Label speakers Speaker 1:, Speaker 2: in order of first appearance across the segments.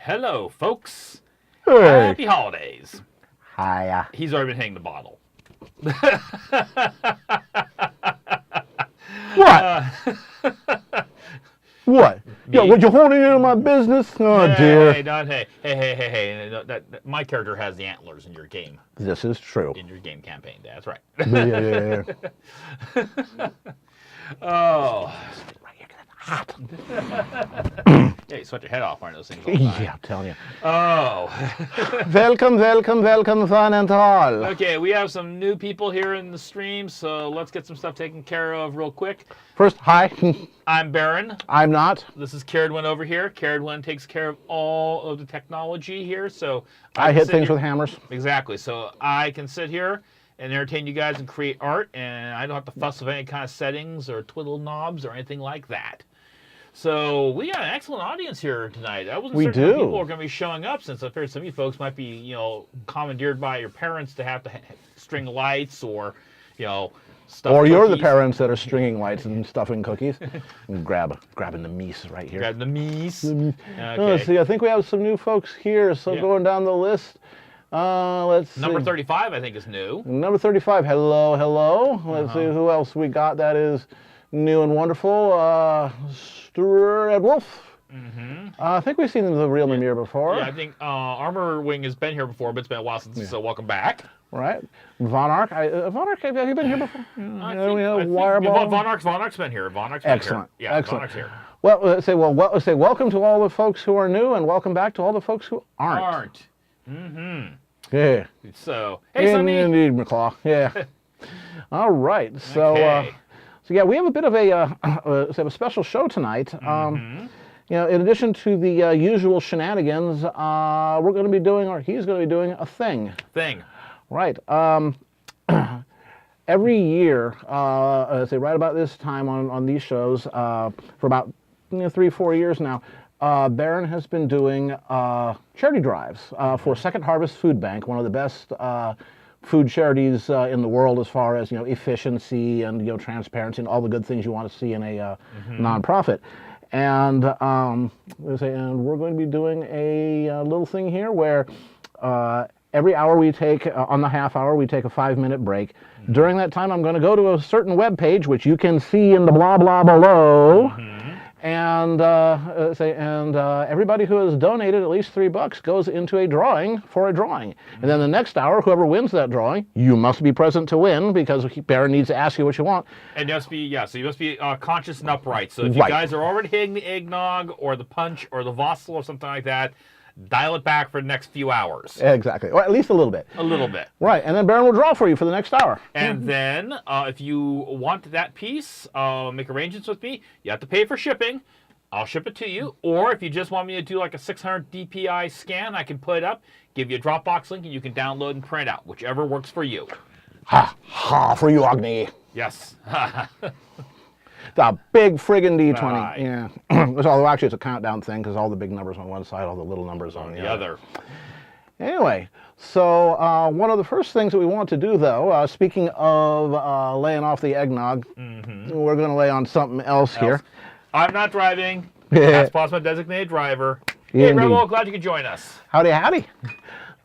Speaker 1: Hello, folks.
Speaker 2: Hey.
Speaker 1: Happy holidays.
Speaker 2: Hiya.
Speaker 1: He's already been hitting the bottle.
Speaker 2: What? What? Yo, what you holding into my business? Oh, dear.
Speaker 1: Hey. My character has the antlers in your game.
Speaker 2: This is true.
Speaker 1: In your game campaign. That's right.
Speaker 2: Yeah.
Speaker 1: Oh.
Speaker 2: Right here, hot.
Speaker 1: Yeah, you sweat your head off on those things all the time.
Speaker 2: Yeah, I'm telling you.
Speaker 1: Oh.
Speaker 2: Welcome, one and all.
Speaker 1: Okay, we have some new people here in the stream, so let's get some stuff taken care of real quick.
Speaker 2: First, hi.
Speaker 1: I'm Baron.
Speaker 2: I'm not.
Speaker 1: This is Caradwin over here. Caradwin takes care of all of the technology here, so
Speaker 2: I hit things with hammers.
Speaker 1: Exactly. So I can sit here and entertain you guys and create art, and I don't have to fuss with any kind of settings or twiddle knobs or anything like that. So we got an excellent audience here tonight. I wasn't certain when people are going to be showing up, since I figured some of you folks might be, commandeered by your parents to have to string lights or, stuff.
Speaker 2: Or you're the parents that are stringing lights and stuffing cookies. Grabbing the meese right here.
Speaker 1: Grabbing the meese. Okay.
Speaker 2: Oh, see, I think we have some new folks here. So going down the list. Let's see.
Speaker 1: Number 35, I think, is new.
Speaker 2: Number 35. Hello. Let's see who else we got that is new and wonderful. Stuart Wolf. I think we've seen the real Mimir before.
Speaker 1: Yeah, I think Armor Wing has been here before, but it's been a while since, so welcome back.
Speaker 2: Right. Von Ark. Von Ark, have you been here before?
Speaker 1: I think Von Ark's been here.
Speaker 2: Excellent.
Speaker 1: Yeah,
Speaker 2: excellent.
Speaker 1: Von Ark's here.
Speaker 2: Well, let's say welcome to all the folks who are new, and welcome back to all the folks who aren't. Yeah.
Speaker 1: So, hey, Sonny.
Speaker 2: Indeed, McClaw. Yeah. All right. So, so yeah, we have a bit of a special show tonight. In addition to the usual shenanigans, we're going to be doing, or he's going to be doing, a thing. Right. Every year, say right about this time on these shows, for about 3-4 years now, Baron has been doing charity drives for Second Harvest Food Bank, one of the best food charities in the world as far as efficiency and transparency and all the good things you want to see in a nonprofit. And we're going to be doing a little thing here where every hour we take, on the half hour, we take a 5-minute break. During that time, I'm going to go to a certain web page, which you can see in the blah blah below. And everybody who has donated at least $3 goes into a drawing for a drawing. And then the next hour, whoever wins that drawing, you must be present to win, because Baron needs to ask you what you want.
Speaker 1: And you must be, so you must be conscious and upright. So if you guys are already hitting the eggnog or the punch or the Vossel or something like that, dial it back for the next few hours.
Speaker 2: Exactly, or at least a little bit.
Speaker 1: A little bit.
Speaker 2: Right, and then Baron will draw for you for the next hour.
Speaker 1: And then, if you want that piece, make arrangements with me. You have to pay for shipping. I'll ship it to you. Or if you just want me to do like a 600 DPI scan, I can put it up, give you a Dropbox link, and you can download and print out, whichever works for you.
Speaker 2: For you, Agni.
Speaker 1: Yes.
Speaker 2: The big friggin' D20.
Speaker 1: Right.
Speaker 2: Yeah. Although actually it's a countdown thing, because all the big numbers on one side, all the little numbers on the other. Anyway, so one of the first things that we want to do, though, speaking of laying off the eggnog, we're going to lay on something else here.
Speaker 1: I'm not driving. That's my designated driver. Hey, Rebel, glad you could join us.
Speaker 2: Howdy.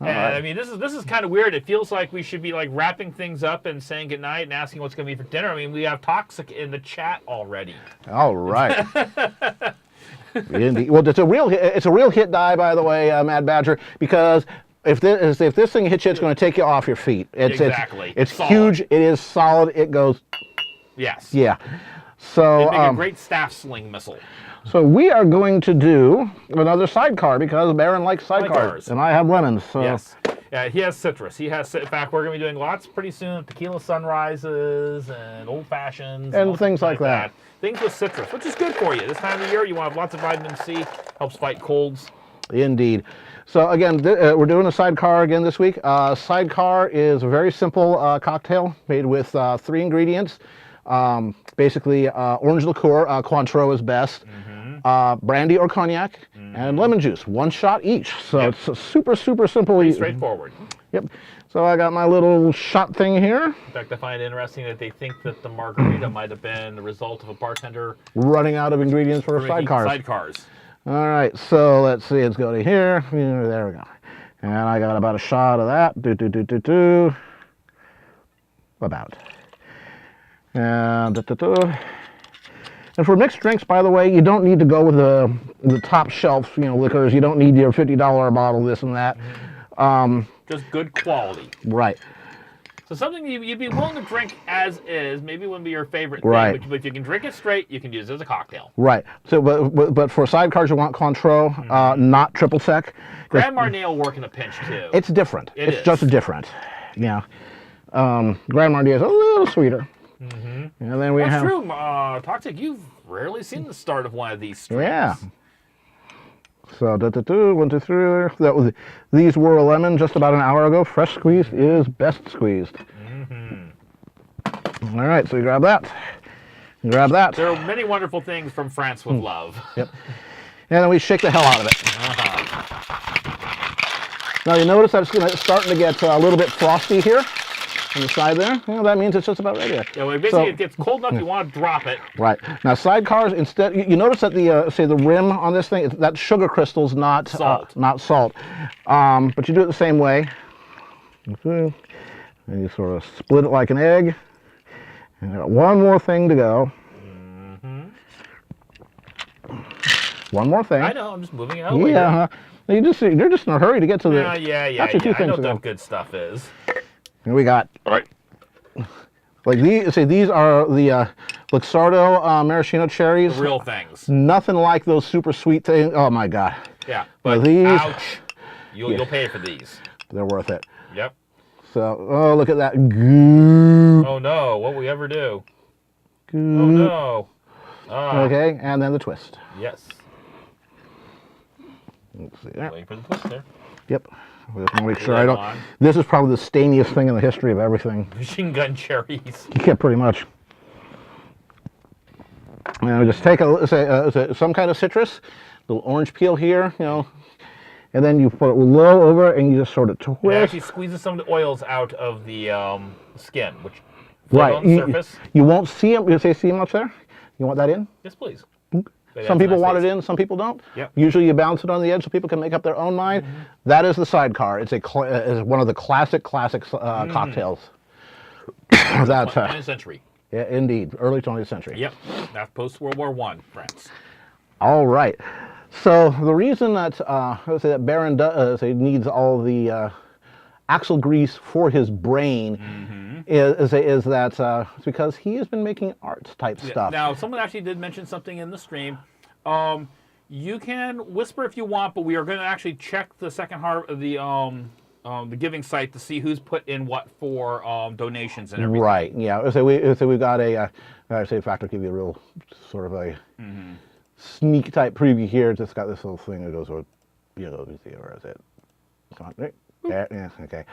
Speaker 1: And I mean, this is kind of weird. It feels like we should be like wrapping things up and saying goodnight and asking what's going to be for dinner. I mean, we have Toxic in the chat already.
Speaker 2: All right. Indeed. Well, it's a real hit die, by the way, Mad Badger, because if this thing hits you, it's going to take you off your feet.
Speaker 1: Exactly.
Speaker 2: It's huge. It is solid. It goes.
Speaker 1: Yes.
Speaker 2: Yeah. So
Speaker 1: it'd make a great staff sling missile.
Speaker 2: So we are going to do another sidecar, because Baron likes sidecars, and I have lemons. So.
Speaker 1: Yes. Yeah, he has citrus. In fact, we're going to be doing lots pretty soon. Tequila sunrises and old fashions.
Speaker 2: And things like that.
Speaker 1: Things with citrus, which is good for you. This time of year, you want to have lots of vitamin C. Helps fight colds.
Speaker 2: Indeed. So again, we're doing a sidecar again this week. Sidecar is a very simple cocktail made with 3 ingredients. Basically, orange liqueur, Cointreau is best, brandy or cognac, and lemon juice, 1 shot each. So it's a super simple.
Speaker 1: Pretty straightforward.
Speaker 2: Yep. So I got my little shot thing here.
Speaker 1: In fact, I find it interesting that they think that the margarita might have been the result of a bartender
Speaker 2: running out of ingredients for sidecars. All right, so let's see. It's going to here. There we go. And I got about a shot of that. About. And And for mixed drinks, by the way, you don't need to go with the top shelf, liquors. You don't need your $50 bottle, this and that.
Speaker 1: Just good quality.
Speaker 2: Right.
Speaker 1: So something you'd be willing to drink as is, maybe wouldn't be your favorite thing,
Speaker 2: Right.
Speaker 1: but if you can drink it straight, you can use it as a cocktail.
Speaker 2: Right. So, but for sidecars, you want Cointreau, not triple sec.
Speaker 1: Grand Marnier will work in a pinch too.
Speaker 2: It's different.
Speaker 1: It
Speaker 2: it's
Speaker 1: is.
Speaker 2: just different. Yeah. Grand Marnier is a little sweeter. And then we
Speaker 1: That's
Speaker 2: have.
Speaker 1: true. Toxic, you've rarely seen the start of one of these streams.
Speaker 2: Yeah. So 1, 2, 3. These were a lemon just about an hour ago. Fresh squeezed is best squeezed. All right, so you grab that. You grab that.
Speaker 1: There are many wonderful things from France with love.
Speaker 2: Yep. And then we shake the hell out of it. Now you notice that it's starting to get a little bit frosty here on the side there. That means it's just about ready.
Speaker 1: Yeah, well, basically it gets cold enough you want to drop it.
Speaker 2: Right. Now sidecars, instead, you notice that the rim on this thing, that sugar crystal's not
Speaker 1: Salt.
Speaker 2: not salt. But you do it the same way. And you sort of split it like an egg. And I got one more thing to go. One more thing.
Speaker 1: I know, I'm just moving it out.
Speaker 2: Yeah. You're just in a hurry to get to the.
Speaker 1: Yeah.
Speaker 2: Actually, two
Speaker 1: I
Speaker 2: things
Speaker 1: know
Speaker 2: to
Speaker 1: what
Speaker 2: go.
Speaker 1: the good stuff is.
Speaker 2: Here we got.
Speaker 1: All right.
Speaker 2: Like these. See, these are the Luxardo maraschino cherries.
Speaker 1: The real things.
Speaker 2: Nothing like those super sweet things. Oh my God.
Speaker 1: Yeah, but
Speaker 2: these.
Speaker 1: ouch. You'll pay for these.
Speaker 2: They're worth it.
Speaker 1: Yep.
Speaker 2: So, oh, look at that goo.
Speaker 1: Oh no, what will we ever do?
Speaker 2: Goo.
Speaker 1: Oh no. Ah,
Speaker 2: Okay, and then the twist.
Speaker 1: yes.
Speaker 2: Let's see there.
Speaker 1: Waiting for the twist there.
Speaker 2: Yep. We just want to make sure
Speaker 1: Lid
Speaker 2: I don't.
Speaker 1: on.
Speaker 2: This is probably the stainiest thing in the history of everything.
Speaker 1: Machine gun cherries.
Speaker 2: Yeah, pretty much. And we just take some kind of citrus, little orange peel here, and then you put it low over and you just sort of
Speaker 1: It
Speaker 2: twist.
Speaker 1: actually squeezes some of the oils out of the skin, which float
Speaker 2: Right.
Speaker 1: on the surface.
Speaker 2: You won't see them. You see them up there? You want that in?
Speaker 1: Yes, please.
Speaker 2: Some people want it in, some people don't.
Speaker 1: Yep.
Speaker 2: Usually you bounce it on the edge so people can make up their own mind. That is the sidecar. It's is one of the classic cocktails. That's
Speaker 1: 20th century.
Speaker 2: yeah, indeed, early 20th century.
Speaker 1: Yep. That's post World War I, France.
Speaker 2: All right. So the reason that let's say that Baron needs all the axle grease for his brain is that it's because he has been making art type stuff.
Speaker 1: Now, someone actually did mention something in the stream. You can whisper if you want, but we are going to actually check the second half of the giving site to see who's put in what for donations and everything.
Speaker 2: Right. Yeah. So we've got I say in fact I'll give you a real sort of a sneak type preview here. Just got this little thing that goes with, let me see, where is it? Come on. Right. There, yeah, okay.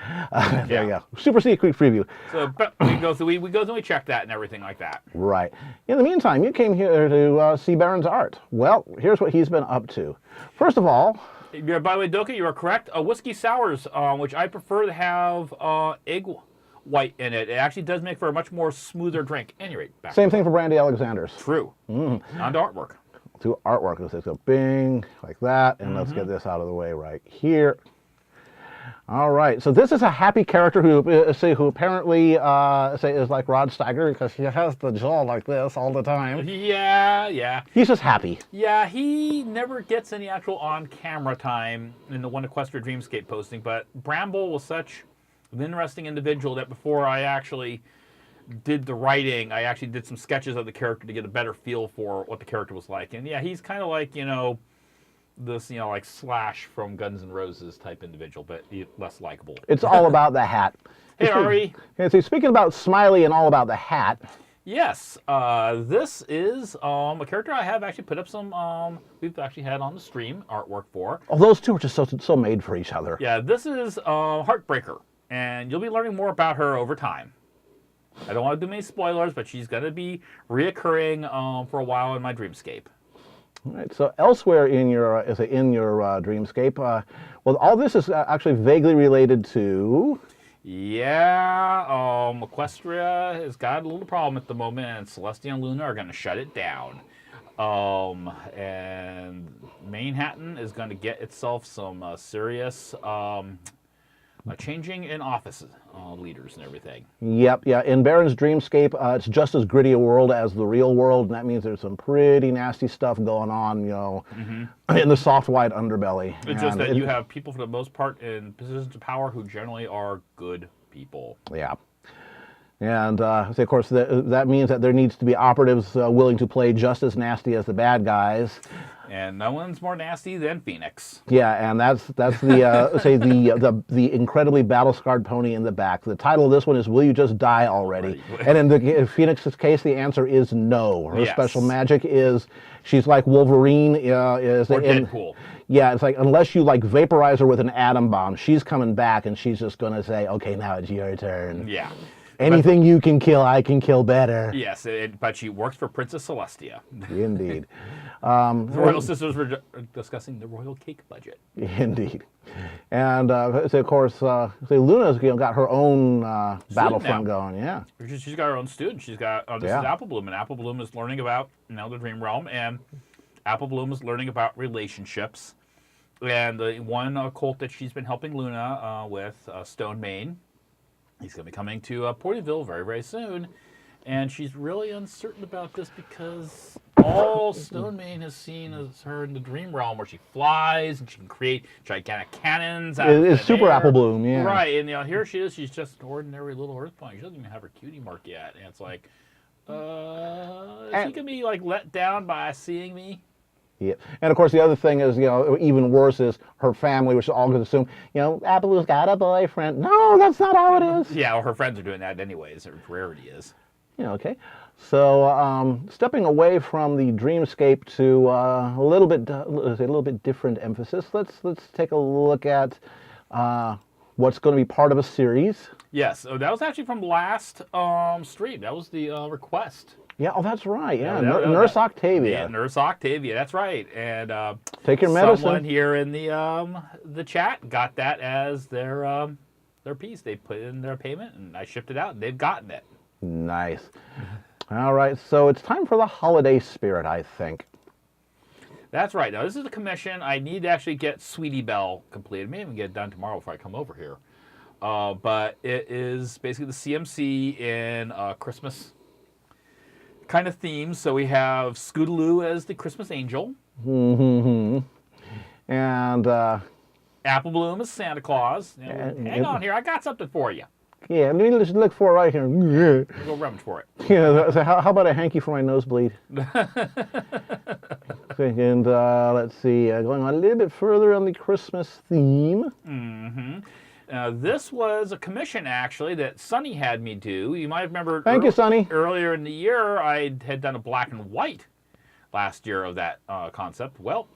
Speaker 2: There you go. Super sneak quick preview.
Speaker 1: So but we go through and we check that and everything like that.
Speaker 2: Right. In the meantime, you came here to see Baron's art. Well, here's what he's been up to. First of all,
Speaker 1: Yeah, by the way, Doka, you are correct. Whiskey sours, which I prefer to have egg white in it. It actually does make for a much more smoother drink. Anyway, back.
Speaker 2: same thing for Brandy Alexander's.
Speaker 1: True. On to artwork.
Speaker 2: To artwork. Let's go bing, like that, and let's get this out of the way right here. All right, so this is a happy character who apparently is like Rod Steiger because he has the jaw like this all the time.
Speaker 1: Yeah.
Speaker 2: He's just happy.
Speaker 1: Yeah, he never gets any actual on-camera time in the One Equestria Dreamscape posting, but Bramble was such an interesting individual that before I actually did the writing, I actually did some sketches of the character to get a better feel for what the character was like. And yeah, he's kind of like, this, like Slash from Guns N' Roses type individual, but less likable.
Speaker 2: It's all about the hat.
Speaker 1: Hey, Ari.
Speaker 2: Yeah, see, speaking about Smiley and all about the hat.
Speaker 1: Yes, this is a character I have actually put up some, we've actually had on the stream artwork for.
Speaker 2: Oh, those two are just so made for each other.
Speaker 1: Yeah, this is Heartbreaker, and you'll be learning more about her over time. I don't want to do many spoilers, but she's going to be reoccurring for a while in my Dreamscape.
Speaker 2: All right, so elsewhere in your Dreamscape, well, all this is actually vaguely related to.
Speaker 1: Yeah, Equestria has got a little problem at the moment, and Celestia and Luna are going to shut it down. And Manhattan is going to get itself some serious changing in office leaders and everything.
Speaker 2: Yep, yeah. In Baron's Dreamscape, it's just as gritty a world as the real world, and that means there's some pretty nasty stuff going on, in the soft white underbelly.
Speaker 1: It's just that you have people, for the most part, in positions of power who generally are good people.
Speaker 2: Yeah. And, of course, that means that there needs to be operatives willing to play just as nasty as the bad guys.
Speaker 1: And no one's more nasty than Phoenix.
Speaker 2: Yeah, and that's the the incredibly battle-scarred pony in the back. The title of this one is "Will You Just Die Already?" And in Phoenix's case, the answer is no. Her special magic is she's like Wolverine.
Speaker 1: Or Deadpool.
Speaker 2: Yeah, it's like unless you like vaporize her with an atom bomb, she's coming back, and she's just gonna say, "Okay, now it's your turn."
Speaker 1: Yeah.
Speaker 2: Anything you can kill, I can kill better.
Speaker 1: Yes, but she works for Princess Celestia.
Speaker 2: Indeed.
Speaker 1: The Royal Sisters were discussing the royal cake budget.
Speaker 2: Indeed. And, of course, Luna's got her own battlefront going, yeah.
Speaker 1: She's got her own student. She's got, this is Apple Bloom, and Apple Bloom is learning about the Dream Realm, and Apple Bloom is learning about relationships. And the one cult that she's been helping Luna with, Stone Main, he's going to be coming to Portyville very, very soon. And she's really uncertain about this because all Stone Main has seen is her in the Dream Realm, where she flies and she can create gigantic cannons.
Speaker 2: It's super air. Apple Bloom, yeah.
Speaker 1: Right, and here she is. She's just an ordinary little Earthbound. She doesn't even have her cutie mark yet. And it's like, is she going to be like let down by seeing me?
Speaker 2: Yeah, and of course the other thing is, even worse is her family, which is all going to assume, Apple's got a boyfriend. No, that's not how it is.
Speaker 1: Yeah, well, her friends are doing that anyways. Her rarity is.
Speaker 2: Yeah, okay. So stepping away from the dreamscape to a little bit different emphasis. Let's take a look at what's going to be part of a series.
Speaker 1: Yes, so that was actually from last stream. That was the request.
Speaker 2: Yeah, oh, that's right. Yeah, Nurse Octavia.
Speaker 1: Yeah, Nurse Octavia. That's right. And
Speaker 2: take your medicine.
Speaker 1: Someone here in the chat got that as their piece. They put in their payment, and I shipped it out, and they've gotten it.
Speaker 2: Nice. All right, so it's time for the holiday spirit, I think.
Speaker 1: That's right. Now, this is a commission. I need to actually get Sweetie Belle completed. Maybe even get it done tomorrow before I come over here. But it is basically the CMC in Christmas kind of themes. So we have Scootaloo as the Christmas angel.
Speaker 2: Mm-hmm. And
Speaker 1: Apple Bloom as Santa Claus. Hang on here, I got something for you.
Speaker 2: Yeah, let me just look for it right here.
Speaker 1: Go rummage for it.
Speaker 2: Yeah, so how about a hanky for my nosebleed? And let's see, going on a little bit further on the Christmas theme.
Speaker 1: Mm-hmm. This was a commission, actually, that Sonny had me do. You might remember.
Speaker 2: Thank you, Sonny.
Speaker 1: Earlier in the year, I had done a black and white last year of that concept. Well,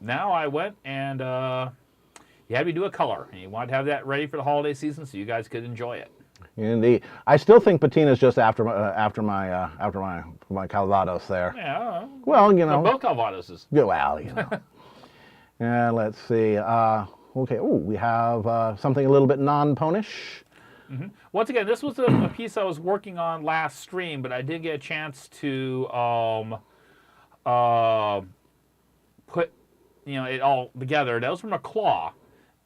Speaker 1: now I went and he had me do a color, and he wanted to have that ready for the holiday season so you guys could enjoy it.
Speaker 2: Indeed, I still think Patina's just after my Calvados there.
Speaker 1: Yeah.
Speaker 2: Well,
Speaker 1: both Calvadoses.
Speaker 2: Yeah, well, And let's see. Okay. Oh, we have something a little bit non-ponish.
Speaker 1: Mm-hmm. Once again, this was a piece I was working on last stream, but I didn't get a chance to put it all together. That was from a claw.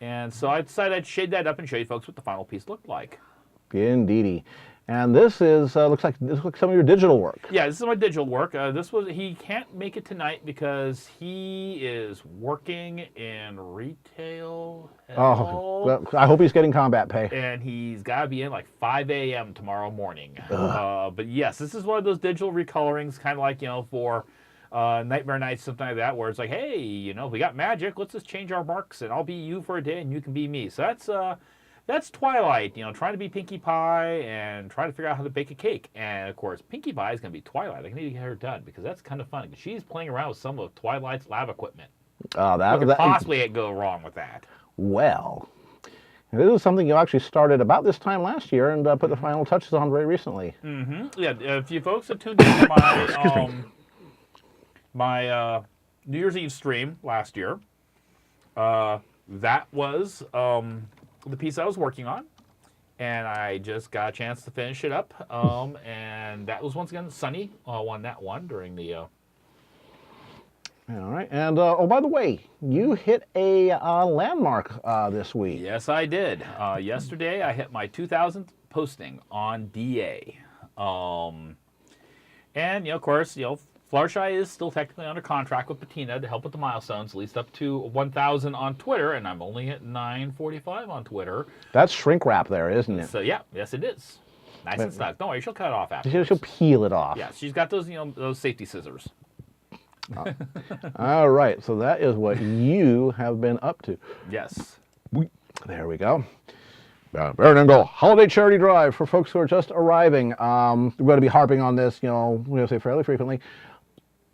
Speaker 1: And so I decided I'd shade that up and show you folks what the final piece looked like.
Speaker 2: Indeedy. And this is looks like some of your digital work.
Speaker 1: Yeah, this is my digital work. He can't make it tonight because he is working in retail.
Speaker 2: Oh, well, I hope he's getting combat pay.
Speaker 1: And he's got to be in like 5 a.m. tomorrow morning. But yes, this is one of those digital recolorings, kind of like for Nightmare Nights, something like that, where it's like, hey, we got magic. Let's just change our marks, and I'll be you for a day, and you can be me. So that's Twilight, trying to be Pinkie Pie and trying to figure out how to bake a cake. And of course, Pinkie Pie is going to be Twilight. I need to get her done because that's kind of fun. She's playing around with some of Twilight's lab equipment.
Speaker 2: Oh,
Speaker 1: what could possibly go wrong with that?
Speaker 2: Well, this is something you actually started about this time last year and put the final touches on very recently.
Speaker 1: Mm-hmm. Yeah, if you folks have tuned into my my New Year's Eve stream last year, that was the piece I was working on. and I just got a chance to finish it up. And that was once again Sunny won that one during the.
Speaker 2: All right. And oh, by the way, you hit a landmark this week.
Speaker 1: Yes, I did. Yesterday, I hit my 2,000th posting on DA. And, of course, Fluttershy is still technically under contract with Patina to help with the milestones, at least up to 1,000 on Twitter, and I'm only at 945 on Twitter.
Speaker 2: That's shrink wrap there, isn't it?
Speaker 1: So, yeah, yes, it is. Nice and snug. Don't worry, she'll cut it off after.
Speaker 2: She'll peel it off.
Speaker 1: Yeah, she's got those, those safety scissors.
Speaker 2: All right, so that is what you have been up to.
Speaker 1: Yes.
Speaker 2: There we go. BaronEngel Holiday Charity Drive for folks who are just arriving. We're going to be harping on this, we're going to say fairly frequently.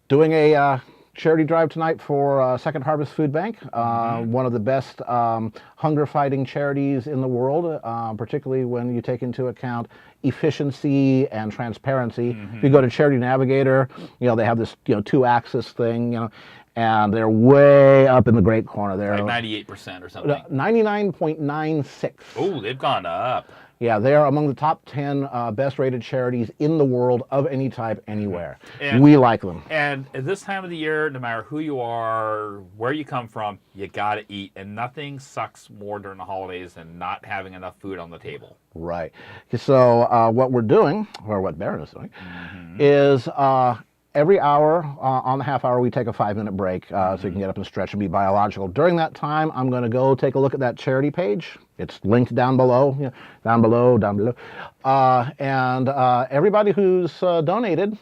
Speaker 2: Doing a charity drive tonight for Second Harvest Food Bank, one of the best hunger-fighting charities in the world, particularly when you take into account efficiency and transparency. If you go to Charity Navigator, they have this two-axis thing, and they're way up in the great corner. They're
Speaker 1: like 98% or something.
Speaker 2: 99.96.
Speaker 1: Oh, they've gone up.
Speaker 2: Yeah, they are among the top 10 best-rated charities in the world of any type, anywhere.
Speaker 1: And
Speaker 2: we like them.
Speaker 1: And at this time of the year, no matter who you are, where you come from, you gotta eat. And nothing sucks more during the holidays than not having enough food on the table.
Speaker 2: Right. So what we're doing, or what Baron is doing, is every hour, on the half hour, we take a 5-minute break so you can get up and stretch and be biological. During that time, I'm going to go take a look at that charity page. It's linked down below, down below. And everybody who's donated,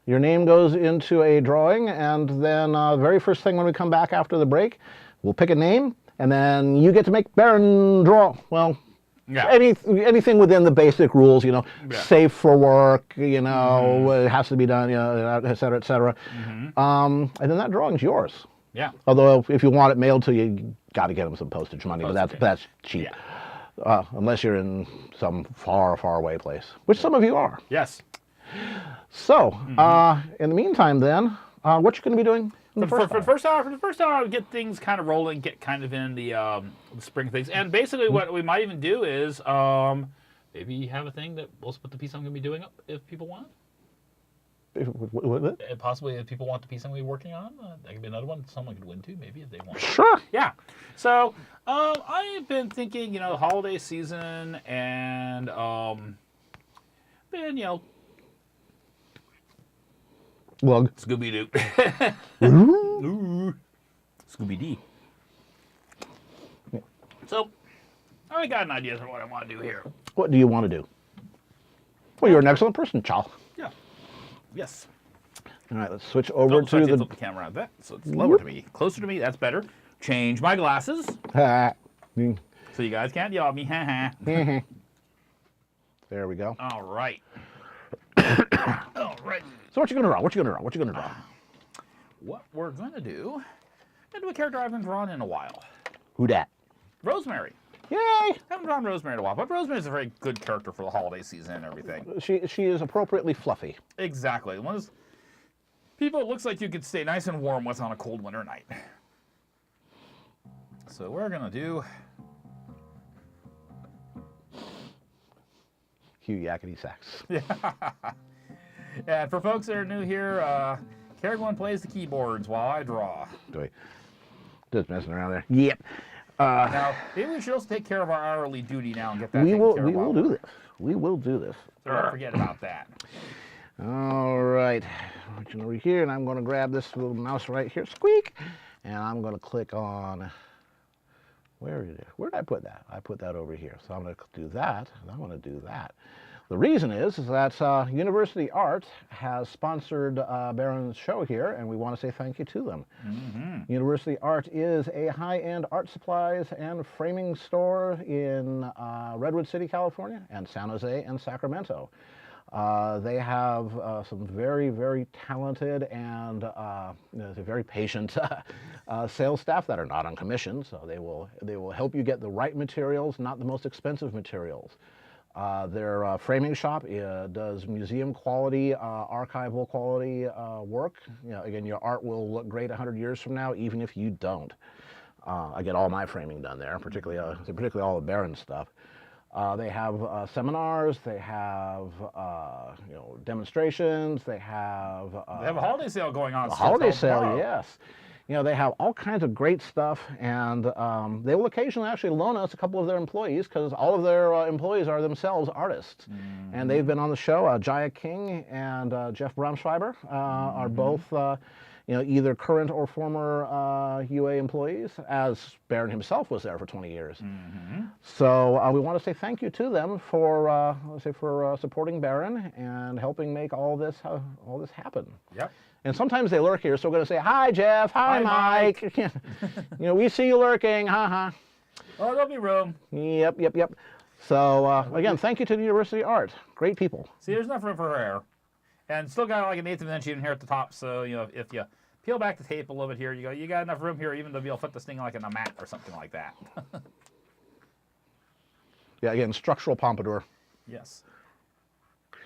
Speaker 2: your name goes into a drawing, and then very first thing when we come back after the break, we'll pick a name, and then you get to make Baron draw. Well, yeah. Anything within the basic rules, safe for work, it has to be done, et cetera, et cetera. And then that drawing's yours.
Speaker 1: Yeah.
Speaker 2: Although if you want it mailed to you, you got to get them some postage money, but that's cheap. Yeah. Unless you're in some far, far away place, which some of you are.
Speaker 1: Yes.
Speaker 2: So, in the meantime, then, what you going to be doing?
Speaker 1: For the first hour, I would get things kind of rolling, get kind of in the spring things. And basically what we might even do is maybe have a thing that we'll split the piece I'm going to be doing up if people want.
Speaker 2: What?
Speaker 1: And possibly if people want the piece I'm going to be working on, that could be another one someone could win too, maybe, if they want.
Speaker 2: Sure.
Speaker 1: Yeah. So I've been thinking, the holiday season and
Speaker 2: Lug.
Speaker 1: Scooby-Doo. Scooby-Dee. Yeah. So, I got an idea for what I want to do here.
Speaker 2: What do you want to do? Well, you're an excellent person, Chal.
Speaker 1: Yeah. Yes.
Speaker 2: All right, let's switch over to the...
Speaker 1: flip the camera around that, so it's lower to me. Closer to me, that's better. Change my glasses. So you guys can't yell at me.
Speaker 2: There we go.
Speaker 1: All right. All right.
Speaker 2: So what you gonna draw? What
Speaker 1: we're gonna do a character I haven't drawn in a while.
Speaker 2: Who dat?
Speaker 1: Rosemary.
Speaker 2: Yay!
Speaker 1: I haven't drawn Rosemary in a while, but Rosemary's a very good character for the holiday season and everything.
Speaker 2: She is appropriately fluffy.
Speaker 1: Exactly. One of those people it looks like you could stay nice and warm with on a cold winter night. So we're gonna do
Speaker 2: Hugh Yakety Sax.
Speaker 1: Yeah. And for folks that are new here, Kerrigan plays the keyboards while I draw.
Speaker 2: Just messing around there. Yep.
Speaker 1: Now, maybe we should also take care of our hourly duty now and get that
Speaker 2: We will do this. We will do this.
Speaker 1: So don't forget about that.
Speaker 2: All right. Reaching over here, and I'm going to grab this little mouse right here. Squeak! And I'm going to click on... Where did I put that? I put that over here. So I'm going to do that, and I'm going to do that. The reason is that University Art has sponsored Baron's show here, and we want to say thank you to them. University Art is a high-end art supplies and framing store in Redwood City, California, and San Jose and Sacramento. They have some very, very talented and very patient sales staff that are not on commission, so they will help you get the right materials, not the most expensive materials. Their framing shop does museum quality, archival quality work. Again, your art will look great 100 years from now, even if you don't. I get all my framing done there, particularly all the Baron stuff. They have seminars. They have demonstrations. They have
Speaker 3: They have a holiday sale going on.
Speaker 2: a holiday sale.
Speaker 3: tomorrow.
Speaker 2: Yes. They have all kinds of great stuff, and they will occasionally actually loan us a couple of their employees because all of their employees are themselves artists. And they've been on the show. Jaya King and Jeff Braunschreiber are both either current or former UA employees, as Baron himself was there for 20 years. So we want to say thank you to them for supporting Baron and helping make all this happen.
Speaker 3: Yep.
Speaker 2: And sometimes they lurk here, so we're going to say, hi, Jeff. Hi, Mike. We see you lurking. Ha.
Speaker 3: Oh, there'll be room.
Speaker 2: Yep. So, again, thank you to the University of Art. Great people.
Speaker 3: See, there's enough room for her hair. And still got like an eighth of an inch even here at the top. So, if you peel back the tape a little bit here, you got enough room here even to be able to put this thing like in a mat or something like that.
Speaker 2: Yeah, again, structural pompadour.
Speaker 3: Yes.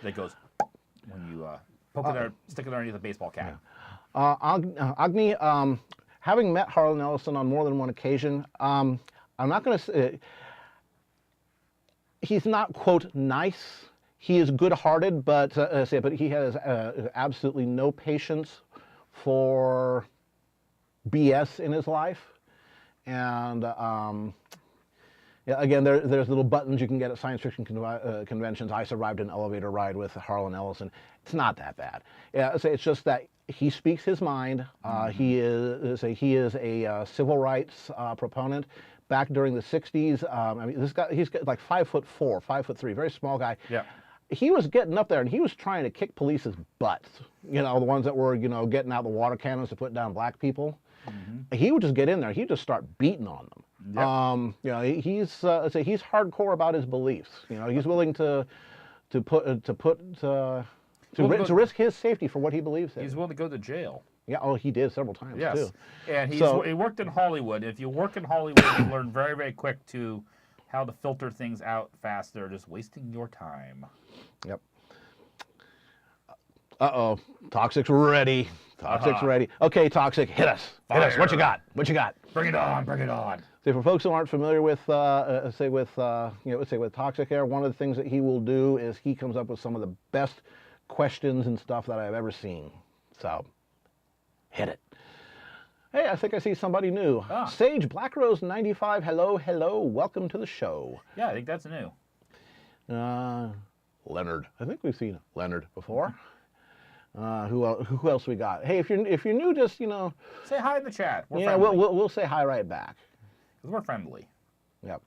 Speaker 3: That goes when you poke it there, stick it underneath a baseball cap.
Speaker 2: Agni, having met Harlan Ellison on more than one occasion, I'm not going to say, he's not, quote, nice. He is good-hearted, but he has absolutely no patience for BS in his life. And again, there's little buttons you can get at science fiction conventions. I survived an elevator ride with Harlan Ellison. It's not that bad. It's just that he speaks his mind. He is a civil rights proponent. Back during the 60s, this guy, he's got like 5'4", 5'3", very small guy.
Speaker 3: Yeah.
Speaker 2: He was getting up there and he was trying to kick police's butts. The ones that were, getting out the water cannons to put down black people. He would just get in there. He'd just start beating on them. Yep. He's hardcore about his beliefs. He's willing to risk his safety for what he believes in.
Speaker 3: He's willing to go to jail.
Speaker 2: Yeah, he did several times too.
Speaker 3: And he worked in Hollywood. If you work in Hollywood, you learn very, very quick to how to filter things out faster, just wasting your time.
Speaker 2: Yep. Uh-oh. Toxic's ready. Toxic's ready. Okay, Toxic, hit us.
Speaker 3: Fire.
Speaker 2: Hit us. What you got? What you got?
Speaker 3: Bring it on. Bring it on.
Speaker 2: See, for folks who aren't familiar with, with Toxic here, one of the things that he will do is he comes up with some of the best questions and stuff that I've ever seen. So, hit it. Hey, I think I see somebody new. Sage Black Rose 95. Hello. Welcome to the show.
Speaker 3: Yeah, I think that's new.
Speaker 2: Leonard. I think we've seen Leonard before. Who else we got? Hey, if you're new, just
Speaker 3: say hi in the chat. We're
Speaker 2: friendly. we'll say hi right back.
Speaker 3: Because we're friendly.
Speaker 2: Yep.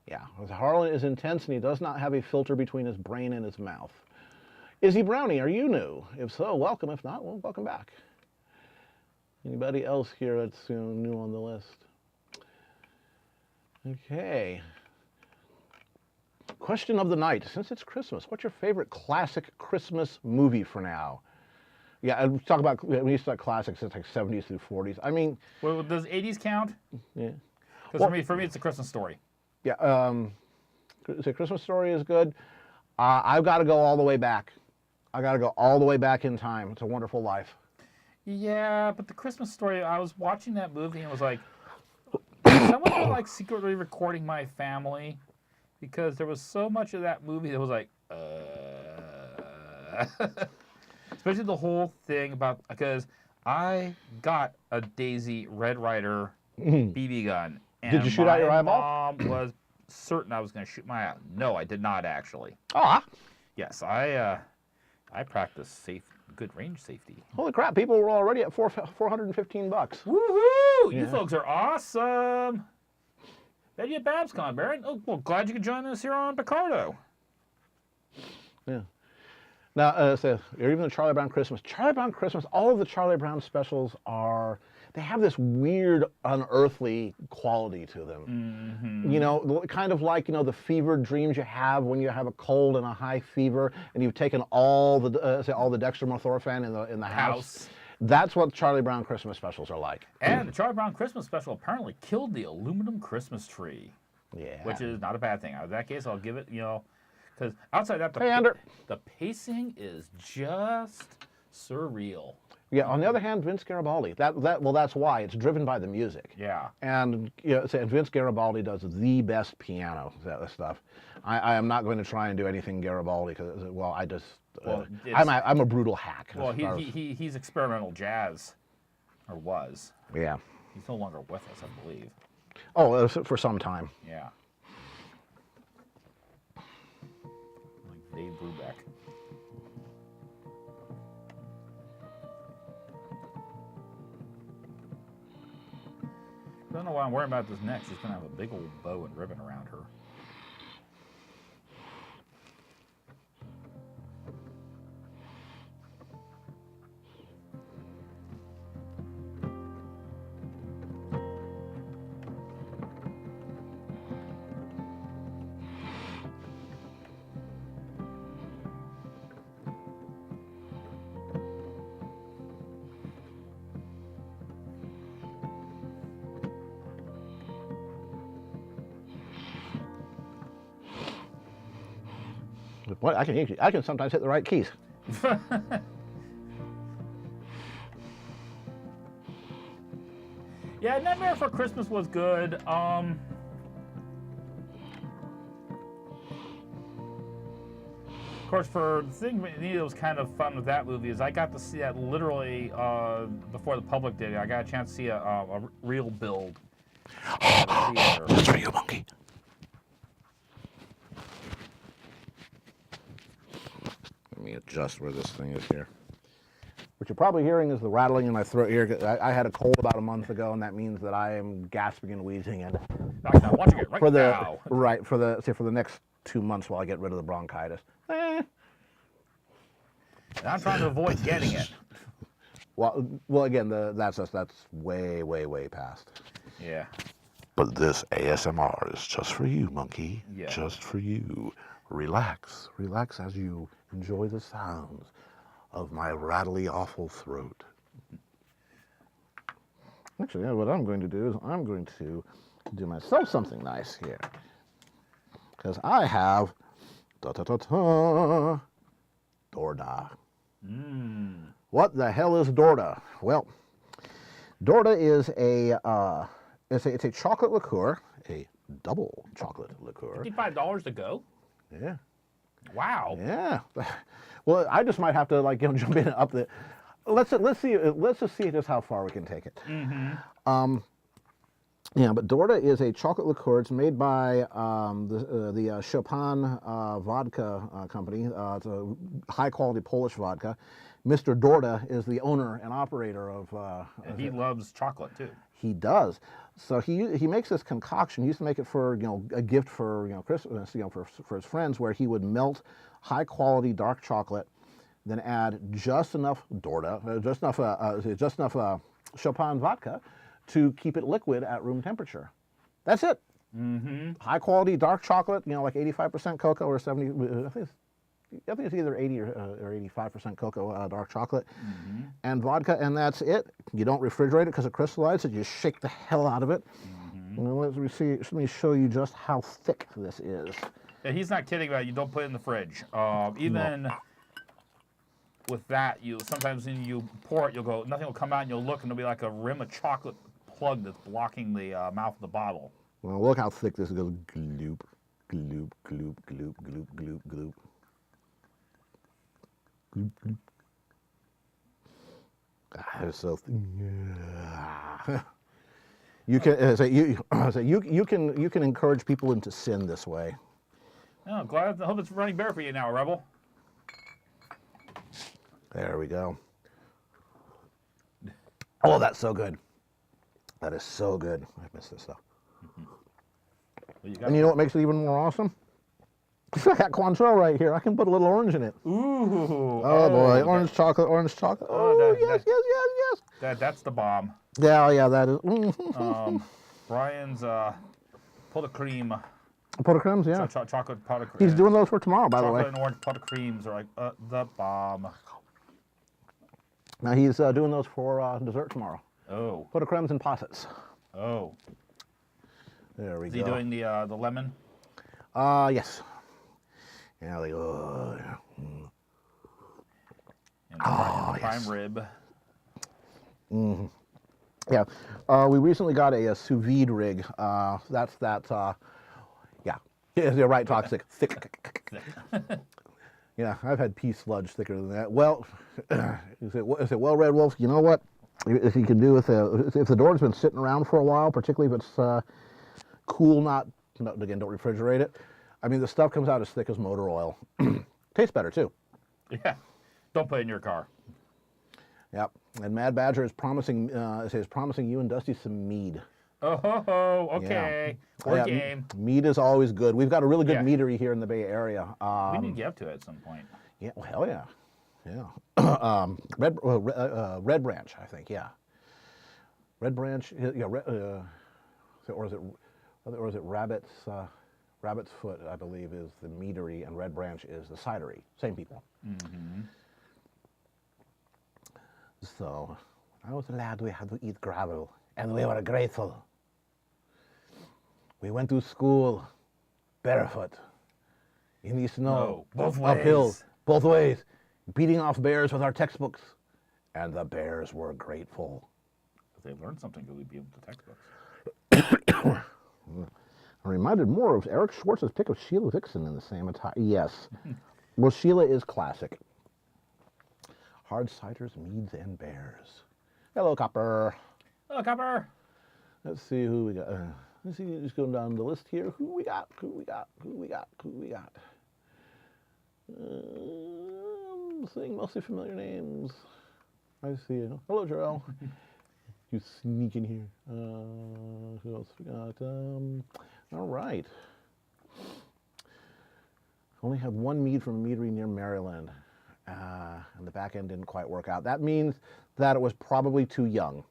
Speaker 2: Yeah. Harlan is intense and he does not have a filter between his brain and his mouth. Izzy Brownie, are you new? If so, welcome. If not, well, welcome back. Anybody else here that's new on the list? Okay. Question of the night. Since it's Christmas, what's your favorite classic Christmas movie for now? Yeah, we talk about, we used to talk classics, it's like 70s through 40s. I mean...
Speaker 3: Well, does 80s count?
Speaker 2: Yeah.
Speaker 3: Because for me, it's a Christmas Story.
Speaker 2: Yeah, the Christmas Story is good. I've got to go all the way back. I got to go all the way back in time. It's a Wonderful Life.
Speaker 3: Yeah, but the Christmas Story, I was watching that movie and was like, is someone like secretly recording my family? Because there was so much of that movie that was like, especially the whole thing about, because I got a Daisy Red Ryder BB gun. And
Speaker 2: did you shoot out your eyeball?
Speaker 3: My mom was certain I was going to shoot my eye. No, I did not actually.
Speaker 2: Ah.
Speaker 3: Yes, I practice good range safety.
Speaker 2: Holy crap! People were already at $415.
Speaker 3: Woohoo!
Speaker 2: Yeah.
Speaker 3: You folks are awesome. Bet you Babs con, Baron. Oh, well, glad you could join us here on Picardo.
Speaker 2: Yeah. Now, so even the Charlie Brown Christmas. Charlie Brown Christmas, all of the Charlie Brown specials they have this weird, unearthly quality to them. Kind of like, the fevered dreams you have when you have a cold and a high fever, and you've taken all the dextromethorphan in the house. That's what Charlie Brown Christmas specials are like.
Speaker 3: And the Charlie Brown Christmas special apparently killed the aluminum Christmas tree.
Speaker 2: Yeah.
Speaker 3: Which is not a bad thing. In that case, I'll give it, because outside that, the pacing is just surreal.
Speaker 2: Yeah. On the other hand, Vince Garibaldi. That's why it's driven by the music.
Speaker 3: Yeah.
Speaker 2: And and Vince Garibaldi does the best piano stuff. I am not going to try and do anything Garibaldi because I just I'm a brutal hack.
Speaker 3: Well, he's experimental jazz, or was.
Speaker 2: Yeah.
Speaker 3: He's no longer with us, I believe.
Speaker 2: Oh, for some time.
Speaker 3: Yeah. Like Dave Brubeck. I don't know why I'm worrying about this neck. She's going to have a big old bow and ribbon around her.
Speaker 2: What I can sometimes hit the right keys.
Speaker 3: Yeah, Nightmare Before Christmas was good. Of course, for the thing that was kind of fun with that movie is I got to see that literally before the public did. I got a chance to see a real build.
Speaker 2: That's for you, monkey. Let me adjust where this thing is here. What you're probably hearing is the rattling in my throat here. I had a cold about a month ago, and that means that I am gasping and wheezing. And
Speaker 3: I'm watching it right now.
Speaker 2: For the next 2 months while I get rid of the bronchitis.
Speaker 3: And I'm trying to avoid getting it.
Speaker 2: Well, again, that's way past.
Speaker 3: Yeah.
Speaker 2: But this ASMR is just for you, monkey.
Speaker 3: Yeah.
Speaker 2: Just for you. Relax as you enjoy the sounds of my rattly, awful throat. Actually, what I'm going to do is I'm going to do myself something nice here. Because I have Dorda. What the hell is Dorda? Well, Dorda is it's a chocolate liqueur, a double chocolate liqueur.
Speaker 3: $55 to go?
Speaker 2: Yeah.
Speaker 3: Wow.
Speaker 2: Yeah. Well, I just might have to jump in and up the. Let's just see just how far we can take it.
Speaker 3: Mm-hmm.
Speaker 2: Yeah, but Dorda is a chocolate liqueur. It's made by the Chopin vodka company. It's a high quality Polish vodka. Mr. Dorda is the owner and operator of.
Speaker 3: And he loves chocolate too.
Speaker 2: He does. So he makes this concoction. He used to make it for a gift for Christmas, for his friends, where he would melt high quality dark chocolate, then add just enough Dorda, just enough Chopin vodka to keep it liquid at room temperature. That's it.
Speaker 3: Mm-hmm.
Speaker 2: High quality dark chocolate, like 85% cocoa or 70. I think it's either 80 or 85% cocoa dark chocolate, and vodka, and that's it. You don't refrigerate it because it crystallizes. You shake the hell out of it. Now let me show you just how thick this is.
Speaker 3: Yeah, he's not kidding about it. You don't put it in the fridge. Even with that, sometimes when you pour it, nothing will come out, and you'll look, and there'll be like a rim of chocolate plug that's blocking the mouth of the bottle.
Speaker 2: Well, look how thick this goes. Gloop, gloop, gloop, gloop, gloop, gloop, gloop. It's so you can encourage people into sin this way.
Speaker 3: Oh, glad. I hope it's running better for you now, Rebel.
Speaker 2: There we go. Oh, that's so good. That is so good. I miss this stuff. And you know what makes it even more awesome? I got Cointreau right here. I can put a little orange in it.
Speaker 3: Ooh.
Speaker 2: Oh boy, orange chocolate. Oh, yes.
Speaker 3: That's the bomb.
Speaker 2: Yeah, that is.
Speaker 3: Brian's pot of cream.
Speaker 2: Pot of creams, yeah.
Speaker 3: Chocolate pot of cream.
Speaker 2: He's doing those for tomorrow, by the way.
Speaker 3: Chocolate and orange pot of creams are like the bomb.
Speaker 2: Now he's doing those for dessert tomorrow.
Speaker 3: Oh.
Speaker 2: Pot of creams and possets.
Speaker 3: Oh.
Speaker 2: There we go.
Speaker 3: Is he doing the lemon?
Speaker 2: Yes. Yeah,
Speaker 3: And the prime rib.
Speaker 2: Yeah, we recently got a sous vide rig. That's that. Yeah, you're right. Toxic, thick. Yeah, I've had pea sludge thicker than that. Well, is it well, Red Wolf? You know what? If you can do with if the door's been sitting around for a while, particularly if it's cool, not again, don't refrigerate it. I mean, the stuff comes out as thick as motor oil. Tastes better too.
Speaker 3: Yeah. Don't put it in your car.
Speaker 2: Yep. And Mad Badger is promising you and Dusty some mead.
Speaker 3: Oh, okay.
Speaker 2: Yeah.
Speaker 3: Or
Speaker 2: Yeah,
Speaker 3: game.
Speaker 2: Mead is always good. We've got a really good
Speaker 3: Yeah.
Speaker 2: meadery here in the Bay Area.
Speaker 3: We need to get up to it at some point.
Speaker 2: Yeah, well, hell yeah, yeah. Red Branch, I think. Yeah. Red Branch. Yeah. Or is it Rabbit's Foot? I believe is the meadery, and Red Branch is the cidery. Same people.
Speaker 3: Mm-hmm.
Speaker 2: So, I was a lad. We had to eat gravel, and we were grateful. We went to school barefoot in the snow,
Speaker 3: both ways.
Speaker 2: uphill, both ways, beating off bears with our textbooks, and the bears were grateful.
Speaker 3: But they learned something because we'd be able to textbooks.
Speaker 2: I'm reminded more of Eric Schwartz's pick of Sheila Dixon in the same attire. Yes. Well, Sheila is classic. Hard ciders, meads, and bears. Hello, Copper.
Speaker 3: Hello, Copper.
Speaker 2: Let's see who we got. Let's see, just going down the list here. Who we got? Seeing mostly familiar names. I see you. Hello, Jarrell. You sneak in here. Who else we got? All right. Only have one mead from a meadery near Maryland, and the back end didn't quite work out. That means that it was probably too young.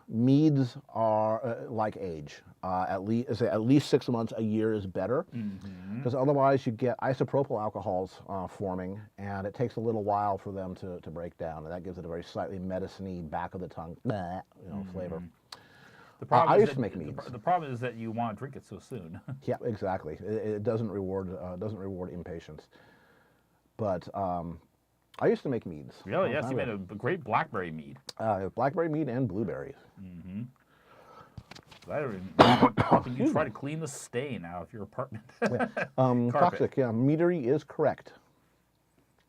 Speaker 2: Meads are like age. At least 6 months, a year is better, because otherwise you get isopropyl alcohols forming, and it takes a little while for them to break down, and that gives it a very slightly medicine-y, back of the tongue, flavor.
Speaker 3: The problem
Speaker 2: I
Speaker 3: is
Speaker 2: used
Speaker 3: that,
Speaker 2: to make meads.
Speaker 3: The problem is that you want to drink it so soon.
Speaker 2: Yeah, exactly. It doesn't reward impatience. But I used to make meads.
Speaker 3: Really? Yes, you made a great blackberry mead.
Speaker 2: Blackberry mead and blueberries.
Speaker 3: Helping you try to clean the stain out of your apartment. Carpet.
Speaker 2: Toxic, yeah. Meadery is correct.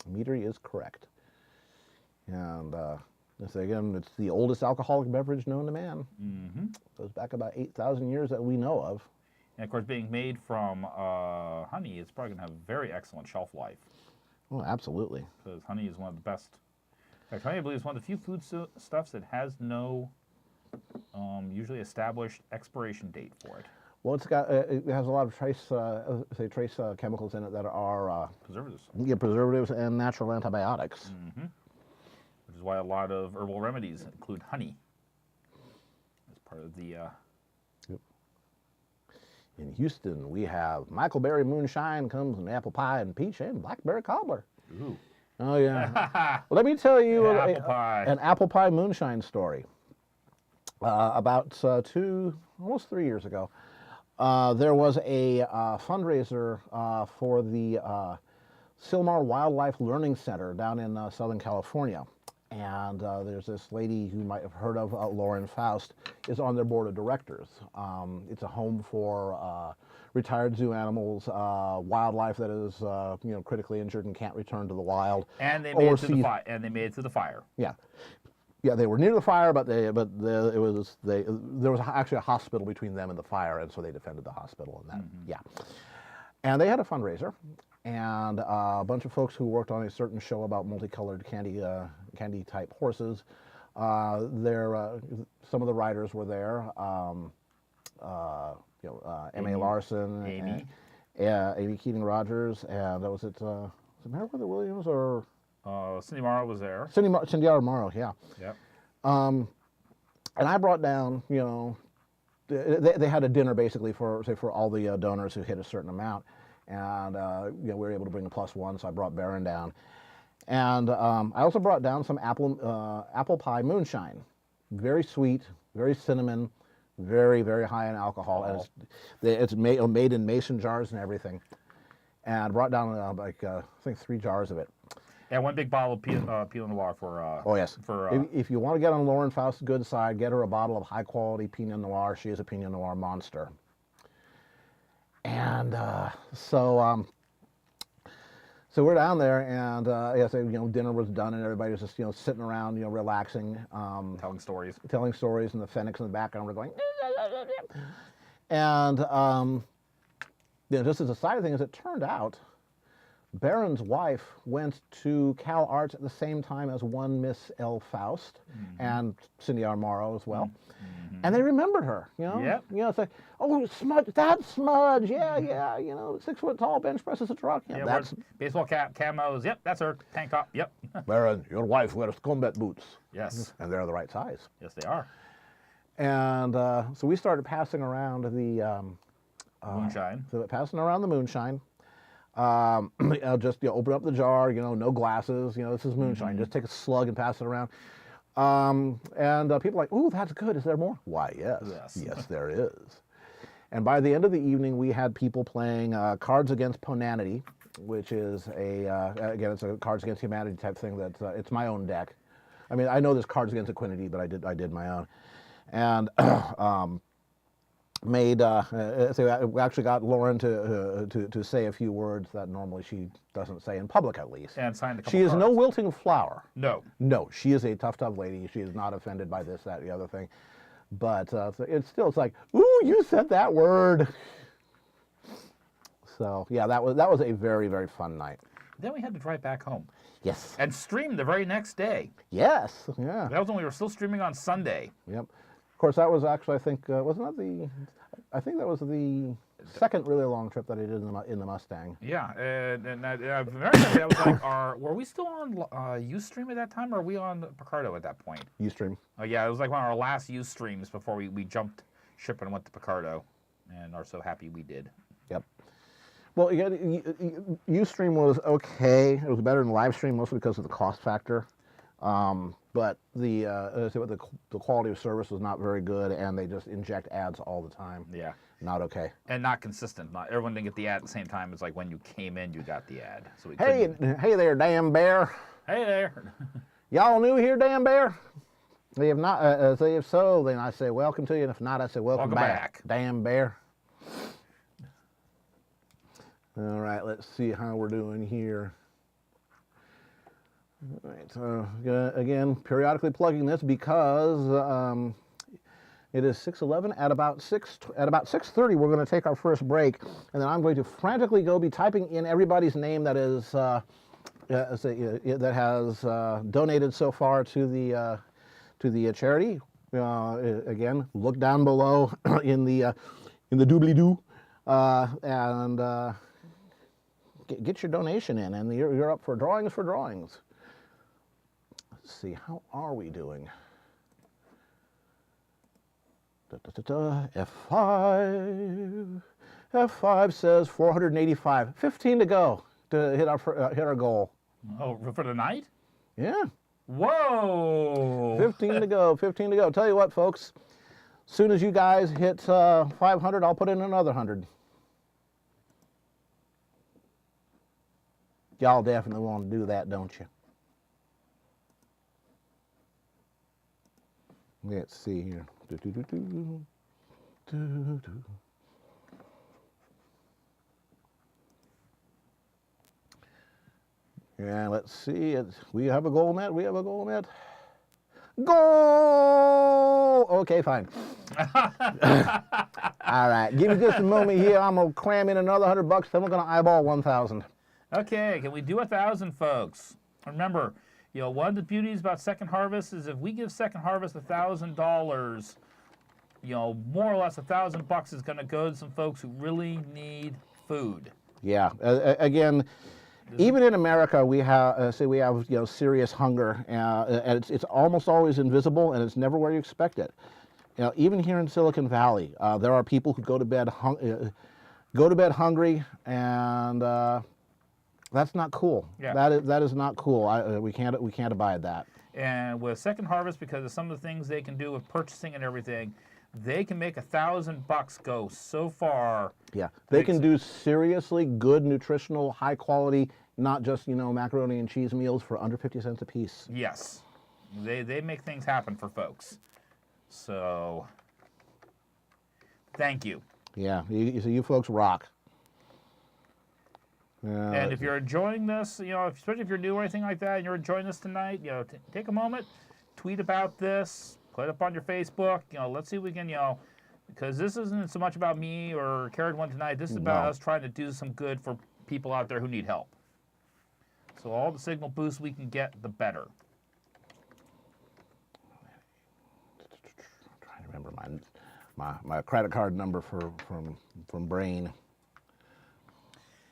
Speaker 2: Meadery is correct. And again, it's the oldest alcoholic beverage known to man. Goes back about 8,000 years that we know of.
Speaker 3: And of course, being made from honey, it's probably going to have a very excellent shelf life.
Speaker 2: Oh, absolutely.
Speaker 3: Because honey is one of the best. In fact, honey, I believe, is one of the few foodstuffs that has no usually established expiration date for it.
Speaker 2: Well, it has a lot of trace chemicals in it that are
Speaker 3: Preservatives.
Speaker 2: Yeah, preservatives and natural antibiotics.
Speaker 3: Which is why a lot of herbal remedies include honey as part of the.
Speaker 2: In Houston, we have Michaelberry Moonshine, comes in apple pie and peach and blackberry cobbler.
Speaker 3: Ooh.
Speaker 2: Oh, yeah. Let me tell you an apple pie moonshine story. About almost 3 years ago, there was a fundraiser for the Sylmar Wildlife Learning Center down in Southern California. And there's this lady who you might have heard of, Lauren Faust, is on their board of directors. It's a home for retired zoo animals, wildlife that is critically injured and can't return to the wild.
Speaker 3: And they made it to the fire.
Speaker 2: Yeah. Yeah, they were near the fire, but there was actually a hospital between them and the fire, and so they defended the hospital and that. Yeah. And they had a fundraiser, and a bunch of folks who worked on a certain show about multicolored candy type horses. Some of the writers were there. M.A. Larson, Amy Keating Rogers, and was it Meriwether Williams or
Speaker 3: Cindy Morrow was there.
Speaker 2: Cindy R. Morrow, yeah.
Speaker 3: Yep.
Speaker 2: And I brought down, they had a dinner basically for all the donors who hit a certain amount, and we were able to bring a +1, so I brought Baron down, and I also brought down some apple pie moonshine, very sweet, very cinnamon, very, very high in alcohol, and it's made in mason jars and everything, and I brought down I think 3 jars of it.
Speaker 3: And one big bottle of Pinot Noir for.
Speaker 2: Oh yes.
Speaker 3: For
Speaker 2: If you want to get on Lauren Faust's good side, get her a bottle of high quality Pinot Noir. She is a Pinot Noir monster. And so we're down there, and yeah, so dinner was done, and everybody was just sitting around, relaxing,
Speaker 3: telling stories.
Speaker 2: and the Fennecs in the background were going, and just as a side of things, it turned out Baron's wife went to Cal Arts at the same time as one Miss L. Faust and Cindy R. Morrow as well. And they remembered her,
Speaker 3: Yep.
Speaker 2: It's like, oh, Smudge, that's Smudge, yeah, 6 foot tall bench presses a truck. Yeah, that's
Speaker 3: baseball cap, camos. Yep, that's her. Tank top. Yep.
Speaker 2: Baron, your wife wears combat boots.
Speaker 3: Yes.
Speaker 2: And they're the right size.
Speaker 3: Yes, they are.
Speaker 2: And so we started passing around the
Speaker 3: Moonshine.
Speaker 2: passing around the moonshine. Just open up the jar, no glasses, this is moonshine. Just take a slug and pass it around. And people are like, ooh, that's good. Is there more? Why, yes. Yes, there is. And by the end of the evening, we had people playing Cards Against Ponanity, which is again, it's a Cards Against Humanity type thing. It's my own deck. I mean, I know there's Cards Against Equinity, but I did my own. And we actually got Lauren to say a few words that normally she doesn't say in public, at least.
Speaker 3: And signed a couple
Speaker 2: She is
Speaker 3: cards.
Speaker 2: no wilting flower.
Speaker 3: No.
Speaker 2: No, she is a tough lady. She is not offended by this, that, the other thing. But it's like, ooh, you said that word. So yeah, that was a very, very fun night.
Speaker 3: Then we had to drive back home.
Speaker 2: Yes.
Speaker 3: And stream the very next day.
Speaker 2: Yes. Yeah.
Speaker 3: That was when we were still streaming on Sunday.
Speaker 2: Yep. Of course, that was actually, I think, wasn't that the? I think that was the second really long trip that I did in the Mustang.
Speaker 3: Yeah, and very happy. I was like, were we still on Ustream at that time, or were we on Picardo at that point?
Speaker 2: Ustream.
Speaker 3: Oh yeah, it was like one of our last Ustreams before we jumped ship and went to Picardo, and are so happy we did.
Speaker 2: Yep. Well, Ustream was okay. It was better than live stream, mostly because of the cost factor. But the quality of service was not very good, and they just inject ads all the time.
Speaker 3: Yeah.
Speaker 2: Not okay.
Speaker 3: And not consistent. Not everyone didn't get the ad at the same time. It's like when you came in, you got the ad. So we
Speaker 2: Hey there, damn bear.
Speaker 3: Hey there.
Speaker 2: Y'all new here, damn bear? If not, say if so, then I say welcome to you, and if not, I say welcome back, damn bear. All right, let's see how we're doing here. All right, so again, periodically plugging this because it is 6:11. At about 6:30, we're going to take our first break, and then I'm going to frantically be typing in everybody's name that is that has donated so far to the charity. Again, look down below in the doobly-doo and get your donation in, and you're up for drawings. Let's see, how are we doing? F5. F5 says 485. 15 to go to hit our goal.
Speaker 3: Oh, for the night?
Speaker 2: Yeah.
Speaker 3: Whoa.
Speaker 2: 15 to go. 15 to go. Tell you what, folks. As soon as you guys hit 500, I'll put in another 100. Y'all definitely want to do that, don't you? Let's see here. Yeah, let's see. We have a goal net. Goal! Okay, fine. All right, give me just a moment here. I'm gonna cram in another $100. Then we're gonna eyeball 1,000.
Speaker 3: Okay, can we do 1,000, folks? Remember, one of the beauties about Second Harvest is if we give Second Harvest $1,000, more or less $1,000 is going to go to some folks who really need food.
Speaker 2: Yeah. Again, even in America, we have serious hunger, and it's almost always invisible, and it's never where you expect it. Even here in Silicon Valley, there are people who go to bed hungry, and that's not cool.
Speaker 3: Yeah.
Speaker 2: That is not cool. We can't abide that.
Speaker 3: And with Second Harvest, because of some of the things they can do with purchasing and everything, they can make $1,000 go so far.
Speaker 2: Yeah, they can do seriously good, nutritional, high quality, not just, macaroni and cheese meals for under 50 cents a piece.
Speaker 3: Yes. They make things happen for folks. So, thank you.
Speaker 2: Yeah, you folks rock.
Speaker 3: And if you're enjoying this, especially if you're new or anything like that, and you're enjoying this tonight, take a moment, tweet about this, put it up on your Facebook. Let's see if we can, because this isn't so much about me or Carried One tonight. This is about us trying to do some good for people out there who need help. So all the signal boosts we can get, the better.
Speaker 2: I'm trying to remember my credit card number from Brain.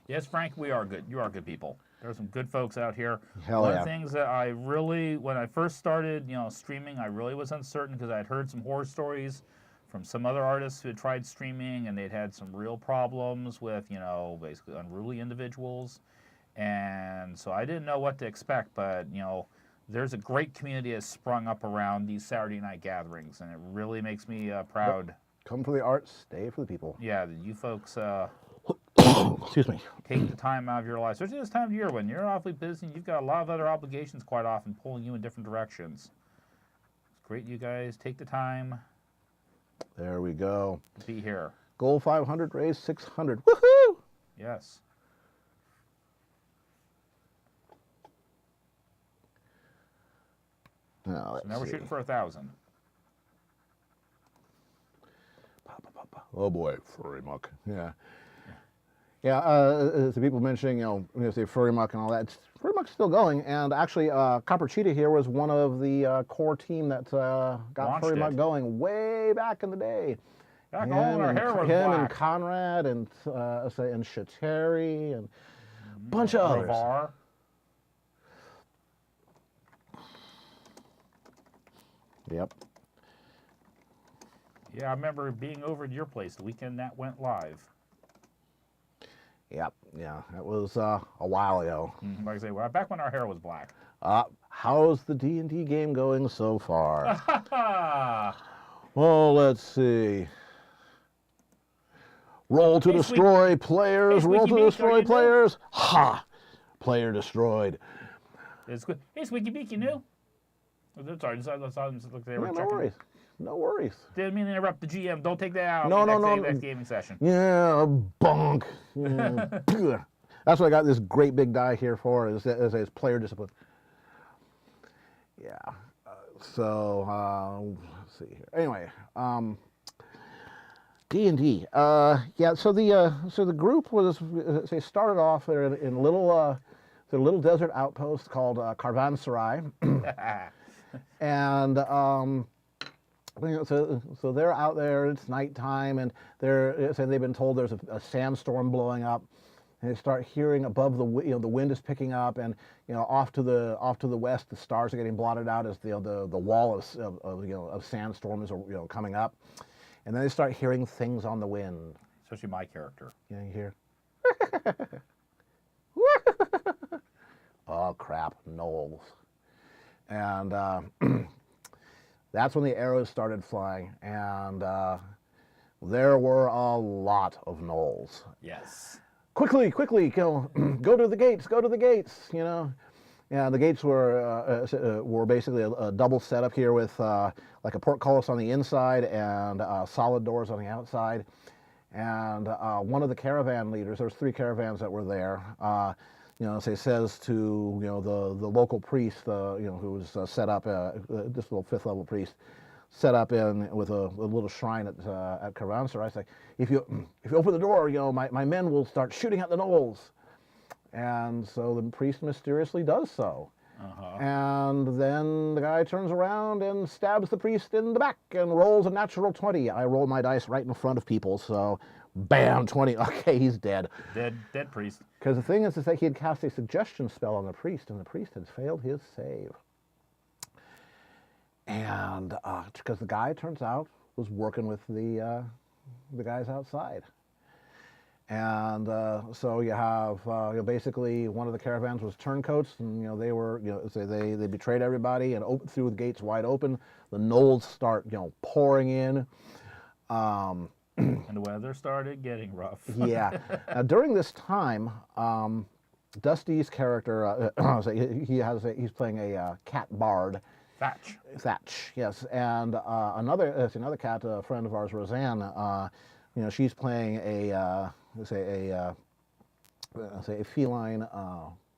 Speaker 3: Yes, Frank, we are good. You are good people. There are some good folks out here.
Speaker 2: Hell
Speaker 3: One
Speaker 2: yeah.
Speaker 3: of the things that I really, when I first started, streaming, I really was uncertain because I had heard some horror stories from some other artists who had tried streaming and they'd had some real problems with, basically unruly individuals. And so I didn't know what to expect, but, there's a great community that's sprung up around these Saturday night gatherings, and it really makes me proud.
Speaker 2: Come for the art, stay for the people.
Speaker 3: Yeah, you folks
Speaker 2: Excuse me.
Speaker 3: take the time out of your life, especially this time of year when you're awfully busy and you've got a lot of other obligations quite often pulling you in different directions. It's great you guys take the time
Speaker 2: There we go.
Speaker 3: to be here.
Speaker 2: Goal 500, raise 600. Woohoo!
Speaker 3: Yes.
Speaker 2: Now,
Speaker 3: So now we're shooting for 1,000.
Speaker 2: Oh boy, furry muck. Yeah. Yeah, the people mentioning, say furry muck and all that. Furry muck's still going, and actually, Copper Cheetah here was one of the core team that got
Speaker 3: Launched
Speaker 2: furry muck
Speaker 3: it.
Speaker 2: going way back in the day.
Speaker 3: Back when our hair was
Speaker 2: him and
Speaker 3: black.
Speaker 2: Conrad and Shateri and a bunch of others.
Speaker 3: Ravar.
Speaker 2: Yep.
Speaker 3: Yeah, I remember being over at your place the weekend that went live.
Speaker 2: Yep. Yeah. That was a while ago.
Speaker 3: Like I say, back when our hair was black.
Speaker 2: How's the D&D game going so far? Well, let's see. Roll to destroy players.
Speaker 3: Hey,
Speaker 2: Roll
Speaker 3: Squeaky
Speaker 2: to
Speaker 3: Beak,
Speaker 2: destroy
Speaker 3: are you
Speaker 2: players. Ha! Player destroyed.
Speaker 3: Hey, Squeaky Beak, you new? Oh, sorry, just look there.
Speaker 2: Yeah, no worries. No worries.
Speaker 3: Didn't mean to interrupt the GM. Don't take that out.
Speaker 2: No,
Speaker 3: Next gaming session.
Speaker 2: Yeah, bonk. Yeah. That's what I got this great big die here for, is player discipline. Yeah. So, let's see here. Anyway, D&D. Yeah. So the group was they started off in a little desert outpost called Caravanserai, and so they're out there. It's nighttime, and they've been told there's a sandstorm blowing up. And they start hearing above the wind is picking up, and off to the west the stars are getting blotted out as the wall of sandstorm is coming up, and then they start hearing things on the wind.
Speaker 3: Especially my character.
Speaker 2: You hear? Oh crap, gnolls, and that's when the arrows started flying, and there were a lot of gnolls.
Speaker 3: Yes.
Speaker 2: Quickly, go to the gates, Yeah, the gates were basically a double setup here with like a portcullis on the inside and solid doors on the outside. And one of the caravan leaders, there was 3 caravans that were there, says to the local priest, who was set up, this little 5th level priest, set up with a little shrine at Caravanserai. I say, if you open the door, my men will start shooting at the gnolls. And so the priest mysteriously does so. And then the guy turns around and stabs the priest in the back and rolls a natural 20. I roll my dice right in front of people, so bam, 20. Okay, he's dead.
Speaker 3: Dead priest.
Speaker 2: Because the thing is that he had cast a suggestion spell on the priest, and the priest had failed his save. And because the guy, turns out, was working with the guys outside. And so you have basically one of the caravans was turncoats, and they were they betrayed everybody and threw the gates wide open. The gnolls start pouring in.
Speaker 3: And the weather started getting rough.
Speaker 2: Yeah. Now, during this time, Dusty's character, he's playing a cat bard.
Speaker 3: Thatch.
Speaker 2: Thatch, yes, and another cat, a friend of ours, Roseanne. She's playing a feline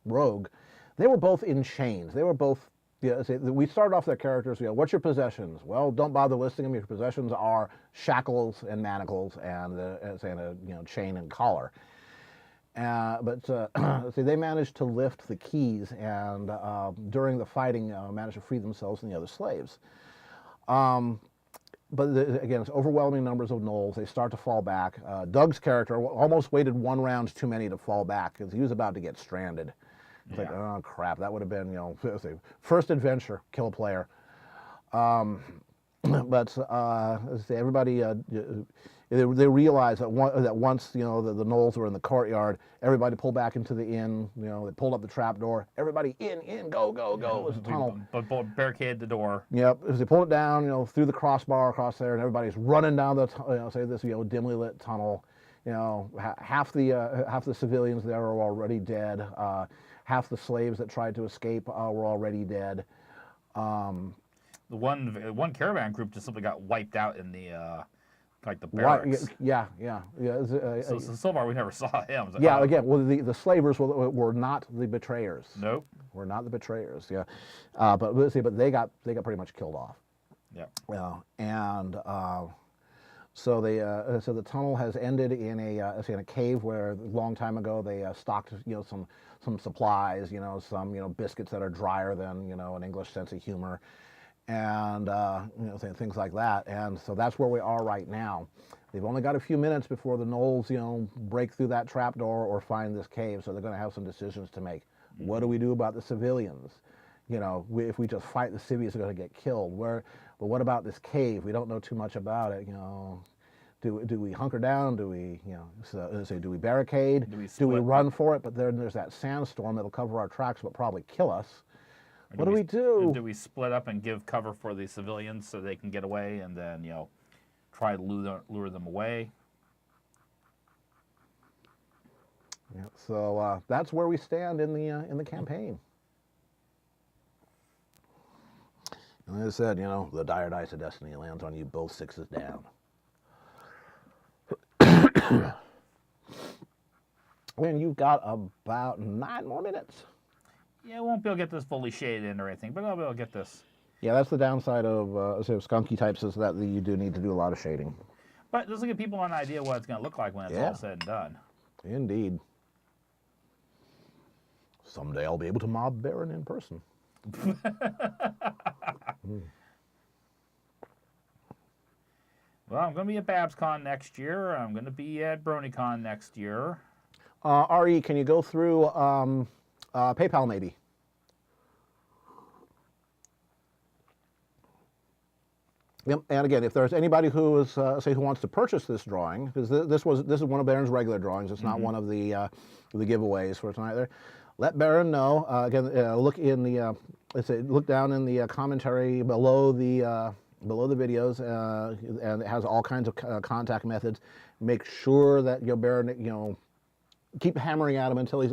Speaker 2: rogue. They were both in chains. They were both. Yeah, we started off their characters. What's your possessions? Well, don't bother listing them. Your possessions are shackles and manacles and a chain and collar. But they managed to lift the keys and during the fighting managed to free themselves and the other slaves. But again, it's overwhelming numbers of gnolls. They start to fall back. Doug's character almost waited one round too many to fall back because he was about to get stranded. It's like, oh crap, that would have been, first adventure, kill a player. But everybody, they realized that once the gnolls were in the courtyard, everybody pulled back into the inn. They pulled up the trap door. Everybody in, go. It was a tunnel.
Speaker 3: But barricade the door.
Speaker 2: Yep. As they pulled it down, through the crossbar across there, and everybody's running down the this dimly lit tunnel. Half the civilians there are already dead. Half the slaves that tried to escape were already dead.
Speaker 3: The one caravan group just simply got wiped out in the the barracks.
Speaker 2: Yeah.
Speaker 3: So far we never saw him.
Speaker 2: Like, again, well, the slavers were not the betrayers.
Speaker 3: Nope.
Speaker 2: Were not the betrayers. Yeah, but they got pretty much killed off.
Speaker 3: Yeah.
Speaker 2: And so the tunnel has ended in a cave where a long time ago they stocked some supplies, some biscuits that are drier than an English sense of humor, and things like that. And so that's where we are right now. They've only got a few minutes before the gnolls break through that trapdoor or find this cave, so they're going to have some decisions to make. What do we do about the civilians? If we just fight, the civvies are going to get killed. But what about this cave? We don't know too much about it. Do we hunker down? Do we do we barricade? Do we run for it? But then there's that sandstorm that'll cover our tracks but probably kill us. What do we do?
Speaker 3: Do we split up and give cover for the civilians so they can get away, and then try to lure them away?
Speaker 2: Yeah, so that's where we stand in the campaign. And as I said, the dire dice of destiny lands on you both sixes down. And you've got about 9 more minutes.
Speaker 3: Yeah, I won't be able to get this fully shaded in or anything, but I'll be able to get this.
Speaker 2: Yeah, that's the downside of skunky types, is that you do need to do a lot of shading.
Speaker 3: But just to give people an idea what it's going to look like when it's all said and done.
Speaker 2: Indeed. Someday I'll be able to mob Baron in person.
Speaker 3: Well, I'm going to be at BabsCon next year. I'm going to be at BronyCon next year.
Speaker 2: RE, can you go through PayPal maybe? Yep. And again, if there's anybody who is who wants to purchase this drawing, because this is one of Baron's regular drawings. It's not one of the giveaways for tonight. There, let Baron know. Again, look in the look down in the commentary below the videos, and it has all kinds of contact methods. Make sure that Baron, keep hammering at him until he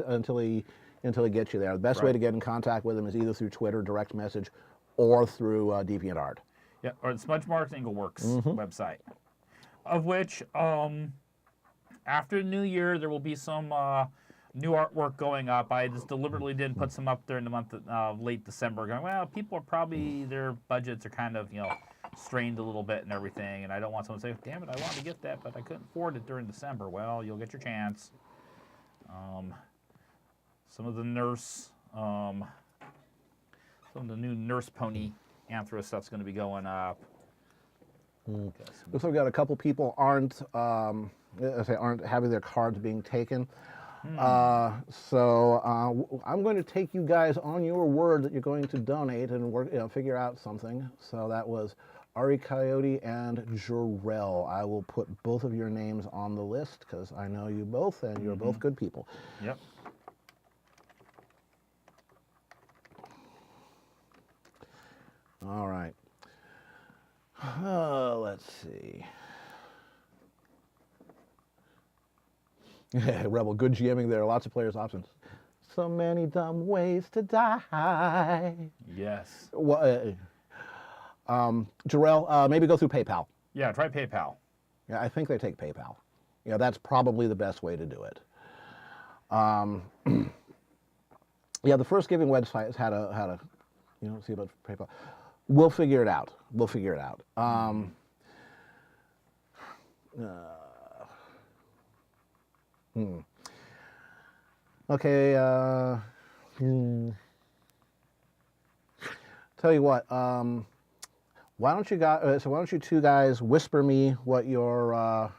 Speaker 2: gets you there. The best way to get in contact with him is either through Twitter, direct message, or through DeviantArt.
Speaker 3: Yeah, or the Smudge Marks Engleworks website, of which after the new year there will be some new artwork going up. I just deliberately didn't put some up during the month of late December, going, well, people are probably, their budgets are kind of strained a little bit and everything, and I don't want someone to say, damn it, I wanted to get that, but I couldn't afford it during December. Well, you'll get your chance. Some of the new Nurse Pony Anthro stuff's going to be going up.
Speaker 2: Looks like we've got a couple people aren't having their cards being taken. So I'm going to take you guys on your word that you're going to donate and work, figure out something. So that was Ari Coyote and Jarrell. I will put both of your names on the list because I know you both, and you're both good people.
Speaker 3: Yep.
Speaker 2: All right. Let's see. Rebel, good GMing there. Lots of players' options. So many dumb ways to die.
Speaker 3: Yes.
Speaker 2: Well, Jarrell, maybe go through PayPal.
Speaker 3: Yeah, try PayPal.
Speaker 2: Yeah, I think they take PayPal. Yeah, that's probably the best way to do it. Yeah, the first giving website has had a, see about PayPal. We'll figure it out. We'll figure it out. Okay. Tell you what. Why don't you guys? So why don't you two guys whisper me what your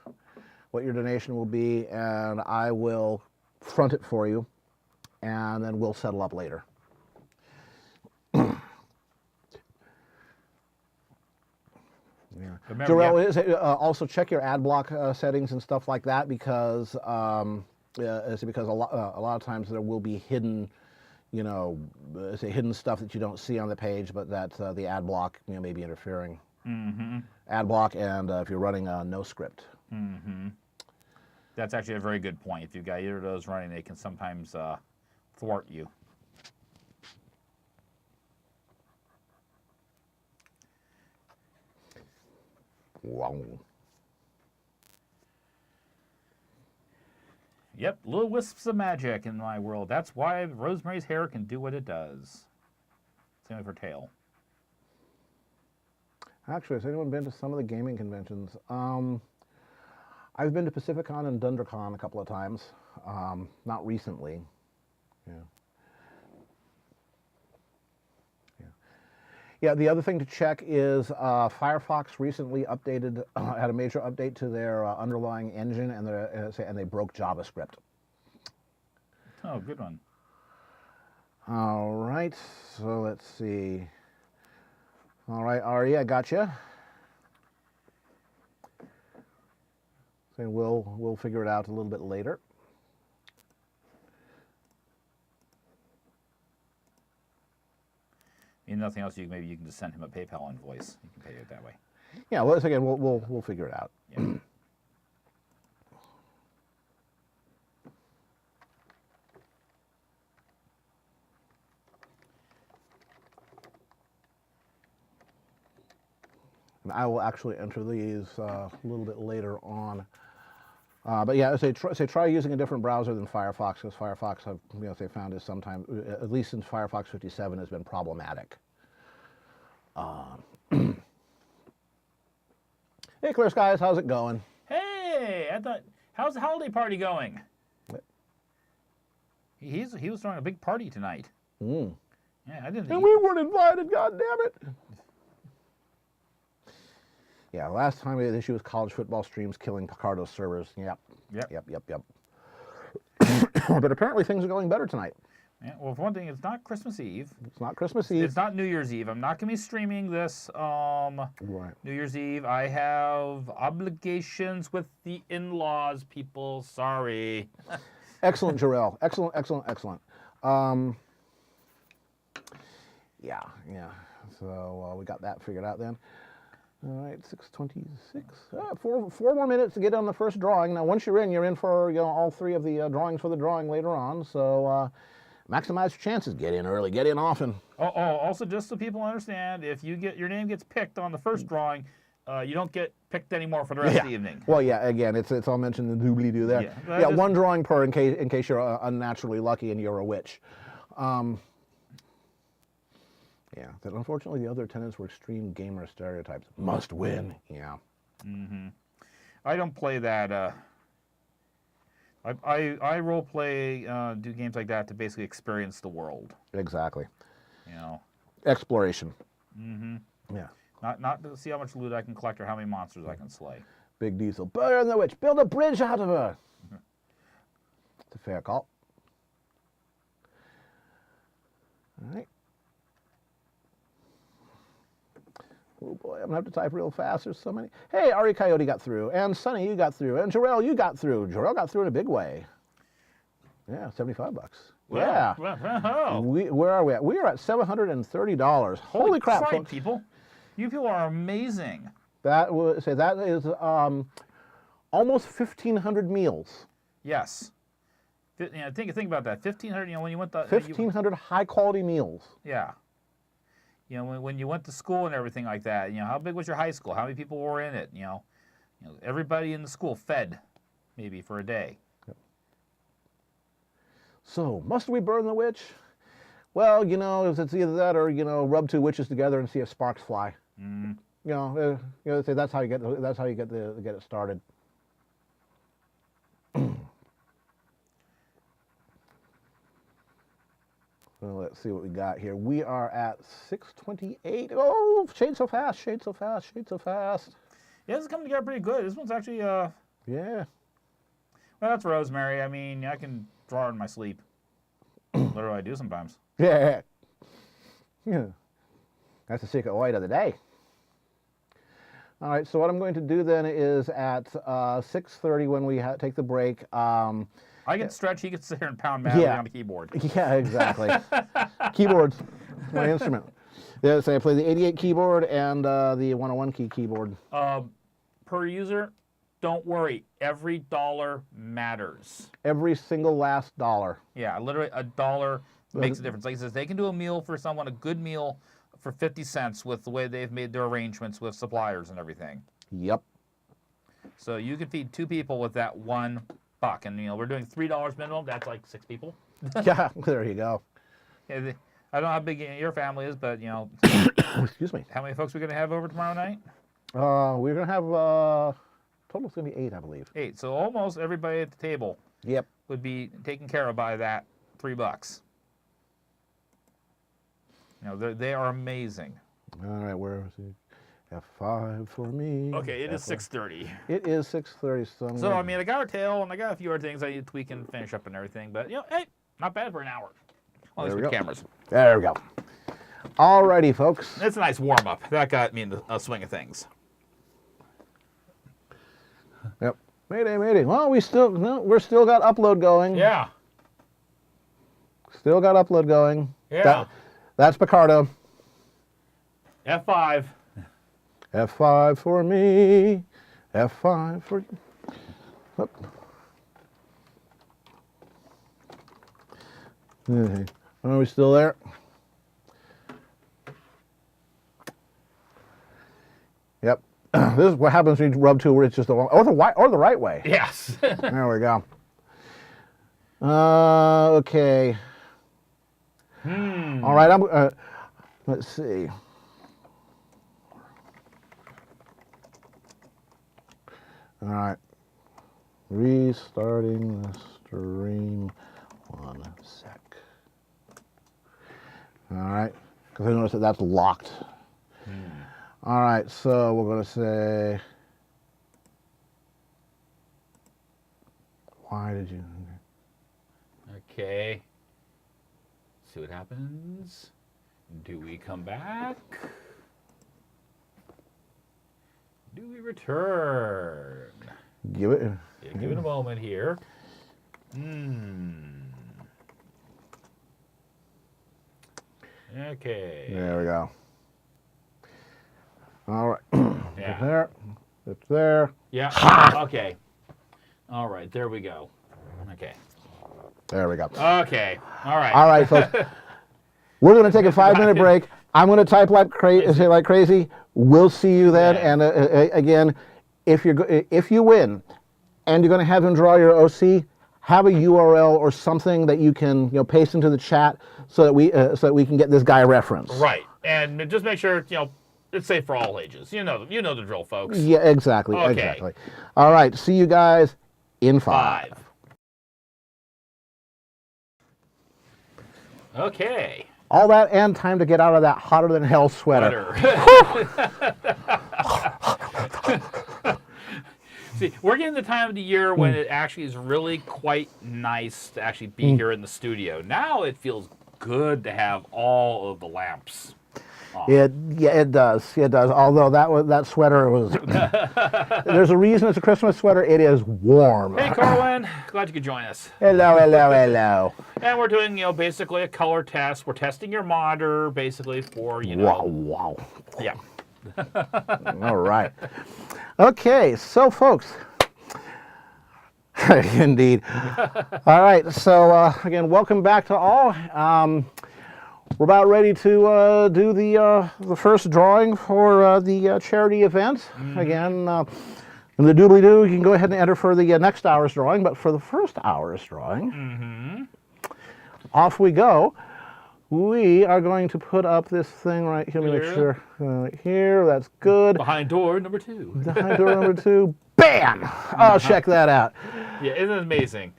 Speaker 2: donation will be, and I will front it for you, and then we'll settle up later. Yeah. Jarrell, also check your ad block settings and stuff like that, because because a lot of times there will be hidden, hidden stuff that you don't see on the page, but that the ad block may be interfering.
Speaker 3: Mm-hmm.
Speaker 2: Ad block, and if you're running no script.
Speaker 3: Mm-hmm. That's actually a very good point. If you've got either of those running, they can sometimes thwart you.
Speaker 2: Wow.
Speaker 3: Yep, little wisps of magic in my world. That's why Rosemary's hair can do what it does. Same with her tail.
Speaker 2: Actually, has anyone been to some of the gaming conventions? I've been to Pacificon and DunderCon a couple of times. Not recently. Yeah. Yeah, the other thing to check is Firefox recently updated, had a major update to their underlying engine, and they broke JavaScript.
Speaker 3: Oh, good one.
Speaker 2: All right, so let's see. All right, Ari, I got you. So we'll figure it out a little bit later.
Speaker 3: If nothing else, maybe you can just send him a PayPal invoice. You can pay it that way.
Speaker 2: Yeah, well, again, we'll figure it out.
Speaker 3: Yeah.
Speaker 2: And I will actually enter these a little bit later on. But yeah, try using a different browser than Firefox, because Firefox, they found is sometimes, at least since Firefox 57, has been problematic. Hey, Clear Skies, how's it going?
Speaker 3: Hey, how's the holiday party going? He was throwing a big party tonight.
Speaker 2: Mm.
Speaker 3: Yeah, I didn't.
Speaker 2: And we weren't invited. God damn it! Yeah, last time we had the issue was college football streams killing Picardo's servers. Yep. But apparently things are going better tonight.
Speaker 3: Yeah, well, for one thing, it's not Christmas Eve.
Speaker 2: It's not Christmas Eve.
Speaker 3: It's not New Year's Eve. I'm not going to be streaming this
Speaker 2: Right.
Speaker 3: New Year's Eve. I have obligations with the in-laws, people. Sorry.
Speaker 2: Excellent, Jarrell. Excellent. Yeah. So we got that figured out then. All right, 6:26. Four more minutes to get on the first drawing. Now, once you're in for all three of the drawings for the drawing later on. So maximize your chances. Get in early. Get in often.
Speaker 3: Also, just so people understand, if your name gets picked on the first drawing, you don't get picked anymore for the rest of the evening.
Speaker 2: Well, yeah. Again, it's all mentioned in the doobly-doo there. Yeah, one drawing per in case you're unnaturally lucky and you're a witch. Yeah, that unfortunately the other tenants were extreme gamer stereotypes. Must win. Yeah.
Speaker 3: Mm-hmm. I don't play that. I role play, do games like that to basically experience the world.
Speaker 2: Exactly.
Speaker 3: Exploration.
Speaker 2: Mm-hmm. Yeah.
Speaker 3: Not to see how much loot I can collect or how many monsters I can slay.
Speaker 2: Big Diesel. Burn the witch. Build a bridge out of her. It's a fair call. All right. Oh boy, I'm gonna have to type real fast. There's so many. Hey, Ari Coyote got through, and Sonny, you got through, and Jarrell, you got through. Jarrell got through in a big way. Yeah, $75.
Speaker 3: Well,
Speaker 2: yeah. Where are we at? We are at $730. Holy crap, folks.
Speaker 3: People! You people are amazing.
Speaker 2: That is almost 1,500 meals.
Speaker 3: Yes. Think about that. 1,500. When you went to
Speaker 2: 1,500 high-quality meals.
Speaker 3: Yeah. When you went to school and everything like that. How big was your high school? How many people were in it? Everybody in the school fed, maybe for a day.
Speaker 2: So, must we burn the witch? Well, if it's either that or rub two witches together and see if sparks fly.
Speaker 3: Mm.
Speaker 2: Say that's how you get it started. Well, let's see what we got here. We are at 6:28. Oh, shade so fast, shade so fast, shade so fast.
Speaker 3: Yeah, this is coming together pretty good. This one's actually
Speaker 2: Yeah.
Speaker 3: Well, that's rosemary. I mean, I can draw it in my sleep. Literally, I do sometimes.
Speaker 2: Yeah. That's the secret white of the day. All right, so what I'm going to do then is at 6:30 when we take the break.
Speaker 3: I can stretch. He can sit here and pound madly on the keyboard.
Speaker 2: Yeah, exactly. Keyboards, my instrument. Yeah, so I play the 88 keyboard and the 101 keyboard.
Speaker 3: Per user, don't worry. Every dollar matters.
Speaker 2: Every single last dollar.
Speaker 3: Yeah, literally a dollar makes a difference. Like I says, they can do a meal for someone, a good meal for 50 cents with the way they've made their arrangements with suppliers and everything.
Speaker 2: Yep.
Speaker 3: So you can feed 2 people with that $1. And we're doing $3 minimum. That's like 6 people.
Speaker 2: Yeah, there you go.
Speaker 3: Yeah, I don't know how big your family is, but
Speaker 2: Excuse me.
Speaker 3: how many folks are we going to have over tomorrow night?
Speaker 2: We're gonna have total's gonna be 8, I believe.
Speaker 3: 8. So almost everybody at the table.
Speaker 2: Yep.
Speaker 3: Would be taken care of by that $3. They are amazing.
Speaker 2: All right, where is it? F5 for me.
Speaker 3: Okay, it is
Speaker 2: F5.
Speaker 3: 6:30.
Speaker 2: It is 6:30.
Speaker 3: So I mean, I got our tail and I got a few other things I need to tweak and finish up and everything. But hey, not bad for an hour. At least with cameras.
Speaker 2: There we go. All righty, folks.
Speaker 3: It's a nice warm up. That got me in the swing of things.
Speaker 2: Yep. Mayday, mayday. Well, we're still got upload going.
Speaker 3: Yeah.
Speaker 2: Still got upload going.
Speaker 3: Yeah.
Speaker 2: That's Picardo.
Speaker 3: F5.
Speaker 2: F5 for me. F5 for you. Okay. Are we still there? Yep. This is what happens when you rub two where it's just the wrong, or the right way.
Speaker 3: Yes.
Speaker 2: There we go. Okay. All right. Let's see. All right. Restarting the stream. 1 sec. All right. Because I noticed that that's locked. All right. So we're going to say. Why did you?
Speaker 3: Okay. See what happens. Do we come back? Do we return?
Speaker 2: Give it.
Speaker 3: Yeah, give it a moment here. Okay.
Speaker 2: There we go. All right.
Speaker 3: Yeah.
Speaker 2: It's there. It's there.
Speaker 3: Yeah. Okay. All right. There we go. Okay.
Speaker 2: There we go.
Speaker 3: Okay. All right.
Speaker 2: All right, folks. We're going to take a 5-minute break. I'm going to type like crazy. We'll see you then.
Speaker 3: Yeah.
Speaker 2: And again, if you win, and you're going to have him draw your OC, have a URL or something that you can paste into the chat so that we can get this guy a reference.
Speaker 3: Right. And just make sure it's safe for all ages. You know the drill, folks.
Speaker 2: Yeah, exactly.
Speaker 3: Okay.
Speaker 2: Exactly. All right. See you guys in 5.
Speaker 3: Okay.
Speaker 2: All that and time to get out of that hotter than hell sweater.
Speaker 3: See, we're getting the time of the year when it actually is really quite nice to actually be here in the studio. Now it feels good to have all of the lamps on.
Speaker 2: It does. It does. Although that sweater was. There's a reason it's a Christmas sweater. It is warm.
Speaker 3: Hey, Corwin. Glad you could join us.
Speaker 2: Hello, hello, hello.
Speaker 3: And we're doing, basically a color test. We're testing your monitor, basically, for,
Speaker 2: Wow.
Speaker 3: Yeah.
Speaker 2: All right. Okay, so folks, Indeed. All right, so again, welcome back to all. We're about ready to do the first drawing for the charity event. Again, in the doobly-doo, you can go ahead and enter for the next hour's drawing, but for the first hour's drawing, off we go. We are going to put up this thing right here. Let me make sure. Here, that's good.
Speaker 1: Behind door number 2.
Speaker 2: Behind door number 2. Bam! Oh, check that out.
Speaker 1: Yeah, isn't it amazing?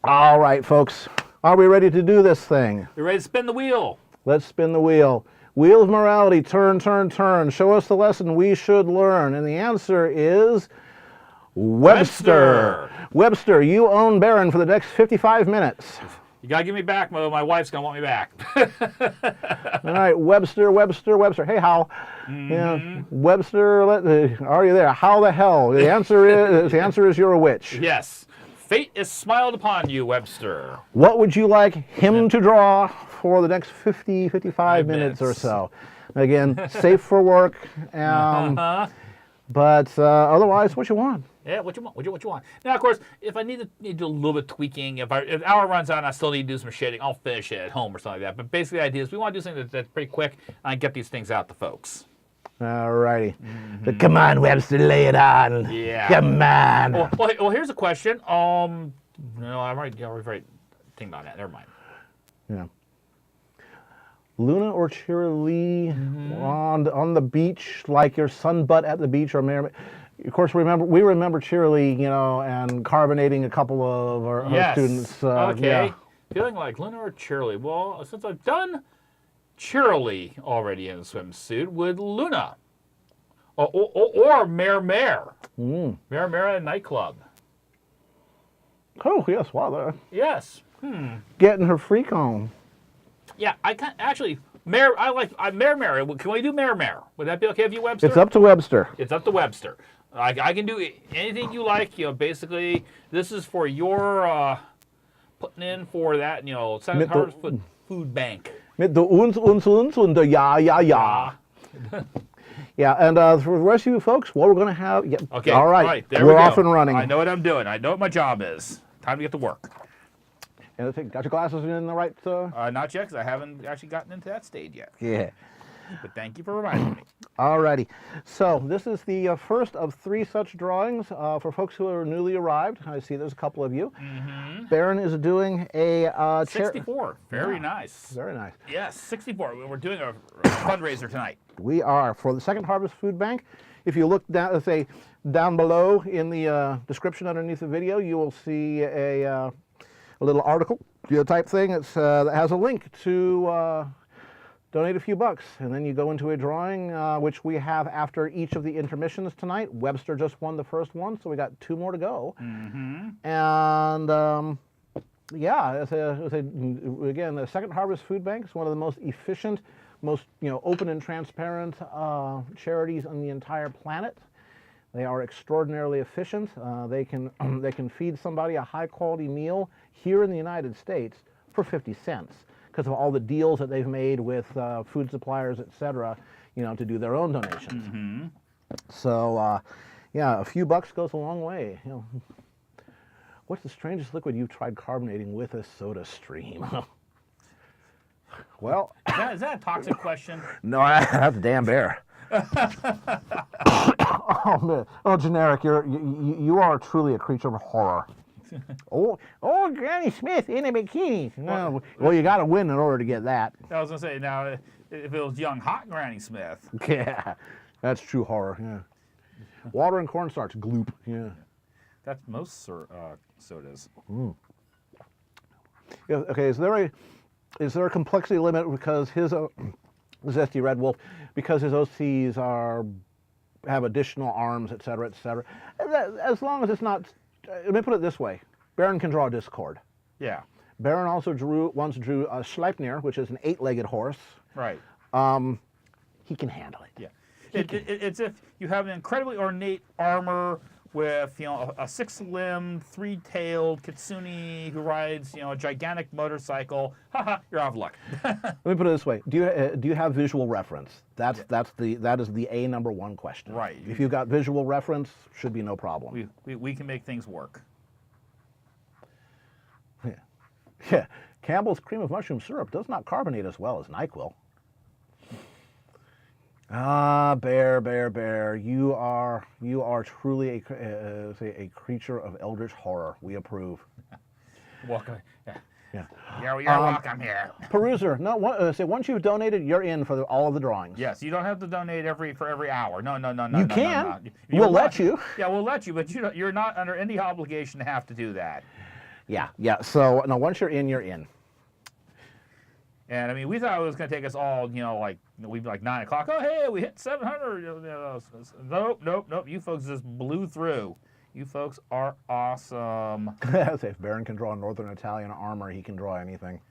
Speaker 2: All right, folks. Are we ready to do this thing?
Speaker 1: You ready to spin the wheel?
Speaker 2: Let's spin the wheel. Wheel of morality, turn, turn, turn. Show us the lesson we should learn. And the answer is Webster. Webster, you own Baron for the next 55 minutes.
Speaker 1: You gotta give me back, Mo. My wife's gonna want me back.
Speaker 2: All right, Webster, Webster, Webster. Hey, Hal. Yeah, Webster, are you there? How the hell? The answer is you're a witch.
Speaker 1: Yes. Fate is smiled upon you, Webster.
Speaker 2: What would you like him to draw for the next 55 minutes or so? Again, safe for work, but otherwise, what you want?
Speaker 1: Yeah, what you want? What you want? Now, of course, if I need to do a little bit of tweaking, if the hour runs out and I still need to do some shading, I'll finish it at home or something like that. But basically, the idea is we want to do something that's pretty quick and get these things out to folks.
Speaker 2: All righty. So come on, Webster, lay it on.
Speaker 1: Yeah.
Speaker 2: Come on.
Speaker 1: Well, here's a question. No, I'm already thinking about that. Never mind.
Speaker 2: Yeah. Luna or Cheerilee on the beach, like your sun butt at the beach, or Mary. Of course, we remember Cheerilee, and carbonating a couple of our students.
Speaker 1: Okay.
Speaker 2: Yeah.
Speaker 1: Feeling like Luna or Cheerilee. Well, since I've done Cheerilee already in a swimsuit, would Luna or Mare Mare at a nightclub.
Speaker 2: Oh yes, wow.
Speaker 1: Yes.
Speaker 2: Getting her freak on.
Speaker 1: Yeah, I can actually. Mare. I like Mare. Can we do Mare? Would that be okay with you, Webster?
Speaker 2: It's up to Webster.
Speaker 1: It's up to Webster. I can do anything you like. Basically, this is for your putting in for that. Second Harvest Food Bank.
Speaker 2: Mit der uns und der ja. Yeah, and for the rest of you folks, what we're going to have. Yeah,
Speaker 1: okay.
Speaker 2: All right.
Speaker 1: There
Speaker 2: we're
Speaker 1: we go.
Speaker 2: off and running.
Speaker 1: I know what I'm doing. I know what my job is. Time to get to work.
Speaker 2: And got your glasses in the right.
Speaker 1: Not yet, because I haven't actually gotten into that stage yet.
Speaker 2: Yeah.
Speaker 1: But thank you for reminding me.
Speaker 2: Alrighty. So this is the first of 3 such drawings for folks who are newly arrived. I see there's a couple of you. Baron is doing a
Speaker 1: 64. Very nice.
Speaker 2: Very nice.
Speaker 1: Yes, 64. We're doing a fundraiser tonight.
Speaker 2: We are for the Second Harvest Food Bank. If you look down below in the description underneath the video, you will see a little article type thing that has a link to donate a few bucks, and then you go into a drawing, which we have after each of the intermissions tonight. Webster just won the first one, so we got 2 more to go. And yeah, again, the Second Harvest Food Bank is one of the most efficient, most open and transparent charities on the entire planet. They are extraordinarily efficient. They can feed somebody a high-quality meal here in the United States for 50 cents. Because of all the deals that they've made with food suppliers, et cetera, to do their own donations. So, yeah, a few bucks goes a long way. What's the strangest liquid you've tried carbonating with a soda stream? Well,
Speaker 1: is that a toxic question?
Speaker 2: No, that's a damn bear. Oh man! Oh, generic. You are truly a creature of horror. Oh, Granny Smith in a bikini. No, well, you got to win in order to get that.
Speaker 1: I was gonna say now, if it was young, hot Granny Smith.
Speaker 2: Yeah, that's true horror. Yeah, water and cornstarch, gloop. Yeah,
Speaker 1: that's most sodas.
Speaker 2: Yeah, okay, is there a complexity limit because his Zesty Red Wolf, because his OCs have additional arms, et cetera, et cetera. As long as it's not. Let me put it this way: Baron can draw Discord. Yeah. Baron also once drew a Sleipnir, which is an 8-legged horse.
Speaker 1: Right.
Speaker 2: He can handle it.
Speaker 1: Yeah. It's if you have an incredibly ornate armor with a 6-limbed, 3-tailed kitsune who rides a gigantic motorcycle. Haha, you're out of luck.
Speaker 2: Let me put it this way: do you have visual reference? That is the #1 question.
Speaker 1: Right.
Speaker 2: If you've got visual reference, should be no problem.
Speaker 1: We can make things work.
Speaker 2: Yeah. Campbell's cream of mushroom syrup does not carbonate as well as NyQuil. Ah, Bear, you are truly a creature of eldritch horror. We approve.
Speaker 3: Welcome.
Speaker 2: Yeah.
Speaker 3: You're welcome here.
Speaker 2: Peruser, no. Once you've donated, you're in for all of the drawings.
Speaker 3: Yes, you don't have to donate for every hour. No.
Speaker 2: You can.
Speaker 3: No.
Speaker 2: We'll let you.
Speaker 3: Yeah, we'll let you, but you're not under any obligation to have to do that.
Speaker 2: Yeah. So no, once you're in, you're in.
Speaker 3: And I mean, we thought it was going to take us all, like we'd be like 9 o'clock. Oh, hey, we hit 700. Nope. You folks just blew through. You folks are awesome.
Speaker 2: If Baron can draw Northern Italian armor, he can draw anything.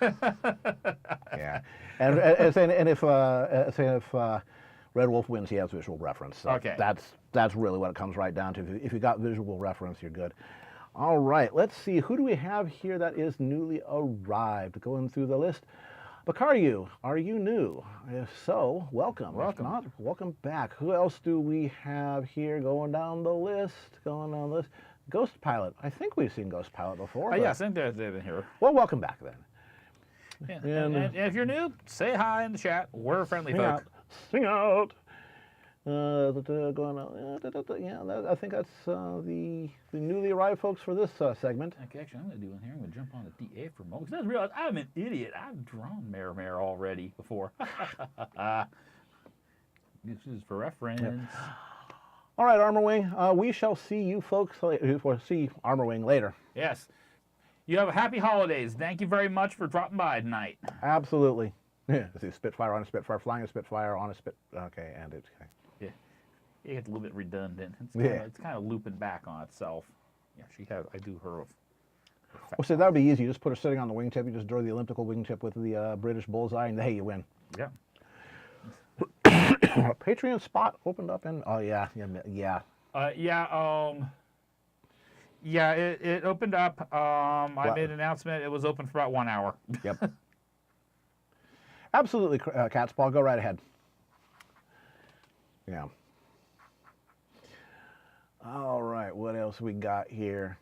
Speaker 2: Yeah. And if Red Wolf wins, he has visual reference. So
Speaker 3: Okay.
Speaker 2: That's really what it comes right down to. If you got visual reference, you're good. All right, let's see. Who do we have here that is newly arrived? Going through the list. Bakaryu, are you new? If so, welcome.
Speaker 3: Welcome.
Speaker 2: If not, welcome back. Who else do we have here going down the list? Ghost Pilot. I think we've seen Ghost Pilot before.
Speaker 3: Yeah, I think they've been here.
Speaker 2: Well, welcome back then.
Speaker 3: Yeah. And if you're new, say hi in the chat. We're friendly folk.
Speaker 2: Sing out. I think that's the newly arrived folks for this segment.
Speaker 3: Okay, actually, I'm going to do one here. I'm going to jump on the DA for a moment. 'Cause I just realized I'm an idiot. I've drawn Mare already before. This is for reference.
Speaker 2: Yeah. All right, Armor Wing. We shall see you folks. See Armor Wing later.
Speaker 3: Yes. You have a happy holidays. Thank you very much for dropping by tonight.
Speaker 2: Absolutely. Yeah. See, Spitfire on a Spitfire, flying a Spitfire on a Spit. Okay, and it's okay.
Speaker 3: Yeah. It gets a little bit redundant. It's kind of looping back on itself. Yeah, I do her.
Speaker 2: Well, see, that would be easy. You just put her sitting on the wingtip. You just draw the elliptical wingtip with the British bullseye, and hey, you win.
Speaker 3: Yeah.
Speaker 2: Patreon spot opened up, and yeah.
Speaker 3: It opened up. I made an announcement. It was open for about 1 hour.
Speaker 2: Yep. Absolutely, Catspaw. Go right ahead. Yeah. All right, what else we got here?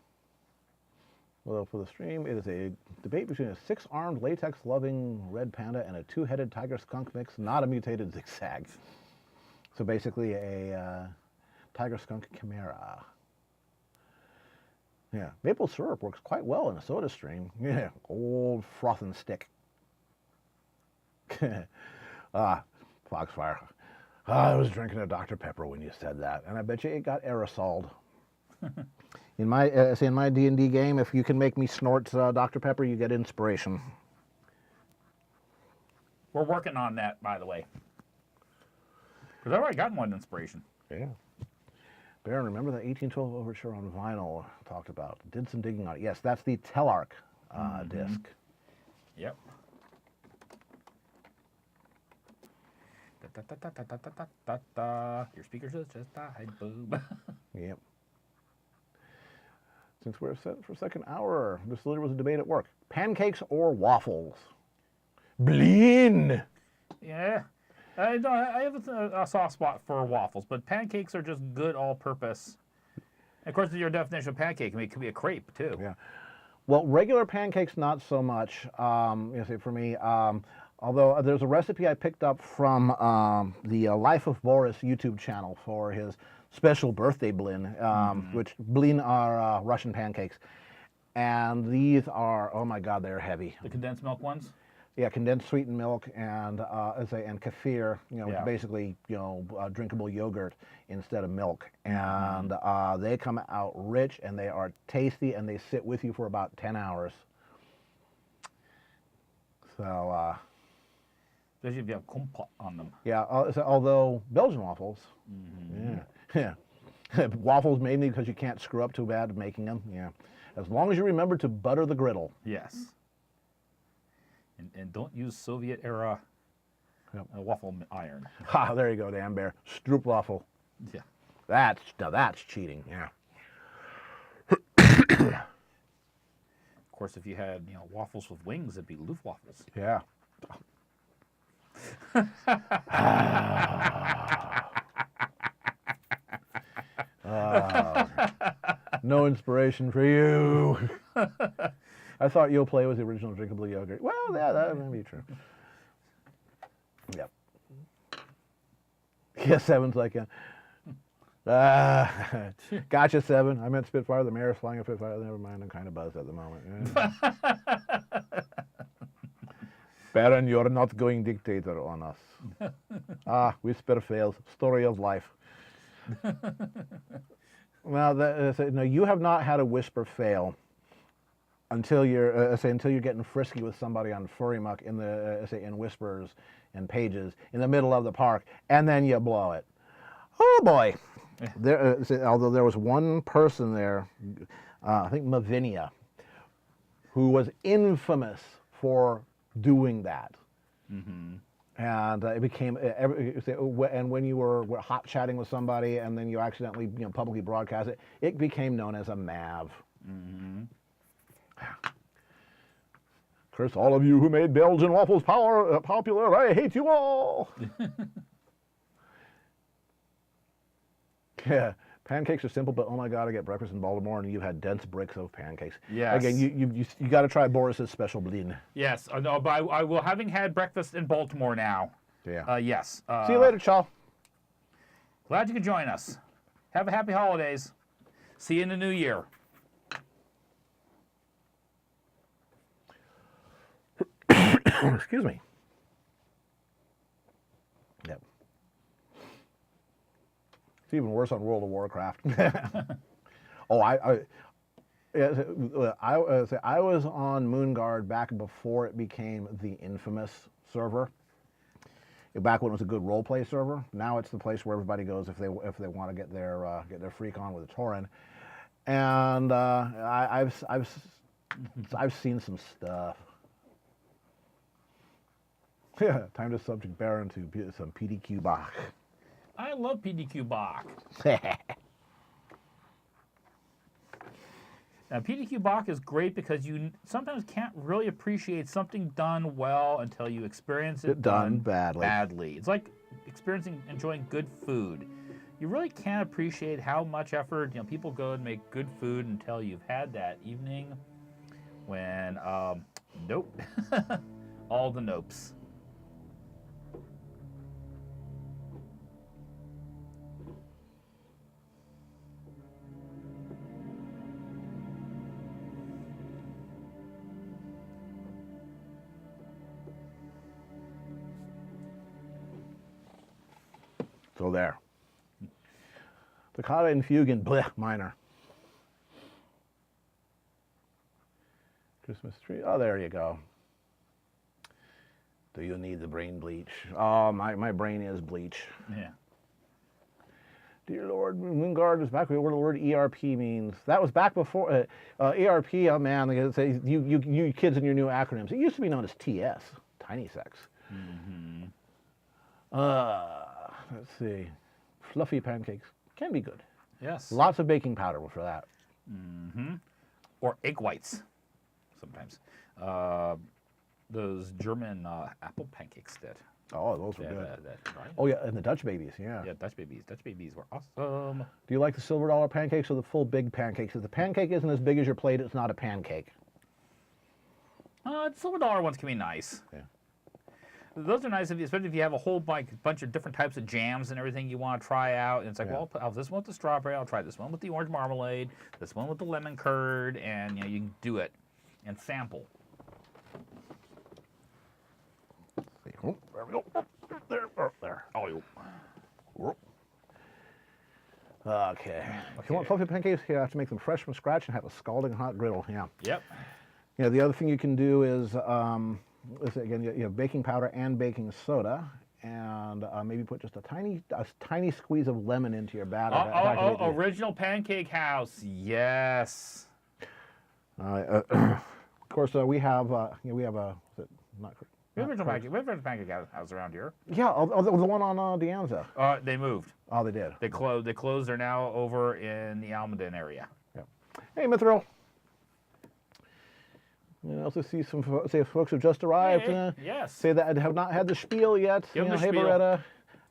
Speaker 2: Well, for the stream, it is a debate between a 6-armed, latex-loving red panda and a 2-headed tiger skunk mix, not a mutated zigzag. So basically a tiger skunk chimera. Yeah, maple syrup works quite well in a soda stream. Yeah, old frothin' stick. Foxfire. I was drinking a Dr. Pepper when you said that, and I bet you it got aerosoled. In my D&D game, if you can make me snort Dr. Pepper, you get inspiration.
Speaker 3: We're working on that, by the way. Because I've already gotten one inspiration.
Speaker 2: Yeah. Baron, remember that 1812 overture on vinyl talked about? Did some digging on it. Yes, that's the Telarc disc.
Speaker 3: Yep. Your speakers just died, boob.
Speaker 2: Yep. Since we're set for second hour, this literally was a debate at work. Pancakes or waffles? Blin!
Speaker 3: Yeah. I have a soft spot for waffles, but pancakes are just good all-purpose. Of course, your definition of pancake, it could be a crepe, too.
Speaker 2: Yeah. Well, regular pancakes, not so much. For me, although there's a recipe I picked up from the Life of Boris YouTube channel for his special birthday blin, which blin are Russian pancakes. And these are, oh my God, they're heavy.
Speaker 3: The condensed milk ones?
Speaker 2: Yeah, condensed sweetened milk and kefir,
Speaker 3: Yeah.
Speaker 2: basically, drinkable yogurt instead of milk. And they come out rich and they are tasty and they sit with you for about 10 hours. So,
Speaker 3: especially if you have compote on them.
Speaker 2: yeah, although Belgian waffles, yeah. Waffles mainly because you can't screw up too bad making them, yeah. As long as you remember to butter the griddle.
Speaker 3: Yes. And don't use Soviet-era waffle iron.
Speaker 2: Ha, there you go, Dan Bear. Stroopwafel.
Speaker 3: Yeah.
Speaker 2: That's cheating, yeah.
Speaker 3: Of course, if you had waffles with wings, it'd be Luftwaffles.
Speaker 2: Yeah. No inspiration for you. I thought Yo Play was the original drinkable yogurt. Well, yeah, that may be true. Yep. Yeah, Seven's like, gotcha, Seven. I meant Spitfire. The mayor's flying a Spitfire. Never mind. I'm kind of buzzed at the moment. Baron, you're not going dictator on us. Whisper fails. Story of life. Well, no, you have not had a whisper fail until you're until you're getting frisky with somebody on Furry Muck in the in Whispers and Pages in the middle of the park, and then you blow it. Oh boy! There, although there was one person there, I think Mavinia, who was infamous for doing that. Mm-hmm. And it became, and when you were hot chatting with somebody and then you accidentally publicly broadcast it, it became known as a MAV. Mm-hmm. Curse all of you who made Belgian waffles popular. I hate you all. Yeah, pancakes are simple, but oh my God, I get breakfast in Baltimore and you had dense bricks of pancakes.
Speaker 3: Yes.
Speaker 2: Again, you got to try Boris's special blin.
Speaker 3: Yes, no, but I will, having had breakfast in Baltimore now.
Speaker 2: Yeah.
Speaker 3: Yes.
Speaker 2: See you later, Chaw.
Speaker 3: Glad you could join us. Have a happy holidays. See you in the new year.
Speaker 2: Excuse me. Yep. It's even worse on World of Warcraft. Oh, I was on Moonguard back before it became the infamous server. Back when it was a good role play server. Now it's the place where everybody goes if they want to get their freak on with a Tauren. And I've seen some stuff. Yeah, time to subject Baron to some PDQ Bach.
Speaker 3: I love PDQ Bach. Now, PDQ Bach is great because you sometimes can't really appreciate something done well until you experience it
Speaker 2: done badly.
Speaker 3: It's like enjoying good food. You really can't appreciate how much effort people go and make good food until you've had that evening when, nope, all the nopes.
Speaker 2: So there. Piccata and Fugan, bleh, minor. Christmas tree, oh, there you go. Do you need the brain bleach? Oh, my brain is bleach.
Speaker 3: Yeah.
Speaker 2: Dear Lord, Moonguard was back where the word ERP means. That was back before ERP. Oh man, they say you kids and your new acronyms. It used to be known as TS, tiny sex. Mm-hmm. Let's see, fluffy pancakes can be good.
Speaker 3: Yes.
Speaker 2: Lots of baking powder for that.
Speaker 3: Mm-hmm. Or egg whites, sometimes. Those German apple pancakes did.
Speaker 2: Oh, those were good.
Speaker 3: Right?
Speaker 2: Oh yeah, and the Dutch babies, yeah.
Speaker 3: Yeah, Dutch babies. Dutch babies were awesome.
Speaker 2: Do you like the silver dollar pancakes or the full big pancakes? If the pancake isn't as big as your plate, it's not a pancake.
Speaker 3: The silver dollar ones can be nice.
Speaker 2: Yeah.
Speaker 3: Those are nice, especially if you have a whole bunch of different types of jams and everything you want to try out. And it's like, well, I'll have this one with the strawberry. I'll try this one with the orange marmalade. This one with the lemon curd, and you can do it and sample.
Speaker 2: Oh, there we go. There. Oh, okay. If you want fluffy pancakes, you have to make them fresh from scratch and have a scalding hot griddle. Yeah.
Speaker 3: Yep.
Speaker 2: Yeah. The other thing you can do is again, you have baking powder and baking soda, and maybe put just a tiny squeeze of lemon into your batter.
Speaker 3: Original Pancake House. Yes.
Speaker 2: Of course, we have a. We have
Speaker 3: original Pancake House around here.
Speaker 2: Yeah, the one on De Anza.
Speaker 3: They moved.
Speaker 2: Oh, they did.
Speaker 3: They closed. They're now over in the Almaden area.
Speaker 2: Yeah. Hey, Mithril. You also see some folks have just arrived.
Speaker 3: Yes.
Speaker 2: Say that have not had the spiel yet.
Speaker 3: Give them the
Speaker 2: hey,
Speaker 3: spiel.
Speaker 2: Beretta.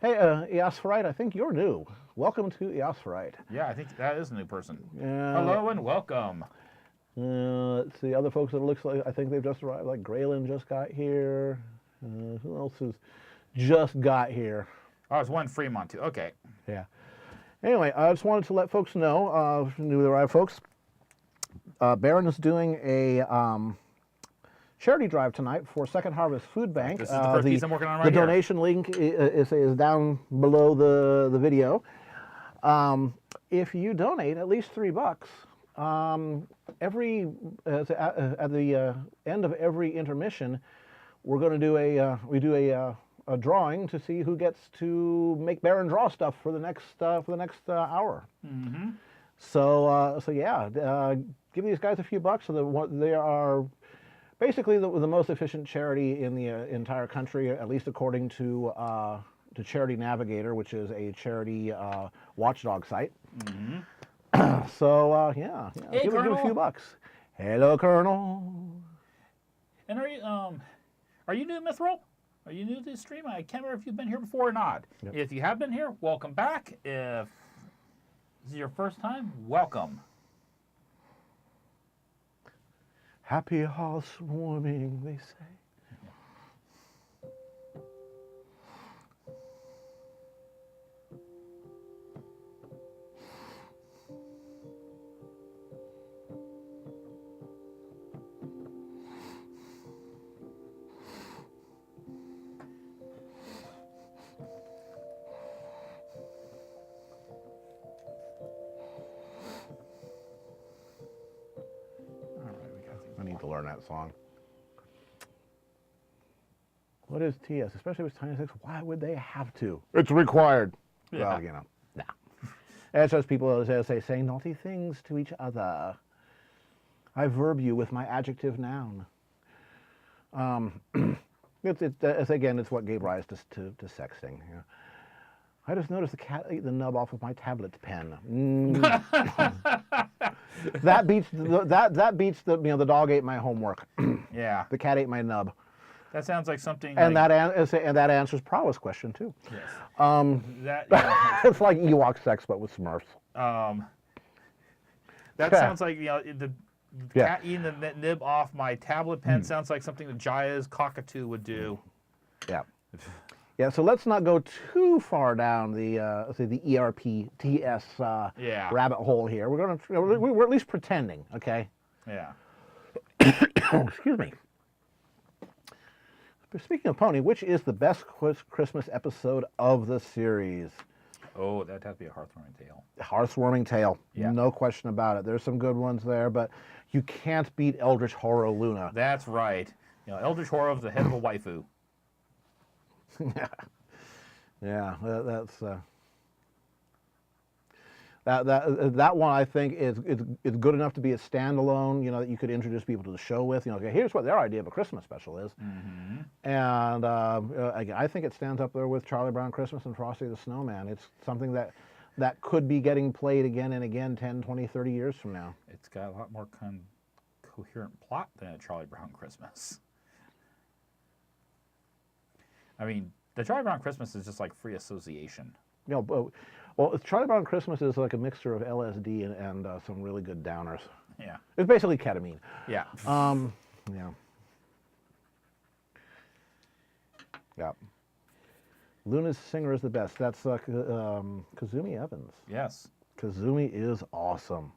Speaker 2: Hey, Eosphorite, I think you're new. Welcome to Eosphorite.
Speaker 3: Yeah, I think that is a new person.
Speaker 2: Yeah.
Speaker 3: Hello and welcome.
Speaker 2: Let's see, other folks that it looks like, I think they've just arrived, like Graylin just got here. Who else has just got here?
Speaker 3: Oh, there's one in Fremont too. Okay.
Speaker 2: Yeah. Anyway, I just wanted to let folks know, newly arrived folks, Baron is doing a charity drive tonight for Second Harvest Food Bank.
Speaker 3: This is the first piece I'm working on right
Speaker 2: The
Speaker 3: here.
Speaker 2: donation link is down below the video. If you donate at least $3, at the end of every intermission, we're going to do a drawing to see who gets to make Baron draw stuff for the next hour.
Speaker 3: Mm-hmm.
Speaker 2: So yeah, give these guys a few bucks. So they are basically the most efficient charity in the entire country, at least according to Charity Navigator, which is a charity watchdog site.
Speaker 3: Mm-hmm.
Speaker 2: So yeah,
Speaker 3: Hey,
Speaker 2: give them a
Speaker 3: Colonel.
Speaker 2: few bucks. Hello, Colonel.
Speaker 3: And are you new to Mithril? Are you new to this stream? I can't remember if you've been here before or not.
Speaker 2: Yep.
Speaker 3: If you have been here, welcome back. If this is your first time, welcome.
Speaker 2: Happy housewarming, they say. I need to learn that song. What is TS? Especially with Tiny Six, why would they have to? It's required.
Speaker 3: Yeah.
Speaker 2: Well, nah. It's just people, as they say, naughty things to each other. I verb you with my adjective noun. It's what gave rise to sexting. You know. I just noticed the cat ate the nub off of my tablet pen. That beats the dog ate my homework.
Speaker 3: Yeah.
Speaker 2: The cat ate my nub.
Speaker 3: That sounds like something.
Speaker 2: And
Speaker 3: like,
Speaker 2: that answers Prowess' question too.
Speaker 3: Yes. That. Yeah.
Speaker 2: It's like Ewok sex, but with Smurfs.
Speaker 3: That
Speaker 2: Yeah.
Speaker 3: sounds like the
Speaker 2: Yeah.
Speaker 3: cat eating the nib off my tablet pen sounds like something that Jaya's cockatoo would do.
Speaker 2: Yeah. Yeah. So let's not go too far down the ERPTS
Speaker 3: Yeah.
Speaker 2: rabbit hole here. We're at least pretending, okay?
Speaker 3: Yeah.
Speaker 2: Excuse me. Speaking of Pony, which is the best Christmas episode of the series?
Speaker 3: Oh, that'd have to be a heartwarming tale.
Speaker 2: Heartwarming Tale.
Speaker 3: Yeah.
Speaker 2: No question about it. There's some good ones there, but you can't beat Eldritch Horror Luna.
Speaker 3: That's right. Eldritch Horror is the head of a waifu.
Speaker 2: Yeah, that one I think is good enough to be a standalone. That you could introduce people to the show with. Okay, here's what their idea of a Christmas special is, and I think it stands up there with Charlie Brown Christmas and Frosty the Snowman. It's something that could be getting played again and again 10, 20, 30 years from now.
Speaker 3: It's got a lot more coherent plot than a Charlie Brown Christmas. I mean, the Charlie Brown Christmas is just like free association.
Speaker 2: Well, Charlie Brown Christmas is like a mixture of LSD and some really good downers.
Speaker 3: Yeah.
Speaker 2: It's basically ketamine.
Speaker 3: Yeah.
Speaker 2: Yeah. Yeah. Luna's singer is the best. That's Kazumi Evans.
Speaker 3: Yes.
Speaker 2: Kazumi is awesome.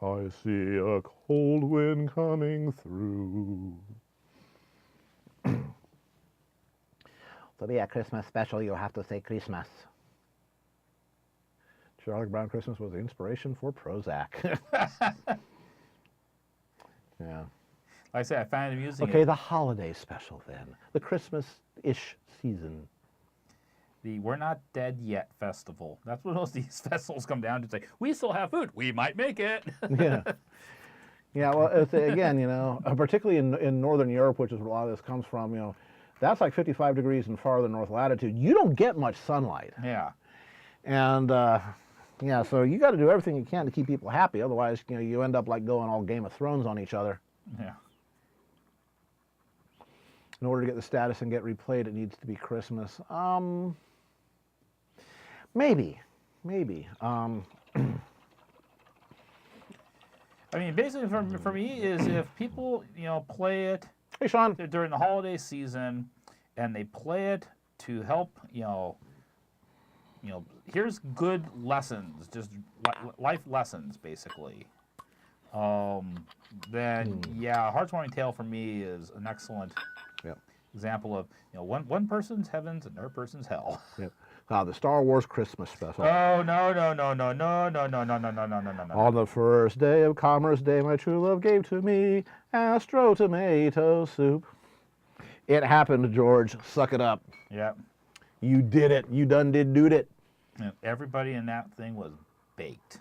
Speaker 2: I see a cold wind coming through. To be a Christmas special, you have to say Christmas. Charlie Brown Christmas was the inspiration for Prozac. Yeah.
Speaker 3: Like I said, I found amusing.
Speaker 2: Okay, the holiday special then. The Christmas-ish season.
Speaker 3: The We're Not Dead Yet festival. That's what most of these festivals come down to. It's like, we still have food. We might make it.
Speaker 2: Yeah. Yeah, well, again, particularly in Northern Europe, which is where a lot of this comes from, that's like 55 degrees in farther north latitude. You don't get much sunlight.
Speaker 3: Yeah.
Speaker 2: And, so you got to do everything you can to keep people happy. Otherwise, you end up like going all Game of Thrones on each other.
Speaker 3: Yeah.
Speaker 2: In order to get the status and get replayed, it needs to be Christmas. Maybe.
Speaker 3: I mean, basically for me is if people, play it
Speaker 2: Hey, Sean.
Speaker 3: during the holiday season and they play it to help, here's good lessons, just life lessons, basically. Then yeah, Heartwarming Tale for me is an excellent
Speaker 2: Yep.
Speaker 3: example of one person's heavens and another person's hell.
Speaker 2: Yep. The Star Wars Christmas special.
Speaker 3: Oh no.
Speaker 2: On the first day of Commerce Day, my true love gave to me Astro tomato soup. It happened, George. Suck it up.
Speaker 3: Yeah.
Speaker 2: You did it. You done did do it.
Speaker 3: And everybody in that thing was baked.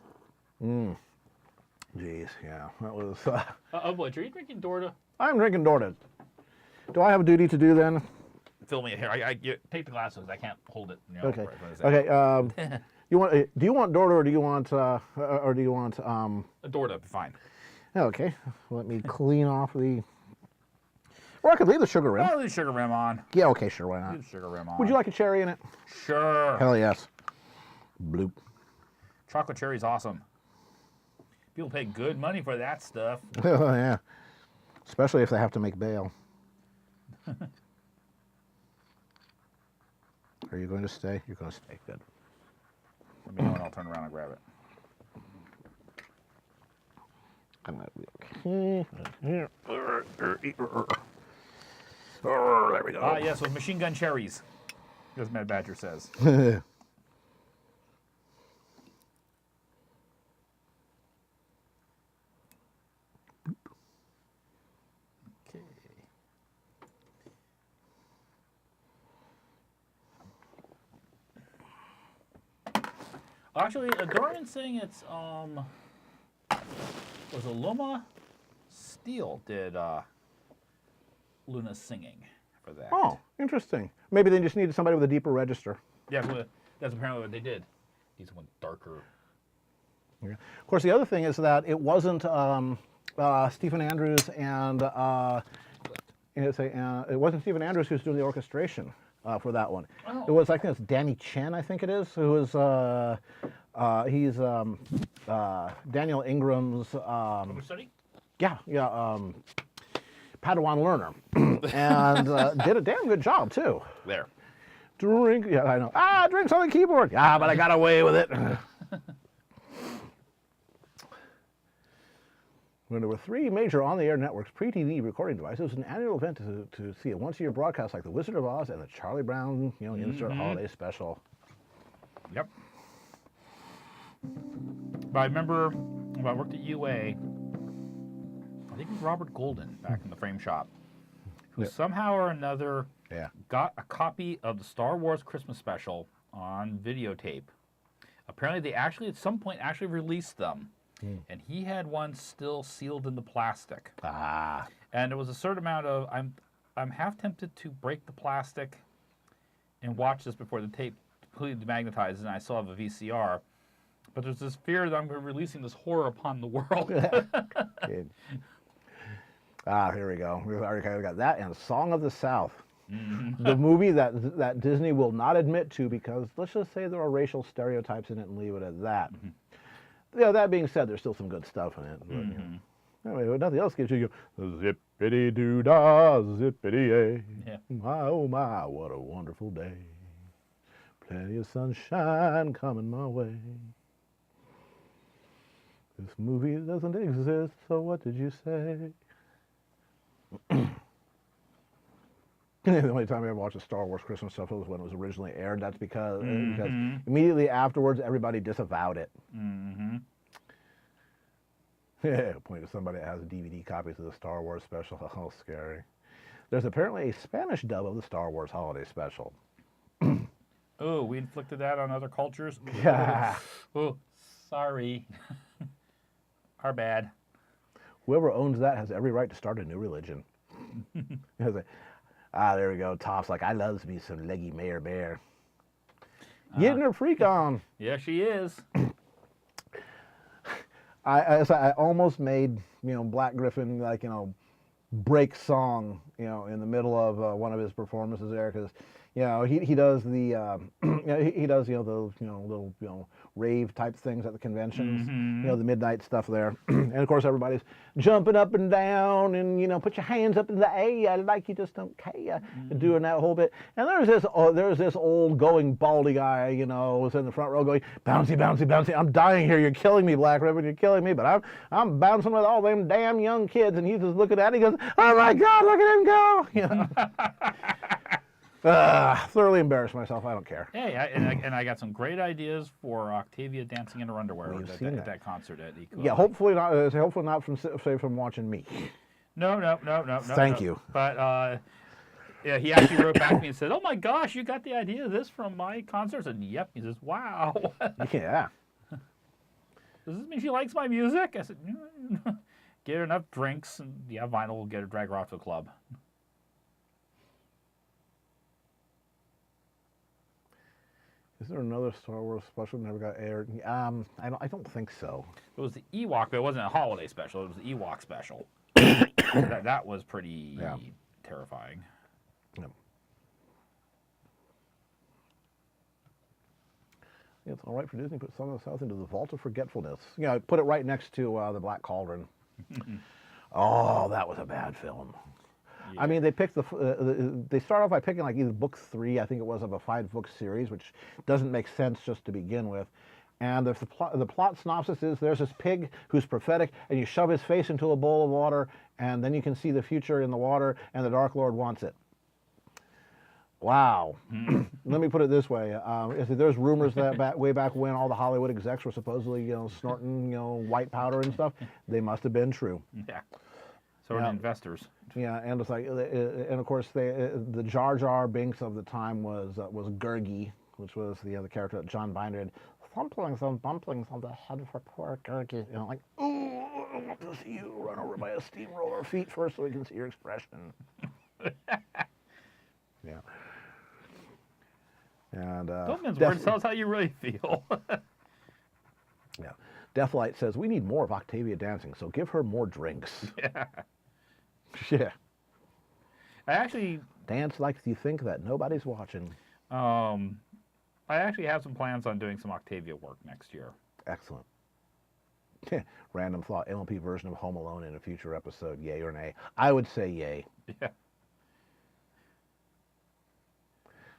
Speaker 2: Jeez, yeah. That was.
Speaker 1: Oh boy, are you drinking Dorta?
Speaker 2: I'm drinking Dorta. Do I have a duty to do then?
Speaker 1: Fill me here. You take the glasses. I can't hold it.
Speaker 2: Okay.
Speaker 1: right when I say
Speaker 2: Okay. You want? Do you want Dorta or do you want? Or do you want?
Speaker 1: A Dorta, fine.
Speaker 2: Okay. Let me clean off the. Or I could leave the sugar rim.
Speaker 3: Oh, leave the sugar rim on.
Speaker 2: Yeah. Okay. Sure. Why not?
Speaker 3: Leave the sugar rim on.
Speaker 2: Would you like a cherry in it?
Speaker 3: Sure.
Speaker 2: Hell yes. Bloop.
Speaker 3: Chocolate cherry's awesome. People pay good money for that stuff.
Speaker 2: Oh yeah. Especially if they have to make bail. Are you going to stay? You're going to stay. Good.
Speaker 3: Let me know and I'll turn around and grab it.
Speaker 2: I'm going to be okay. There we go.
Speaker 3: Ah, yes, with machine gun cherries, as Mad Badger says. Okay. Actually, Dorian's saying it's was it Luma Steel did Luna's singing for that.
Speaker 2: Oh, interesting. Maybe they just needed somebody with a deeper register.
Speaker 1: Yeah, well, that's apparently what they did. These one darker.
Speaker 2: Yeah. Of course, the other thing is that it wasn't Stephen Andrews and it wasn't Stephen Andrews who's doing the orchestration for that one.
Speaker 1: Oh.
Speaker 2: It was, I think it's Danny Chen, I think it is, who is he's Daniel Ingram's
Speaker 1: Study?
Speaker 2: Padawan learner, and did a damn good job too.
Speaker 1: There.
Speaker 2: Drink, yeah, I know. Drinks on the keyboard. Yeah, but I got away with it. When there were 3 major on-the-air networks pre-TV recording devices, it was an annual event to see a once-a-year broadcast like The Wizard of Oz and the Charlie Brown, insert holiday special.
Speaker 3: Yep. But I remember when I worked at UA, I think it was Robert Golden back in the frame shop, who somehow or another got a copy of the Star Wars Christmas special on videotape. Apparently they actually, at some point, actually released them. And he had one still sealed in the plastic. And there was a certain amount of, I'm half tempted to break the plastic and watch this before the tape completely demagnetizes and I still have a VCR. But there's this fear that I'm releasing this horror upon the world.
Speaker 2: Here we go. We already got that and Song of the South. The movie that Disney will not admit to because let's just say there are racial stereotypes in it and leave it at that. That being said, there's still some good stuff in it. But, anyway, nothing else gives you zippity doo dah, zippity yay.
Speaker 3: Yeah.
Speaker 2: My oh my, what a wonderful day. Plenty of sunshine coming my way. This movie doesn't exist, so what did you say? The only time I ever watched a Star Wars Christmas stuff was when it was originally aired. That's because immediately afterwards, everybody disavowed it. Point to somebody that has DVD copies of the Star Wars special. Oh, scary. There's apparently a Spanish dub of the Star Wars holiday special.
Speaker 3: Oh, we inflicted that on other cultures?
Speaker 2: Yeah.
Speaker 3: Oh, sorry. Our bad.
Speaker 2: Whoever owns that has every right to start a new religion. There we go. Toph's like, I loves me some leggy Mayor Bear. Getting her freak on.
Speaker 3: Yeah, she is.
Speaker 2: I almost made, Black Griffin, break song, in the middle of one of his performances there, because he does the he does those little rave type things at the conventions, the midnight stuff there, and of course everybody's jumping up and down and put your hands up in the air like you just don't care, doing that whole bit. And there's this old going baldy guy, was in the front row going bouncy bouncy bouncy. I'm dying here. You're killing me, Black Ribbon. You're killing me. But I'm bouncing with all them damn young kids, and he's just looking at it. He goes, oh my God, look at him go. Thoroughly embarrassed myself. I don't care.
Speaker 3: Yeah, and I got some great ideas for Octavia dancing in her underwear at that concert at Eco.
Speaker 2: Yeah, hopefully not from watching me.
Speaker 3: No.
Speaker 2: Thank you.
Speaker 3: But yeah, he actually wrote back to me and said, "Oh my gosh, you got the idea of this from my concerts?" And yep, he says, "Wow."
Speaker 2: Yeah.
Speaker 3: Does this mean she likes my music? I said, "Get her enough drinks, and yeah, vinyl will get her drag her off to a club."
Speaker 2: Is there another Star Wars special that never got aired? I don't think so.
Speaker 3: It was the Ewok, but it wasn't a holiday special. It was the Ewok special. that was pretty terrifying.
Speaker 2: Yeah. It's all right for Disney to put Son of the South into the Vault of Forgetfulness. Put it right next to the Black Cauldron. Oh, that was a bad film. Yeah. I mean, they picked they start off by picking like either book 3, I think it was, of a 5-book series, which doesn't make sense just to begin with. And the plot synopsis is there's this pig who's prophetic, and you shove his face into a bowl of water, and then you can see the future in the water, and the Dark Lord wants it. Wow. Let me put it this way. There's rumors that way back when all the Hollywood execs were supposedly, snorting, white powder and stuff. They must have been true.
Speaker 3: Yeah. So are the investors.
Speaker 2: Yeah, and it's like, and of course, the Jar Jar Binks of the time was Gurgi, which was the other character that John Binder had. Thumplings and bumplings on the head for poor Gurgi. Like, ooh, I want to see you run over by a steamroller feet first so we can see your expression. Yeah. And
Speaker 3: don't mince words. Tell us how you really feel.
Speaker 2: Yeah. Deathlight says we need more of Octavia dancing, so give her more drinks.
Speaker 3: Yeah.
Speaker 2: Yeah.
Speaker 3: I actually
Speaker 2: dance like you think that nobody's watching.
Speaker 3: I actually have some plans on doing some Octavia work next year.
Speaker 2: Excellent. Random thought: MLP version of Home Alone in a future episode. Yay or nay? I would say yay.
Speaker 3: Yeah.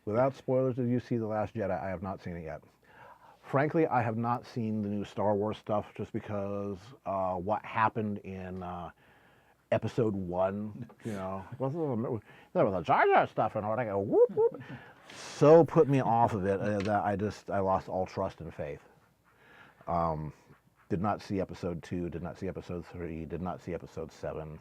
Speaker 2: Without spoilers, did you see The Last Jedi? I have not seen it yet. Frankly, I have not seen the new Star Wars stuff just because what happened in Episode 1, there was a Jar Jar stuff and all that. I go whoop whoop. So put me off of it that I lost all trust and faith. Did not see Episode 2. Did not see Episode 3. Did not see Episode 7.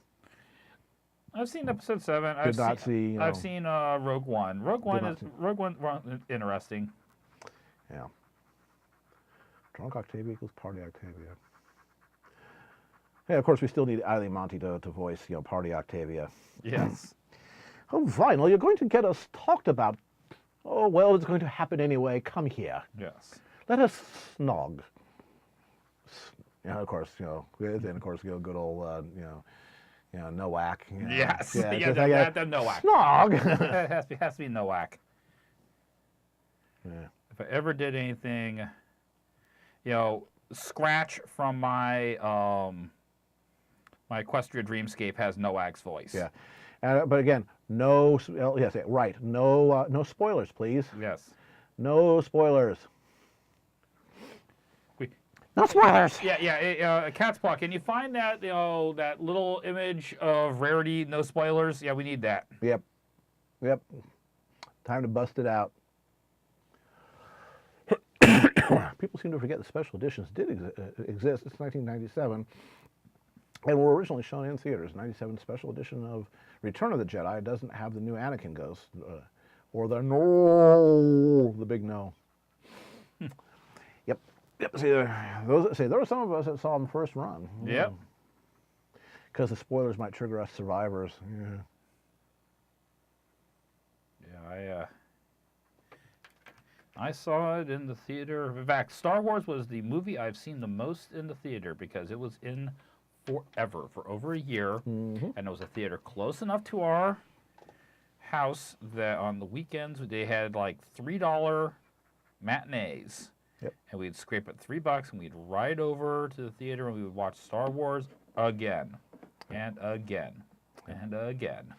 Speaker 3: I've seen Episode 7. I've seen Rogue One. Rogue One interesting.
Speaker 2: Yeah. Drunk Octavia equals Party Octavia. Yeah, of course, we still need Ali Monty to voice, Party Octavia.
Speaker 3: Yes.
Speaker 2: Oh, Vinyl, you're going to get us talked about. Oh, well, it's going to happen anyway. Come here.
Speaker 3: Yes.
Speaker 2: Let us snog. Yeah, of course, and of course, good old, Nowak.
Speaker 3: Yes.
Speaker 2: Yeah,
Speaker 3: the Nowak.
Speaker 2: Snog.
Speaker 3: It has to be Nowak.
Speaker 2: Yeah.
Speaker 3: If I ever did anything, Scratch from my my Equestria Dreamscape has Nowak's voice.
Speaker 2: Yeah. But again, no spoilers, please.
Speaker 3: Yes.
Speaker 2: No spoilers. No spoilers.
Speaker 3: Yeah. Cat's Paw, can you find that that little image of Rarity? No spoilers. Yeah, we need that.
Speaker 2: Yep. Time to bust it out. People seem to forget the special editions did exist. It's 1997. And were originally shown in theaters. 97 special edition of Return of the Jedi doesn't have the new Anakin ghost, or the big no. Yep. See, there were some of us that saw them first run.
Speaker 3: Yep.
Speaker 2: Because the spoilers might trigger us survivors.
Speaker 3: Yeah, I saw it in the theater. In fact, Star Wars was the movie I've seen the most in the theater because it was in forever, for over a year, and it was a theater close enough to our house that on the weekends they had like $3 matinees.
Speaker 2: Yep.
Speaker 3: And we'd scrape at $3 and we'd ride over to the theater and we would watch Star Wars again and again and again.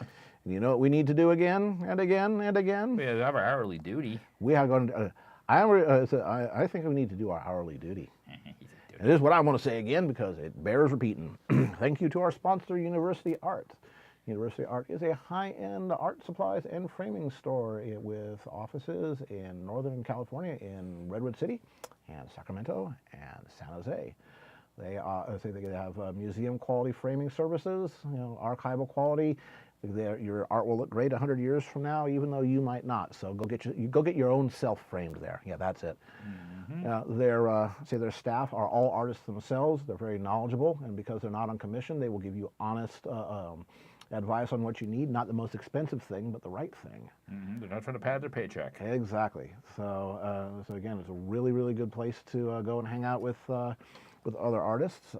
Speaker 2: And you know what we need to do again and again and again?
Speaker 3: We have our hourly duty.
Speaker 2: We are going to. I think we need to do our hourly duty. And this is what I want to say again because it bears repeating. Thank you to our sponsor, University Art. University Art is a high-end art supplies and framing store with offices in Northern California, in Redwood City, and Sacramento, and San Jose. They have museum quality framing services, archival quality. Your art will look great 100 years from now, even though you might not. So go get your own self framed there. Yeah, that's it. Mm-hmm. Their staff are all artists themselves. They're very knowledgeable, and because they're not on commission, they will give you honest advice on what you need. Not the most expensive thing, but the right thing.
Speaker 3: Mm-hmm. They're not trying to pad their paycheck.
Speaker 2: Exactly. So again, it's a really, really good place to go and hang out with other artists.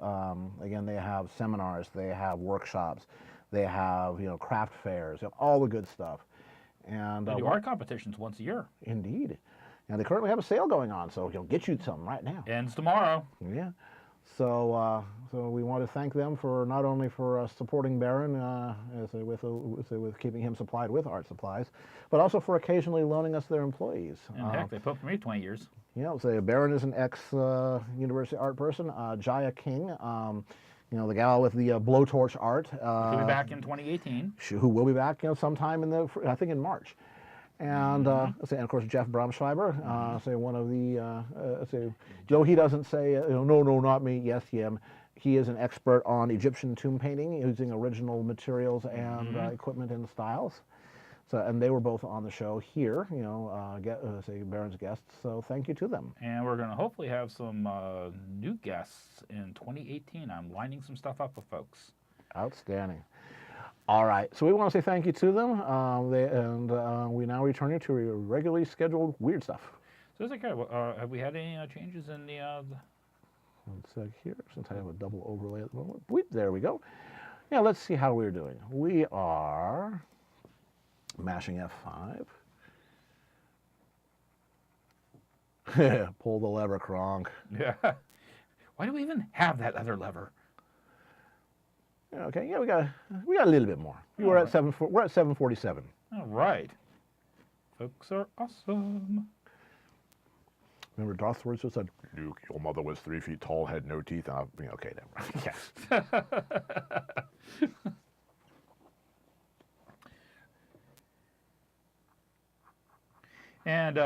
Speaker 2: Again, they have seminars, they have workshops. They have, craft fairs, all the good stuff. And
Speaker 3: they do art competitions once a year.
Speaker 2: Indeed. And they currently have a sale going on, so get you some right now.
Speaker 3: Ends tomorrow.
Speaker 2: Yeah. So we want to thank them for not only for supporting Baron with keeping him supplied with art supplies, but also for occasionally loaning us their employees.
Speaker 3: And heck, they put for me 20 years.
Speaker 2: Baron is an ex-University art person. Jaya King. The gal with the blowtorch art.
Speaker 3: She'll be back in 2018.
Speaker 2: Who will be back, sometime in March. And and of course Jeff Bromschreiber, one of the Joe. He doesn't say no, not me. Yes, him. He is an expert on Egyptian tomb painting using original materials and equipment and styles. So, and they were both on the show here, Baron's guests. So thank you to them.
Speaker 3: And we're going to hopefully have some new guests in 2018. I'm lining some stuff up with folks.
Speaker 2: Outstanding. All right. So we want to say thank you to them. We now return you to your regularly scheduled weird stuff.
Speaker 3: So, have we had any changes in the...
Speaker 2: One sec here, since I have a double overlay at the moment. There we go. Yeah, let's see how we're doing. We are... mashing F5. Pull the lever, Kronk.
Speaker 3: Yeah. Why do we even have that other lever?
Speaker 2: Okay. Yeah, we got a little bit more. We're at 747.
Speaker 3: All right. Folks are awesome.
Speaker 2: Remember, Darth Vader said, "Luke, your mother was 3 feet tall, had no teeth." And okay, never mind. Yes.
Speaker 3: And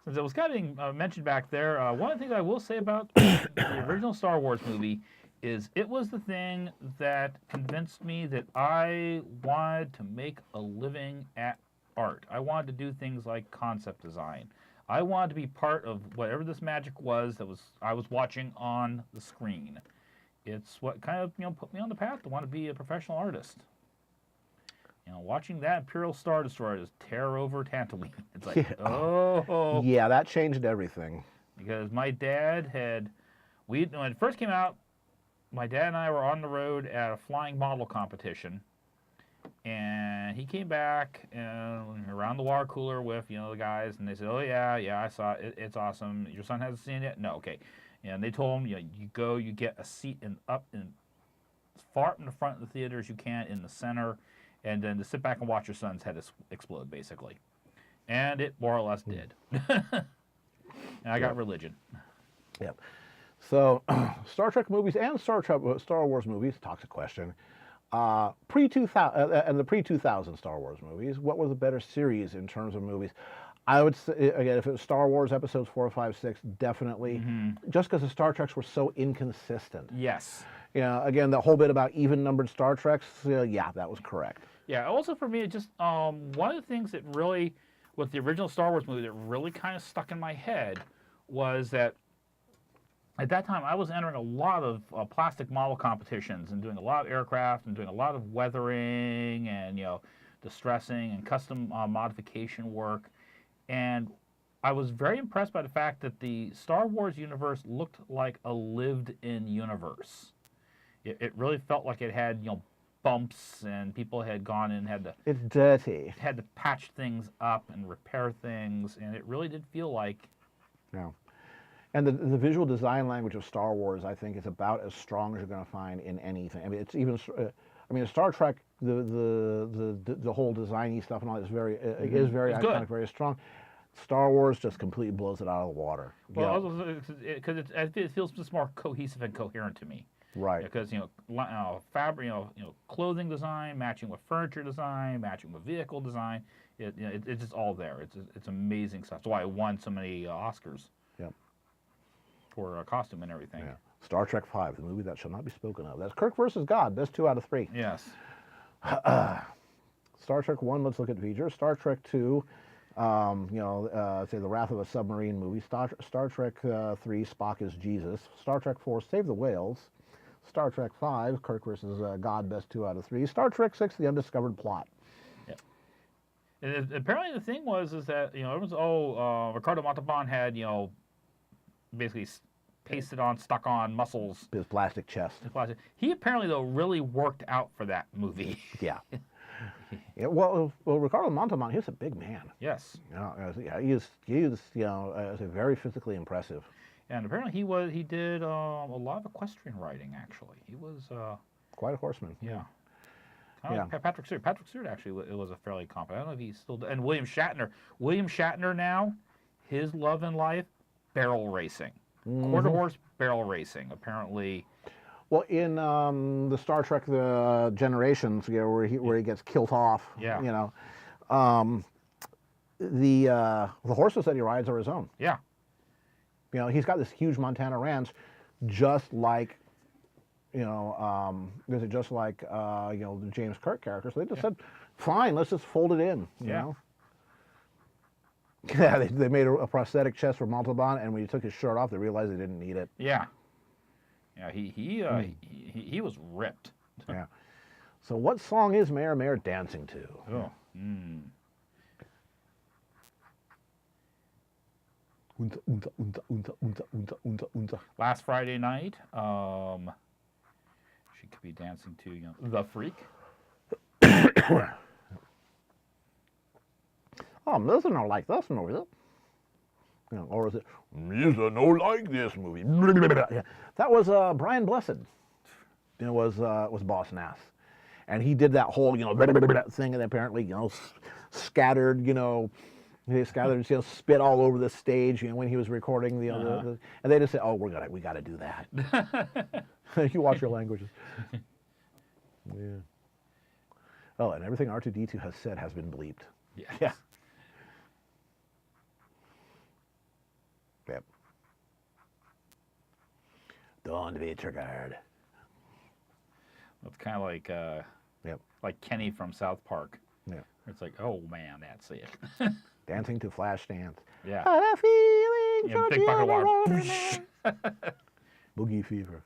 Speaker 3: since it was kind of being mentioned back there, one of the things I will say about the original Star Wars movie is it was the thing that convinced me that I wanted to make a living at art. I wanted to do things like concept design. I wanted to be part of whatever this magic was that I was watching on the screen. It's what kind of put me on the path to want to be a professional artist. Watching that Imperial Star Destroyer just tear over Tatooine. It's like, oh.
Speaker 2: Yeah, that changed everything.
Speaker 3: Because my dad when it first came out, my dad and I were on the road at a flying model competition. And he came back and around the water cooler with, the guys. And they said, oh, yeah, I saw it. It's awesome. Your son hasn't seen it? No, okay. And they told him, you get a seat up as far in the front of the theater as you can in the center. And then to sit back and watch your son's head explode, basically. And it more or less did. And I got religion.
Speaker 2: Yep. So, Star Trek movies and Star Wars movies, toxic question. Pre-2000 and the pre-2000 Star Wars movies, what was a better series in terms of movies? I would say, again, if it was Star Wars episodes 4, 5, 6, definitely. Mm-hmm. Just because the Star Treks were so inconsistent.
Speaker 3: Yes.
Speaker 2: Again, the whole bit about even-numbered Star Treks, yeah, that was correct.
Speaker 3: Yeah, also for me, just one of the things that really, with the original Star Wars movie, that really kind of stuck in my head was that at that time I was entering a lot of plastic model competitions and doing a lot of aircraft and doing a lot of weathering and, distressing and custom modification work. And I was very impressed by the fact that the Star Wars universe looked like a lived-in universe. It really felt like it had, bumps, and people had gone in and
Speaker 2: It's dirty.
Speaker 3: had to patch things up and repair things, and it really did feel like.
Speaker 2: Yeah. And the visual design language of Star Wars, I think, is about as strong as you're going to find in anything. I mean, it's even. I mean, Star Trek, the whole designy stuff and all that is very is very
Speaker 3: It's
Speaker 2: iconic,
Speaker 3: good.
Speaker 2: very strong. Star Wars just completely blows it out of the water.
Speaker 3: Well, because it feels just more cohesive and coherent to me.
Speaker 2: Right.
Speaker 3: Because fabric, clothing design matching with furniture design, matching with vehicle design, it's just all there. It's amazing stuff. That's why it won so many Oscars.
Speaker 2: Yep.
Speaker 3: For costume and everything.
Speaker 2: Yeah. Star Trek V, the movie that shall not be spoken of. That's Kirk versus God. Best 2 out of 3.
Speaker 3: Yes.
Speaker 2: Star Trek 1, let's look at features. Star Trek 2, say The Wrath of a Submarine movie. Star Trek 3, Spock is Jesus. Star Trek 4, Save the Whales. Star Trek 5, Kirk versus God, best 2 out of 3. Star Trek 6, The Undiscovered Plot.
Speaker 3: Yeah. And apparently the thing was that everyone's Ricardo Montalban had basically pasted on, stuck on muscles.
Speaker 2: His plastic chest.
Speaker 3: He apparently though really worked out for that movie.
Speaker 2: Yeah. Yeah, well, Ricardo Montalban, he was a big man.
Speaker 3: Yes.
Speaker 2: Yeah, he is very physically impressive.
Speaker 3: And apparently he did a lot of equestrian riding. Actually, he was
Speaker 2: quite a horseman.
Speaker 3: Yeah. Patrick Stewart. Patrick Stewart actually it was a fairly competent. I don't know if he's still. And William Shatner. William Shatner now, his love in life, barrel racing, quarter horse barrel racing. Apparently.
Speaker 2: Well, in the Star Trek the Generations, where he gets killed off,
Speaker 3: Yeah.
Speaker 2: The horses that he rides are his own.
Speaker 3: Yeah.
Speaker 2: He's got this huge Montana ranch, just like, just like the James Kirk character. So they just said, fine, let's just fold it in. You know. Yeah, they made a prosthetic chest for Montalban, and when he took his shirt off, they realized they didn't need it.
Speaker 3: Yeah. Yeah, he was ripped.
Speaker 2: Yeah. So what song is Mayor Mayor dancing to?
Speaker 3: Oh.
Speaker 2: Unta, unta, unta, unta, unta, unta, unta, unta.
Speaker 3: Last Friday night, she could be dancing to The Freak.
Speaker 2: Oh, Mr. No like this movie. Or is it Mr. No like this movie? Yeah. That was Brian Blessed. Was Boss Nass, and he did that whole thing, and apparently scattered they scattered spit all over the stage when he was recording the and they just said, oh, we got to do that. You watch your languages. Yeah. Oh, and everything R2D2 has said has been bleeped.
Speaker 3: Yes.
Speaker 2: Yeah. Yep. Don't be triggered.
Speaker 3: It's kind of like
Speaker 2: Yep.
Speaker 3: like Kenny from South Park.
Speaker 2: Yeah.
Speaker 3: It's like, oh man, that's it.
Speaker 2: Dancing to Flashdance.
Speaker 3: Yeah.
Speaker 2: What a feeling.
Speaker 3: Yeah, big bucket of water.
Speaker 2: Boogie Fever.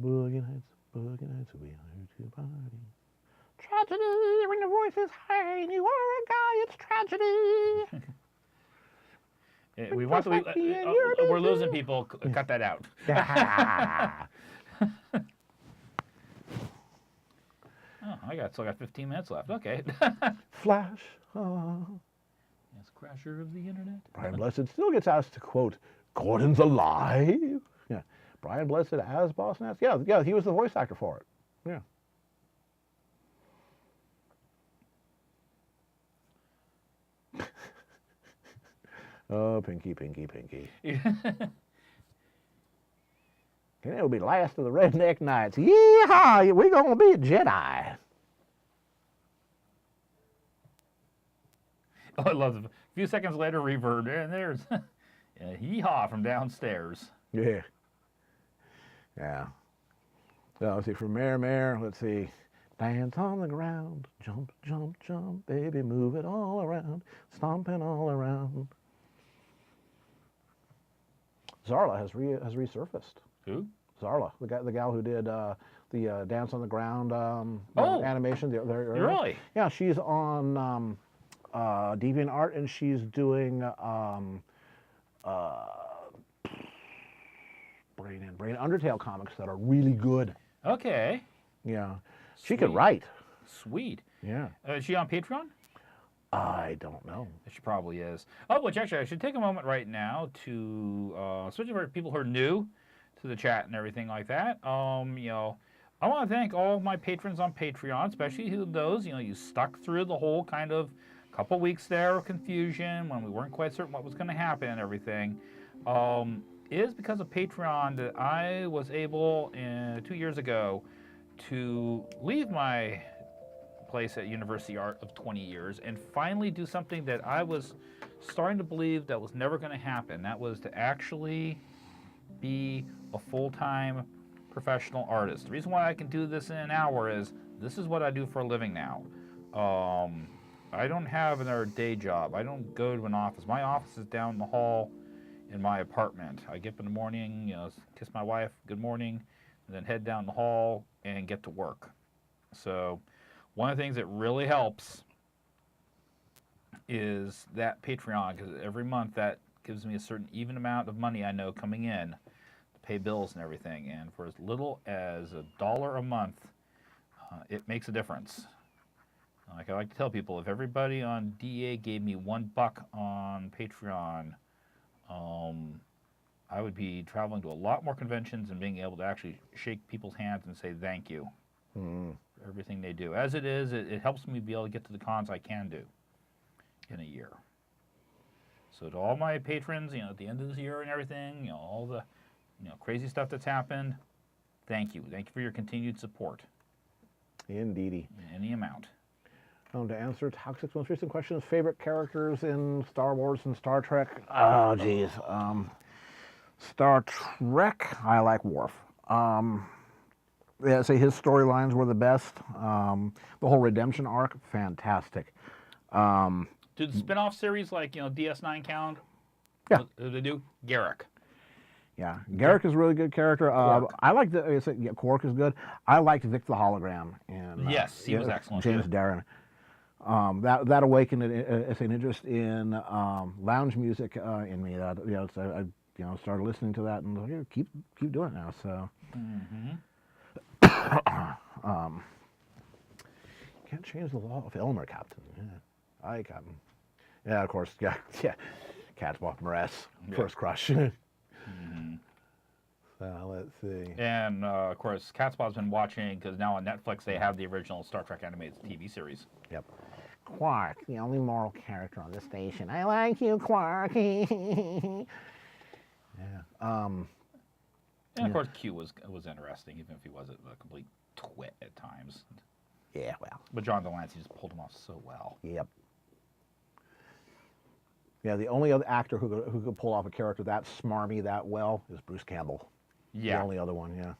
Speaker 2: Boogie nights, we are to party. Tragedy when the voice is high and you are a guy, it's tragedy.
Speaker 3: We're losing people. Cut that out. Oh, still got 15 minutes left. Okay.
Speaker 2: Flash.
Speaker 3: Yes, crasher of the internet.
Speaker 2: Brian Blessed still gets asked to quote, Gordon's alive. Yeah. Brian Blessed as Boss Nass. Yeah, he was the voice actor for it. Yeah. Oh, Pinky, Pinky, Pinky. And it'll be last of the redneck nights. Yeehaw! We're gonna be a Jedi.
Speaker 3: Oh, I love it. A few seconds later, reverb, and there's hee-haw from downstairs.
Speaker 2: Yeah. Yeah. So let's see, from Mayor, let's see. Dance on the ground, jump, jump, jump, baby, move it all around, stomping all around. Zarla has resurfaced.
Speaker 3: Who?
Speaker 2: Zarla, the gal who did the Dance on the Ground animation.
Speaker 3: Really?
Speaker 2: Yeah, she's on DeviantArt, and she's doing Brain Undertale comics that are really good.
Speaker 3: Okay.
Speaker 2: Yeah. She could
Speaker 3: Sweet.
Speaker 2: write.
Speaker 3: Sweet.
Speaker 2: Yeah.
Speaker 3: Is she on Patreon?
Speaker 2: I don't know.
Speaker 3: She probably is. Oh, which actually, I should take a moment right now to, especially for people who are new to the chat and everything like that. You know, I want to thank all of my patrons on Patreon, especially those, you know, you stuck through the whole kind of couple weeks there of confusion when we weren't quite certain what was going to happen and everything. It is because of Patreon that I was able, 2 years ago, to leave my place at University Art of 20 years and finally do something that I was starting to believe that was never going to happen. That was to actually be a full-time professional artist. The reason why I can do this in an hour is this is what I do for a living now. I don't have another day job. I don't go to an office. My office is down the hall in my apartment. I get up in the morning, you know, kiss my wife, good morning, and then head down the hall and get to work. So one of the things that really helps is that Patreon, because every month that gives me a certain even amount of money I know coming in to pay bills and everything. And for as little as $1 a month, it makes a difference. Like I like to tell people, if everybody on DA gave me $1 on Patreon, I would be traveling to a lot more conventions and being able to actually shake people's hands and say thank you for everything they do. As it is, it helps me be able to get to the cons I can do in a year. So to all my patrons, you know, at the end of this year and everything, you know, all the, you know, crazy stuff that's happened, thank you. Thank you for your continued support.
Speaker 2: Indeedy.
Speaker 3: In any amount.
Speaker 2: To answer Toxic's most recent question, favorite characters in Star Wars and Star Trek? Oh, geez. Star Trek, I like Worf. Yeah, say his storylines were the best. The whole redemption arc, fantastic.
Speaker 3: Do the spin-off series like, you know, DS9 count?
Speaker 2: Yeah.
Speaker 3: They do? Garrick.
Speaker 2: Yeah, Garrick is a really good character. I like Quark is good. I liked Vic the Hologram. And,
Speaker 3: Yes, he was excellent.
Speaker 2: James Darren. That awakened an interest in lounge music in me. That I started listening to that and like, keep doing it now. So can't change the law of Elmer, Captain. Yeah, I Captain. Yeah, of course. Yeah. Catspaw, Morass, first crush. So let's see.
Speaker 3: And of course, Catspaw's been watching because now on Netflix they have the original Star Trek animated TV series.
Speaker 2: Yep. Quark, the only moral character on the station. I like you, Quark. Yeah.
Speaker 3: And of course, Q was interesting, even if he was a complete twit at times.
Speaker 2: Yeah, well.
Speaker 3: But John Delancey just pulled him off so well.
Speaker 2: Yep. Yeah, the only other actor who could pull off a character that smarmy that well is Bruce Campbell.
Speaker 3: Yeah.
Speaker 2: The only other one, yeah.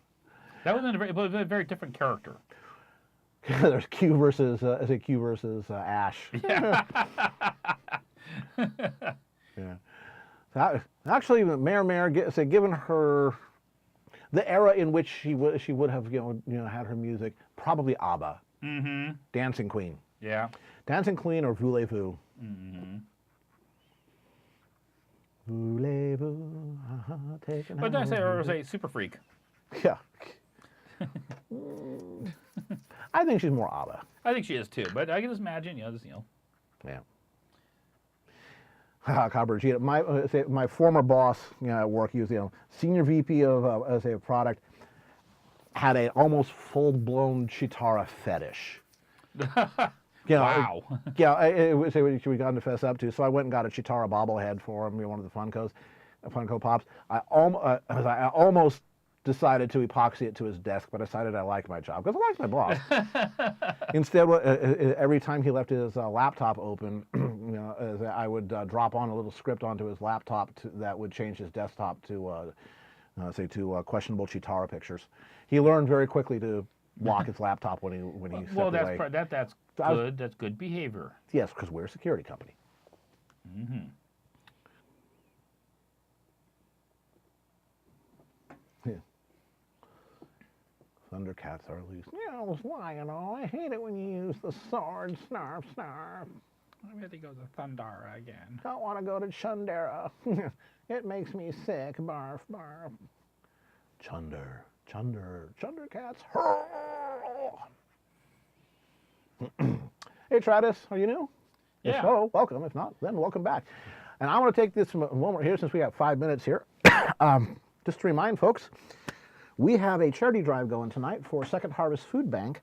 Speaker 3: That was a very different character.
Speaker 2: There's Q versus Ash.
Speaker 3: Yeah.
Speaker 2: Yeah. So actually, Mare, given her the era in which she would have had her music, probably ABBA.
Speaker 3: Mm-hmm.
Speaker 2: Dancing Queen.
Speaker 3: Yeah.
Speaker 2: Dancing Queen or Voulez-Vous.
Speaker 3: Mm-hmm.
Speaker 2: Voulez-Vous, taking
Speaker 3: But I say, or say, Super Freak.
Speaker 2: Yeah. I think she's more ABBA.
Speaker 3: I think she is too, but I can just imagine,
Speaker 2: Yeah. Cabrera, my former boss, at work, he was, senior VP of product, had an almost full-blown Chitara fetish.
Speaker 3: Wow.
Speaker 2: Which we got to fess up to. So I went and got a Chitara bobblehead for him, one of the Funko Pops. I almost decided to epoxy it to his desk, but I decided I liked my job because I liked my boss. Instead, every time he left his laptop open, I would drop on a little script onto his laptop that would change his desktop to questionable Chitara pictures. He learned very quickly to lock his laptop when he stepped away.
Speaker 3: That's good. That's good behavior.
Speaker 2: Yes, because we're a security company.
Speaker 3: Mm-hmm.
Speaker 2: Yeah. Thundercats are loose. Why and all? I hate it when you use the sword. Snarf, snarf.
Speaker 3: I really go to Thundara again.
Speaker 2: Don't want to go to Chundera. It makes me sick. Barf, barf. Chunder cats. Hey, Travis, are you new?
Speaker 1: Yeah.
Speaker 2: If so, welcome. If not, then welcome back. And I want to take this moment here, since we have 5 minutes here, just to remind folks, we have a charity drive going tonight for Second Harvest Food Bank.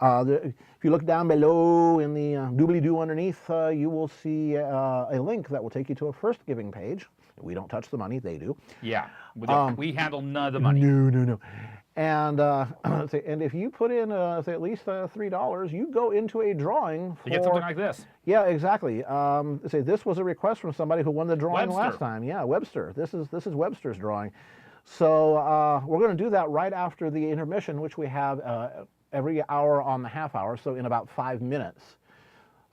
Speaker 2: If you look down below in the doobly-doo underneath, you will see a link that will take you to a first giving page. We don't touch the money, they do.
Speaker 3: Yeah. We handle none of the money.
Speaker 2: No. And and if you put in say at least $3, you go into a drawing for
Speaker 3: To get something like this.
Speaker 2: Yeah, exactly. Say this was a request from somebody who won the drawing
Speaker 3: Webster.
Speaker 2: last time. Yeah, Webster. This is Webster's drawing. So we're going to do that right after the intermission, which we have every hour on the half hour. So in about 5 minutes.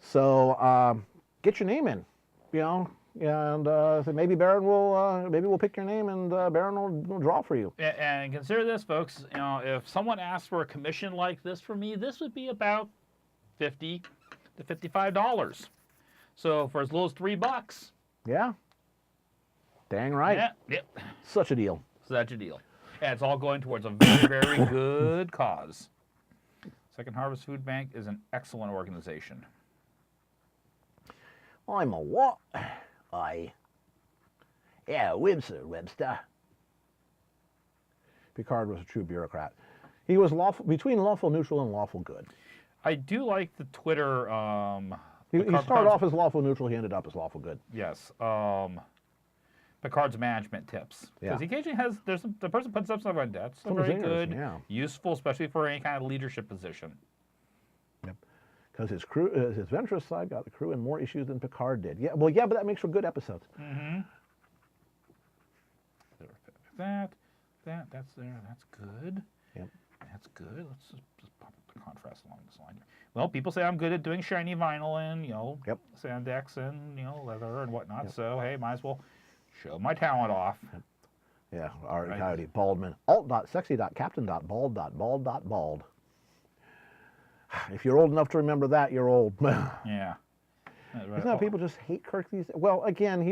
Speaker 2: So get your name in. You know. And so maybe Baron will, maybe we'll pick your name and Baron will draw for you.
Speaker 3: And consider this, folks. You know, if someone asked for a commission like this for me, this would be about $50 to $55. So for as low as $3.
Speaker 2: Yeah. Dang right.
Speaker 3: Yeah. Yep.
Speaker 2: Such a deal.
Speaker 3: So that's your deal. And it's all going towards a very, very good cause. Second Harvest Food Bank is an excellent organization.
Speaker 2: I'm a what? Yeah, Webster. Picard was a true bureaucrat. He was between lawful neutral and lawful good.
Speaker 3: I do like the Twitter.
Speaker 2: He started off as lawful neutral. He ended up as lawful good.
Speaker 3: Yes. Picard's management tips.
Speaker 2: Yeah.
Speaker 3: Because he occasionally has. The person puts up something like that. That's very
Speaker 2: zingers,
Speaker 3: good.
Speaker 2: yeah.
Speaker 3: Useful, especially for any kind of leadership position.
Speaker 2: Yep. Because his crew, his venturous side got the crew in more issues than Picard did. Yeah. Well, yeah, but that makes for good episodes.
Speaker 3: Mm-hmm. That's there. That's good.
Speaker 2: Yep.
Speaker 3: That's good. Let's just pop up the contrast along this line here. Well, people say I'm good at doing shiny vinyl and,
Speaker 2: Yep.
Speaker 3: spandex and, leather and whatnot. Yep. So, hey, might as well show my talent off.
Speaker 2: Yep. Yeah, Art
Speaker 3: Right.
Speaker 2: Coyote, Baldman, alt.sexy.captain.bald.bald. If you're old enough to remember that, you're old.
Speaker 3: Yeah.
Speaker 2: Isn't that people just hate Kirk these days? Well, again,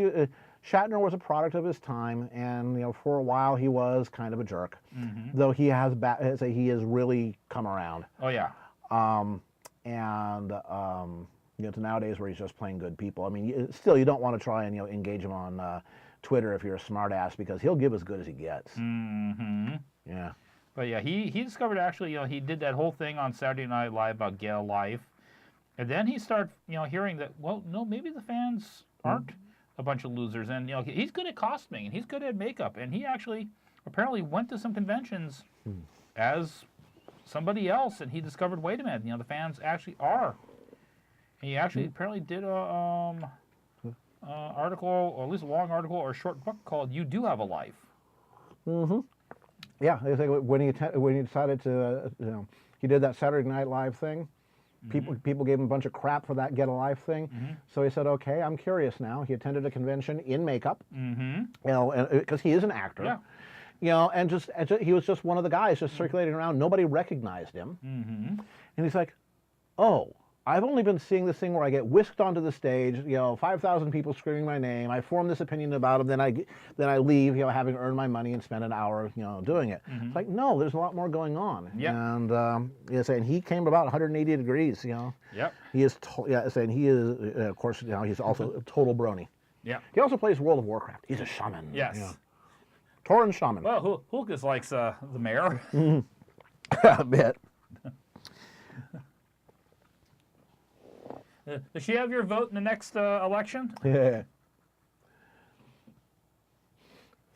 Speaker 2: Shatner was a product of his time, and for a while he was kind of a jerk.
Speaker 3: Mm-hmm.
Speaker 2: Though he has he has really come around.
Speaker 3: Oh yeah.
Speaker 2: To nowadays where he's just playing good people. I mean, still you don't want to try and engage him on Twitter if you're a smartass, because he'll give as good as he gets.
Speaker 3: Mm-hmm.
Speaker 2: Yeah.
Speaker 3: But yeah, he discovered actually, he did that whole thing on Saturday Night Live about Gale life, and then he started, hearing that, well, no, maybe the fans aren't a bunch of losers, and he's good at costuming and he's good at makeup, and he actually apparently went to some conventions as somebody else, and he discovered, wait a minute, the fans actually are. And he actually apparently did a article, or at least a long article or a short book called "You Do Have a Life."
Speaker 2: Mm-hmm. Yeah, I think when he decided to, he did that Saturday Night Live thing. People gave him a bunch of crap for that Get a Life thing. Mm-hmm. So he said, "Okay, I'm curious now." He attended a convention in makeup. Mm-hmm. Because he is an actor. Yeah. And he was just one of the guys just circulating around. Nobody recognized him. Mm-hmm. And he's like, "Oh, I've only been seeing this thing where I get whisked onto the stage, 5,000 people screaming my name. I form this opinion about him, then I leave, having earned my money and spend an hour, doing it." Mm-hmm. It's like, no, there's a lot more going on.
Speaker 3: Yep.
Speaker 2: And and he came about 180 degrees.
Speaker 3: Yep.
Speaker 2: He is, saying he is, of course, he's also a total brony.
Speaker 3: Yeah.
Speaker 2: He also plays World of Warcraft. He's a shaman.
Speaker 3: Yes.
Speaker 2: Tauren shaman.
Speaker 3: Well, Hulk just likes the mayor.
Speaker 2: A bit.
Speaker 3: Does she have your vote in the next election?
Speaker 2: Yeah.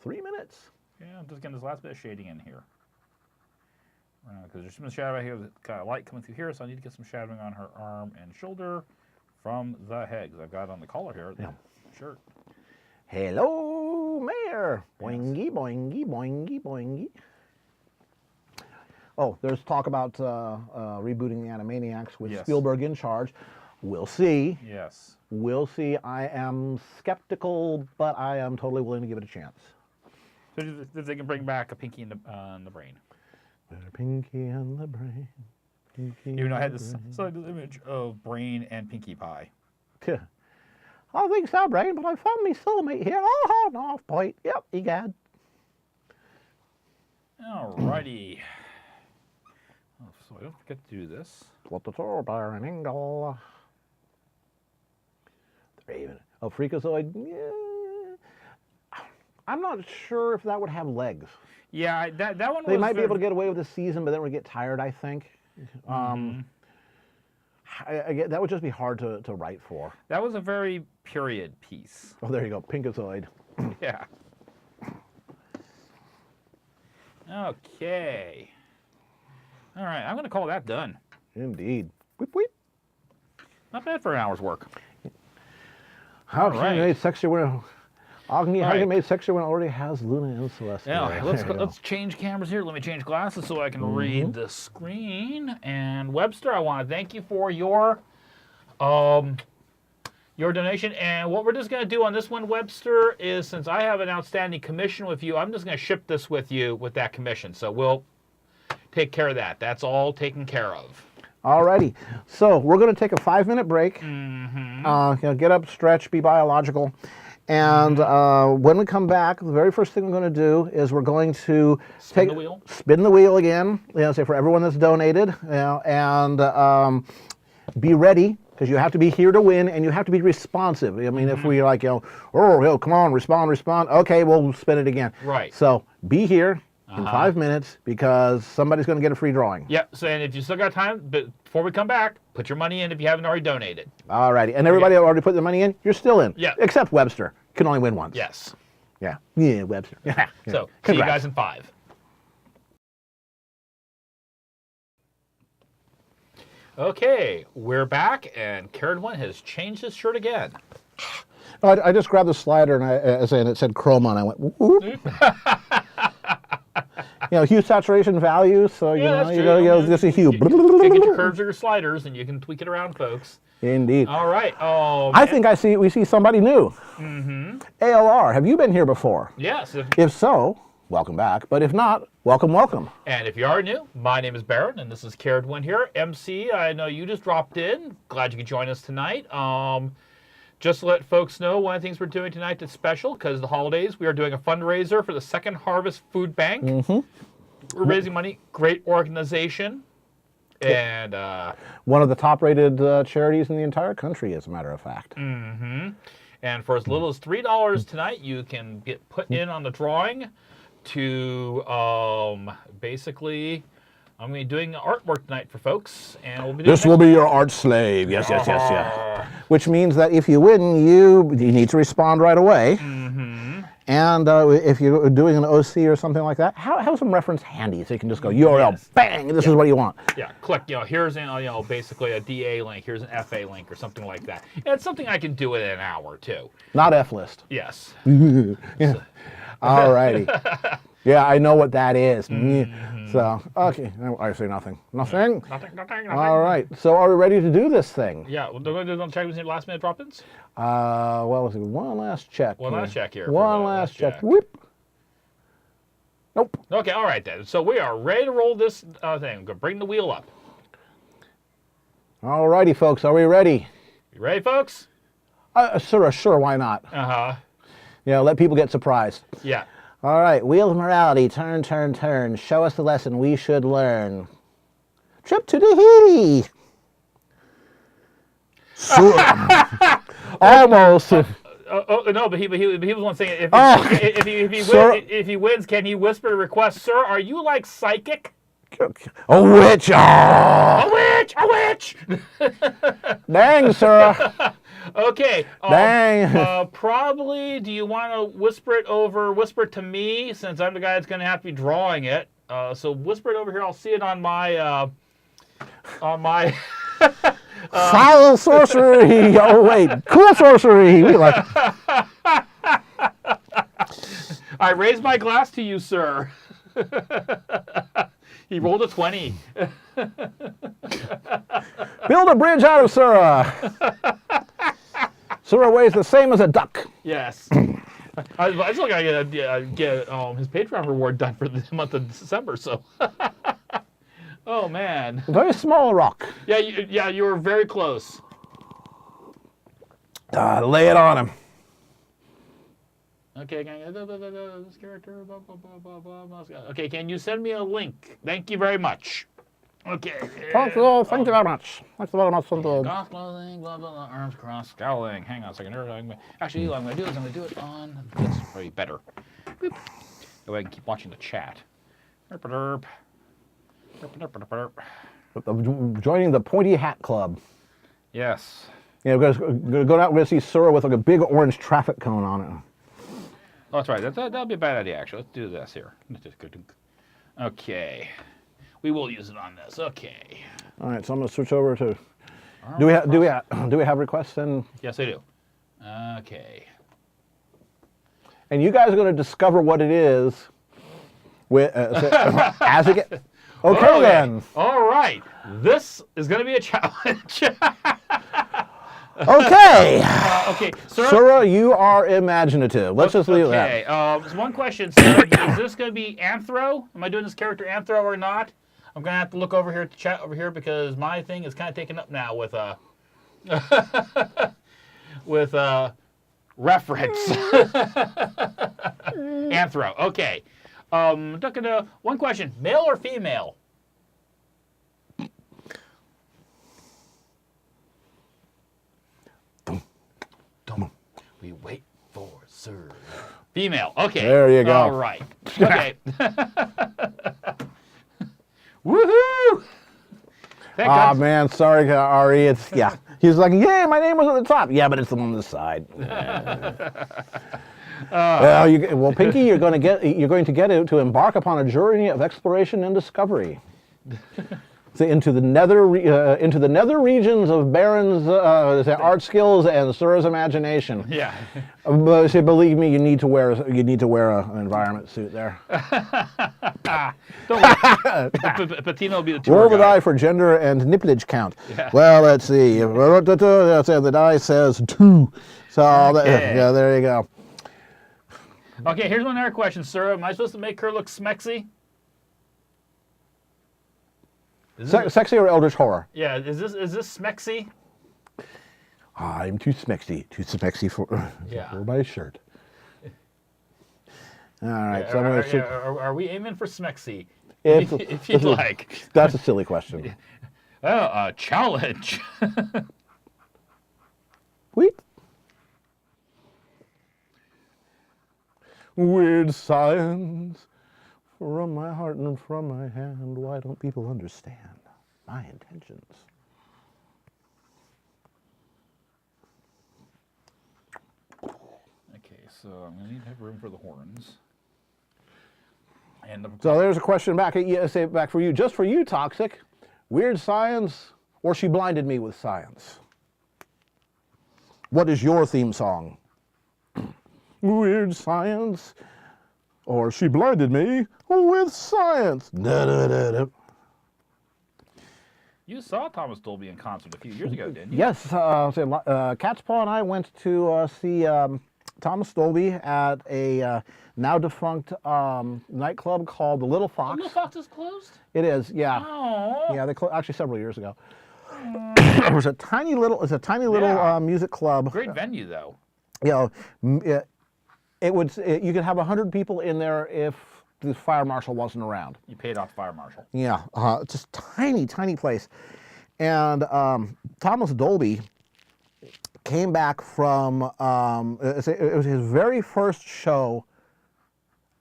Speaker 2: 3 minutes.
Speaker 3: Yeah, I'm just getting this last bit of shading in here. Because there's some shadow right here, got a light coming through here, so I need to get some shadowing on her arm and shoulder from the head, because I've got it on the collar here, the shirt.
Speaker 2: Hello, Mayor. Boingy, boingy, boingy, boingy. Oh, there's talk about rebooting the Animaniacs with Spielberg in charge. We'll see.
Speaker 3: Yes.
Speaker 2: We'll see. I am skeptical, but I am totally willing to give it a chance.
Speaker 3: So if they can bring back a Pinky in the Brain.
Speaker 2: Pinky and the Brain.
Speaker 3: Even though I had this image of Brain and Pinkie Pie.
Speaker 2: I think so, Brain, but I found me soulmate here. Oh, no, off point. Yep, egad.
Speaker 3: Alrighty. Oh, so I don't forget to do this.
Speaker 2: What the door, BaronEngel? Oh, Freakazoid. Yeah. I'm not sure if that would have legs.
Speaker 3: Yeah, that one.
Speaker 2: They might be able to get away with the season, but then we get tired. I think. That would just be hard to write for.
Speaker 3: That was a very period piece.
Speaker 2: Oh, there you go, Pinkazoid.
Speaker 3: Yeah. Okay. All right, I'm going to call that done.
Speaker 2: Indeed. Whip, whip.
Speaker 3: Not bad for an hour's work.
Speaker 2: How can
Speaker 3: right.
Speaker 2: you make sexy when Agni? How
Speaker 3: right.
Speaker 2: can you make sexy when it already has Luna and Celeste?
Speaker 3: Yeah, let's change cameras here. Let me change glasses so I can read the screen. And Webster, I want to thank you for your donation. And what we're just going to do on this one, Webster, is since I have an outstanding commission with you, I'm just going to ship this with you with that commission. So we'll take care of that. That's all taken care of.
Speaker 2: Alrighty. So we're going to take a 5-minute break. Get up, stretch, be biological. And when we come back, the very first thing we're going to do is we're going to
Speaker 1: Spin the wheel.
Speaker 2: Spin the wheel again. Say for everyone that's donated, and be ready because you have to be here to win and you have to be responsive. I mean, if we like, oh, come on, respond. Okay, we'll spin it again.
Speaker 1: Right.
Speaker 2: So be here in 5 minutes because somebody's going to get a free drawing.
Speaker 1: Yep. So, and if you still got time, but before we come back, put your money in if you haven't already donated.
Speaker 2: Alrighty. And everybody that already put their money in, you're still in.
Speaker 1: Yeah.
Speaker 2: Except Webster. Can only win once.
Speaker 1: Yes.
Speaker 2: Yeah. Yeah, Webster. Yeah.
Speaker 1: So,
Speaker 2: Congrats.
Speaker 1: see you guys in 5. Okay, we're back, and Carrot One has changed his shirt again.
Speaker 2: I just grabbed the slider and it said chroma, and I went, whoop. Hue saturation value, so just a hue.
Speaker 1: You can get your curves or your sliders, and you can tweak it around, folks.
Speaker 2: Indeed.
Speaker 1: All right.
Speaker 2: I think we see somebody new. ALR, have you been here before?
Speaker 1: Yes.
Speaker 2: If so, welcome back. But if not, welcome.
Speaker 1: And if you are new, my name is Baron, and this is Carrot One here. MC, I know you just dropped in. Glad you could join us tonight. Just to let folks know, one of the things we're doing tonight that's special, because of the holidays, we are doing a fundraiser for the Second Harvest Food Bank. We're raising money. Great organization. And
Speaker 2: one of the top-rated charities in the entire country, as a matter of fact.
Speaker 1: And for as little as $3 tonight, you can get put in on the drawing to basically... I'm going to be doing artwork tonight for folks, and we'll be doing
Speaker 2: this will be your art slave. Yes. Which means that if you win, you need to respond right away. And if you're doing an OC or something like that, have some reference handy so you can just go URL, bang, this is what you want.
Speaker 1: Yeah, click. Here's basically a DA link. Here's an FA link or something like that. And it's something I can do within an hour too.
Speaker 2: Not F list.
Speaker 1: Yes.
Speaker 2: All righty. Yeah, I know what that is. So, okay, I say nothing. Nothing?
Speaker 1: Nothing.
Speaker 2: All right, so are we ready to do this thing?
Speaker 1: Yeah, we're going to check with last minute drop-ins?
Speaker 2: Well, let's see, one last check.
Speaker 1: One last check here.
Speaker 2: One last check. Whoop. Nope.
Speaker 1: Okay, all right then. So we are ready to roll this thing. I'm going to bring the wheel up.
Speaker 2: All righty, folks, are we ready?
Speaker 1: You ready, folks?
Speaker 2: Sure, why not? Let people get surprised.
Speaker 1: Yeah.
Speaker 2: All right, wheel of morality, turn. Show us the lesson we should learn. Trip to Tahiti. Almost.
Speaker 1: No, but he was one saying if he wins, can he whisper a request, sir? Are you like psychic?
Speaker 2: A witch!
Speaker 1: A witch!
Speaker 2: Dang, sir.
Speaker 1: Okay.
Speaker 2: Dang.
Speaker 1: Probably. Do you want to whisper it to me, since I'm the guy that's going to have to be drawing it? So whisper it over here. I'll see it on my
Speaker 2: Silent sorcery. Oh wait, cool sorcery. We like.
Speaker 1: I raise my glass to you, sir. He rolled a 20.
Speaker 2: Build a bridge out of Sura. Sura weighs the same as a duck.
Speaker 1: Yes. I still gotta get his Patreon reward done for the month of December. So. Oh man.
Speaker 2: Very small rock.
Speaker 1: Yeah, you were very close.
Speaker 2: Lay it on him.
Speaker 1: Okay, this character. Blah, blah, blah, blah, blah. Okay, can you send me a link? Thank you very much. Okay.
Speaker 2: Thank you very much. Thanks very much.
Speaker 1: Golf clothing, blah, blah, blah, arms crossed, scowling. Hang on a second. Actually, what I'm going to do is I'm going to do it on this. Probably better. Boop. That way I can keep watching the chat. Derp, derp.
Speaker 2: Joining the Pointy Hat Club.
Speaker 1: Yes.
Speaker 2: Yeah, we're going to go out. We're going to see Sura with like a big orange traffic cone on it.
Speaker 1: Oh, that's right. That'll be a bad idea, actually. Let's do this here. Okay. We will use it on this. Okay.
Speaker 2: All right, so I'm going to switch over to. Do we have requests then?
Speaker 1: Yes, I do. Okay.
Speaker 2: And you guys are going to discover what it is with as it gets. Okay then.
Speaker 1: All right. This is going to be a challenge.
Speaker 2: Okay.
Speaker 1: Okay. Sir,
Speaker 2: Sura, you are imaginative. Let's just leave it at that.
Speaker 1: Okay. One question, sir. Is this going to be Anthro? Am I doing this character Anthro or not? I'm going to have to look over here at the chat over here because my thing is kind of taken up now with with reference. Anthro. Okay. One question. Male or female? We wait for Sir. Female. Okay.
Speaker 2: There you go.
Speaker 1: All right. Okay. Woohoo!
Speaker 2: Man, sorry, Ari. It's yeah. He's like, yeah, my name was at the top. Yeah, but it's the one on the side. Well, Pinky, you're going to get to embark upon a journey of exploration and discovery. So into the nether regions of Baron's art skills and Sura's imagination.
Speaker 1: Yeah.
Speaker 2: But believe me, you need to wear an environment suit there.
Speaker 1: Don't worry. Patino will be the tour
Speaker 2: Roll the
Speaker 1: guide.
Speaker 2: die for gender and nipplage count.
Speaker 1: Yeah.
Speaker 2: Well, let's see. The die says 2. So
Speaker 1: Okay.
Speaker 2: yeah, there you go.
Speaker 1: Okay, here's another question, sir. Am I supposed to make her look smexy?
Speaker 2: Sexy or eldritch horror?
Speaker 1: Yeah, is this smexy?
Speaker 2: I'm too smexy for my shirt. All right, so I'm going to.
Speaker 1: Are we aiming for smexy?
Speaker 2: If
Speaker 1: you'd like.
Speaker 2: That's a silly question.
Speaker 1: Oh, a challenge.
Speaker 2: Wait. Weird science from my heart and from my hand. Why don't people understand my intentions?
Speaker 1: Okay, so I'm going to need to have room for the horns. And
Speaker 2: So there's a question back at you, say back for you, just for you, Toxic. Weird science, or she blinded me with science? What is your theme song? Weird science, or she blinded me with science. Da, da, da, da.
Speaker 1: You saw Thomas Dolby in concert a few years ago, didn't you?
Speaker 2: Yes, Cat's Paw and I went to see Thomas Dolby at a now defunct nightclub called the Little Fox.
Speaker 1: Little Fox is closed?
Speaker 2: It is, yeah.
Speaker 1: Oh.
Speaker 2: Yeah, they closed actually several years ago. It was a tiny little
Speaker 1: Yeah.
Speaker 2: music club.
Speaker 1: Great venue, though.
Speaker 2: You know, you could have 100 people in there if the fire marshal wasn't around.
Speaker 1: You paid off the fire marshal.
Speaker 2: Yeah, just tiny place. And Thomas Dolby came back from, it was his very first show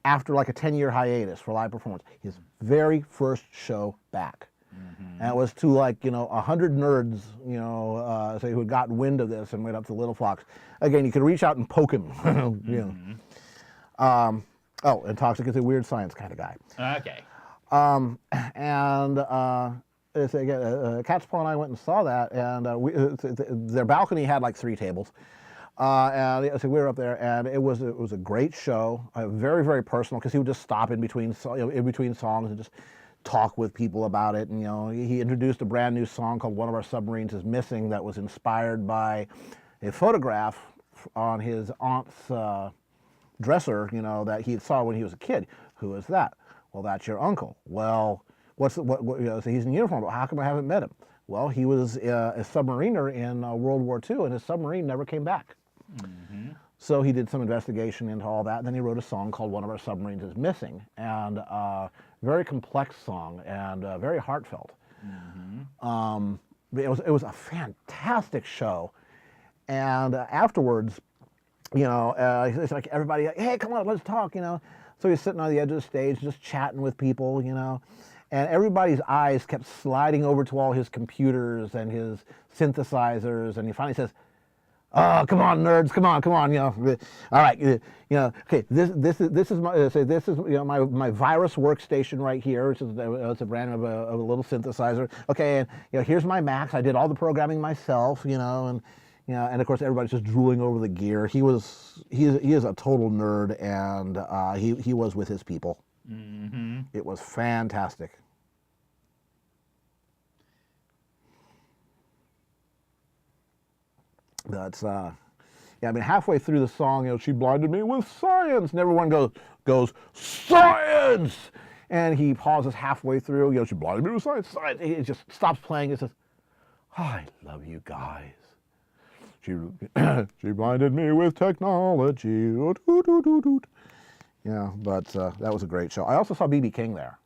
Speaker 2: after like a 10-year hiatus for live performance. His very first show back. And it was to 100 nerds, who had gotten wind of this and went up to Little Fox. Again, you could reach out and poke him. And Toxic is a weird science kind of guy.
Speaker 1: Okay.
Speaker 2: Cat's Paw and I went and saw that, and their balcony had like 3 tables. And we were up there, and it was a great show, very, very personal, because he would just stop in between songs and just talk with people about it. And he introduced a brand new song called "One of Our Submarines Is Missing" that was inspired by a photograph on his aunt's dresser, that he saw when he was a kid. Who is that? Well, that's your uncle. Well, so he's in uniform, but how come I haven't met him? Well, he was a submariner in World War II, and his submarine never came back. So he did some investigation into all that, and then he wrote a song called "One of Our Submarines Is Missing," and very complex song and very heartfelt. It was a fantastic show, and afterwards, it's like everybody, hey, come on, let's talk, So he's sitting on the edge of the stage, just chatting with people, and everybody's eyes kept sliding over to all his computers and his synthesizers, and he finally says, "Oh, come on, nerds! Come on! All right, okay. This is my virus workstation right here, which is it's a brand of a little synthesizer. Okay, and here's my Macs. I did all the programming myself, and of course everybody's just drooling over the gear. He is a total nerd, and he was with his people.
Speaker 3: Mm-hmm.
Speaker 2: It was fantastic. That's yeah. I mean, halfway through the song, she blinded me with science, and everyone goes science, and he pauses halfway through. She blinded me with science. Science. It just stops playing. It says, "I love you guys." She blinded me with technology. Yeah, but that was a great show. I also saw B.B. King there.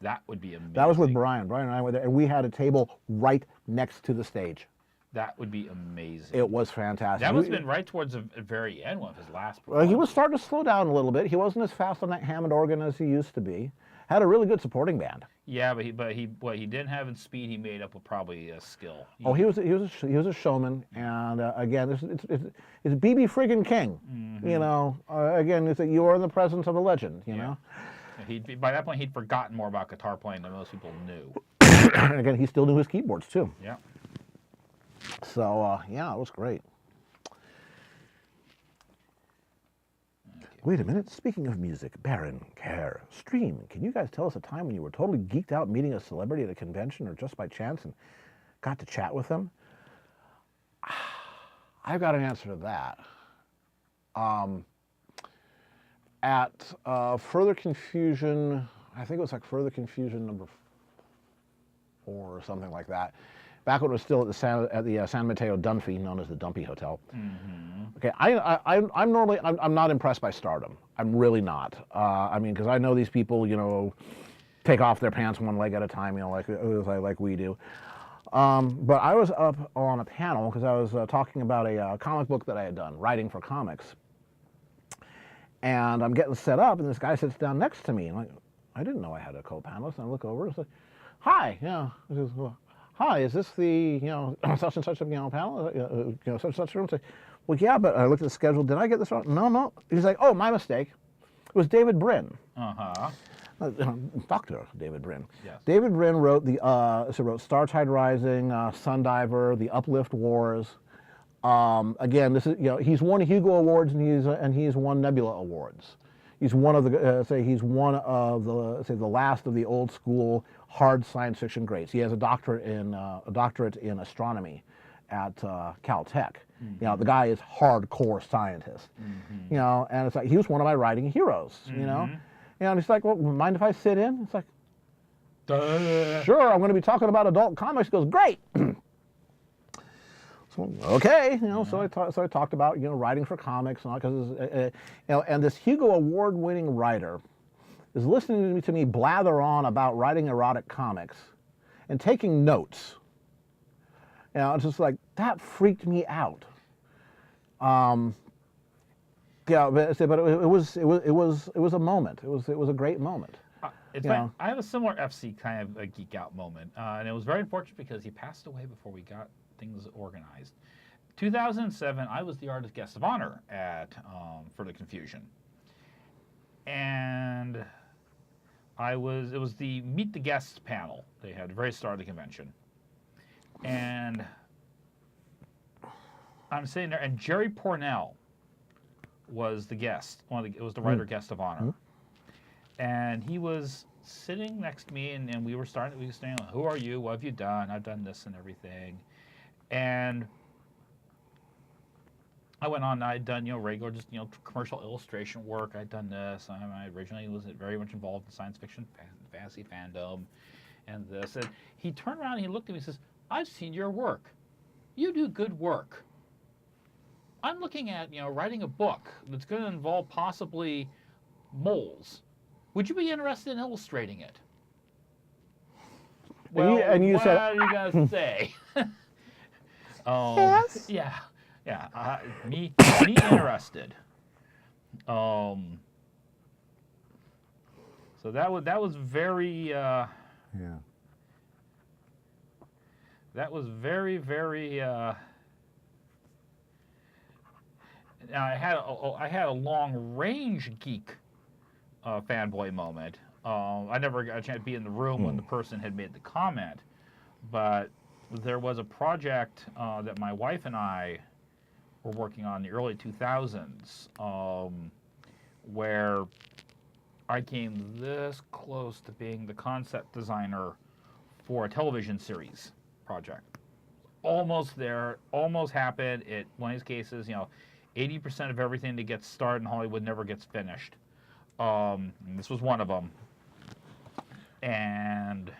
Speaker 3: That would be amazing.
Speaker 2: That was with Brian. Brian and I were there, and we had a table right next to the stage.
Speaker 3: That would be amazing.
Speaker 2: It was fantastic.
Speaker 3: That must have been right towards the very end, one of his last
Speaker 2: He was starting to slow down a little bit. He wasn't as fast on that Hammond organ as he used to be. Had a really good supporting band.
Speaker 3: Yeah, but what he didn't have in speed, he made up with probably skill.
Speaker 2: He was a showman, and again, it's B.B. friggin' King. Mm-hmm. Again, you are in the presence of a legend. You know.
Speaker 3: By that point, he'd forgotten more about guitar playing than most people knew.
Speaker 2: And again, he still knew his keyboards too.
Speaker 3: Yeah.
Speaker 2: So yeah, it was great. Wait a minute. Speaking of music, Baron, Care, Stream, can you guys tell us a time when you were totally geeked out meeting a celebrity at a convention or just by chance and got to chat with them? I've got an answer to that. At Further Confusion, I think it was like Further Confusion number 4 or something like that. Back when it was still at the San Mateo Dunphy, known as the Dumpy Hotel. Mm-hmm. Okay, I'm normally not impressed by stardom. I'm really not. I mean, because I know these people, take off their pants one leg at a time, like we do. But I was up on a panel because I was talking about a comic book that I had done, writing for comics. And I'm getting set up, and this guy sits down next to me. And I didn't know I had a co-panelist. And I look over and say, "Hi, He says, well, hi, is this the, such and such, panel, such and such room?" Say, "Well, yeah, but I looked at the schedule. Did I get this wrong?" No. He's like, "Oh, my mistake. It was David Brin."
Speaker 3: Uh-huh.
Speaker 2: Dr. David Brin.
Speaker 3: Yes.
Speaker 2: David Brin wrote wrote Star Tide Rising, Sundiver, The Uplift Wars. Again, this is he's won Hugo Awards and he's won Nebula Awards. He's one of the the last of the old school hard science fiction greats. He has a doctorate in astronomy at Caltech.
Speaker 3: Mm-hmm.
Speaker 2: The guy is hardcore scientist. Mm-hmm. And it's like he was one of my writing heroes.
Speaker 3: Mm-hmm.
Speaker 2: And he's like, "Well, mind if I sit in?" It's like,
Speaker 3: Duh.
Speaker 2: "Sure, I'm going to be talking about adult comics." He goes, "Great." So, okay, so I talked about writing for comics and all, because and this Hugo Award-winning writer is listening to me blather on about writing erotic comics and taking notes. It's just like that freaked me out. Yeah, but it was a moment. It was a great moment.
Speaker 3: It's funny. I have a similar FC kind of a geek out moment, and it was very unfortunate because he passed away before we got things organized. 2007, I was the artist guest of honor at For the Confusion, and it was the Meet the Guests panel they had at the very start of the convention, and I'm sitting there, and Jerry Pournelle was the guest. It was the writer guest of honor, and he was sitting next to me, and we were saying, "Who are you? What have you done?" "I've done this and everything," and I went on. I'd done regular just commercial illustration work. I'd done this. I originally was very much involved in science fiction, fantasy fandom, and this. And he turned around and he looked at me and says, "I've seen your work. You do good work. I'm looking at writing a book that's going to involve possibly moles. Would you be interested in illustrating it?"
Speaker 1: Well,
Speaker 2: and you
Speaker 1: what
Speaker 2: said,
Speaker 1: are you gonna say?
Speaker 2: Yes.
Speaker 1: Yeah. Me interested. So that was very.
Speaker 2: yeah.
Speaker 1: That was very, very. I had a long range geek fanboy moment. I never got a chance to be in the room when the person had made the comment, but there was a project that my wife and I were working on in the early 2000s, where I came this close to being the concept designer for a television series project. Almost there, almost happened. One of these cases, 80% of everything that gets started in Hollywood never gets finished. And this was one of them. And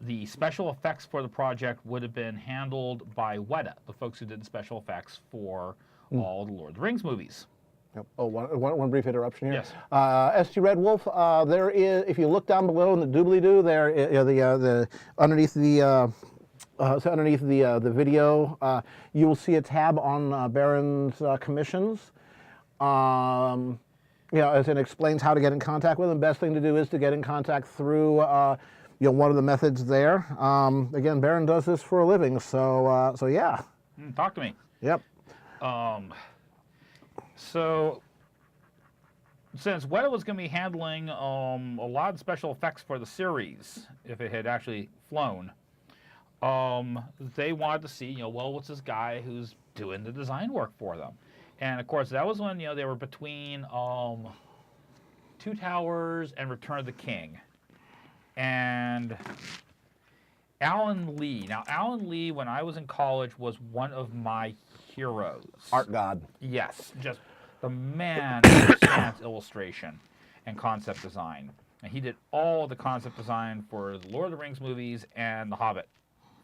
Speaker 1: the special effects for the project would have been handled by Weta, the folks who did the special effects for all the Lord of the Rings movies.
Speaker 2: Yep. Oh, one brief interruption here.
Speaker 1: Yes.
Speaker 2: SG Red Wolf, there is, if you look down below in the doobly-doo there, underneath the video, you will see a tab on Baron's commissions. As it explains how to get in contact with him. Best thing to do is to get in contact through one of the methods there. Again, Baron does this for a living, so yeah.
Speaker 1: Talk to me.
Speaker 2: Yep.
Speaker 1: So, since Weta was going to be handling a lot of special effects for the series, if it had actually flown, they wanted to see, what's this guy who's doing the design work for them? And of course, that was when they were between Two Towers and Return of the King, and Alan Lee. Now, Alan Lee, when I was in college, was one of my heroes.
Speaker 2: Art god.
Speaker 1: Yes, just the man who understands illustration and concept design. And he did all the concept design for the Lord of the Rings movies and the Hobbit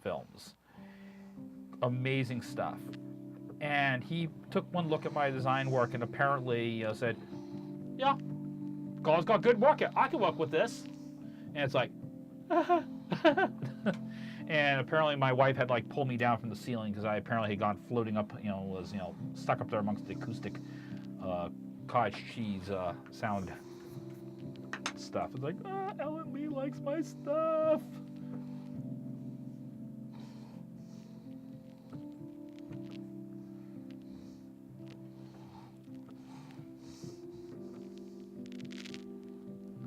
Speaker 1: films. Amazing stuff. And he took one look at my design work and apparently said, yeah, Gau's got good work. I can work with this. And it's like, and apparently my wife had pulled me down from the ceiling because I apparently had gone floating up, was stuck up there amongst the acoustic cottage cheese sound stuff. It's like, Ellen Lee likes my stuff.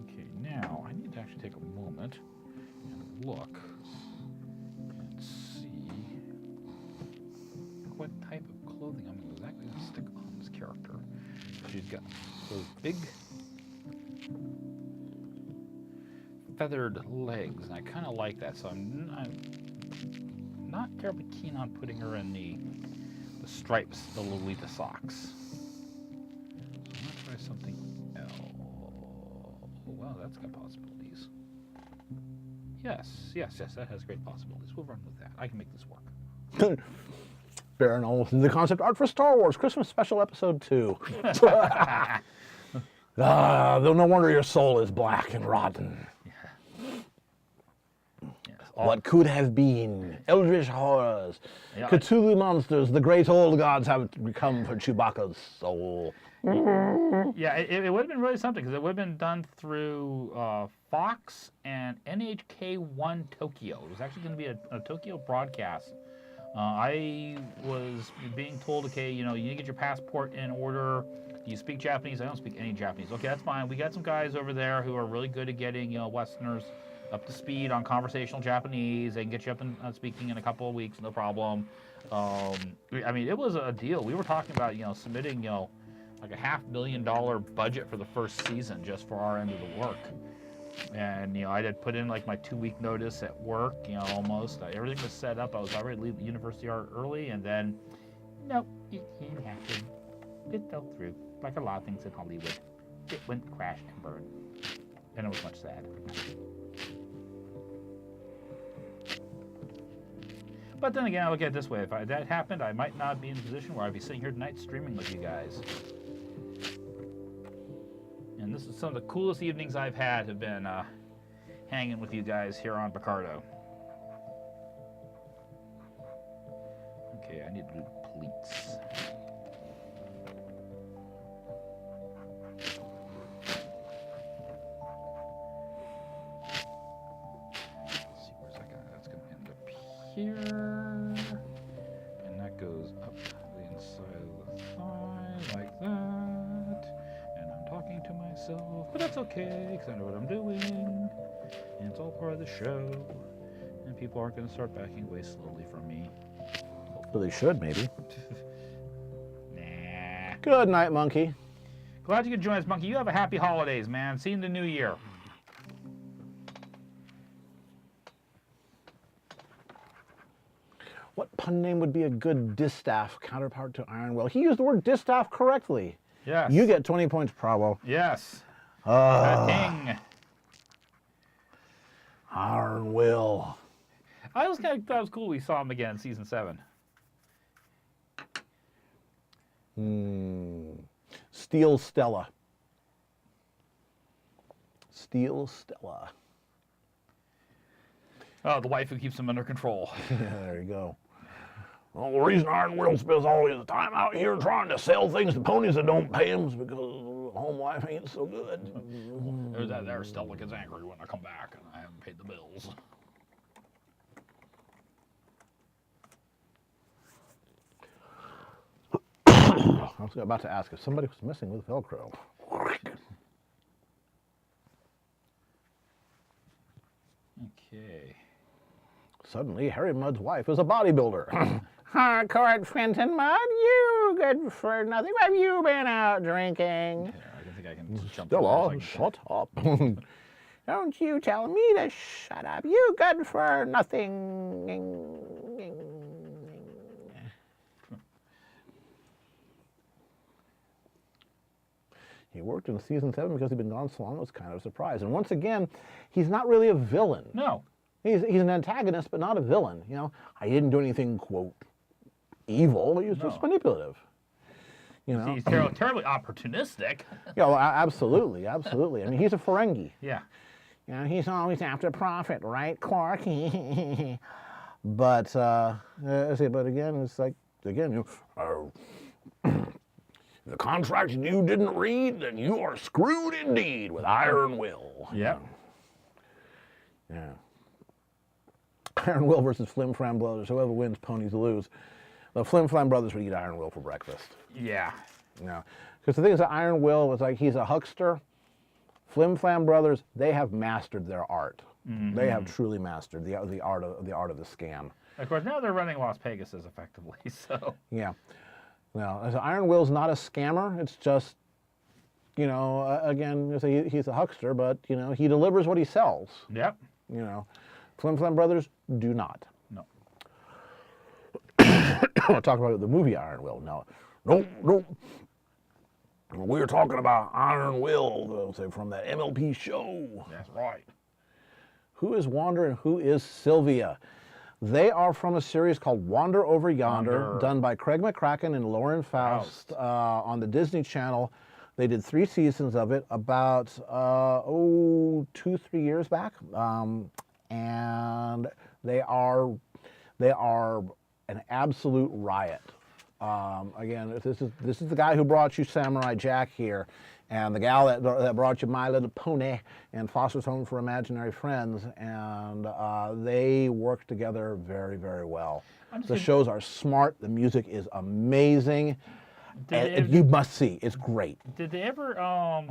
Speaker 1: Okay, now I need to actually take a moment and look and see what type of clothing I'm exactly going to stick on this character. She's got those big feathered legs, and I kind of like that, so I'm not terribly keen on putting her in the stripes, the Lolita socks. So I'm going to try something else. Oh, well, that's got possibilities. Yes, that has great possibilities. We'll run with that. I can make this work.
Speaker 2: BaronEngel, the concept art for Star Wars Christmas Special Episode 2. No wonder your soul is black and rotten.
Speaker 1: Yes,
Speaker 2: What could have been? Eldritch horrors,
Speaker 1: Yeah,
Speaker 2: Cthulhu monsters, the great old gods have become for Chewbacca's soul.
Speaker 1: Yeah, it would have been really something because it would have been done through Fox and NHK-1 Tokyo. It was actually going to be a Tokyo broadcast. I was being told, okay, you need to get your passport in order. Do you speak Japanese? I don't speak any Japanese. Okay, that's fine. We got some guys over there who are really good at getting Westerners up to speed on conversational Japanese. They can get you up and speaking in a couple of weeks, no problem. I mean, it was a deal. We were talking about submitting like a $500,000 budget for the first season just for our end of the work. And I had put in like my 2-week notice at work, almost. Everything was set up. I was already leaving University Art early, and then, nope, it didn't happen. It fell through, like a lot of things in Hollywood. It went crash and burn, and it was much sad. But then again, I look at it this way: if that happened, I might not be in a position where I'd be sitting here tonight streaming with you guys.
Speaker 3: And this is some of the coolest evenings I've had have been hanging with you guys here on Picardo. Okay, I need to do pleats. Let's see, where's that going? That's going to end up here. And that goes up the inside of the thigh like that. And I'm talking to myself, but that's okay, because I know what I'm doing. And it's all part of the show. And people aren't going to start backing away slowly from me.
Speaker 2: Well, they should, maybe.
Speaker 3: Nah.
Speaker 2: Good night, monkey.
Speaker 3: Glad you could join us, Monkey. You have a happy holidays, man. See you in the new year.
Speaker 2: What pun name would be a good distaff counterpart to Iron Will? He used the word distaff correctly.
Speaker 3: Yes.
Speaker 2: You get 20 points, Bravo.
Speaker 3: Yes.
Speaker 2: Iron
Speaker 3: Ding.
Speaker 2: Will.
Speaker 3: I always kind of thought it was cool we saw him again in season 7.
Speaker 2: Steel Stella. Steel Stella.
Speaker 3: Oh, the wife who keeps him under control.
Speaker 2: Yeah, there you go. Well, the reason Iron Will spends all his time out here trying to sell things to ponies that don't pay him is because the home life ain't so good.
Speaker 3: There's that there. Stella gets angry when I come back and I haven't paid the bills.
Speaker 2: I was about to ask if somebody was missing with Velcro.
Speaker 3: Okay.
Speaker 2: Suddenly, Harry Mudd's wife is a bodybuilder. Hardcore Trenton Mudd, you good for nothing. Where have you been out drinking?
Speaker 3: Yeah, I don't think I can jump.
Speaker 2: Stella, shut up. Don't you tell me to shut up. You good for nothing. He worked in season 7 because he'd been gone so long. It was kind of a surprise. And once again, he's not really a villain.
Speaker 3: No.
Speaker 2: He's an antagonist, but not a villain. You know, I didn't do anything, quote, evil. He was just manipulative. You know,
Speaker 3: He's terribly opportunistic.
Speaker 2: yeah, well, absolutely, absolutely. I mean, he's a Ferengi.
Speaker 3: Yeah.
Speaker 2: You know, he's always after profit, right, Quark? But again, it's like the contract you didn't read, then you are screwed indeed with Iron Will.
Speaker 3: Yep.
Speaker 2: Yeah. Iron Will versus Flim Flam Brothers. Whoever wins, ponies lose. The Flim Flam Brothers would eat Iron Will for breakfast.
Speaker 3: Yeah.
Speaker 2: You know, because the thing is that Iron Will was like, he's a huckster. Flim Flam Brothers, they have mastered their art. Mm-hmm. They have truly mastered the art of the scam.
Speaker 3: Of course, now they're running Las Pegasus effectively. So.
Speaker 2: Yeah. Now, Iron Will's not a scammer. It's just, you know, again, he's a huckster, but you know, he delivers what he sells.
Speaker 3: Yep.
Speaker 2: You know, Flim Flam Brothers do not.
Speaker 3: No.
Speaker 2: We're talking about the movie Iron Will. No. We were talking about Iron Will, from that MLP show.
Speaker 3: That's right.
Speaker 2: Who is Wander and who is Sylvia? They are from a series called Wander Over Yonder, done by Craig McCracken and Lauren Faust on the Disney Channel. They did 3 seasons of it about 2-3 years back, and they are an absolute riot. Again, this is the guy who brought you Samurai Jack here, and the gal that brought you My Little Pony and Foster's Home for Imaginary Friends, and they work together very, very well. The shows are smart. The music is amazing. You must see. It's great.
Speaker 1: Did they ever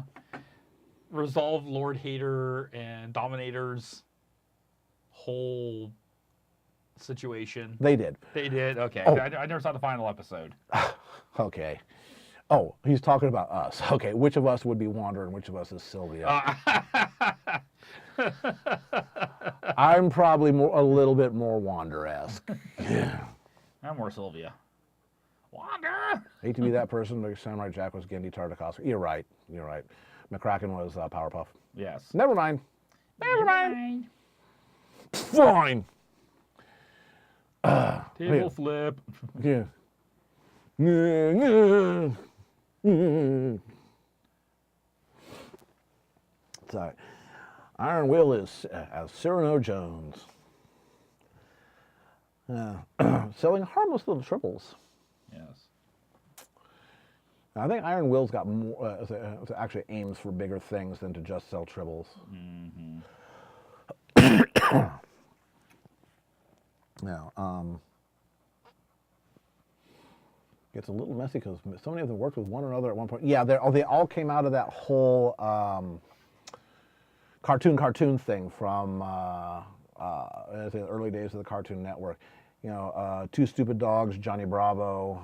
Speaker 1: resolve Lord Hater and Dominator's whole situation?
Speaker 2: They did.
Speaker 3: They did? Okay.
Speaker 2: Oh.
Speaker 3: I never saw the final episode.
Speaker 2: Okay. Oh, he's talking about us. Okay, which of us would be Wander and which of us is Sylvia? I'm probably a little bit more Wander-esque. Yeah.
Speaker 3: I'm more Sylvia. Wander!
Speaker 2: Hate to be that person, but Samurai Jack was Gendy Tartakovsky. You're right. McCracken was Powerpuff.
Speaker 3: Yes.
Speaker 2: Never mind. Fine.
Speaker 3: Table flip.
Speaker 2: Yeah. So, Iron Will is Cyrano Jones. Selling harmless little triples.
Speaker 3: Yes.
Speaker 2: I think Iron Will's got more, actually aims for bigger things than to just sell triples. Now, gets a little messy because so many of them worked with one another at one point. Yeah, they all came out of that whole cartoon thing from the early days of the Cartoon Network. You know, Two Stupid Dogs, Johnny Bravo,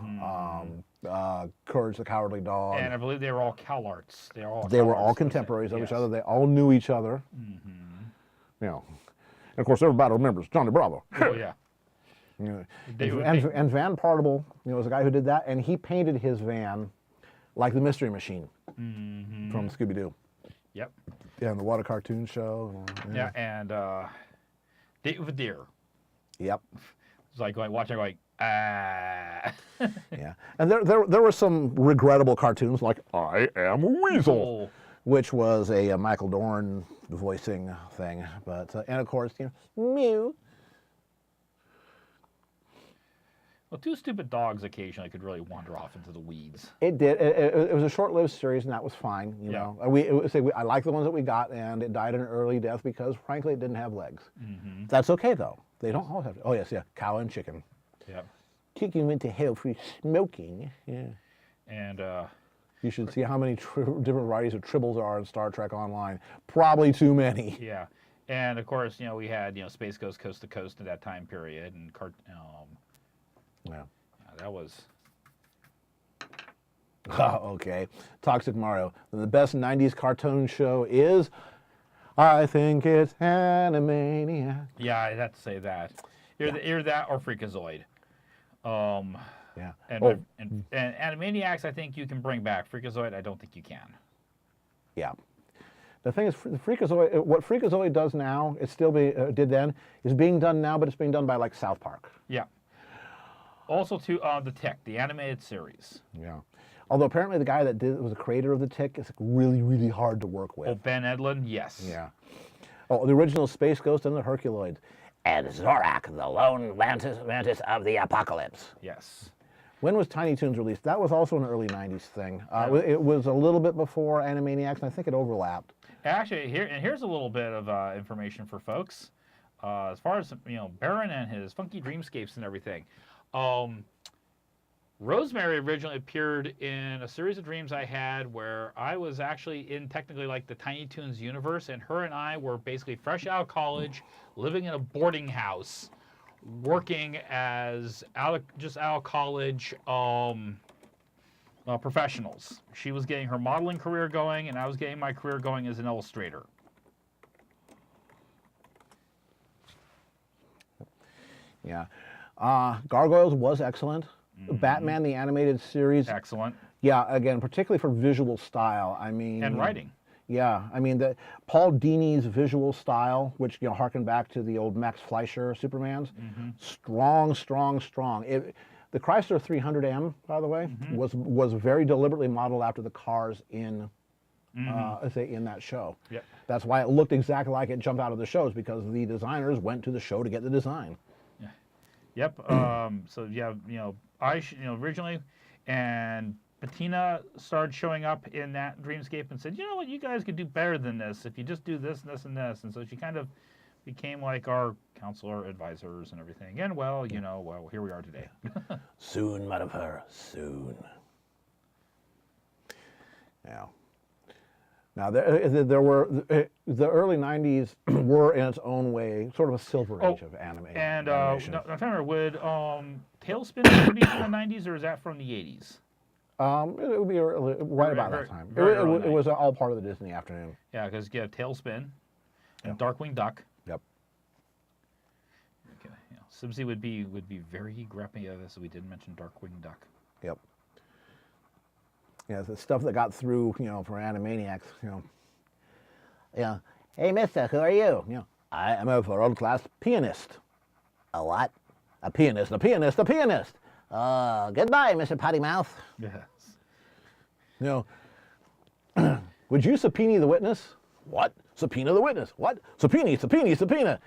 Speaker 2: Courage the Cowardly Dog.
Speaker 3: And I believe they were all CalArts.
Speaker 2: They were all contemporaries of each other. They all knew each other. You know, and of course everybody remembers Johnny Bravo.
Speaker 3: Oh yeah.
Speaker 2: You know, and Van Partible, you know, was the guy who did that, and he painted his van like the Mystery Machine from Scooby-Doo.
Speaker 3: Yep.
Speaker 2: Yeah, and the What a Cartoon Show.
Speaker 3: Yeah, and Date with a Deer.
Speaker 2: Yep.
Speaker 3: It's like watching, ah.
Speaker 2: Yeah, and there were some regrettable cartoons like I Am a Weasel, which was a Michael Dorn voicing thing, but and of course, you know, Mew.
Speaker 3: Well, Two Stupid Dogs occasionally could really wander off into the weeds.
Speaker 2: It did. It was a short-lived series, and that was fine. You know, I like the ones that we got, and it died an early death because, frankly, it didn't have legs. That's okay though. They don't all have. Oh yes, yeah, cow and chicken.
Speaker 3: Yep.
Speaker 2: Kick you into hell for smoking. Yeah.
Speaker 3: And
Speaker 2: you should see how many different varieties of tribbles there are in Star Trek Online. Probably too many.
Speaker 3: Yeah. And of course, you know, we had, you know, Space Ghost Coast to Coast at that time period, and
Speaker 2: Yeah.
Speaker 3: That was.
Speaker 2: Okay. Toxic Mario. The best 90s cartoon show is, I think it's Animaniacs.
Speaker 3: Yeah, I'd have to say that. Either that or Freakazoid.
Speaker 2: Yeah.
Speaker 3: And Animaniacs, I think you can bring back. Freakazoid, I don't think you can.
Speaker 2: Yeah. The thing is, Freakazoid, what Freakazoid does now, it still did then, is being done now, but it's being done by like South Park.
Speaker 3: Yeah. Also to The Tick, the animated series.
Speaker 2: Yeah. Although apparently the guy that was the creator of The Tick is really, really hard to work with.
Speaker 3: Oh, Ben Edlund, yes.
Speaker 2: Yeah. Oh, the original Space Ghost and the Herculoids. And Zorak, the lone mantis of the apocalypse.
Speaker 3: Yes.
Speaker 2: When was Tiny Toons released? That was also an early 90s thing. It was a little bit before Animaniacs, and I think it overlapped.
Speaker 3: Actually, here's a little bit of information for folks. As far as, you know, Baron and his funky dreamscapes and everything. Rosemary originally appeared in a series of dreams I had where I was actually in technically like the Tiny Toons universe, and her and I were basically fresh out of college, living in a boarding house, working as out of college professionals. She was getting her modeling career going, and I was getting my career going as an illustrator.
Speaker 2: Yeah. Gargoyles was excellent. Batman, the animated series.
Speaker 3: Excellent.
Speaker 2: Yeah, again, particularly for visual style. I mean...
Speaker 3: And writing.
Speaker 2: Yeah, I mean, Paul Dini's visual style, which, you know, harken back to the old Max Fleischer Supermans, strong. The Chrysler 300M, by the way, was very deliberately modeled after the cars in that show.
Speaker 3: Yep.
Speaker 2: That's why it looked exactly like it jumped out of the shows, because the designers went to the show to get the design.
Speaker 3: Yep. So yeah, you know, originally, and Bettina started showing up in that dreamscape and said, you know what, you guys could do better than this if you just do this and this and this. And so she kind of became like our counselor, advisors, and everything. And well, you know, well, here we are today.
Speaker 2: Soon, Madame, soon. Yeah. Now, there were, the early 90s were, in its own way, sort of a silver age of animation.
Speaker 3: And I'm trying to remember, would Tailspin be from the 90s, or is that from the 80s?
Speaker 2: It would be right about that time. It was all part of the Disney afternoon.
Speaker 3: Yeah, because you have Tailspin and Darkwing Duck.
Speaker 2: Yep.
Speaker 3: Okay, yeah. Sibsy would be very grumpy of this if we didn't mention Darkwing Duck.
Speaker 2: Yep. Yeah, the stuff that got through, you know, for Animaniacs, you know. Yeah. Hey, mister, who are you? You know, I am a world-class pianist. A what? A pianist, a pianist, a pianist. Goodbye, Mr. Potty Mouth.
Speaker 3: Yes.
Speaker 2: You know, would you subpoena the witness? What? Subpoena the witness. What? Subpoena, subpoena, subpoena.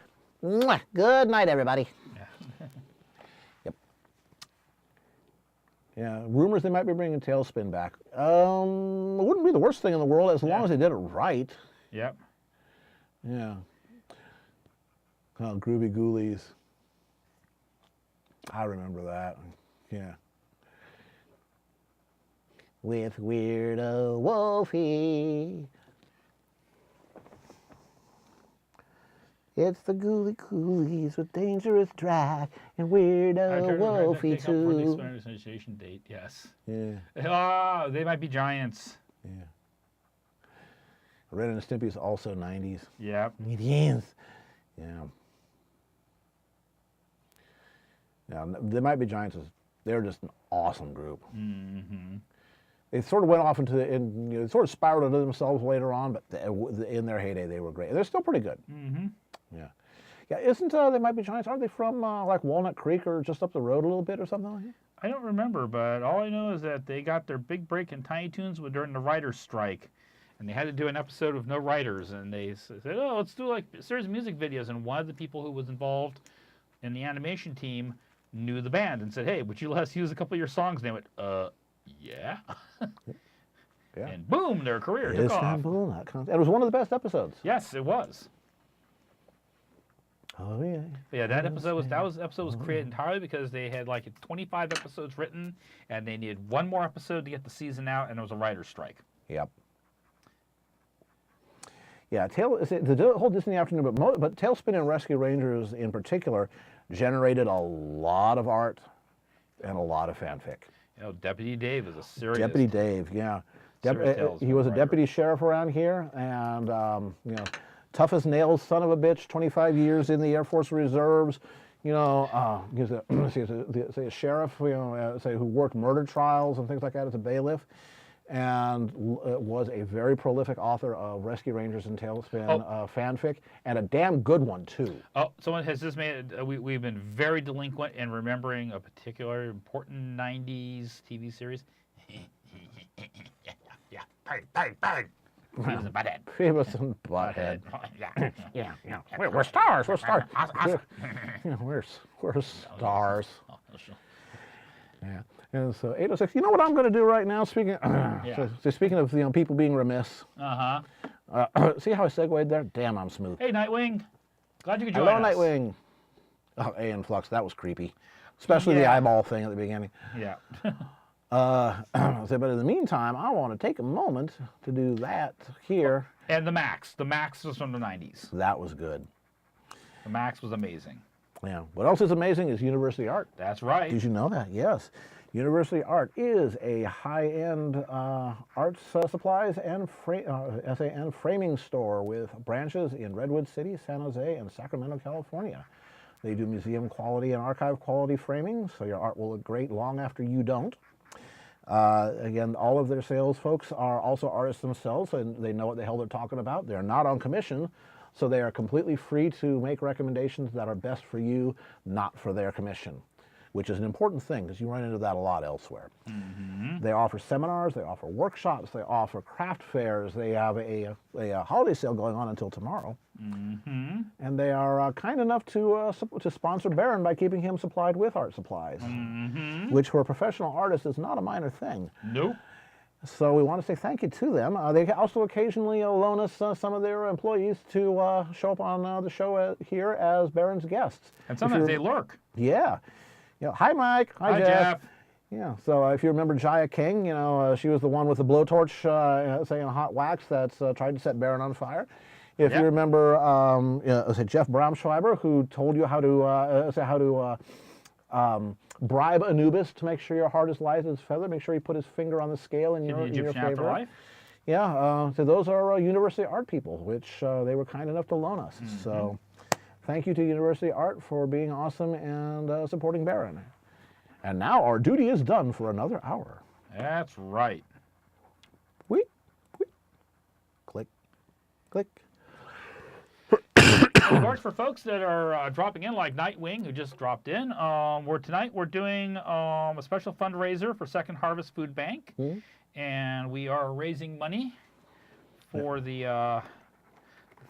Speaker 2: Mwah. Good night, everybody. Yep. Yeah, rumors they might be bringing Tailspin back. It wouldn't be the worst thing in the world as long as they did it right.
Speaker 3: Yep.
Speaker 2: Yeah. Oh, Groovy Ghoulies. I remember that. Yeah. With Weirdo Wolfie. It's the Ghoulie Ghoulies with Dangerous Drag and Weirdo Wolfie
Speaker 3: For the
Speaker 2: too.
Speaker 3: Spanish initiation date, yes.
Speaker 2: Yeah,
Speaker 3: Oh, they might be giants.
Speaker 2: yeah. Ren and Stimpy is also 90s.
Speaker 3: Yep.
Speaker 2: It is. Yeah. Yeah, they might be giants. They're just an awesome group.
Speaker 3: Mm-hmm.
Speaker 2: They sort of went off into they sort of spiraled into themselves later on, but in their heyday they were great. They're still pretty good.
Speaker 3: Mm-hmm.
Speaker 2: Yeah. Yeah, isn't They Might Be Giants, aren't they from like Walnut Creek or just up the road a little bit or something like that?
Speaker 3: I don't remember, but all I know is that they got their big break in Tiny Toons during the writer's strike. And they had to do an episode with no writers. And they said, oh, let's do like a series of music videos. And one of the people who was involved in the animation team knew the band and said, hey, would you let us use a couple of your songs? And they went, yeah.
Speaker 2: Yeah.
Speaker 3: And boom, their career took off.
Speaker 2: Istanbul, it was one of the best episodes.
Speaker 3: Yes, it was.
Speaker 2: Oh yeah.
Speaker 3: Yeah, that episode was created entirely because they had like 25 episodes written, and they needed one more episode to get the season out, and there was a writer's strike.
Speaker 2: Yep. Yeah, the whole Disney afternoon, but Tailspin and Rescue Rangers in particular generated a lot of art and a lot of fanfic.
Speaker 3: You know, Deputy Dave is a serious.
Speaker 2: Deputy Dave, yeah. He was a deputy sheriff around here, and tough as nails, son of a bitch. 25 years in the Air Force Reserves. He's a sheriff, who worked murder trials and things like that as a bailiff, and was a very prolific author of Rescue Rangers and Tailspin fanfic, and a damn good one too.
Speaker 3: Oh, someone has just made it. We've been very delinquent in remembering a particular important 90s TV series. Yeah. Bang. Beavis and Butthead.
Speaker 2: Beavis and Butthead. Yeah. We're stars. We're stars. We're stars. Yeah. And so 806. You know what I'm going to do right now? Speaking of people being remiss. See how I segued there? Damn, I'm smooth.
Speaker 3: Hey, Nightwing. Glad you could join
Speaker 2: Hello,
Speaker 3: us.
Speaker 2: Nightwing. Oh, A Flux. That was creepy, especially the eyeball thing at the beginning.
Speaker 3: Yeah.
Speaker 2: But in the meantime, I want to take a moment to do that here.
Speaker 3: And the Max. The Max was from the 90s.
Speaker 2: That was good.
Speaker 3: The Max was amazing.
Speaker 2: Yeah. What else is amazing is University Art.
Speaker 3: That's right.
Speaker 2: Did you know that? Yes. University Art is a high-end arts supplies and framing store with branches in Redwood City, San Jose, and Sacramento, California. They do museum quality and archive quality framing, so your art will look great long after you don't. Again, all of their sales folks are also artists themselves, and they know what the hell they're talking about. They're not on commission, so they are completely free to make recommendations that are best for you, not for their commission, which is an important thing because you run into that a lot elsewhere. Mm-hmm. They offer seminars, they offer workshops, they offer craft fairs. They have a holiday sale going on until tomorrow. Mm-hmm. And they are kind enough to sponsor Baron by keeping him supplied with art supplies, which for a professional artist is not a minor thing.
Speaker 3: Nope.
Speaker 2: So we want to say thank you to them. They also occasionally loan us some of their employees to show up on the show here as Baron's guests.
Speaker 3: And sometimes they lurk.
Speaker 2: Yeah. Hi, Mike. Hi, Jeff. Yeah, so if you remember Jaya King, she was the one with the blowtorch saying hot wax that's tried to set Baron on fire. If you remember, Jeff Braunschweiber, who told you how to bribe Anubis to make sure your heart is light as a feather, make sure he put his finger on the scale in your favor.
Speaker 3: Afterlife?
Speaker 2: Yeah, so those are University Art people, which they were kind enough to loan us. Mm-hmm. So thank you to University Art for being awesome and supporting Baron. And now our duty is done for another hour.
Speaker 3: That's right.
Speaker 2: Wait. Click.
Speaker 3: Of course, for folks that are dropping in, like Nightwing, who just dropped in, tonight we're doing a special fundraiser for Second Harvest Food Bank, and we are raising money for the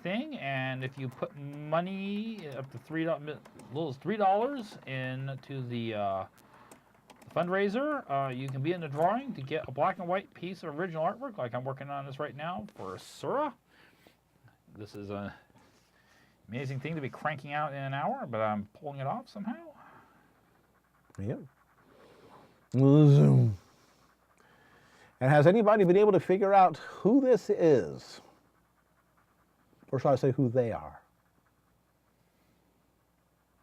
Speaker 1: thing, and if you put money up to $3, little as $3 into the fundraiser, you can be in the drawing to get a black and white piece of original artwork, like I'm working on this right now for Sura. This is an amazing thing to be cranking out in an hour, but I'm pulling it off somehow.
Speaker 2: Yep. Zoom. And has anybody been able to figure out who this is? Or shall I say who they are?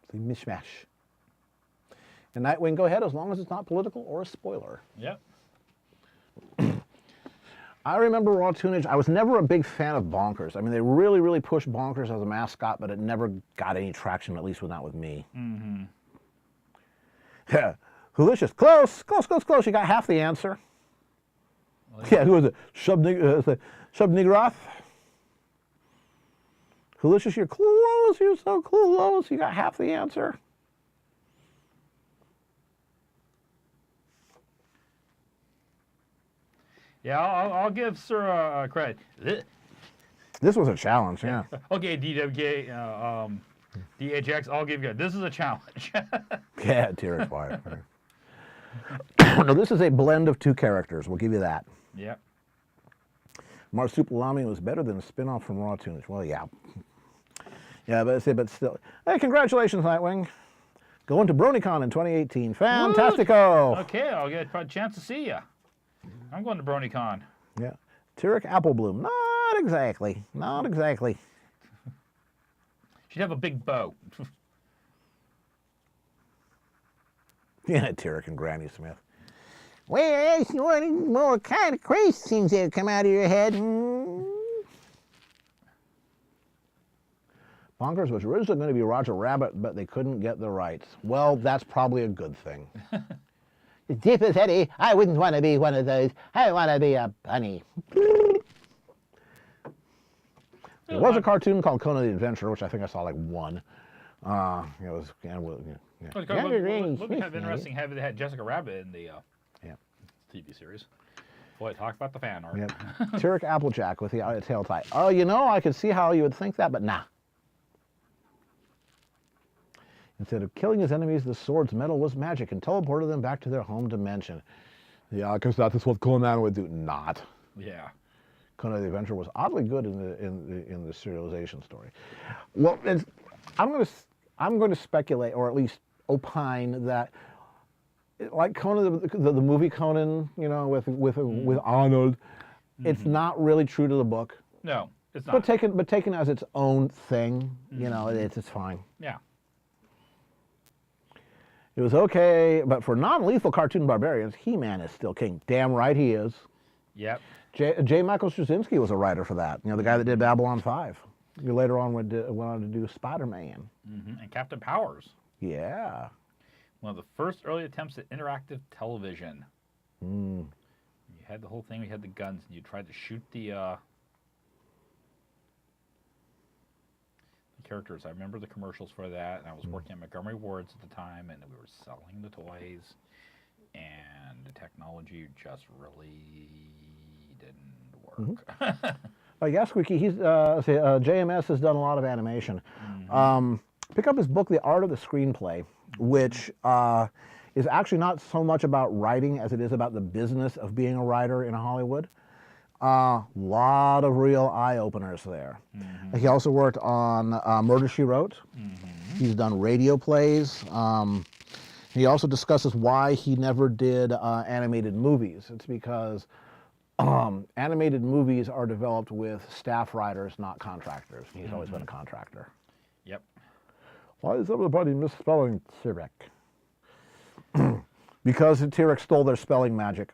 Speaker 2: It's a mishmash. And Nightwing, go ahead, as long as it's not political or a spoiler.
Speaker 1: Yep.
Speaker 2: I remember Raw Tunage. I was never a big fan of Bonkers. I mean, they really, really pushed Bonkers as a mascot, but it never got any traction, at least not with me.
Speaker 1: Mm-hmm.
Speaker 2: Yeah. Wholicious. Close, close, close, close. You got half the answer. Well, yeah, who was it? Shub-Nigroth? Wholicious, you're close. You're so close. You got half the answer.
Speaker 1: Yeah, I'll give Sir credit.
Speaker 2: This was a challenge, yeah.
Speaker 1: Okay, DHX, I'll give you. This is a challenge.
Speaker 2: Yeah, terrified. No, this is a blend of two characters. We'll give you that.
Speaker 1: Yep.
Speaker 2: Marsupilami was better than a spin-off from Raw Tunage. Well, yeah. Yeah, but still. Hey, congratulations, Nightwing. Going to BronyCon in 2018. Fantastico!
Speaker 1: Okay, I'll get a chance to see you. I'm going to BronyCon.
Speaker 2: Yeah. Tyrek Applebloom. Not exactly. Not exactly.
Speaker 1: She'd have a big bow.
Speaker 2: Yeah, Tyrek and Granny Smith. Well, what kind of crazy things that come out of your head? Bonkers was originally going to be Roger Rabbit, but they couldn't get the rights. Well, that's probably a good thing. Deep as Eddie, I wouldn't want to be one of those. I want to be a bunny. There was a cartoon called Conan the Adventurer, which I think I saw like one. It was, yeah.
Speaker 1: Would be kind of interesting having had Jessica Rabbit in the TV series. Boy, talk about the fan art.
Speaker 2: Yep. Tyrek Applejack with the tail tie. Oh, I could see how you would think that, but nah. Instead of killing his enemies, the sword's metal was magic and teleported them back to their home dimension. Yeah, because that is what Conan would do. Not.
Speaker 1: Yeah.
Speaker 2: Conan the Adventurer was oddly good in the serialization story. Well, I'm going to speculate, or at least opine, that like Conan the movie Conan, with Arnold, it's not really true to the book.
Speaker 1: No, it's not.
Speaker 2: But taken as its own thing, it's fine.
Speaker 1: Yeah.
Speaker 2: It was okay, but for non-lethal cartoon barbarians, He-Man is still king. Damn right he is.
Speaker 1: Yep.
Speaker 2: J. Michael Straczynski was a writer for that. The guy that did Babylon 5. He later on went on to do Spider-Man.
Speaker 1: Mm-hmm. And Captain Powers.
Speaker 2: Yeah.
Speaker 1: One of the first early attempts at interactive television. You had the whole thing. You had the guns, and you tried to shoot the characters. I remember the commercials for that, and I was working at Montgomery Ward's at the time, and we were selling the toys, and the technology just really didn't work.
Speaker 2: Yeah, Squeaky, JMS has done a lot of animation. Pick up his book, The Art of the Screenplay, which is actually not so much about writing as it is about the business of being a writer in Hollywood. Lot of real eye-openers there. He also worked on Murder, She Wrote. He's done radio plays. He also discusses why he never did animated movies. It's because animated movies are developed with staff writers, not contractors. He's always been a contractor.
Speaker 1: Yep.
Speaker 2: Why is everybody misspelling Tyrek? Because Tyrek stole their spelling magic.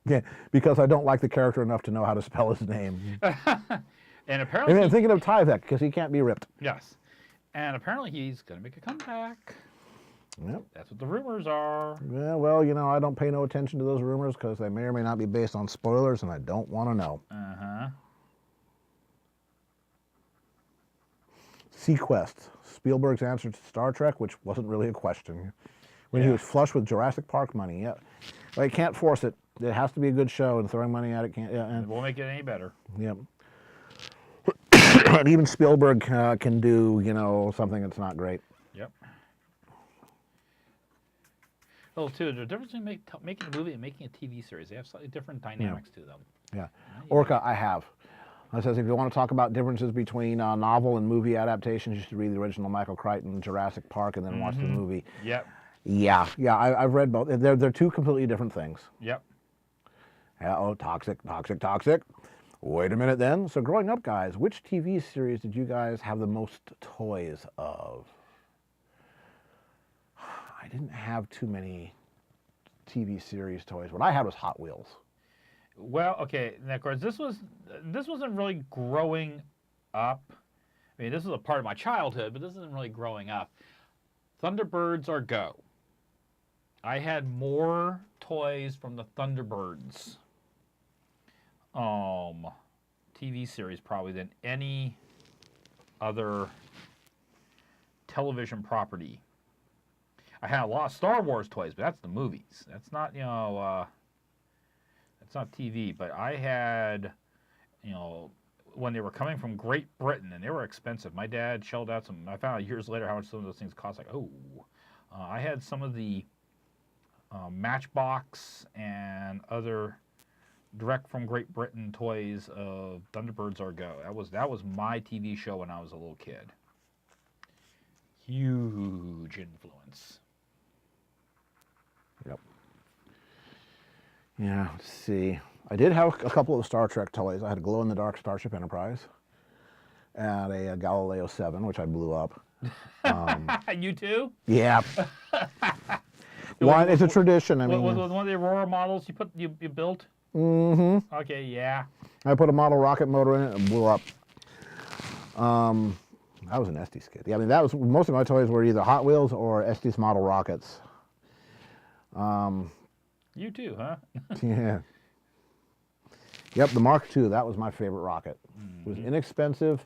Speaker 2: Yeah, because I don't like the character enough to know how to spell his name.
Speaker 1: And apparently...
Speaker 2: I'm thinking of Tyvek, because he can't be ripped.
Speaker 1: Yes. And apparently he's going to make a comeback.
Speaker 2: Yep.
Speaker 1: That's what the rumors are.
Speaker 2: Yeah, well, I don't pay no attention to those rumors because they may or may not be based on spoilers, and I don't want to know. Sequest, Spielberg's answer to Star Trek, which wasn't really a question. When he was flush with Jurassic Park money, yeah. Well, you can't force it. It has to be a good show, and throwing money at it can't. Yeah, and
Speaker 1: it won't make it any better.
Speaker 2: Yep. And even Spielberg can do, something that's not great.
Speaker 1: Yep. Oh, too, the difference between making a movie and making a TV series, they have slightly different dynamics to them.
Speaker 2: Yeah. Orca, I have. It says if you want to talk about differences between novel and movie adaptations, you should read the original Michael Crichton Jurassic Park and then watch the movie.
Speaker 1: Yep.
Speaker 2: Yeah, I've read both. They're two completely different things.
Speaker 1: Yep.
Speaker 2: Yeah, oh, toxic. Wait a minute then. So growing up, guys, which TV series did you guys have the most toys of? I didn't have too many TV series toys. What I had was Hot Wheels.
Speaker 1: Well, okay, and of course this wasn't really growing up. I mean, this was a part of my childhood, but this isn't really growing up. Thunderbirds or Go. I had more toys from the Thunderbirds TV series probably than any other television property. I had a lot of Star Wars toys, but that's the movies. That's not, it's not TV, but I had, when they were coming from Great Britain, and they were expensive. My dad shelled out some, I found out years later how much some of those things cost. Like, I had some of the Matchbox and other direct from Great Britain toys of Thunderbirds or Go. That was my TV show when I was a little kid. Huge influence.
Speaker 2: Yep. Yeah, let's see. I did have a couple of Star Trek toys. I had a glow-in-the-dark Starship Enterprise and a Galileo 7, which I blew up.
Speaker 1: You too?
Speaker 2: Yeah. It's a tradition. I mean,
Speaker 1: was one of the Aurora models you built?
Speaker 2: Mm-hmm.
Speaker 1: Okay, yeah.
Speaker 2: I put a model rocket motor in it and it blew up. I was an Estes kid. Yeah, I mean, that was most of my toys were either Hot Wheels or Estes model rockets.
Speaker 1: You too, huh?
Speaker 2: Yeah. Yep, the Mark II, that was my favorite rocket. It was inexpensive.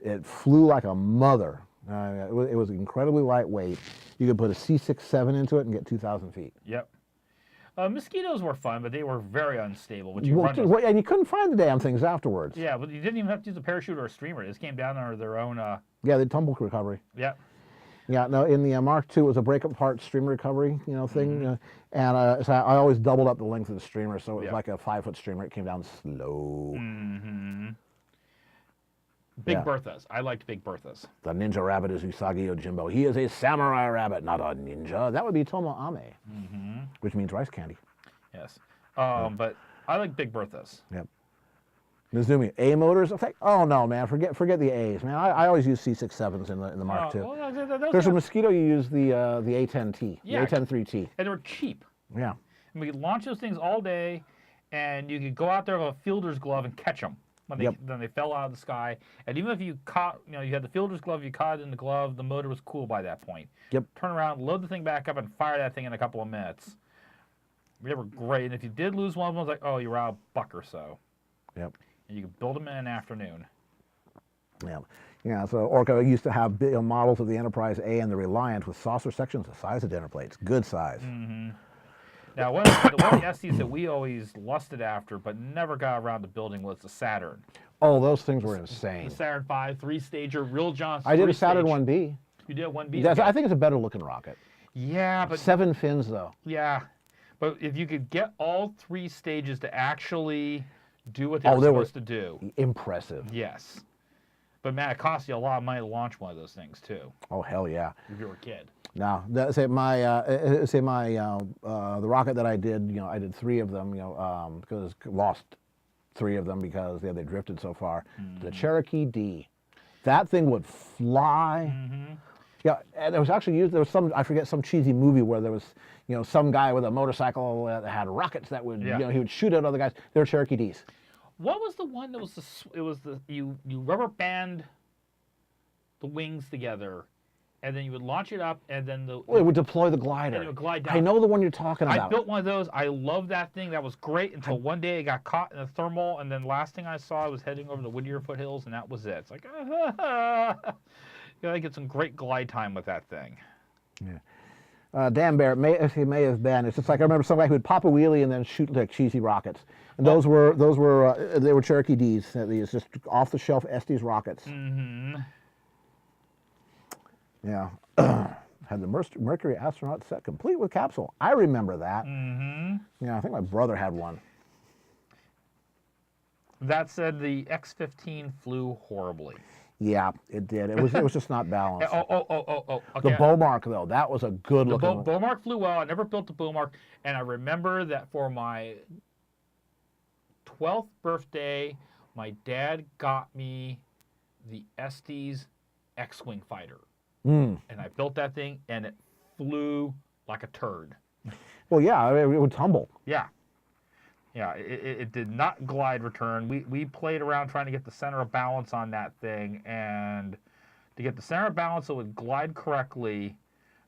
Speaker 2: It flew like a mother. It was incredibly lightweight. You could put a C-6-7 into it and get 2,000 feet.
Speaker 1: Yep. Mosquitoes were fun, but they were very unstable.
Speaker 2: And you couldn't find the damn things afterwards.
Speaker 1: Yeah, but you didn't even have to use a parachute or a streamer. They just came down under their own...
Speaker 2: Yeah, the tumble recovery.
Speaker 1: Yep.
Speaker 2: Yeah, no, in the Mark II, it was a break-apart streamer recovery, thing. And so I always doubled up the length of the streamer, so it was like a 5-foot streamer. It came down slow.
Speaker 1: Big Berthas. I liked Big Berthas.
Speaker 2: The ninja rabbit is Usagi Yojimbo. He is a samurai rabbit, not a ninja. That would be Tomo Ame, which means rice candy.
Speaker 1: Yes. But I like Big Berthas.
Speaker 2: Yep. Mizumi, A motors? Oh no, man! Forget the A's, man. I always use C-6-7s in the Mark II. There's a Mosquito. You use the A10T, the A10-3T,
Speaker 1: and they were cheap.
Speaker 2: Yeah.
Speaker 1: And we could launch those things all day, and you could go out there with a fielder's glove and catch them when they fell out of the sky. And even if you caught, you had the fielder's glove, you caught it in the glove, the motor was cool by that point.
Speaker 2: Yep.
Speaker 1: Turn around, load the thing back up, and fire that thing in a couple of minutes. They were great. And if you did lose one of them, it was like, oh, you're out a $1 or so.
Speaker 2: Yep.
Speaker 1: And you could build them in an afternoon.
Speaker 2: Yeah. Yeah, so Orca used to have models of the Enterprise A and the Reliant with saucer sections the size of dinner plates. Good size.
Speaker 1: Now, one of the Estes that we always lusted after but never got around to building was the Saturn.
Speaker 2: Oh, those things were insane.
Speaker 1: The Saturn V, 3-stager, real Johnson.
Speaker 2: I did a Saturn 1B.
Speaker 1: You did a 1B?
Speaker 2: I think it's a better looking rocket.
Speaker 1: Yeah, but...
Speaker 2: 7 fins, though.
Speaker 1: Yeah. But if you could get all 3 stages to actually do what they were supposed to do.
Speaker 2: Impressive.
Speaker 1: Yes. But man, it costs you a lot of money to launch one of those things too.
Speaker 2: Oh hell yeah!
Speaker 1: If you were a kid.
Speaker 2: Now, the rocket that I did, I did 3 of them, because lost 3 of them because they drifted so far. The Cherokee D, that thing would fly. Yeah, and it was actually used. There was some, I forget, some cheesy movie where there was, some guy with a motorcycle that had rockets that would, he would shoot at other guys. They were Cherokee Ds.
Speaker 1: What was the one that was you rubber band the wings together, and then you would launch it up, and then it
Speaker 2: would deploy the glider.
Speaker 1: And it would glide down.
Speaker 2: I know the one you're talking about.
Speaker 1: I built one of those. I loved that thing. That was great until one day it got caught in a thermal, and then last thing I saw, I was heading over the Whittier foothills, and that was it. It's like, you gotta get some great glide time with that thing.
Speaker 2: Yeah. Dan Barrett may have been. It's just like I remember somebody who would pop a wheelie and then shoot like cheesy rockets. And those were they were Cherokee D's. These just off the shelf Estes rockets.
Speaker 3: Mm-hmm.
Speaker 2: Yeah. Had the Mercury astronaut set complete with capsule. I remember that.
Speaker 3: Mm-hmm.
Speaker 2: Yeah, I think my brother had one.
Speaker 3: That said, the X-15 flew horribly.
Speaker 2: Yeah, it did. It was just not balanced.
Speaker 3: Oh.
Speaker 2: The
Speaker 3: Okay.
Speaker 2: Beaumark though, that was a good looking.
Speaker 3: Beaumark flew well. I never built the Beaumark, and I remember that for my 12th birthday, my dad got me the Estes X-wing fighter.
Speaker 2: Mm.
Speaker 3: And I built that thing, and it flew like a turd.
Speaker 2: Well, yeah, it would tumble.
Speaker 3: Yeah. Yeah, it did not glide return. We played around trying to get the center of balance on that thing, and to get the center of balance so it would glide correctly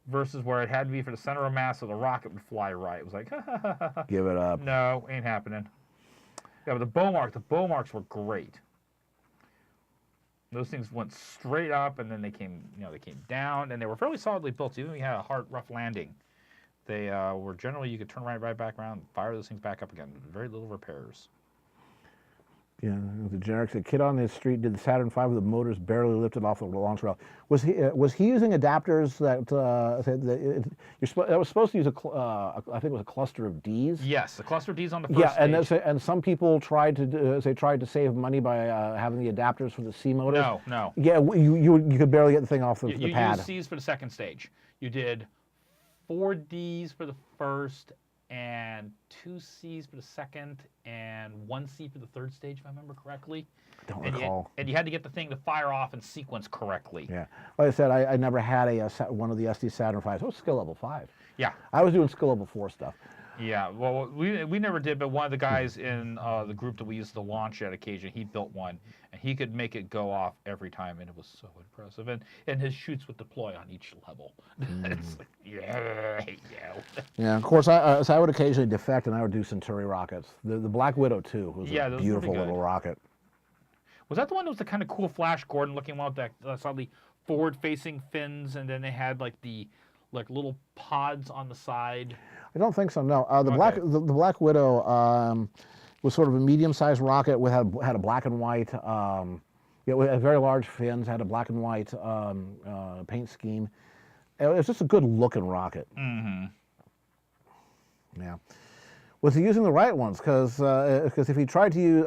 Speaker 3: versus where it had to be for the center of mass so the rocket would fly right. It was like,
Speaker 2: Give it up.
Speaker 3: no, ain't happening. Yeah, but the Beaumarks were great. Those things went straight up, and then they came down, and they were fairly solidly built. Even when you had a hard, rough landing, they were generally, you could turn right back around, fire those things back up again. Very little repairs.
Speaker 2: Yeah, the generic said, kid on the street did the Saturn V with the motors barely lifted off the launch rail. Was he using adapters that that was supposed to use I think it was a cluster of Ds?
Speaker 3: Yes, the cluster Ds on the first
Speaker 2: stage. And some people tried to save money by having the adapters for the C motors.
Speaker 3: No.
Speaker 2: Yeah, you could barely get the thing off the pad.
Speaker 3: You used Cs for the second stage. You did 4 Ds for the first, and 2 Cs for the second, and 1 C for the third stage, if I remember correctly.
Speaker 2: Don't recall.
Speaker 3: And you had to get the thing to fire off in sequence correctly.
Speaker 2: Yeah. Like I said, I never had one of the SD Saturn Vs. It was skill level 5.
Speaker 3: Yeah.
Speaker 2: I was doing skill level 4 stuff.
Speaker 3: Yeah, well, we never did, but one of the guys in the group that we used to launch at occasion, he built one, and he could make it go off every time, and it was so impressive. And his chutes would deploy on each level. It's like, yeah.
Speaker 2: Yeah, of course, I would occasionally defect, and I would do Centauri rockets. The Black Widow, too, was a beautiful little rocket.
Speaker 3: Was that the one that was the kind of cool Flash Gordon-looking one with that slightly forward-facing fins, and then they had like the little pods on the side?
Speaker 2: I don't think so. No, the Black Widow was sort of a medium-sized rocket had a black and white. It had very large fins, had a black and white paint scheme. It was just a good-looking rocket.
Speaker 3: Mm-hmm.
Speaker 2: Yeah. Was he using the right ones? Because if he tried to use,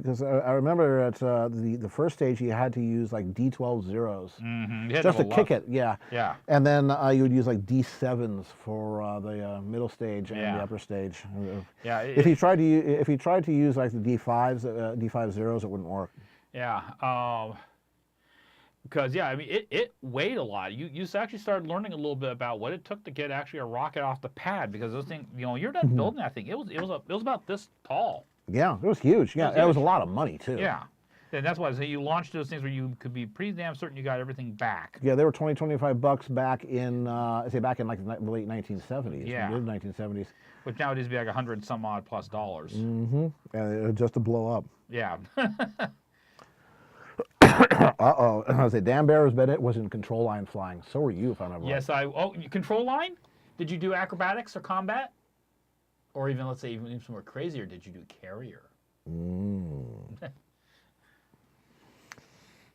Speaker 2: because I remember at the first stage he had to use like D12 zeros just to kick it, yeah.
Speaker 3: Yeah.
Speaker 2: And then you would use like D7s for the middle stage and the upper stage.
Speaker 3: Yeah.
Speaker 2: If he tried to use like the D5s, D5 zeros, it wouldn't work.
Speaker 3: Yeah. Because I mean, it weighed a lot. You actually started learning a little bit about what it took to get actually a rocket off the pad, because those things, you're done building that thing. It was about this tall.
Speaker 2: Yeah, it was huge. Yeah, it was a lot of money too.
Speaker 3: Yeah, and that's why you launched those things where you could be pretty damn certain you got everything back.
Speaker 2: Yeah, they were $25 back in back in like the late 1970s,
Speaker 3: yeah,
Speaker 2: mid 1970s.
Speaker 3: Which nowadays would be like $100 some odd plus dollars.
Speaker 2: Mm-hmm. Just to blow up.
Speaker 3: Yeah.
Speaker 2: Uh-oh. I say Dan Barrett was in control line flying. So were you, if I remember right.
Speaker 3: Control line? Did you do acrobatics or combat? Or even, let's say, even some more crazier, did you do carrier?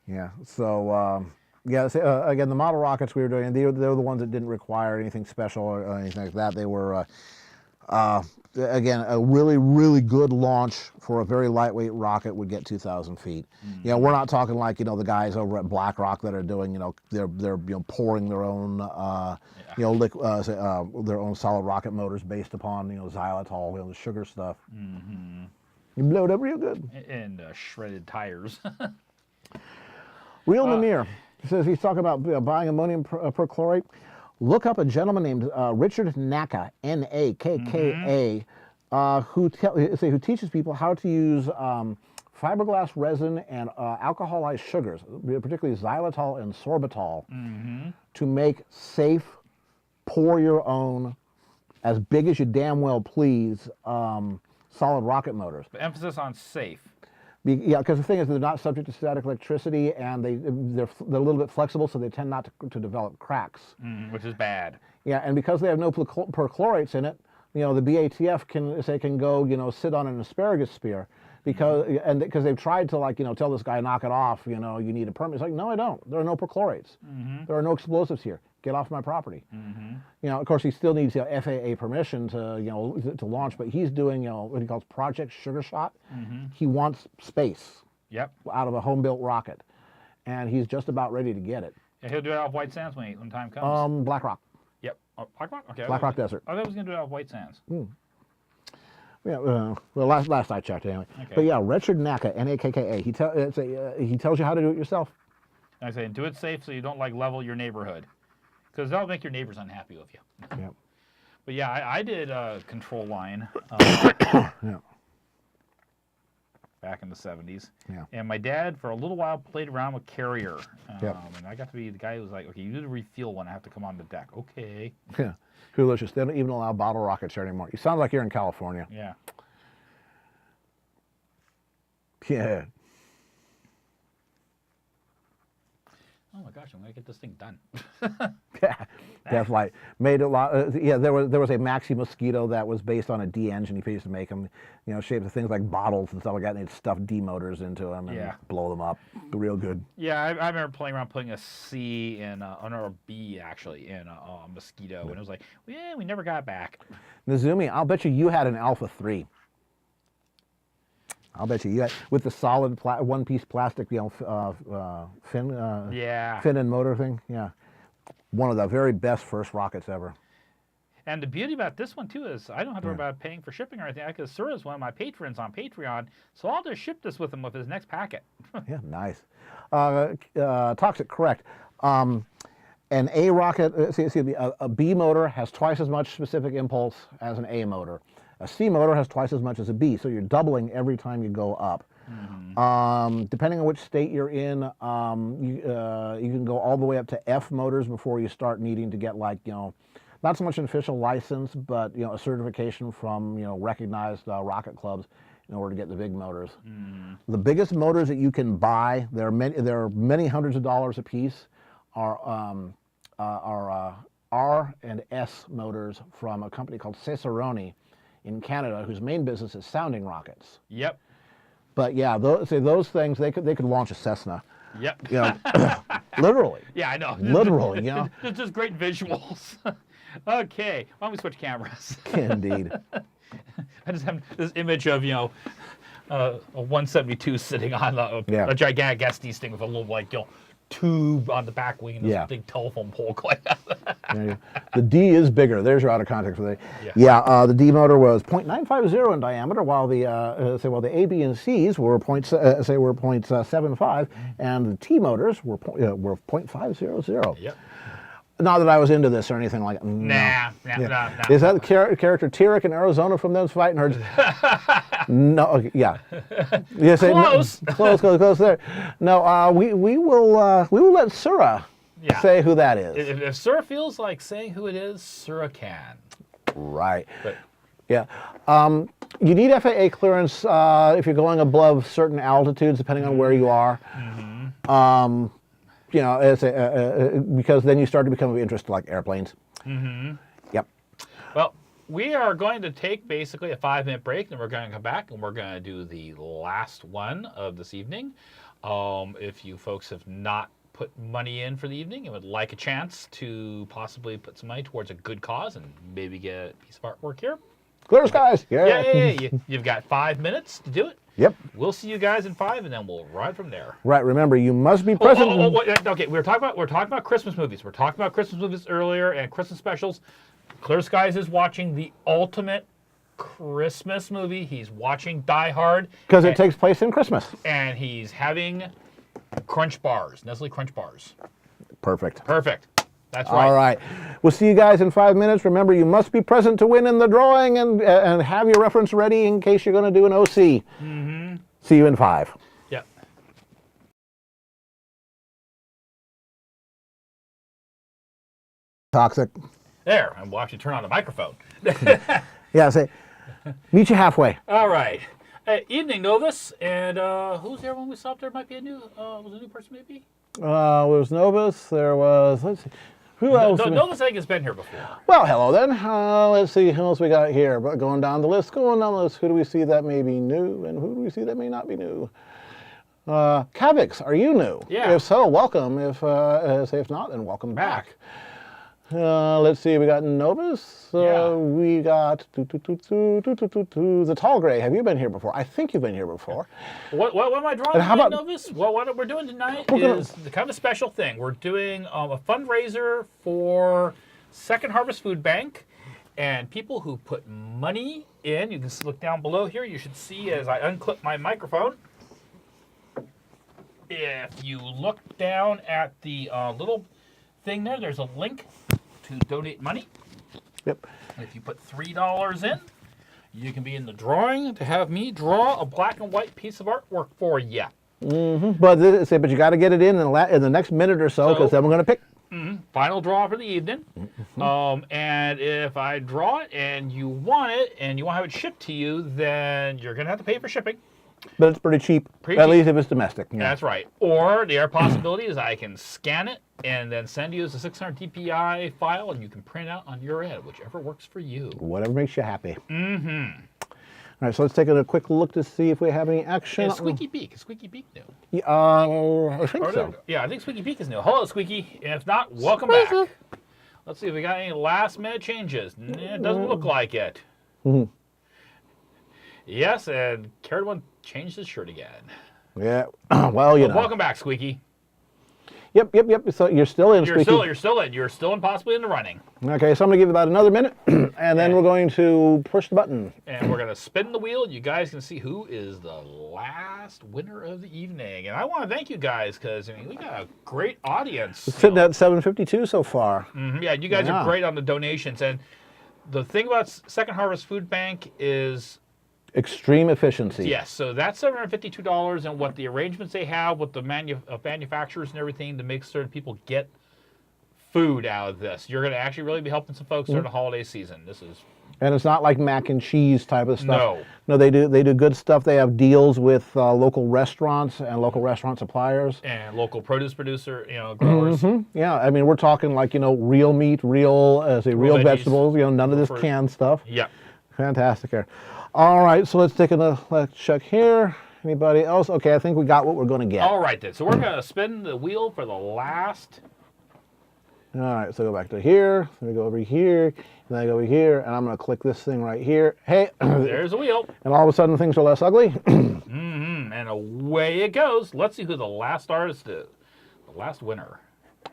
Speaker 2: Yeah. So, again, the model rockets we were doing, they were the ones that didn't require anything special or anything like that. They were, again, a really, really good launch for a very lightweight rocket would get 2,000 feet. We're not talking like, the guys over at BlackRock that are doing, they're pouring their own, their own solid rocket motors based upon, xylitol, the sugar stuff. You blow it up real good.
Speaker 3: And shredded tires.
Speaker 2: Real Namir says he's talking about buying ammonium perchlorate. Look up a gentleman named Richard Naka, N-A-K-K-A, who teaches people how to use fiberglass resin and alcoholized sugars, particularly xylitol and sorbitol, to make safe, pour your own, as big as you damn well please, solid rocket motors.
Speaker 3: But emphasis on safe.
Speaker 2: Yeah, because the thing is they're not subject to static electricity, and they're a little bit flexible, so they tend not to develop cracks.
Speaker 3: Which is bad.
Speaker 2: Yeah, and because they have no perchlorates in it, the BATF can go, sit on an asparagus spear because they've tried to tell this guy knock it off, you need a permit. It's like, no, I don't. There are no perchlorates. There are no explosives here. Get off my property. Of course, he still needs FAA permission to launch, but he's doing what he calls Project Sugar Shot. He wants space.
Speaker 3: Yep.
Speaker 2: Out of a home-built rocket, and he's just about ready to get it.
Speaker 3: Yeah, he'll do it out of White Sands when time comes.
Speaker 2: Black Rock.
Speaker 3: Yep. Oh, Black Rock? Okay.
Speaker 2: Black Rock Desert.
Speaker 3: I thought he was going to do it out of White Sands.
Speaker 2: Yeah, well, last I checked anyway.
Speaker 3: Okay.
Speaker 2: But yeah, Richard Naka, N-A-K-K-A. He tells you how to do it yourself.
Speaker 3: And I say, do it safe so you don't level your neighborhood, because that'll make your neighbors unhappy with you.
Speaker 2: Yeah.
Speaker 3: But yeah, I did control line.
Speaker 2: Yeah.
Speaker 3: Back in the 70s.
Speaker 2: Yeah.
Speaker 3: And my dad, for a little while, played around with Carrier.
Speaker 2: Yep.
Speaker 3: And I got to be the guy who was like, okay, you need to refuel when I have to come on the deck. Okay.
Speaker 2: Yeah. Delicious. They don't even allow bottle rockets there anymore. You sound like you're in California.
Speaker 3: Yeah.
Speaker 2: Yeah.
Speaker 3: Oh my gosh, I'm going to get this thing done.
Speaker 2: Yeah. That's like made a lot. Yeah, there was a Maxi mosquito that was based on a D engine. He used to make them, shaped of things like bottles and stuff like that. And they'd stuff D motors into them and blow them up. Real good.
Speaker 3: Yeah, I remember playing around putting a C in, or a B actually, in a mosquito. And it was like, yeah, we never got it back.
Speaker 2: Nizumi, I'll bet you had an Alpha 3. I'll bet you had, with the solid one-piece plastic, fin and motor thing. Yeah. One of the very best first rockets ever.
Speaker 3: And the beauty about this one, too, is I don't have to worry about paying for shipping or anything, because Sura is one of my patrons on Patreon, so I'll just ship this with him with his next packet.
Speaker 2: Yeah, nice. Toxic, correct. An A rocket, a B motor has twice as much specific impulse as an A motor. A C motor has twice as much as a B, so you're doubling every time you go up. Depending on which state you're in, you can go all the way up to F motors before you start needing to get not so much an official license, but a certification from recognized rocket clubs in order to get the big motors. The biggest motors that you can buy, there are many hundreds of dollars a piece, are R and S motors from a company called Cesaroni in Canada, whose main business is sounding rockets.
Speaker 3: Yep.
Speaker 2: But yeah, those things, they could launch a Cessna.
Speaker 3: Yep.
Speaker 2: Literally.
Speaker 3: Yeah, I know.
Speaker 2: Literally,
Speaker 3: It's just great visuals. Okay, why don't we switch cameras?
Speaker 2: Indeed.
Speaker 3: I just have this image of, a 172 sitting on a gigantic Estes thing with a little, tube on the back wing and this big telephone pole going out.
Speaker 2: The D is bigger. There's your out of context for that. The D motor was 0.950 in diameter, while the A, B, and C's were 0.75, and the T motors were 0.500.
Speaker 3: Yep.
Speaker 2: Not that I was into this or anything like that.
Speaker 3: Nah.
Speaker 2: Is that the character Tyrek in Arizona from those fighting herds? No. Okay, yeah. Yes.
Speaker 3: Close.
Speaker 2: Close there. No. We will let Sura say who that is.
Speaker 3: If Sura feels like saying who it is, Sura can.
Speaker 2: Right.
Speaker 3: But,
Speaker 2: yeah. You need FAA clearance if you're going above certain altitudes, depending on where you are. Because then you start to become of interest to airplanes. Yep.
Speaker 3: Well, we are going to take basically a 5-minute break, and we're going to come back, and we're going to do the last one of this evening. If you folks have not put money in for the evening and would like a chance to possibly put some money towards a good cause and maybe get a piece of artwork here.
Speaker 2: Clear skies.
Speaker 3: Yeah. You've got 5 minutes to do it.
Speaker 2: Yep.
Speaker 3: We'll see you guys in 5, and then we'll ride from there.
Speaker 2: Right. Remember, you must be present.
Speaker 3: Okay. We're talking about Christmas movies. We're talking about Christmas movies earlier and Christmas specials. Clear Skies is watching the ultimate Christmas movie. He's watching Die Hard
Speaker 2: because it takes place in Christmas,
Speaker 3: and he's having Crunch bars, Nestle Crunch bars.
Speaker 2: Perfect.
Speaker 3: That's right.
Speaker 2: All right. We'll see you guys in 5 minutes. Remember, you must be present to win in the drawing, and have your reference ready in case you're going to do an OC. See you in 5.
Speaker 3: Yep.
Speaker 2: Toxic.
Speaker 3: There. And we'll actually turn on the microphone.
Speaker 2: Yeah. Say, meet you halfway.
Speaker 3: All right. Evening, Novus. And who's there when we stopped? There might be a new person, maybe?
Speaker 2: Was Novus. There was. Let's see. Who else?
Speaker 1: Novus Egg has been here before.
Speaker 2: Well, hello then. Let's see who else we got here. But going down the list, who do we see that may be new, and who do we see that may not be new? Kavix, are you new?
Speaker 1: Yeah.
Speaker 2: If so, welcome. If not, then welcome back. Let's see. We got Novus.
Speaker 1: Yeah.
Speaker 2: We got the Tall Gray. Have you been here before? I think you've been here before.
Speaker 1: What am I drawing
Speaker 2: And how
Speaker 1: tonight,
Speaker 2: about-
Speaker 1: Novus? Well, what we're doing tonight
Speaker 2: We're
Speaker 1: is kind of a special thing. We're doing a fundraiser for Second Harvest Food Bank, and people who put money in. You can look down below here. You should see as I unclip my microphone. If you look down at the little thing there, there's a link to donate money.
Speaker 2: Yep.
Speaker 1: If you put $3 in, you can be in the drawing to have me draw a black and white piece of artwork for you.
Speaker 2: But you got to get it in the next minute or so, because then we're going to pick.
Speaker 1: Final draw for the evening. And if I draw it and you want it and you want to have it shipped to you, then you're going to have to pay for shipping.
Speaker 2: But it's pretty cheap, at least if it's domestic. Yeah.
Speaker 1: That's right. Or the other possibility is I can scan it and then send you as a 600 DPI file, and you can print out on your end, whichever works for you.
Speaker 2: Whatever makes you happy. All right, so let's take a quick look to see if we have any action.
Speaker 1: Is Squeaky Beak new?
Speaker 2: I think so.
Speaker 1: Yeah, I think Squeaky Beak is new. Hello, Squeaky. And if not, welcome back. Let's see if we got any last-minute changes. It doesn't look like it. Yes, and Carrot One changed his shirt again.
Speaker 2: Yeah. Well, you know.
Speaker 1: Welcome back, Squeaky.
Speaker 2: Yep. So you're still in, Squeaky.
Speaker 1: You're still in. You're still in possibly in the running.
Speaker 2: Okay, so I'm going to give you about another minute, and then we're going to push the button.
Speaker 1: And we're going to spin the wheel. You guys can see who is the last winner of the evening. And I want to thank you guys because, I mean, we got a great audience.
Speaker 2: It's sitting at 752 so far.
Speaker 1: Yeah, you guys are great on the donations. And the thing about Second Harvest Food Bank is...
Speaker 2: extreme efficiency.
Speaker 1: Yes, so that's $752, and what the arrangements they have with the manufacturers and everything to make certain people get food out of this. You're going to actually really be helping some folks during the holiday season.
Speaker 2: And it's not like mac and cheese type of stuff.
Speaker 1: No.
Speaker 2: No, they do good stuff. They have deals with local restaurants and local restaurant suppliers.
Speaker 1: And local produce producer, growers.
Speaker 2: Yeah, I mean, we're talking like, real meat, real
Speaker 1: veggies.
Speaker 2: vegetables, none of this
Speaker 1: Fruit.
Speaker 2: canned stuff.
Speaker 1: Yeah.
Speaker 2: Fantastic here. All right, so let's let's check here. Anybody else? Okay, I think we got what we're going to get.
Speaker 1: All right, then. So we're going to spin the wheel for the last.
Speaker 2: All right, so go back to here. Let me go over here, and then I go over here, and I'm going to click this thing right here. Hey,
Speaker 1: There's a wheel.
Speaker 2: and all of a sudden things are less ugly.
Speaker 1: And away it goes. Let's see who the last artist is. The last winner.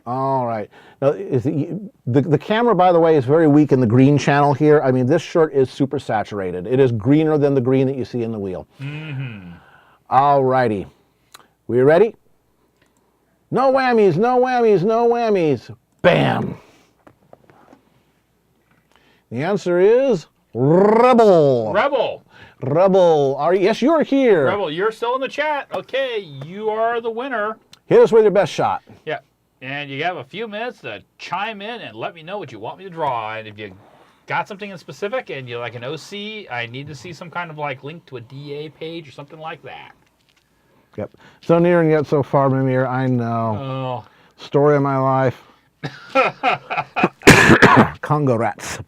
Speaker 2: All right. Now, the camera, by the way, is very weak in the green channel here. I mean, this shirt is super saturated. It is greener than the green that you see in the wheel. All righty. We ready? No whammies, no whammies, no whammies. Bam. The answer is Rebel.
Speaker 1: Rebel.
Speaker 2: Yes, you're here.
Speaker 1: Rebel, you're still in the chat. Okay, you are the winner.
Speaker 2: Hit us with your best shot.
Speaker 1: Yeah. And you have a few minutes to chime in and let me know what you want me to draw. And if you got something in specific and you're like an OC, I need to see some kind of link to a DA page or something like that.
Speaker 2: Yep. So near and yet so far, Mimir. I know. Story of my life. Congo rats.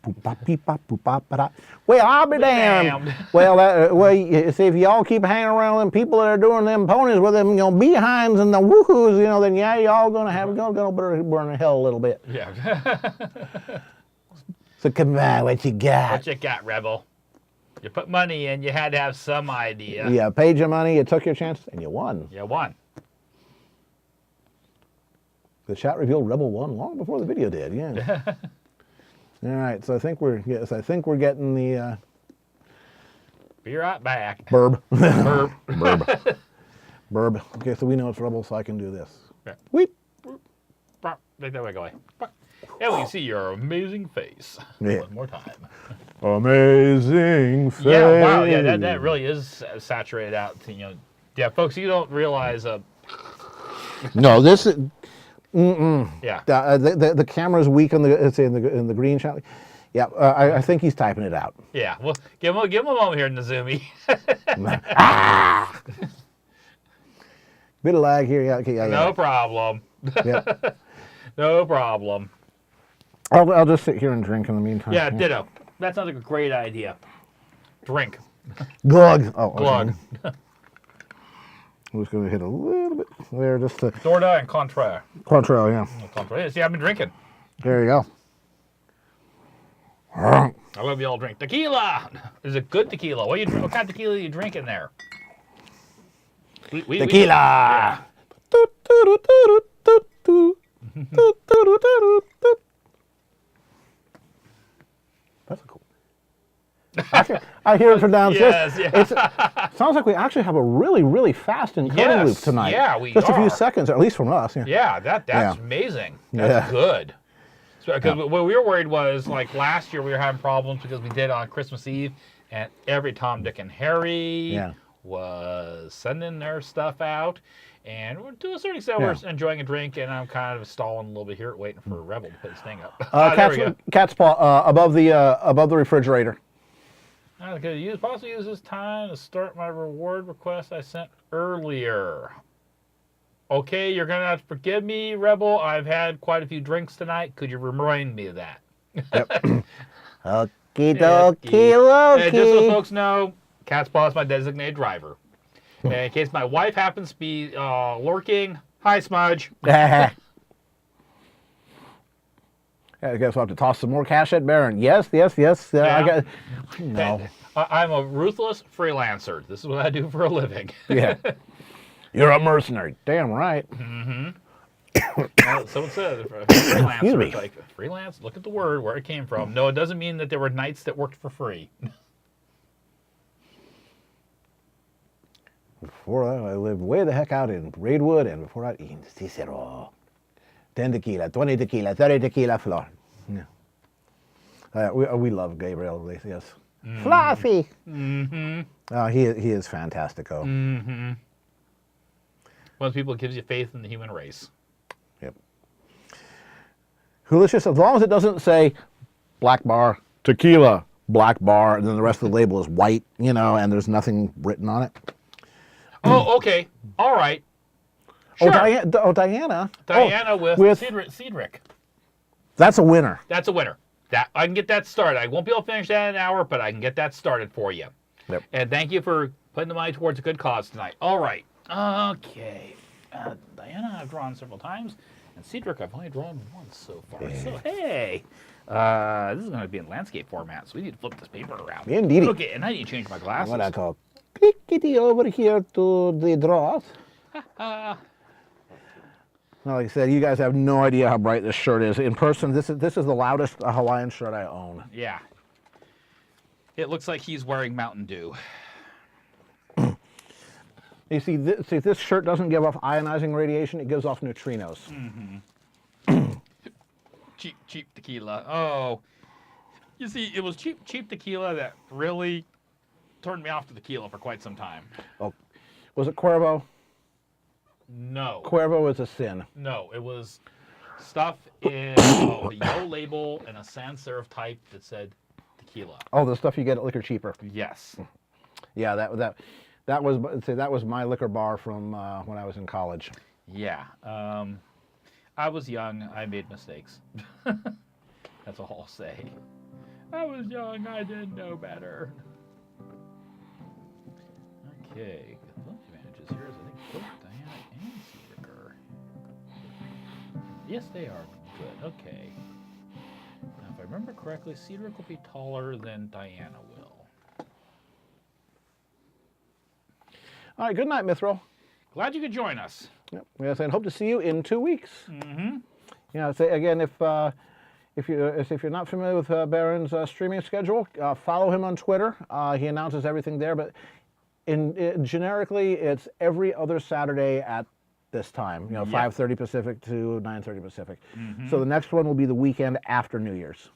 Speaker 2: Well, I'll be damned. Well, you see, if y'all keep hanging around them people that are doing them ponies with them, behinds and the woohoos, then yeah, y'all gonna burn in hell a little bit.
Speaker 1: Yeah.
Speaker 2: So come on, what you got?
Speaker 1: What you got, Rebel? You put money in, you had to have some idea.
Speaker 2: Yeah, paid your money, you took your chances, and you won.
Speaker 1: You won.
Speaker 2: The chat revealed Rebel won long before the video did. Yeah. All right, so I think we're getting the
Speaker 1: Be right back.
Speaker 2: burb.
Speaker 1: Burp.
Speaker 2: Burb. Okay, so we know it's Rebel, so I can do this.
Speaker 1: Yeah.
Speaker 2: Weep.
Speaker 1: Make that way go away. And we can see your amazing face.
Speaker 2: Yeah.
Speaker 1: One more time.
Speaker 2: Amazing face.
Speaker 1: Yeah, wow. Yeah, that really is saturated out. Yeah, folks, you don't realize.
Speaker 2: No, this is.
Speaker 1: Yeah.
Speaker 2: The camera's weak in the green channel. Yeah, I think he's typing it out.
Speaker 1: Yeah. Well, give him a moment here in the Zoomy.
Speaker 2: Bit of lag here. Yeah. Okay. Yeah.
Speaker 1: No problem.
Speaker 2: Yeah.
Speaker 1: No problem.
Speaker 2: I'll just sit here and drink in the meantime.
Speaker 1: Yeah, ditto. That sounds like a great idea. Drink.
Speaker 2: Glug. Oh,
Speaker 1: Glug.
Speaker 2: okay. I'm just going to hit a little bit there just to...
Speaker 1: Dorda and Contraire.
Speaker 2: Contrail, yeah.
Speaker 1: Contraire. See, I've been drinking.
Speaker 2: There you go.
Speaker 1: I love you all drink. Tequila! Is it good tequila? What kind of tequila are you drinking there?
Speaker 2: Tequila! That's cool. Actually, I hear it from downstairs.
Speaker 1: Yes, yeah.
Speaker 2: It sounds like we actually have a really, really fast encoding loop tonight.
Speaker 1: Yeah, we
Speaker 2: Just
Speaker 1: are.
Speaker 2: a few seconds, at least from us.
Speaker 1: Yeah, that's amazing. That's good. Because what we were worried was, like last year, we were having problems because we did on Christmas Eve, and every Tom, Dick, and Harry was sending their stuff out. And to a certain extent, we're enjoying a drink, and I'm kind of stalling a little bit here, waiting for Rebel to put his thing up. There we go.
Speaker 2: Cat's paw above the refrigerator.
Speaker 1: I could possibly use this time to start my reward request I sent earlier. Okay, you're going to have to forgive me, Rebel. I've had quite a few drinks tonight. Could you remind me of that?
Speaker 2: Yep. Okie dokie.
Speaker 1: And just so folks know, Cat's Paw is my designated driver. And in case my wife happens to be lurking, hi, Smudge.
Speaker 2: I guess I'll have to toss some more cash at Baron. Yes.
Speaker 1: Yeah.
Speaker 2: No.
Speaker 1: I'm a ruthless freelancer. This is what I do for a living.
Speaker 2: Yeah. You're a mercenary. Damn right.
Speaker 1: So it says freelancer.
Speaker 2: Excuse me.
Speaker 1: Like freelance. Look at the word where it came from. No, it doesn't mean that there were knights that worked for free.
Speaker 2: Before that, I lived way the heck out in Braidwood, and before that, in Cicero. 10 tequila, 20 tequila, 30 tequila, Flor. Yeah. We love Gabriel, yes. Fluffy. He is fantastico.
Speaker 1: One of the people that gives you faith in the human race.
Speaker 2: Yep. Delicious, as long as it doesn't say black bar, tequila, black bar, and then the rest of the label is white, and there's nothing written on it.
Speaker 1: Oh, okay. All right. Sure.
Speaker 2: Diana.
Speaker 1: Diana with Cedric.
Speaker 2: That's a winner.
Speaker 1: That's a winner. I can get that started. I won't be able to finish that in an hour, but I can get that started for you.
Speaker 2: Yep.
Speaker 1: And thank you for putting the money towards a good cause tonight. All right. Okay. Diana I've drawn several times, and Cedric I've only drawn once so far. Yeah. So, hey. This is going to be in landscape format, so we need to flip this paper around.
Speaker 2: Indeed.
Speaker 1: Okay, and I need to change my glasses.
Speaker 2: What I call clickety over here to the draws. Well, like I said, you guys have no idea how bright this shirt is. In person, this is the loudest Hawaiian shirt I own.
Speaker 1: Yeah. It looks like he's wearing Mountain Dew.
Speaker 2: You see, this shirt doesn't give off ionizing radiation. It gives off neutrinos.
Speaker 1: Cheap tequila. Oh. You see, it was cheap tequila that really turned me off to tequila for quite some time.
Speaker 2: Oh, was it Cuervo?
Speaker 1: No.
Speaker 2: Cuervo is a sin.
Speaker 1: No, it was stuff in a yellow label and a sans serif type that said tequila.
Speaker 2: Oh, the stuff you get at Liquor Cheaper.
Speaker 1: Yes.
Speaker 2: Yeah, that was my liquor bar from when I was in college.
Speaker 1: Yeah. I was young. I made mistakes. That's all I'll say. I was young. I didn't know better. Okay. Good advantages here is I think both Diana and Cedric are. Yes, they are. Good. Okay. Now, if I remember correctly, Cedric will be taller than Diana will.
Speaker 2: All right. Good night, Mithril.
Speaker 1: Glad you could join us.
Speaker 2: Yep. Yes, and hope to see you in 2 weeks.
Speaker 1: Mm-hmm.
Speaker 2: Say again, if you're not familiar with Baron's streaming schedule, follow him on Twitter. He announces everything there, but generically, it's every other Saturday at this time. 5:30 Pacific to 9:30 Pacific. Mm-hmm. So the next one will be the weekend after New Year's.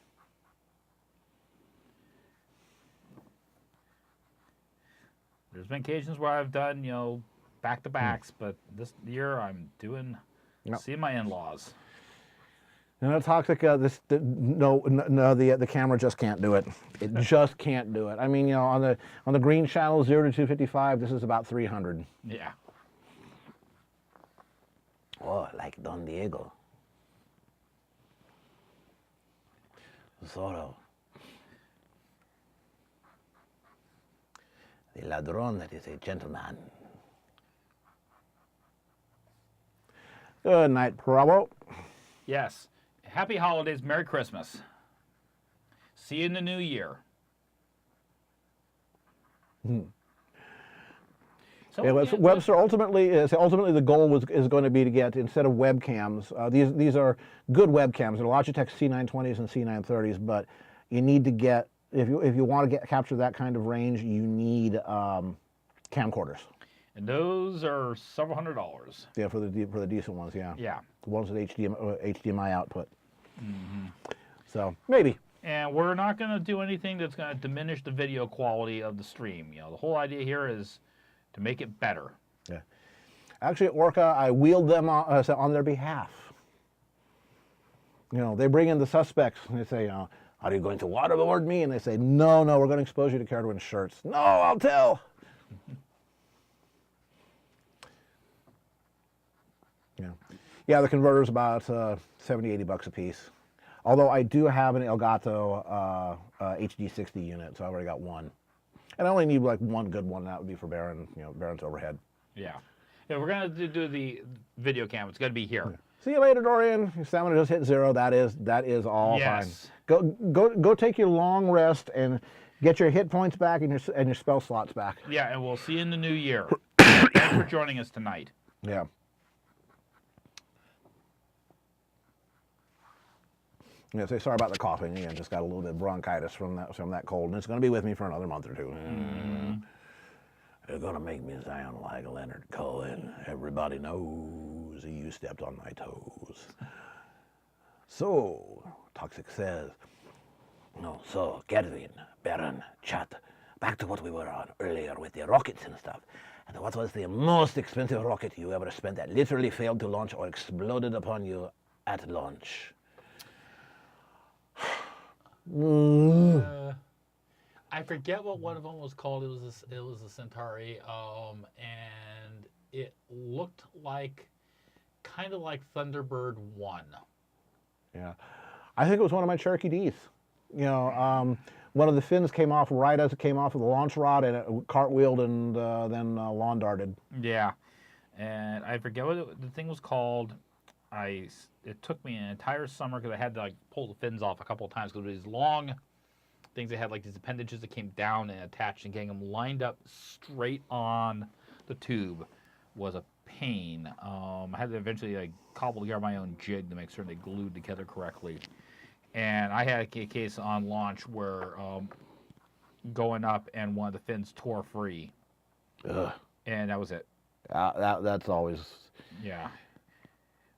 Speaker 1: There's been occasions where I've done, back-to-backs, but this year I'm doing seeing my in-laws.
Speaker 2: Toxic. The camera just can't do it. It just can't do it. I mean, on the green channel 0 to 255, this is about 300.
Speaker 1: Yeah.
Speaker 2: Oh, like Don Diego. Zorro. The ladrón that is a gentleman. Good night, Bravo.
Speaker 1: Yes. Happy holidays. Merry Christmas. See you in the new year. So,
Speaker 2: Yeah, Webster, ultimately the goal is going to be to get, instead of webcams, these are good webcams. They're Logitech C920s and C930s, but you need to get, if you want to capture that kind of range, you need camcorders.
Speaker 1: And those are several $100s.
Speaker 2: Yeah, for the decent ones, yeah.
Speaker 1: Yeah.
Speaker 2: The ones with HDMI output. So maybe.
Speaker 1: And we're not going to do anything that's going to diminish the video quality of the stream. You know, the whole idea here is to make it better.
Speaker 2: Yeah. Actually, at Orca, I wheeled them on their behalf. You know, they bring in the suspects and they say, "Are you going to waterboard me?" And they say, "No, we're going to expose you to Carowinds shirts." "No, I'll tell." Yeah, the converter's about $70-80 a piece. Although I do have an Elgato HD60 unit, so I already got one. And I only need like one good one. That would be for Baron, Baron's overhead.
Speaker 1: Yeah. If we're going to do the video cam, it's going to be here.
Speaker 2: Yeah. See you later, Dorian. Your stamina just hit 0. That is all
Speaker 1: Yes.
Speaker 2: fine. Go take your long rest and get your hit points back and your spell slots back.
Speaker 1: Yeah, and we'll see you in the new year. Thanks for joining us tonight.
Speaker 2: Yeah. Yeah, say sorry about the coughing. Yeah, just got a little bit of bronchitis from that cold, and it's going to be with me for another month or two. They're going to make me sound like Leonard Cohen. Everybody knows you stepped on my toes. So, Toxic says, so Gerwin, Baron, chat, back to what we were on earlier with the rockets and stuff. And what was the most expensive rocket you ever spent that literally failed to launch or exploded upon you at launch?
Speaker 1: I forget what one of them was called. It was a Centauri, and it looked kind of like Thunderbird 1.
Speaker 2: Yeah, I think it was one of my Cherokee Ds. One of the fins came off right as it came off of the launch rod, and it cartwheeled and then lawn darted.
Speaker 1: Yeah, and I forget what the thing was called. It took me an entire summer because I had to pull the fins off a couple of times because these long things that had these appendages that came down and attached, and getting them lined up straight on the tube was a pain. I had to eventually cobble together my own jig to make sure they glued together correctly. And I had a case on launch where going up and one of the fins tore free.
Speaker 2: Ugh.
Speaker 1: And that was it.
Speaker 2: That's always...
Speaker 1: Yeah.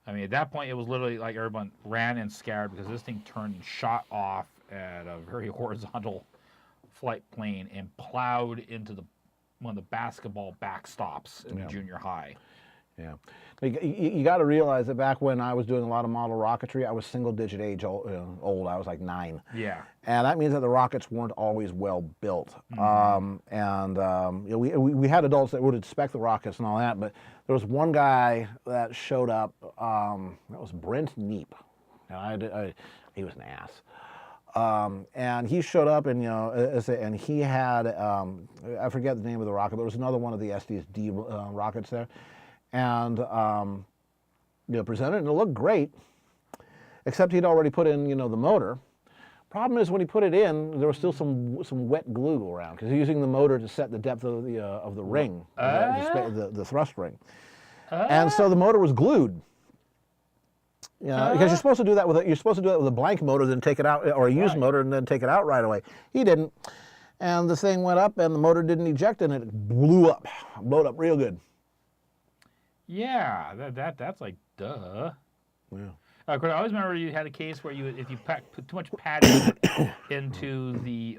Speaker 1: I mean, at that point, it was literally like everyone ran and scared because this thing turned and shot off at a very horizontal flight plane and plowed into one of the basketball backstops in the junior high.
Speaker 2: Yeah. You got to realize that back when I was doing a lot of model rocketry, I was single-digit age old. I was like 9.
Speaker 1: Yeah.
Speaker 2: And that means that the rockets weren't always well built.
Speaker 1: Mm-hmm.
Speaker 2: We had adults that would inspect the rockets and all that, but there was one guy that showed up. That was Brent Neep. He was an ass. And he showed up, and and he had I forget the name of the rocket, but it was another one of the SDSD rockets there. And presented, and it looked great, except he'd already put in the motor. Problem is, when he put it in, there was still some wet glue around because he's using the motor to set the depth of the ring, the thrust ring, and so the motor was glued. Because you're supposed to do that with a blank motor, then take it out, or a used motor, and then take it out right away. He didn't, and the thing went up, and the motor didn't eject, and it blowed up real good.
Speaker 1: Yeah, that's duh.
Speaker 2: Yeah.
Speaker 1: I always remember you had a case where if you put too much padding into the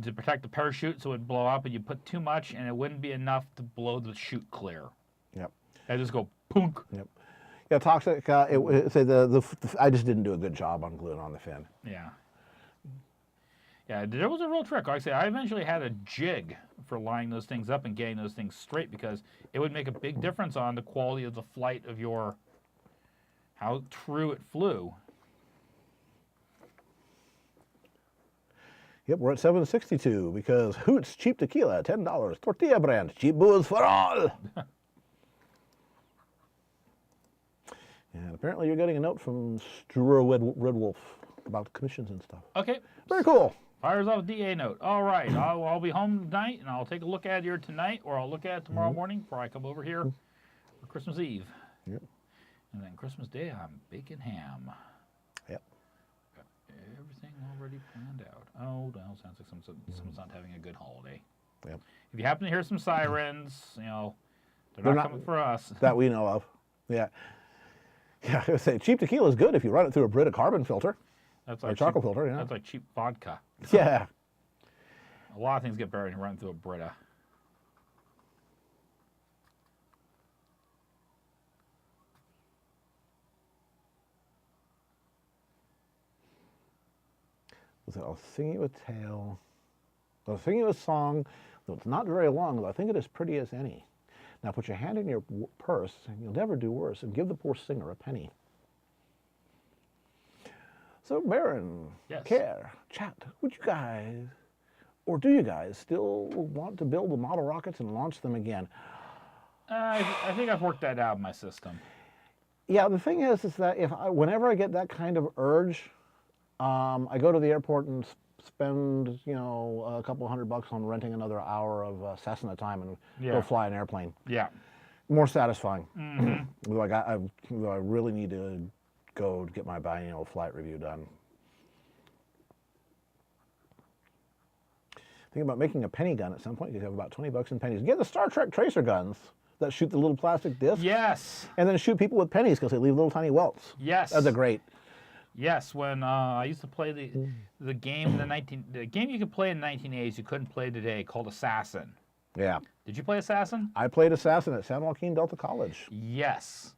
Speaker 1: to protect the parachute so it would blow up, and you put too much and it wouldn't be enough to blow the chute clear.
Speaker 2: Yep.
Speaker 1: I just go punk.
Speaker 2: Yep. Yeah, Toxic. I just didn't do a good job on gluing on the fin.
Speaker 1: Yeah. Yeah, there was a real trick. Like I say, I eventually had a jig for lining those things up and getting those things straight because it would make a big difference on the quality of the flight of how true it flew.
Speaker 2: Yep, we're at 762 because Hoots cheap tequila, $10. Tortilla brand, cheap booze for all. And apparently you're getting a note from Struer Red Wolf about commissions and stuff.
Speaker 1: Okay.
Speaker 2: Very cool.
Speaker 1: Fires off a DA note. All right. I'll be home tonight, and I'll take a look at it here tonight, or I'll look at it tomorrow morning before I come over here for Christmas Eve.
Speaker 2: Yep.
Speaker 1: And then Christmas Day, I'm baking ham.
Speaker 2: Yep.
Speaker 1: Got everything already planned out. Oh, well, sounds like someone's not having a good holiday.
Speaker 2: Yep.
Speaker 1: If you happen to hear some sirens, they're not coming for us.
Speaker 2: That we know of. Yeah. Yeah, I would say cheap tequila is good if you run it through a Brita carbon filter.
Speaker 1: That's
Speaker 2: or
Speaker 1: like
Speaker 2: charcoal
Speaker 1: cheap,
Speaker 2: filter, yeah.
Speaker 1: That's like cheap vodka.
Speaker 2: Yeah.
Speaker 1: A lot of things get better when you run through a Brita.
Speaker 2: So I'll sing you a tale. I'll sing you a song that's not very long, but I think it is pretty as any. Now put your hand in your purse, and you'll never do worse, and give the poor singer a penny. So Baron,
Speaker 1: Yes.
Speaker 2: Care, Chat, would you guys, or do you guys still want to build the model rockets and launch them again?
Speaker 1: I think I've worked that out in my system.
Speaker 2: Yeah, the thing is that whenever I get that kind of urge, I go to the airport and spend, a couple $100 on renting another hour of Cessna time and go fly an airplane.
Speaker 1: Yeah.
Speaker 2: More satisfying.
Speaker 1: Mm-hmm.
Speaker 2: Like I really need to go to get my biennial flight review done. Think about making a penny gun at some point. You have about $20 in pennies. Get the Star Trek tracer guns that shoot the little plastic discs.
Speaker 1: Yes.
Speaker 2: And then shoot people with pennies because they leave little tiny welts.
Speaker 1: Yes.
Speaker 2: That's a great.
Speaker 1: Yes, when I used to play the game the game you could play in the 1980s, you couldn't play today, called Assassin.
Speaker 2: Yeah.
Speaker 1: Did you play Assassin?
Speaker 2: I played Assassin at San Joaquin Delta College.
Speaker 1: Yes.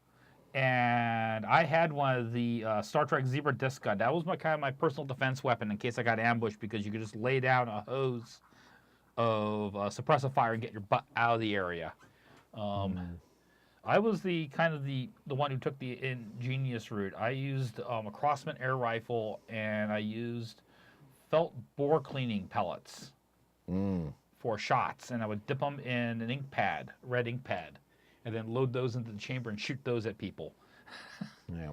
Speaker 1: And I had one of the Star Trek Zebra disc gun. That was my personal defense weapon in case I got ambushed, because you could just lay down a hose of suppressive fire and get your butt out of the area. I was the one who took the ingenious route. I used a Crossman air rifle, and I used felt bore cleaning pellets for shots, and I would dip them in an ink pad, red ink pad, and then load those into the chamber and shoot those at people.
Speaker 2: Yeah.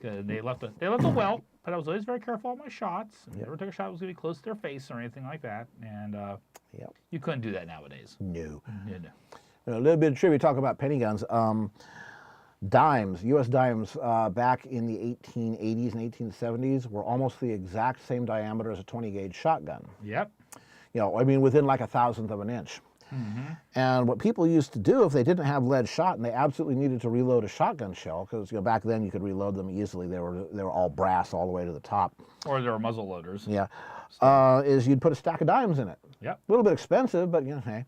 Speaker 1: They left a welt, but I was always very careful on my shots. Never took a shot that was going to be close to their face or anything like that, and you couldn't do that nowadays.
Speaker 2: No.
Speaker 1: No.
Speaker 2: A little bit of trivia talk about penny guns. Dimes, U.S. dimes, back in the 1880s and 1870s were almost the exact same diameter as a 20-gauge shotgun.
Speaker 1: Yep.
Speaker 2: Within like 1/1000th of an inch. And what people used to do if they didn't have lead shot and they absolutely needed to reload a shotgun shell, because back then you could reload them easily. They were all brass all the way to the top.
Speaker 1: Or there were muzzle loaders.
Speaker 2: Yeah. Is you'd put a stack of dimes in it.
Speaker 1: Yep.
Speaker 2: A little bit expensive, but hey.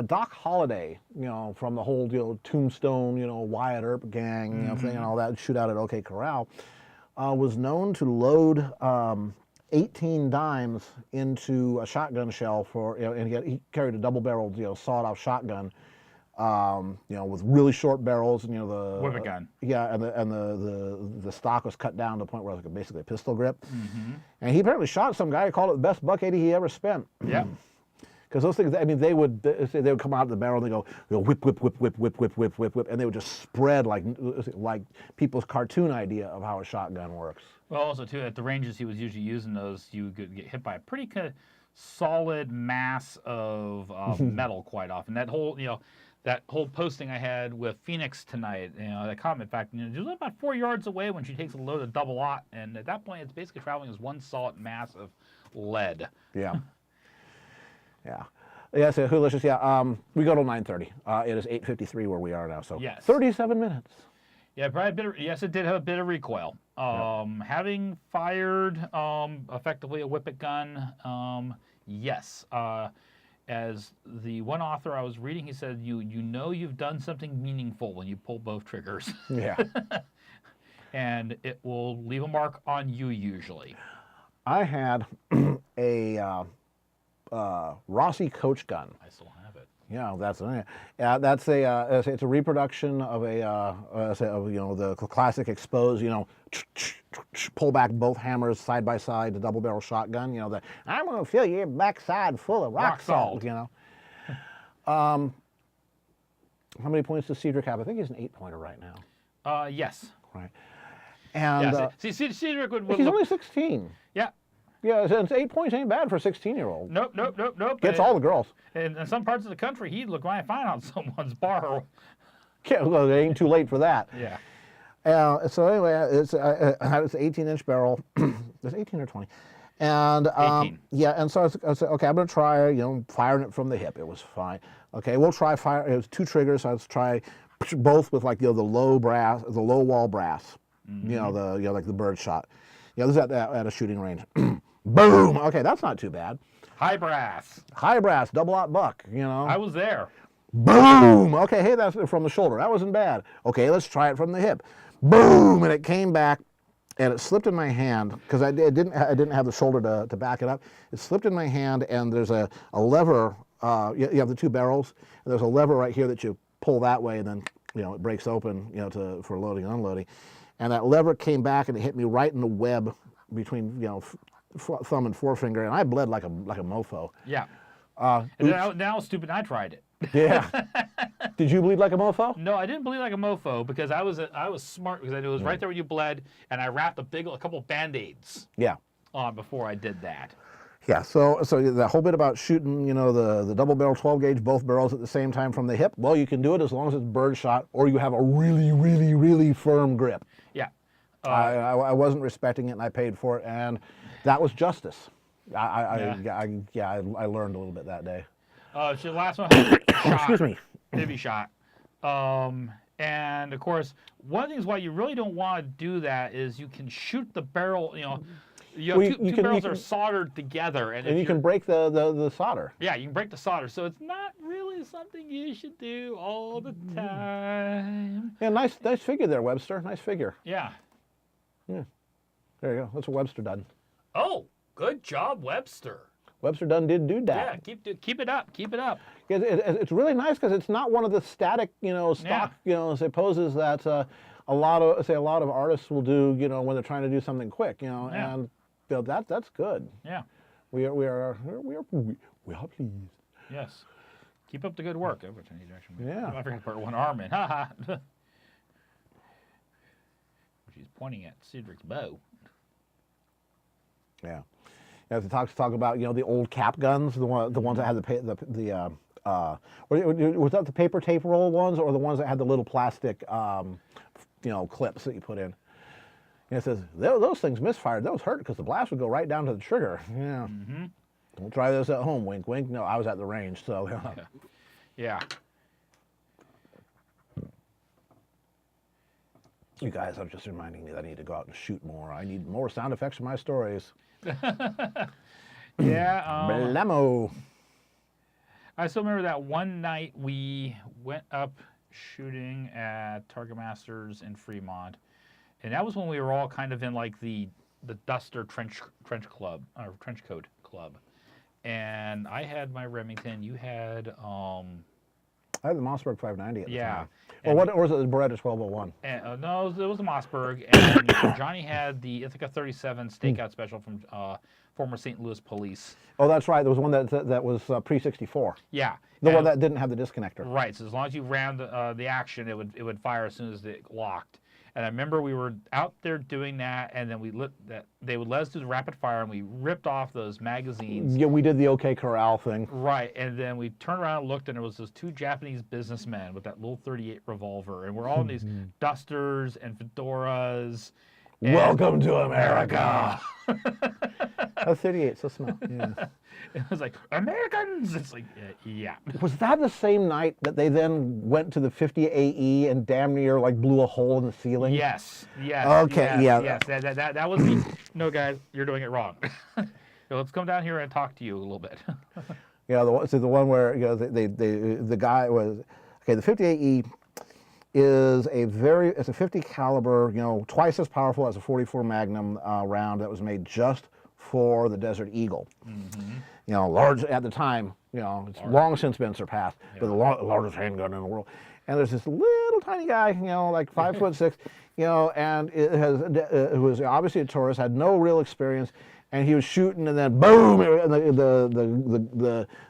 Speaker 2: Doc Holliday, from the whole Tombstone, Wyatt Earp gang, thing and all that, shoot out at OK Corral, was known to load 18 dimes into a shotgun shell and he carried a double-barreled, sawed-off shotgun, with really short barrels and the
Speaker 1: Whippet gun.
Speaker 2: Yeah, and the stock was cut down to the point where it was basically a pistol grip. And he apparently shot some guy who called it the best buck 80 he ever spent.
Speaker 1: Yeah.
Speaker 2: Because those things, they would come out of the barrel and they go whip, whip, whip, whip, whip, whip, whip, whip, whip, and they would just spread like people's cartoon idea of how a shotgun works.
Speaker 1: Well, also too, at the ranges he was usually using those, you could get hit by a pretty solid mass of metal quite often. That whole posting I had with Phoenix tonight, that comment fact, she's about 4 yards away when she takes a load of double-aught, and at that point it's basically traveling as one solid mass of lead.
Speaker 2: Yeah. Yeah. Yeah, so Hoolicious, we go till 9:30. It is 8:53 where we are now, so
Speaker 1: yes.
Speaker 2: 37 minutes.
Speaker 1: Yeah, probably yes, it did have a bit of recoil. Having fired effectively a whippet gun, yes. As the one author I was reading, he said, you've done something meaningful when you pull both triggers.
Speaker 2: Yeah.
Speaker 1: And it will leave a mark on you usually.
Speaker 2: I had a Rossi coach gun.
Speaker 1: I still have it.
Speaker 2: that's it's a reproduction of the classic exposed, pull back both hammers side by side, the double barrel shotgun. I'm gonna fill your backside full of rock salt. How many points does Cedric have? I think he's an 8-pointer right now.
Speaker 3: Yes.
Speaker 2: Right. And
Speaker 3: see, Cedric would
Speaker 2: he's
Speaker 3: look,
Speaker 2: only 16.
Speaker 3: yeah.
Speaker 2: Yeah, it's 8 points ain't bad for a 16-year-old.
Speaker 3: Nope.
Speaker 2: Gets all the girls.
Speaker 3: In some parts of the country, he'd look right fine on someone's bar.
Speaker 2: Yeah, well, it ain't too late for that.
Speaker 3: Yeah.
Speaker 2: So anyway, it's an 18-inch barrel. It's 18 or 20. And
Speaker 3: 18.
Speaker 2: yeah, and so I said, okay, I'm gonna try, firing it from the hip. It was fine. Okay, we'll try fire. It was 2 triggers. So let's try both with like the low wall brass.
Speaker 3: Mm-hmm.
Speaker 2: Like the bird shot. This is at a shooting range. Boom. Okay, that's not too bad.
Speaker 3: High brass.
Speaker 2: High brass, double-aught buck.
Speaker 3: I was there.
Speaker 2: Boom. Okay, hey, that's from the shoulder. That wasn't bad. Okay, let's try it from the hip. Boom, and it came back, and it slipped in my hand because I didn't have the shoulder to back it up. It slipped in my hand, and there's a lever. You have the 2 barrels. And there's a lever right here that you pull that way, and then it breaks open for loading and unloading. And that lever came back and it hit me right in the web between thumb and forefinger, and I bled like a mofo.
Speaker 3: Yeah. And now stupid, I tried it.
Speaker 2: Yeah. Did you bleed like a mofo?
Speaker 3: No, I didn't bleed like a mofo because I was smart because I knew it was right there where you bled, and I wrapped a couple Band-Aids.
Speaker 2: Yeah.
Speaker 3: On before I did that.
Speaker 2: Yeah. So the whole bit about shooting, the double barrel 12 gauge, both barrels at the same time from the hip. Well, you can do it as long as it's bird shot or you have a really, really, really firm grip.
Speaker 3: Yeah.
Speaker 2: I wasn't respecting it, and I paid for it, and that was justice. I learned a little bit that day.
Speaker 3: So the last one, shot,
Speaker 2: excuse me,
Speaker 3: heavy shot, and of course, one of the things why you really don't want to do that is you can shoot the barrel. Two barrels are soldered together, and
Speaker 2: you can break the solder.
Speaker 3: Yeah, you can break the solder, so it's not really something you should do all the time.
Speaker 2: Yeah, nice figure there, Webster. Nice figure.
Speaker 3: Yeah.
Speaker 2: Yeah. There you go. That's what Webster done.
Speaker 3: Oh, good job, Webster.
Speaker 2: Webster done did do that.
Speaker 3: Yeah, keep it up. Keep it up.
Speaker 2: It's really nice because it's not one of the static, stock, say poses that a lot of artists will do, when they're trying to do something quick, and that's good.
Speaker 3: Yeah.
Speaker 2: We are pleased.
Speaker 3: Yes. Keep up the good work.
Speaker 2: Yeah.
Speaker 3: I forgot to put one arm in. Ha ha. She's pointing at Cedric's bow.
Speaker 2: Yeah. To talk about the old cap guns, the ones that had was that the paper tape roll ones or the ones that had the little plastic clips that you put in? And it says those things misfired. Those hurt because the blast would go right down to the trigger. Yeah. Mm-hmm. Don't try this at home. Wink, wink. No, I was at the range, so.
Speaker 3: Yeah.
Speaker 2: You guys are just reminding me that I need to go out and shoot more. I need more sound effects for my stories.
Speaker 3: Yeah.
Speaker 2: Blammo.
Speaker 3: I still remember that one night we went up shooting at Target Masters in Fremont, and that was when we were all kind of in like the Duster trench club or trench coat club, and I had my Remington. You had
Speaker 2: I had the Mossberg 590 at the time.
Speaker 3: Well,
Speaker 2: or was it the Beretta 1201?
Speaker 3: And, no, it was a Mossberg, and Johnny had the Ithaca 37 stakeout special from former St. Louis Police.
Speaker 2: Oh, that's right. There was one that was pre-64.
Speaker 3: Yeah.
Speaker 2: The one that didn't have the disconnector.
Speaker 3: Right. So as long as you ran the action, it would fire as soon as it locked. And I remember we were out there doing that, and then they would let us do the rapid fire, and we ripped off those magazines.
Speaker 2: Yeah, we did the OK Corral thing.
Speaker 3: Right, and then we turned around and looked, and there was those 2 Japanese businessmen with that little .38 revolver, and we're all in these dusters and fedoras. And
Speaker 2: welcome to America. That's 38, so small. Yeah.
Speaker 3: It was like, Americans! It's like, yeah.
Speaker 2: Was that the same night that they then went to the 50 AE and damn near like blew a hole in the ceiling?
Speaker 3: Yes.
Speaker 2: Okay,
Speaker 3: yes, that was the, no guys, you're doing it wrong. Let's come down here and talk to you a little bit.
Speaker 2: The one where the guy was, the 50 AE is it's a 50 caliber, twice as powerful as a 44 Magnum round that was made just for the Desert Eagle. Mm-hmm. large at the time. It's long since been surpassed, but the largest handgun in the world. And there's this little tiny guy, like 5'6", and it was obviously a tourist, had no real experience, and he was shooting, and then boom, and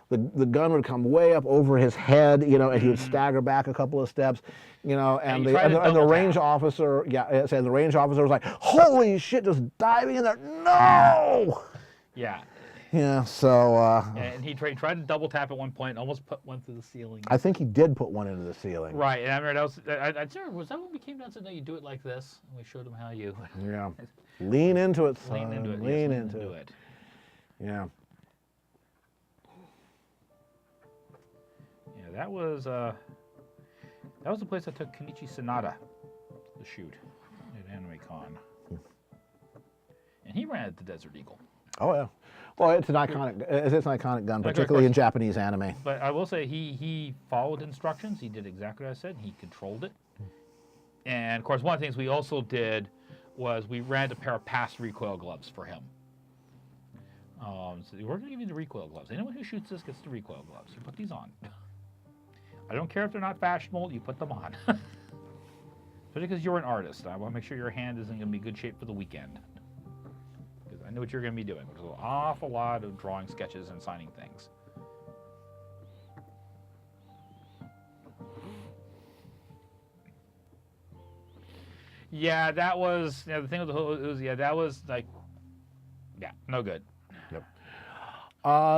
Speaker 2: the gun would come way up over his head, and he would stagger back a couple of steps, and the range officer, and the range officer was like, "Holy shit, just diving in there, no!"
Speaker 1: Yeah.
Speaker 2: Yeah, so...
Speaker 1: and he tried to double tap at one point and almost put one through the ceiling.
Speaker 2: I think he did put one into the ceiling.
Speaker 1: Right, and I remember was that when we came down and said, no, you do it like this? And we showed him how you...
Speaker 2: Yeah. Lean into it, son.
Speaker 1: Lean into it.
Speaker 2: Lean
Speaker 1: yes,
Speaker 2: into it. Yeah.
Speaker 1: Yeah, that was the place I took Kenichi Sanada to shoot at Anime Con. And he ran at the Desert Eagle.
Speaker 2: Oh, yeah. Well, it's an iconic gun, particularly in Japanese anime.
Speaker 1: But I will say he followed instructions. He did exactly what I said. He controlled it. And, of course, one of the things we also did was we ran a pair of past recoil gloves for him. So we're going to give you the recoil gloves. Anyone who shoots this gets the recoil gloves. You put these on. I don't care if they're not fashionable. You put them on. Especially because you're an artist. I want to make sure your hand isn't going to be in good shape for the weekend. I know what you're going to be doing. There's an awful lot of drawing sketches and signing things. Yeah, that was the thing with the whole. That was like, no good.
Speaker 2: Yep.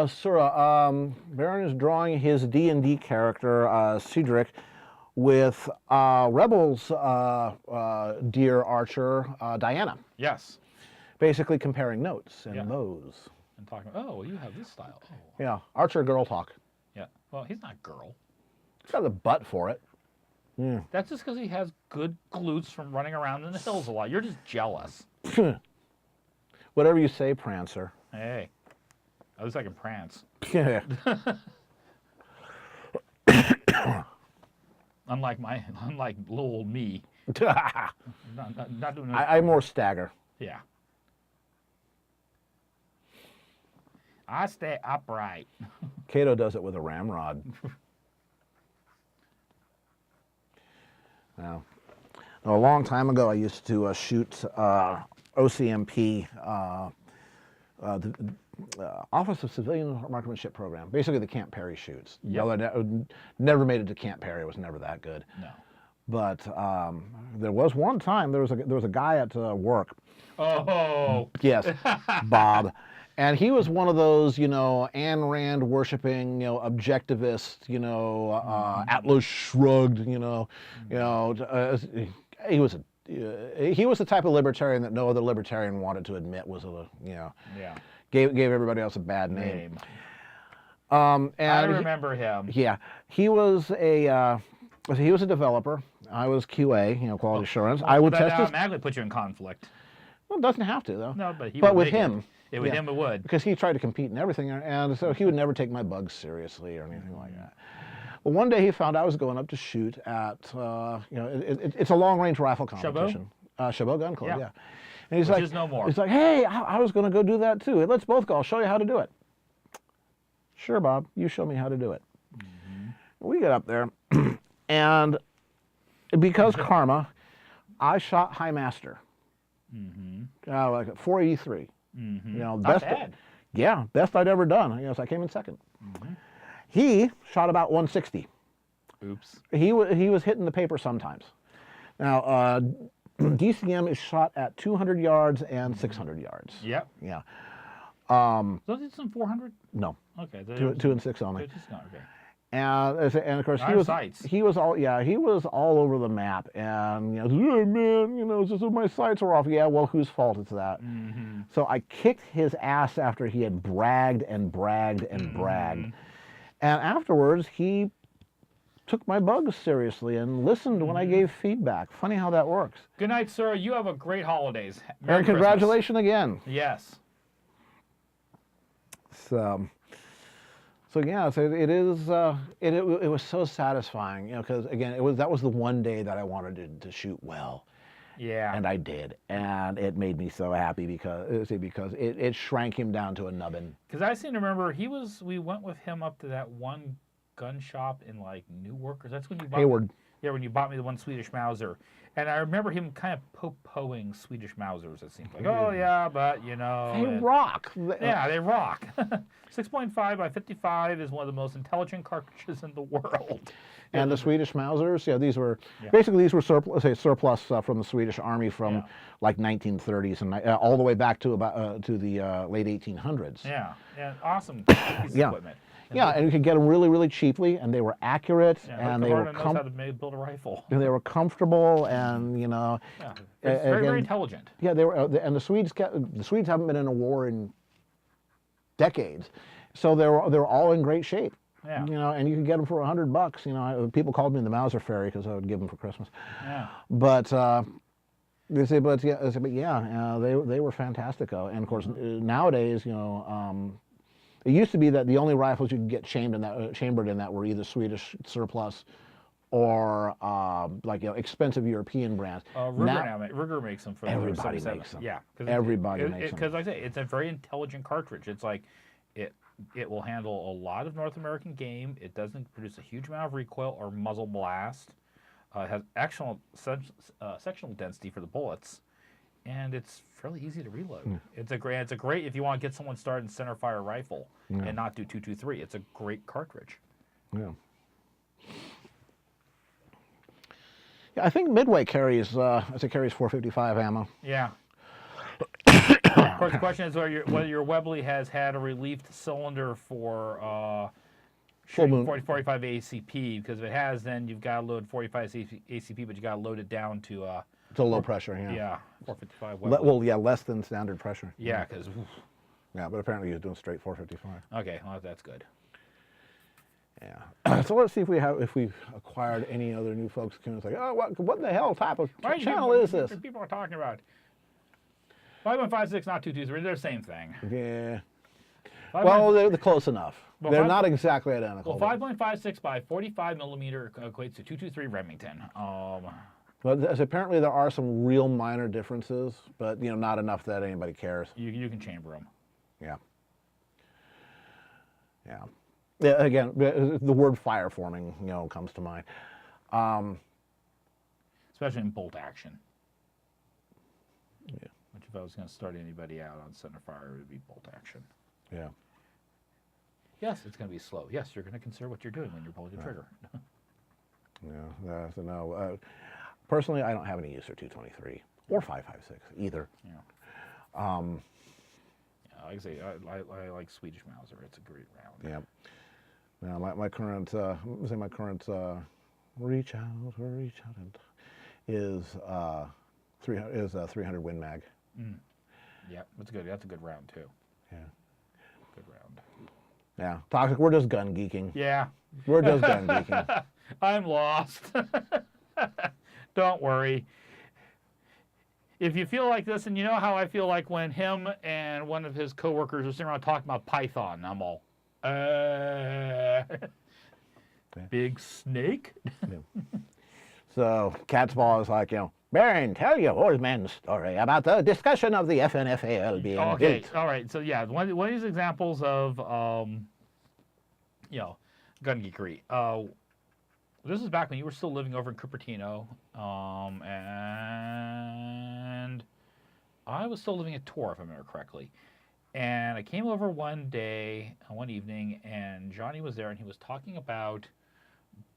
Speaker 2: Sura, Baron is drawing his D&D character Cedric with Rebels dear archer Diana.
Speaker 1: Yes.
Speaker 2: Basically comparing notes and bows.
Speaker 1: And talking, oh, you have this style. Oh.
Speaker 2: Yeah, archer girl talk.
Speaker 1: Yeah, well, he's not girl.
Speaker 2: He's got the butt for it. Yeah.
Speaker 1: That's just because he has good glutes from running around in the hills a lot. You're just jealous.
Speaker 2: Whatever you say, Prancer.
Speaker 1: Hey, at least I can prance.
Speaker 2: Yeah.
Speaker 1: Unlike little old me. Not doing
Speaker 2: I more stagger.
Speaker 1: Yeah. I stay upright.
Speaker 2: Kato does it with a ramrod. Now, a long time ago, I used to shoot OCMP, the Office of Civilian Marksmanship Program, basically the Camp Perry shoots.
Speaker 1: Yep.
Speaker 2: Never made it to Camp Perry. It was never that good.
Speaker 1: No.
Speaker 2: But there was one time there was a guy at work.
Speaker 1: Oh.
Speaker 2: Yes, Bob. And he was one of those, Ayn Rand worshiping, objectivist, Atlas Shrugged, he was the type of libertarian that no other libertarian wanted to admit was gave everybody else a bad name. And
Speaker 1: I remember him.
Speaker 2: Yeah, he was a developer. I was QA, quality assurance. I would test his.
Speaker 1: Automatically put you in conflict.
Speaker 2: Well, it doesn't have to though.
Speaker 1: No, but
Speaker 2: with him.
Speaker 1: With him it would.
Speaker 2: Because he tried to compete in everything, and so he would never take my bugs seriously or anything like that. Well, one day he found I was going up to shoot at, it's a long-range rifle competition. Chabot Gun Club, yeah. And he's
Speaker 1: Which is no more.
Speaker 2: He's like, hey, I was going to go do that too. Let's both go. I'll show you how to do it. Sure, Bob. You show me how to do it. Mm-hmm. We get up there, and because karma, I shot High Master. Mm-hmm. Like a 483.
Speaker 1: Mm-hmm.
Speaker 2: Best.
Speaker 1: Not bad.
Speaker 2: Yeah, best I'd ever done. So I came in second. Mm-hmm. He shot about 160.
Speaker 1: Oops.
Speaker 2: He was hitting the paper sometimes. Now, DCM is shot at 200 yards and 600 yards.
Speaker 1: Yep.
Speaker 2: Yeah.
Speaker 1: So is some 400?
Speaker 2: No.
Speaker 1: Okay.
Speaker 2: 2 and 6 only.
Speaker 1: Okay.
Speaker 2: And of course
Speaker 1: sights.
Speaker 2: he was all over the map, and hey, man, it's just my sights are off. Yeah, well, whose fault is that? Mm-hmm. So I kicked his ass after he had bragged and bragged and bragged, and afterwards he took my bugs seriously and listened when I gave feedback. Funny how that works.
Speaker 1: Good night, sir. You have a great holidays. Merry
Speaker 2: And congratulations again.
Speaker 1: Yes.
Speaker 2: So yeah, so it is. It was so satisfying, because again, that was the one day that I wanted to shoot well,
Speaker 3: Yeah.
Speaker 2: And I did, and it made me so happy because it shrank him down to a nubbin.
Speaker 3: Because I seem to remember we went with him up to that one gun shop in like Newark. That's when you bought
Speaker 2: Hayward.
Speaker 3: Yeah, when you bought me the one Swedish Mauser. And I remember him kind of po-poing Swedish Mausers, it seemed like. Oh, yeah, but, you know.
Speaker 2: They rock.
Speaker 3: Yeah, they rock. 6.5 by 55 is one of the most intelligent cartridges in the world.
Speaker 2: And the Swedish Mausers, these were
Speaker 3: Yeah.
Speaker 2: basically surplus from the Swedish Army from like 1930s and all the way back to about to the late 1800s.
Speaker 3: Yeah, and awesome piece of equipment.
Speaker 2: Yeah, and you could get them really, really cheaply, and they were accurate, and they were
Speaker 3: knows how to build a rifle.
Speaker 2: and they were comfortable, and
Speaker 3: Yeah, it's very, very intelligent.
Speaker 2: Yeah, they were, and the Swedes haven't been in a war in decades, so they're all in great shape.
Speaker 3: Yeah.
Speaker 2: And you can get them for $100. People called me the Mauser Fairy because I would give them for Christmas.
Speaker 3: Yeah.
Speaker 2: But they were fantastic. And of course, nowadays, it used to be that the only rifles you could get chambered in that were either Swedish surplus or expensive European brands.
Speaker 3: Ruger makes them for the
Speaker 2: everybody
Speaker 3: 77.
Speaker 2: makes them.
Speaker 3: Yeah,
Speaker 2: Everybody makes them.
Speaker 3: Because like I say, it's a very intelligent cartridge. It's like it will handle a lot of North American game. It doesn't produce a huge amount of recoil or muzzle blast. It has excellent sectional density for the bullets, and it's fairly easy to reload.
Speaker 2: Yeah.
Speaker 3: It's a great if you want to get someone started in center fire rifle and not do 223. It's a great cartridge.
Speaker 2: Yeah. Yeah, I think Midway carries 455 ammo.
Speaker 3: Yeah. Of course, the question is whether your Webley has had a relieved cylinder for shooting 45 ACP. Because if it has, then you've got to load 45 ACP, but you got to load it down to
Speaker 2: It's a low pressure,
Speaker 3: yeah, 455 Webley.
Speaker 2: Well, yeah, less than standard pressure.
Speaker 3: Yeah, because
Speaker 2: Yeah, but apparently he's doing straight 455.
Speaker 3: okay, well that's good.
Speaker 2: Yeah. So let's see if we've acquired any other new folks. It's like, oh, what the hell type of channel is this?
Speaker 3: People are talking about 5156, not 223. They're the same thing.
Speaker 2: Yeah. Well, they're close enough.
Speaker 3: Well,
Speaker 2: they're not exactly identical.
Speaker 3: Well, 5.56 by 45 millimeter equates to 223 Remington.
Speaker 2: But apparently there are some real minor differences, but not enough that anybody cares.
Speaker 3: You can chamber them.
Speaker 2: Yeah. Yeah. Yeah. Again, the word fire forming, comes to mind.
Speaker 3: Especially in bolt action.
Speaker 2: Yeah.
Speaker 3: Which if I was going to start anybody out on center fire, it would be bolt action.
Speaker 2: Yeah.
Speaker 3: Yes, it's going to be slow. Yes, you're going to consider what you're doing when you're pulling the trigger.
Speaker 2: Yeah. So no. Personally, I don't have any use for 223 or 5.56 either.
Speaker 3: Yeah. Like I say, I like Swedish Mauser. It's a great round.
Speaker 2: Yeah. Now my current reach out is 300 Win Mag.
Speaker 3: Yeah, that's good. That's a good round too.
Speaker 2: Yeah.
Speaker 3: Good round.
Speaker 2: Yeah. Toxic. We're just gun geeking.
Speaker 3: Yeah.
Speaker 2: We're just gun geeking.
Speaker 3: I'm lost. Don't worry. If you feel like this, and you know how I feel like when him and one of his coworkers are sitting around talking about Python, I'm all, big snake?
Speaker 2: Yeah. So Catspaw is like, Baron, tell your old man story about the discussion of the FNFAL being
Speaker 3: Okay,
Speaker 2: built.
Speaker 3: all right. So yeah, one of these examples of, gun geekery. This is back when you were still living over in Cupertino, and I was still living at Tor, if I remember correctly. And I came over one evening, and Johnny was there, and he was talking about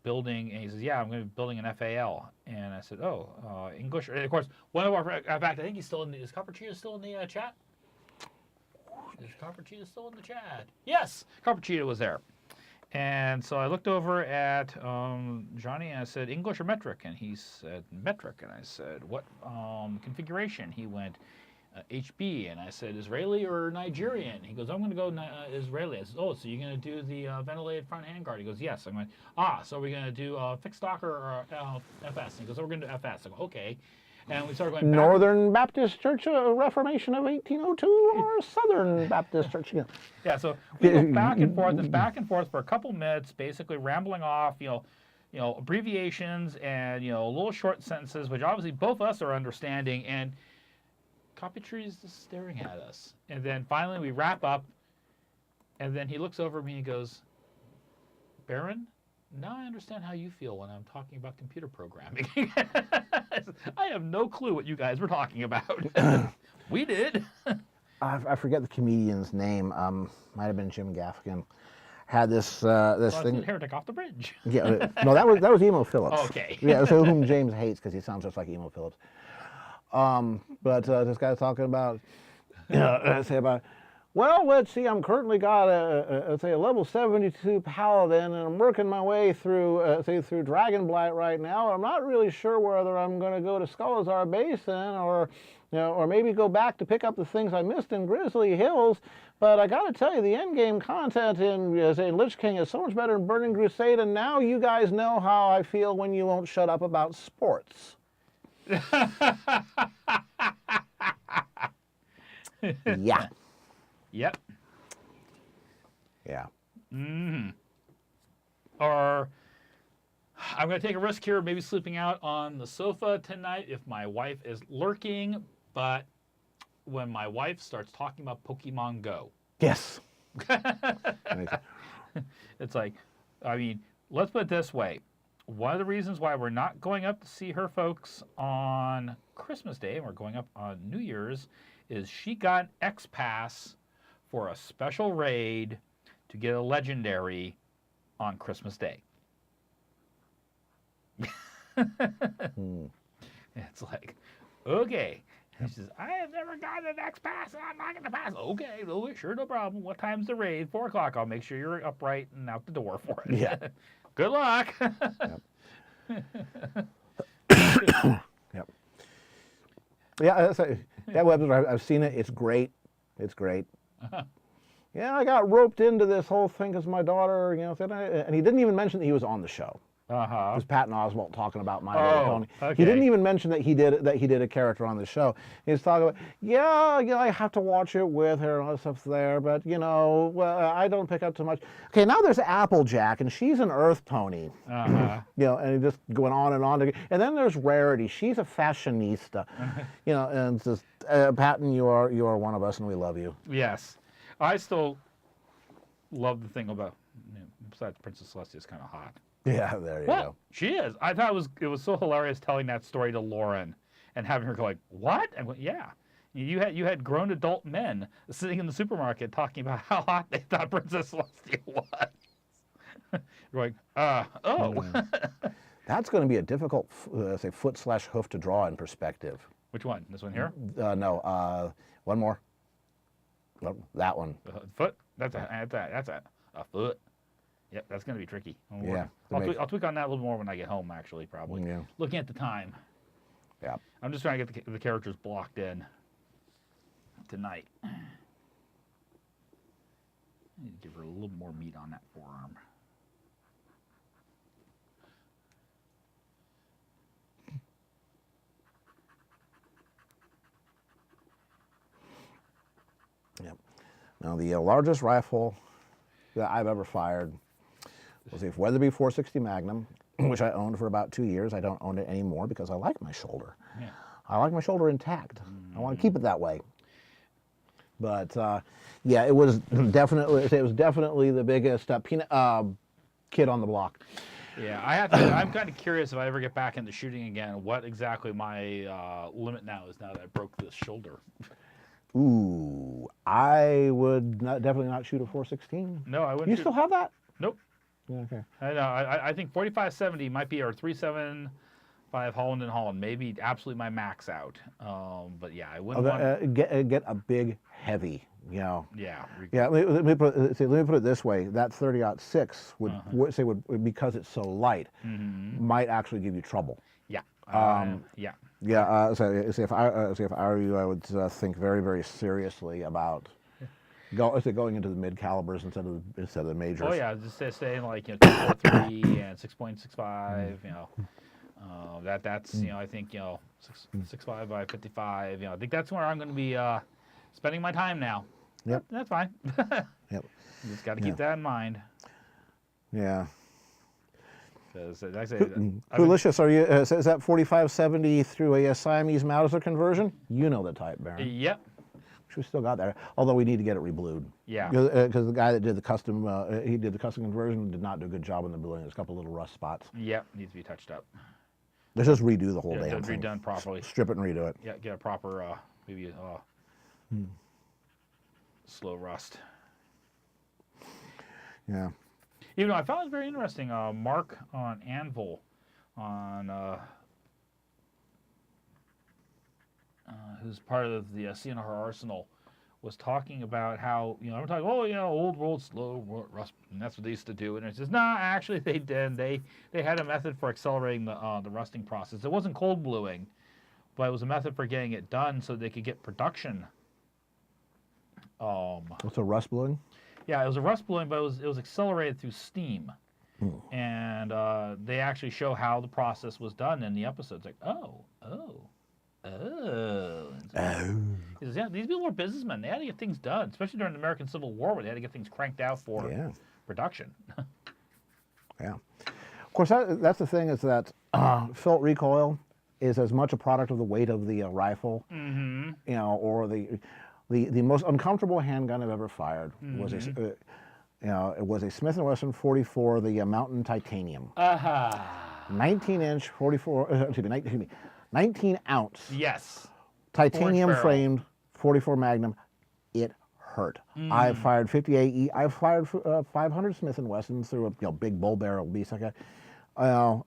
Speaker 3: building, and he says, yeah, I'm going to be building an FAL. And I said, English. And of course, one of our, in fact, I think he's still in, is Copper Cheetah still in the chat? Is Copper Cheetah still in the chat? Yes, Copper Cheetah was there. And so I looked over at Johnny and I said, English or metric? And he said, metric. And I said, what configuration? He went, HB. And I said, Israeli or Nigerian? He goes, I'm going to go Israeli. I said, oh, so you're going to do the ventilated front handguard? He goes, yes. I'm like, so we're going to do fixed stock or FS? And he goes, we're going to do FS. I go, okay. And we started going back.
Speaker 2: Northern Baptist Church Reformation of 1802 or Southern Baptist Church?
Speaker 3: Yeah, so we went back and forth for a couple minutes, basically rambling off,
Speaker 1: abbreviations and little short sentences, which obviously both of us are understanding, and Copytree is just staring at us. And then finally we wrap up, and then he looks over at me and he goes, Baron, now I understand how you feel when I'm talking about computer programming. I have no clue what you guys were talking about. We did.
Speaker 2: I forget the comedian's name. Might have been Jim Gaffigan. Had this thing.
Speaker 1: Heretic off the bridge.
Speaker 2: Yeah, no, that was Emo Phillips.
Speaker 1: Okay.
Speaker 2: Yeah, so whom James hates because he sounds just like Emo Phillips. But this guy's talking about, say about, well, let's see, I'm currently got a level 72 paladin, and I'm working my way through through Dragonblight right now. I'm not really sure whether I'm going to go to Skullazar Basin or maybe go back to pick up the things I missed in Grizzly Hills. But I got to tell you, the end game content in Lich King is so much better than Burning Crusade, and now you guys know how I feel when you won't shut up about sports. Yeah.
Speaker 1: Yep.
Speaker 2: Yeah.
Speaker 1: Or I'm going to take a risk here, maybe sleeping out on the sofa tonight if my wife is lurking, but when my wife starts talking about Pokemon Go.
Speaker 2: Yes.
Speaker 1: It's like, I mean, let's put it this way. One of the reasons why we're not going up to see her folks on Christmas Day and we're going up on New Year's is she got an X-Pass for a special raid to get a legendary on Christmas Day. It's like, okay. She says, I have never gotten an X-Pass, and I'm not going to pass. Okay, no, sure, no problem. What time's the raid? 4 o'clock. I'll make sure you're upright and out the door for it.
Speaker 2: Yeah.
Speaker 1: Good luck.
Speaker 2: Yep. Yeah, that website, I've seen it. It's great. It's great. Yeah, I got roped into this whole thing because my daughter, said, and he didn't even mention that he was on the show. It was Patton Oswalt talking about My Little Pony.
Speaker 1: Okay.
Speaker 2: He didn't even mention that he did a character on the show. He was talking about, I have to watch it with her and all that stuff's there, but well, I don't pick up too much. Okay, now there's Applejack, and she's an Earth Pony. And he just going on and on. And then there's Rarity. She's a fashionista. And it's just Patton, you are one of us, and we love you.
Speaker 1: Yes, I still love the thing about. Besides, Princess Celestia is kind of hot.
Speaker 2: Yeah, there you go.
Speaker 1: She is. I thought it was so hilarious telling that story to Lauren and having her go like, "What?" And went, "Yeah, you had grown adult men sitting in the supermarket talking about how hot they thought Princess Celestia was." You're like, oh.
Speaker 2: That's going to be a difficult, foot/hoof to draw in perspective.
Speaker 1: Which one? This one here?
Speaker 2: No. One more. That one.
Speaker 1: Foot. That's a foot. Yep, that's going to be tricky.
Speaker 2: Yeah.
Speaker 1: I'll tweak on that a little more when I get home, actually, probably.
Speaker 2: Yeah.
Speaker 1: Looking at the time.
Speaker 2: Yeah.
Speaker 1: I'm just trying to get the characters blocked in tonight. I need to give her a little more meat on that forearm.
Speaker 2: Yep. Now, the largest rifle that I've ever fired was a Weatherby 460 Magnum, which I owned for about 2 years. I don't own it anymore because I like my shoulder.
Speaker 1: Yeah.
Speaker 2: I like my shoulder intact. I want to keep it that way. But yeah, it was definitely the biggest kid on the block.
Speaker 1: Yeah, I'm kind of curious if I ever get back into shooting again, what exactly my limit now is now that I broke this shoulder.
Speaker 2: Ooh, I would definitely not shoot a 416.
Speaker 1: No, I wouldn't.
Speaker 2: You still have that?
Speaker 1: Nope.
Speaker 2: Okay.
Speaker 1: I know. I think 4570 might be our 375 Holland and Holland, maybe absolutely my max out. But yeah, I wouldn't want
Speaker 2: get a big heavy.
Speaker 1: Yeah.
Speaker 2: Yeah. Let me put it this way: that 30-06 would because it's so light, might actually give you trouble.
Speaker 1: Yeah. Yeah.
Speaker 2: Yeah. So if I were you, I would think very, very seriously about going into the mid calibers instead of the majors.
Speaker 1: Oh yeah, just staying like 243 and 6.65. That's I think 6.5 by 55. I think that's where I'm going to be spending my time now.
Speaker 2: Yep.
Speaker 1: That's fine.
Speaker 2: Yep.
Speaker 1: You just got to keep that in mind.
Speaker 2: Yeah.
Speaker 3: Because like I say,
Speaker 2: Coolicious, are you? Is that 4570 through a Siamese Mauser conversion? You know the type, Baron.
Speaker 3: yep.
Speaker 2: We still got that, although we need to get it reblued.
Speaker 3: Yeah.
Speaker 2: Because the guy that did the custom, he did the custom conversion, did not do a good job on the bluing. There's a couple little rust spots.
Speaker 3: Yep. Needs to be touched up.
Speaker 2: Let's just redo the whole
Speaker 3: Yeah,
Speaker 2: damn thing.
Speaker 3: redone properly.
Speaker 2: Strip it and redo it.
Speaker 3: Yeah. Get a proper maybe slow rust.
Speaker 2: Yeah.
Speaker 3: Even though I found it very interesting, Mark on Anvil, on who's part of the CNR Arsenal, was talking about how, I'm talking, old world slow rust, and that's what they used to do. And it says, nah, actually they did. They had a method for accelerating the rusting process. It wasn't cold bluing, but it was a method for getting it done so they could get production.
Speaker 2: What's a rust bluing?
Speaker 3: Yeah, it was a rust bluing, but it was accelerated through steam. And they actually show how the process was done in the episodes. Like, oh. He says, yeah, these people were businessmen. They had to get things done, especially during the American Civil War, where they had to get things cranked out for production.
Speaker 2: Yeah. Of course, that's the thing, is that felt recoil is as much a product of the weight of the rifle, or the most uncomfortable handgun I've ever fired was it was a Smith & Wesson 44, the Mountain Titanium. 19-inch 44, 19-ounce.
Speaker 3: Yes.
Speaker 2: Titanium framed 44 Magnum. It hurt. I fired 58. I fired 500 Smith & Wessons through a big bull barrel beast like that. Got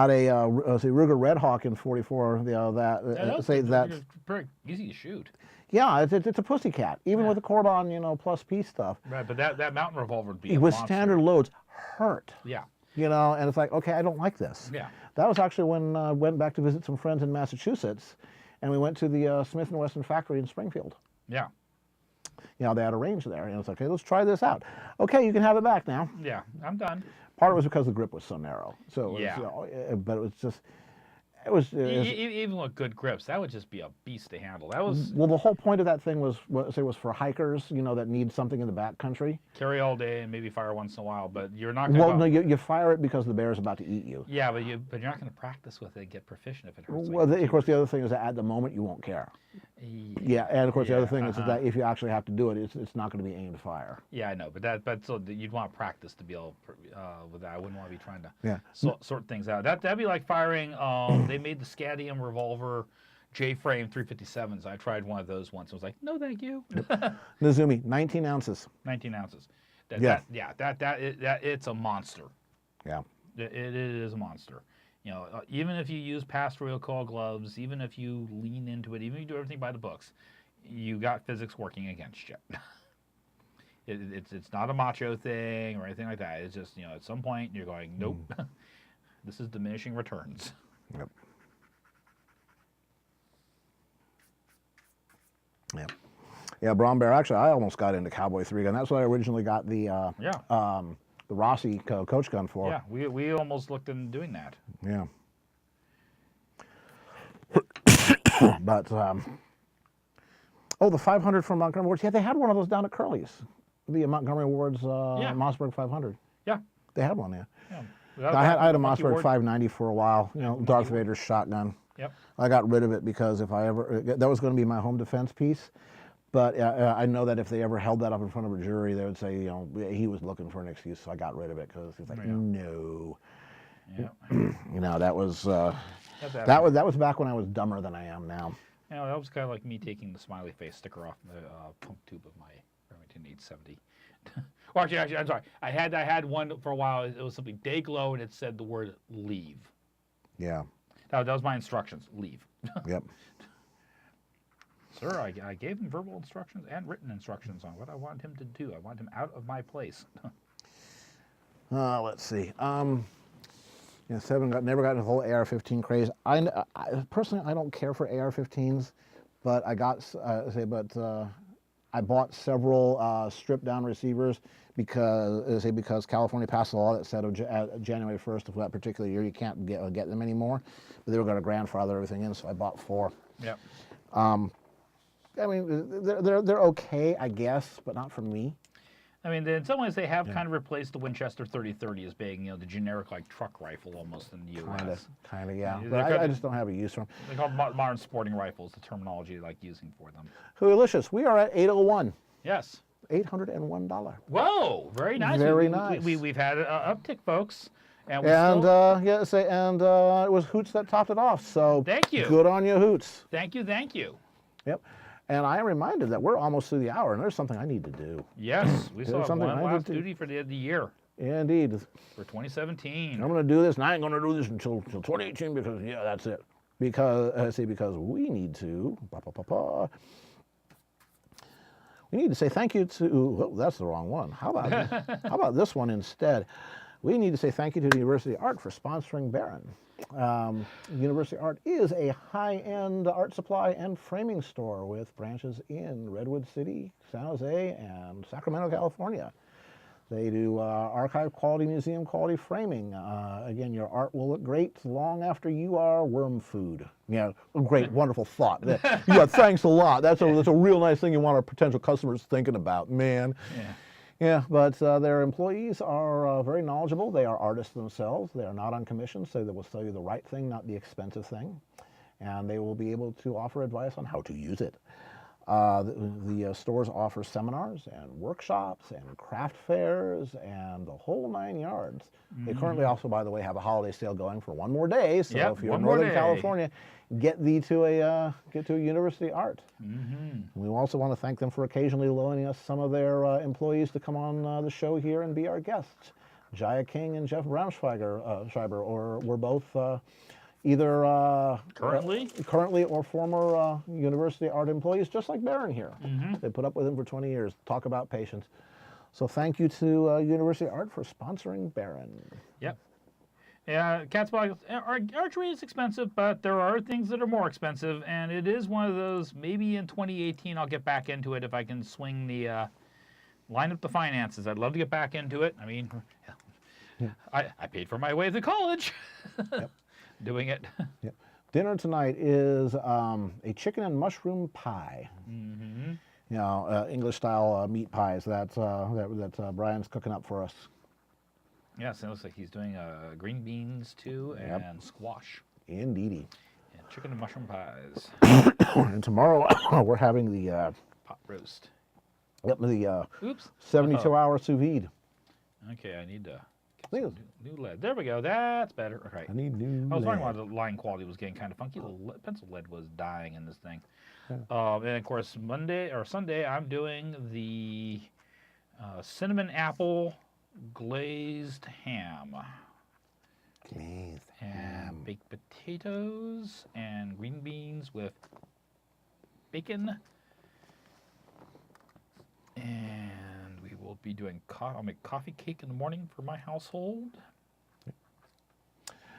Speaker 2: a Ruger Red Hawk in 44.
Speaker 3: That's pretty easy to shoot.
Speaker 2: Yeah, it's a pussycat, even with the Cordon, plus P stuff.
Speaker 3: Right, but that mountain revolver would be
Speaker 2: with
Speaker 3: monster.
Speaker 2: standard loads hurt.
Speaker 3: Yeah.
Speaker 2: And it's like, okay, I don't like this.
Speaker 3: Yeah.
Speaker 2: That was actually when I went back to visit some friends in Massachusetts, and we went to the Smith & Wesson factory in Springfield.
Speaker 3: Yeah.
Speaker 2: They had a range there, and it's like, okay, let's try this out. Okay, you can have it back now.
Speaker 3: Yeah, I'm done.
Speaker 2: Part of it was because the grip was so narrow. So it was, but it was
Speaker 3: even with good grips, that would just be a beast to handle. That was
Speaker 2: the whole point of that thing was for hikers, that need something in the back country.
Speaker 3: Carry all day and maybe fire once in a while, but you're not.
Speaker 2: No, you fire it because the bear's about to eat you.
Speaker 3: Yeah, but you're not going to practice with it and get proficient if it hurts.
Speaker 2: Of course, the other thing is that at the moment you won't care. Yeah, and of course the other thing is that if you actually have to do it, it's not going to be aimed fire.
Speaker 3: Yeah, I know, but so you'd want practice to be able with that. I wouldn't want to be trying to sort things out. That'd be like firing. They made the Scadium revolver J-frame 357s. I tried one of those once. I was like, no, thank you.
Speaker 2: Nizumi, 19 ounces.
Speaker 3: 19 ounces.
Speaker 2: That
Speaker 3: It's a monster.
Speaker 2: Yeah.
Speaker 3: It is a monster. Even if you use pastoral coil gloves, even if you lean into it, even if you do everything by the books, you got physics working against you. It's not a macho thing or anything like that. It's just, at some point you're going, nope, this is diminishing returns.
Speaker 2: Yep. Yeah, Brown Bear. Actually, I almost got into Cowboy 3-gun. That's what I originally got the Rossi coach gun for.
Speaker 3: Yeah, we almost looked into doing that.
Speaker 2: Yeah. But the 500 from Montgomery Ward's. Yeah, they had one of those down at Curly's. The Montgomery Ward's Mossberg 500.
Speaker 3: Yeah.
Speaker 2: They had one,
Speaker 3: Yeah.
Speaker 2: I had a Mossberg 590 for a while. Darth Vader's shotgun.
Speaker 3: Yep.
Speaker 2: I got rid of it because that was going to be my home defense piece. But I know that if they ever held that up in front of a jury, they would say, he was looking for an excuse, so I got rid of it because he's like, no.
Speaker 3: Yeah.
Speaker 2: That was that was back when I was dumber than I am now.
Speaker 3: That was kind of like me taking the smiley face sticker off the pump tube of my Remington 870. Or actually, I'm sorry. I had one for a while. It was something day glow, and it said the word leave.
Speaker 2: Yeah.
Speaker 3: That was my instructions. Leave.
Speaker 2: Yep.
Speaker 3: Sir, I gave him verbal instructions and written instructions on what I wanted him to do. I want him out of my place.
Speaker 2: Let's see. Never got into the whole AR-15 craze. I personally, I don't care for AR-15s, but I bought several stripped-down receivers because California passed a law that said January 1st of that particular year you can't get them anymore. But they were going to grandfather everything in, so I bought 4.
Speaker 3: Yep.
Speaker 2: I mean, they're okay, I guess, but not for me.
Speaker 3: I mean, in some ways, they have kind of replaced the Winchester 30-30 as being, the generic like truck rifle almost in the U.S.
Speaker 2: Kind of, yeah.
Speaker 3: Yeah,
Speaker 2: But
Speaker 3: they're
Speaker 2: I just don't have a use for them.
Speaker 3: They call them modern sporting rifles, the terminology they like using for them.
Speaker 2: Delicious. We are at 801.
Speaker 3: Yes.
Speaker 2: $801.
Speaker 3: Whoa, very nice.
Speaker 2: Very nice.
Speaker 3: We've had an uptick, folks. And,
Speaker 2: And it was Hoots that topped it off. So
Speaker 3: thank you.
Speaker 2: Good on you, Hoots.
Speaker 3: Thank you, thank you.
Speaker 2: Yep. And I am reminded that we're almost through the hour, and there's something I need to do.
Speaker 3: Yes, we still have
Speaker 2: something
Speaker 3: one
Speaker 2: I need
Speaker 3: last
Speaker 2: to do.
Speaker 3: duty for the end of the year,
Speaker 2: Indeed.
Speaker 3: for 2017.
Speaker 2: I'm going to do this, and I ain't going to do this until 2018 because, yeah, that's it. Because, because we need to, we need to say thank you to, oh, that's the wrong one. How about this one instead? We need to say thank you to the University of Art for sponsoring Baron. University Art is a high-end art supply and framing store with branches in Redwood City, San Jose, and Sacramento, California. They do archive quality, museum quality framing. Again, your art will look great long after you are worm food. Yeah, great, wonderful thought. Yeah, thanks a lot. That's a real nice thing you want our potential customers thinking about, man.
Speaker 3: Yeah.
Speaker 2: Yeah, but their employees are very knowledgeable. They are artists themselves. They are not on commission, so they will sell you the right thing, not the expensive thing. And they will be able to offer advice on how to use it. The stores offer seminars and workshops and craft fairs and the whole 9 yards. They currently also, by the way, have a holiday sale going for one more day. So
Speaker 3: Yep,
Speaker 2: if you're in
Speaker 3: one more
Speaker 2: Northern
Speaker 3: day.
Speaker 2: California, get to a University Art. We also want to thank them for occasionally loaning us some of their employees to come on the show here and be our guests. Jaya King and Jeff Schreiber, or we're both either currently or former University Art employees, just like Baron here. They put up with him for 20 years. Talk about patience. So thank you to University Art for sponsoring Baron.
Speaker 3: Yep. Yeah, Catspaw, archery is expensive, but there are things that are more expensive, and it is one of those, maybe in 2018 I'll get back into it if I can swing the, line up the finances. I'd love to get back into it. I mean, I paid for my way to college doing it.
Speaker 2: Yep. Dinner tonight is a chicken and mushroom pie. You know, English-style meat pies that Brian's cooking up for us.
Speaker 3: Yes, it looks like he's doing green beans too, and squash.
Speaker 2: Indeedy.
Speaker 3: And chicken and mushroom pies.
Speaker 2: And tomorrow we're having the
Speaker 3: Pot roast.
Speaker 2: the
Speaker 3: Oops.
Speaker 2: 72-hour sous vide.
Speaker 3: Okay, I need to
Speaker 2: I
Speaker 3: get
Speaker 2: think
Speaker 3: some new lead. There we go. That's better. All right.
Speaker 2: I need new
Speaker 3: I was wondering
Speaker 2: lead.
Speaker 3: why the line quality was getting kind of funky. The pencil lead was dying in this thing. And of course, Sunday, I'm doing the cinnamon apple glazed ham.
Speaker 2: Glazed
Speaker 3: And baked potatoes and green beans with bacon. And we will be doing, I'll make coffee cake in the morning for my household.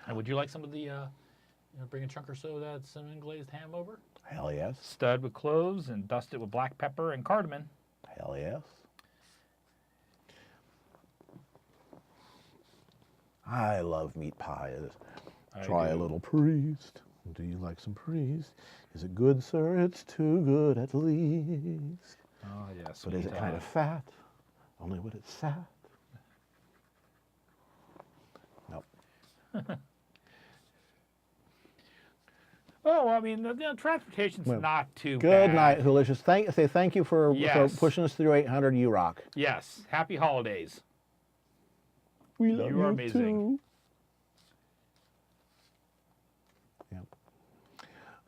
Speaker 3: And would you like some of the, bring a chunk or so of that cinnamon glazed ham over?
Speaker 2: Hell yes.
Speaker 3: Stud with cloves and dust it with black pepper and cardamom.
Speaker 2: Hell yes. I love meat pies. Try a little priest. Do you like some priest? Is it good, sir? It's too good at least.
Speaker 3: Oh, yes.
Speaker 2: But is it kind of fat? Only when it's sad. Nope.
Speaker 3: Oh, I mean, transportation's not too bad.
Speaker 2: Good night, Hoolicious. Say thank you for
Speaker 3: Yes.
Speaker 2: pushing us through 800. You rock.
Speaker 3: Yes. Happy holidays.
Speaker 2: We love you
Speaker 3: are amazing.
Speaker 2: too.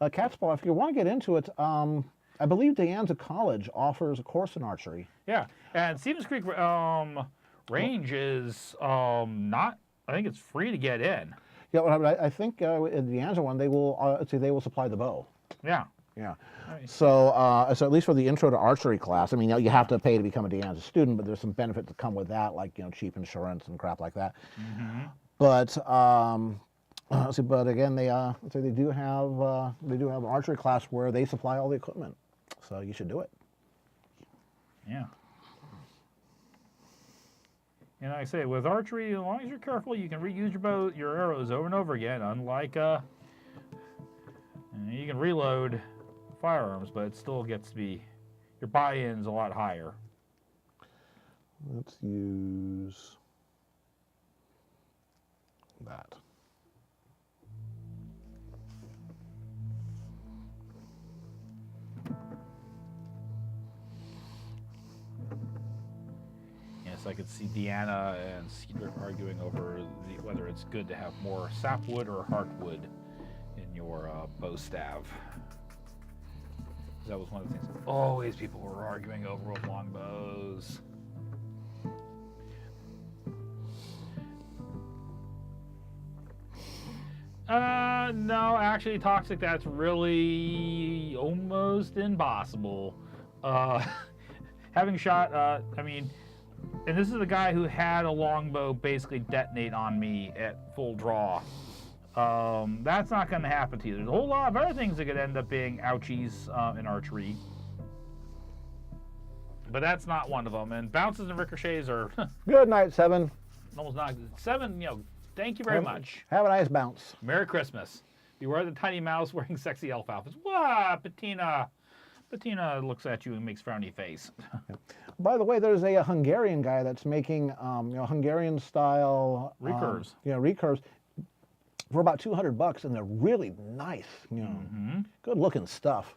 Speaker 2: Yep. Catspaw, if you want to get into it, I believe De Anza College offers a course in archery.
Speaker 3: Yeah, and Stevens Creek Range is not. I think it's free to get in.
Speaker 2: Yeah, well, I think the Anza one they will supply the bow.
Speaker 3: Yeah.
Speaker 2: Yeah.
Speaker 3: Nice.
Speaker 2: So at least for the intro to archery class, I mean, you have to pay to become a De Anza student, but there's some benefits that come with that, like cheap insurance and crap like that. But but again, they do have an archery class where they supply all the equipment, so you should do it.
Speaker 3: Yeah. And like I say, with archery, as long as you're careful, you can reuse your arrows over and over again. Unlike you can reload firearms, but it still gets to be your buy-in's a lot higher.
Speaker 2: Let's use that.
Speaker 3: Yes, I could see Deanna and Cedric arguing over whether it's good to have more sapwood or heartwood in your bow staff. That was one of the things. Always people were arguing over with longbows. No, actually, Toxic, that's really almost impossible. Having shot, I mean, and this is the guy who had a longbow basically detonate on me at full draw. That's not going to happen to you. There's a whole lot of other things that could end up being ouchies in archery. But that's not one of them. And bounces and ricochets are
Speaker 2: Good night, Seven.
Speaker 3: almost not. Seven, thank you very much.
Speaker 2: Have a nice bounce.
Speaker 3: Merry Christmas. Beware the tiny mouse wearing sexy elf outfits. What? Patina. Patina looks at you and makes frowny face.
Speaker 2: By the way, there's a Hungarian guy that's making Hungarian style
Speaker 3: Recurves.
Speaker 2: Recurves for about $200, and they're really nice. Good looking stuff.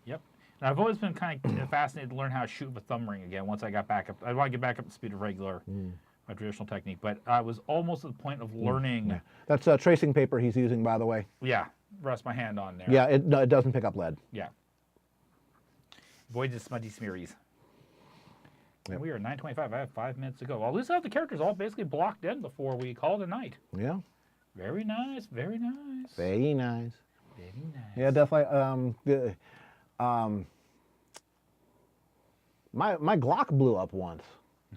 Speaker 3: Yep. And I've always been kind of fascinated to learn how to shoot with a thumb ring again. Once I got back up, I want to get back up to speed of regular, my traditional technique. But I was almost at the point of learning.
Speaker 2: Yeah. That's tracing paper he's using, by the way.
Speaker 3: Yeah. Rest my hand on there.
Speaker 2: Yeah, it doesn't pick up lead.
Speaker 3: Yeah. Avoid the smudgy smearies. And we are 9:25. I have 5 minutes to go. Well, at least I have the characters all basically blocked in before we call it a night.
Speaker 2: Yeah.
Speaker 3: Very nice. Very nice.
Speaker 2: Very nice.
Speaker 3: Very nice.
Speaker 2: Yeah, definitely. My Glock blew up once.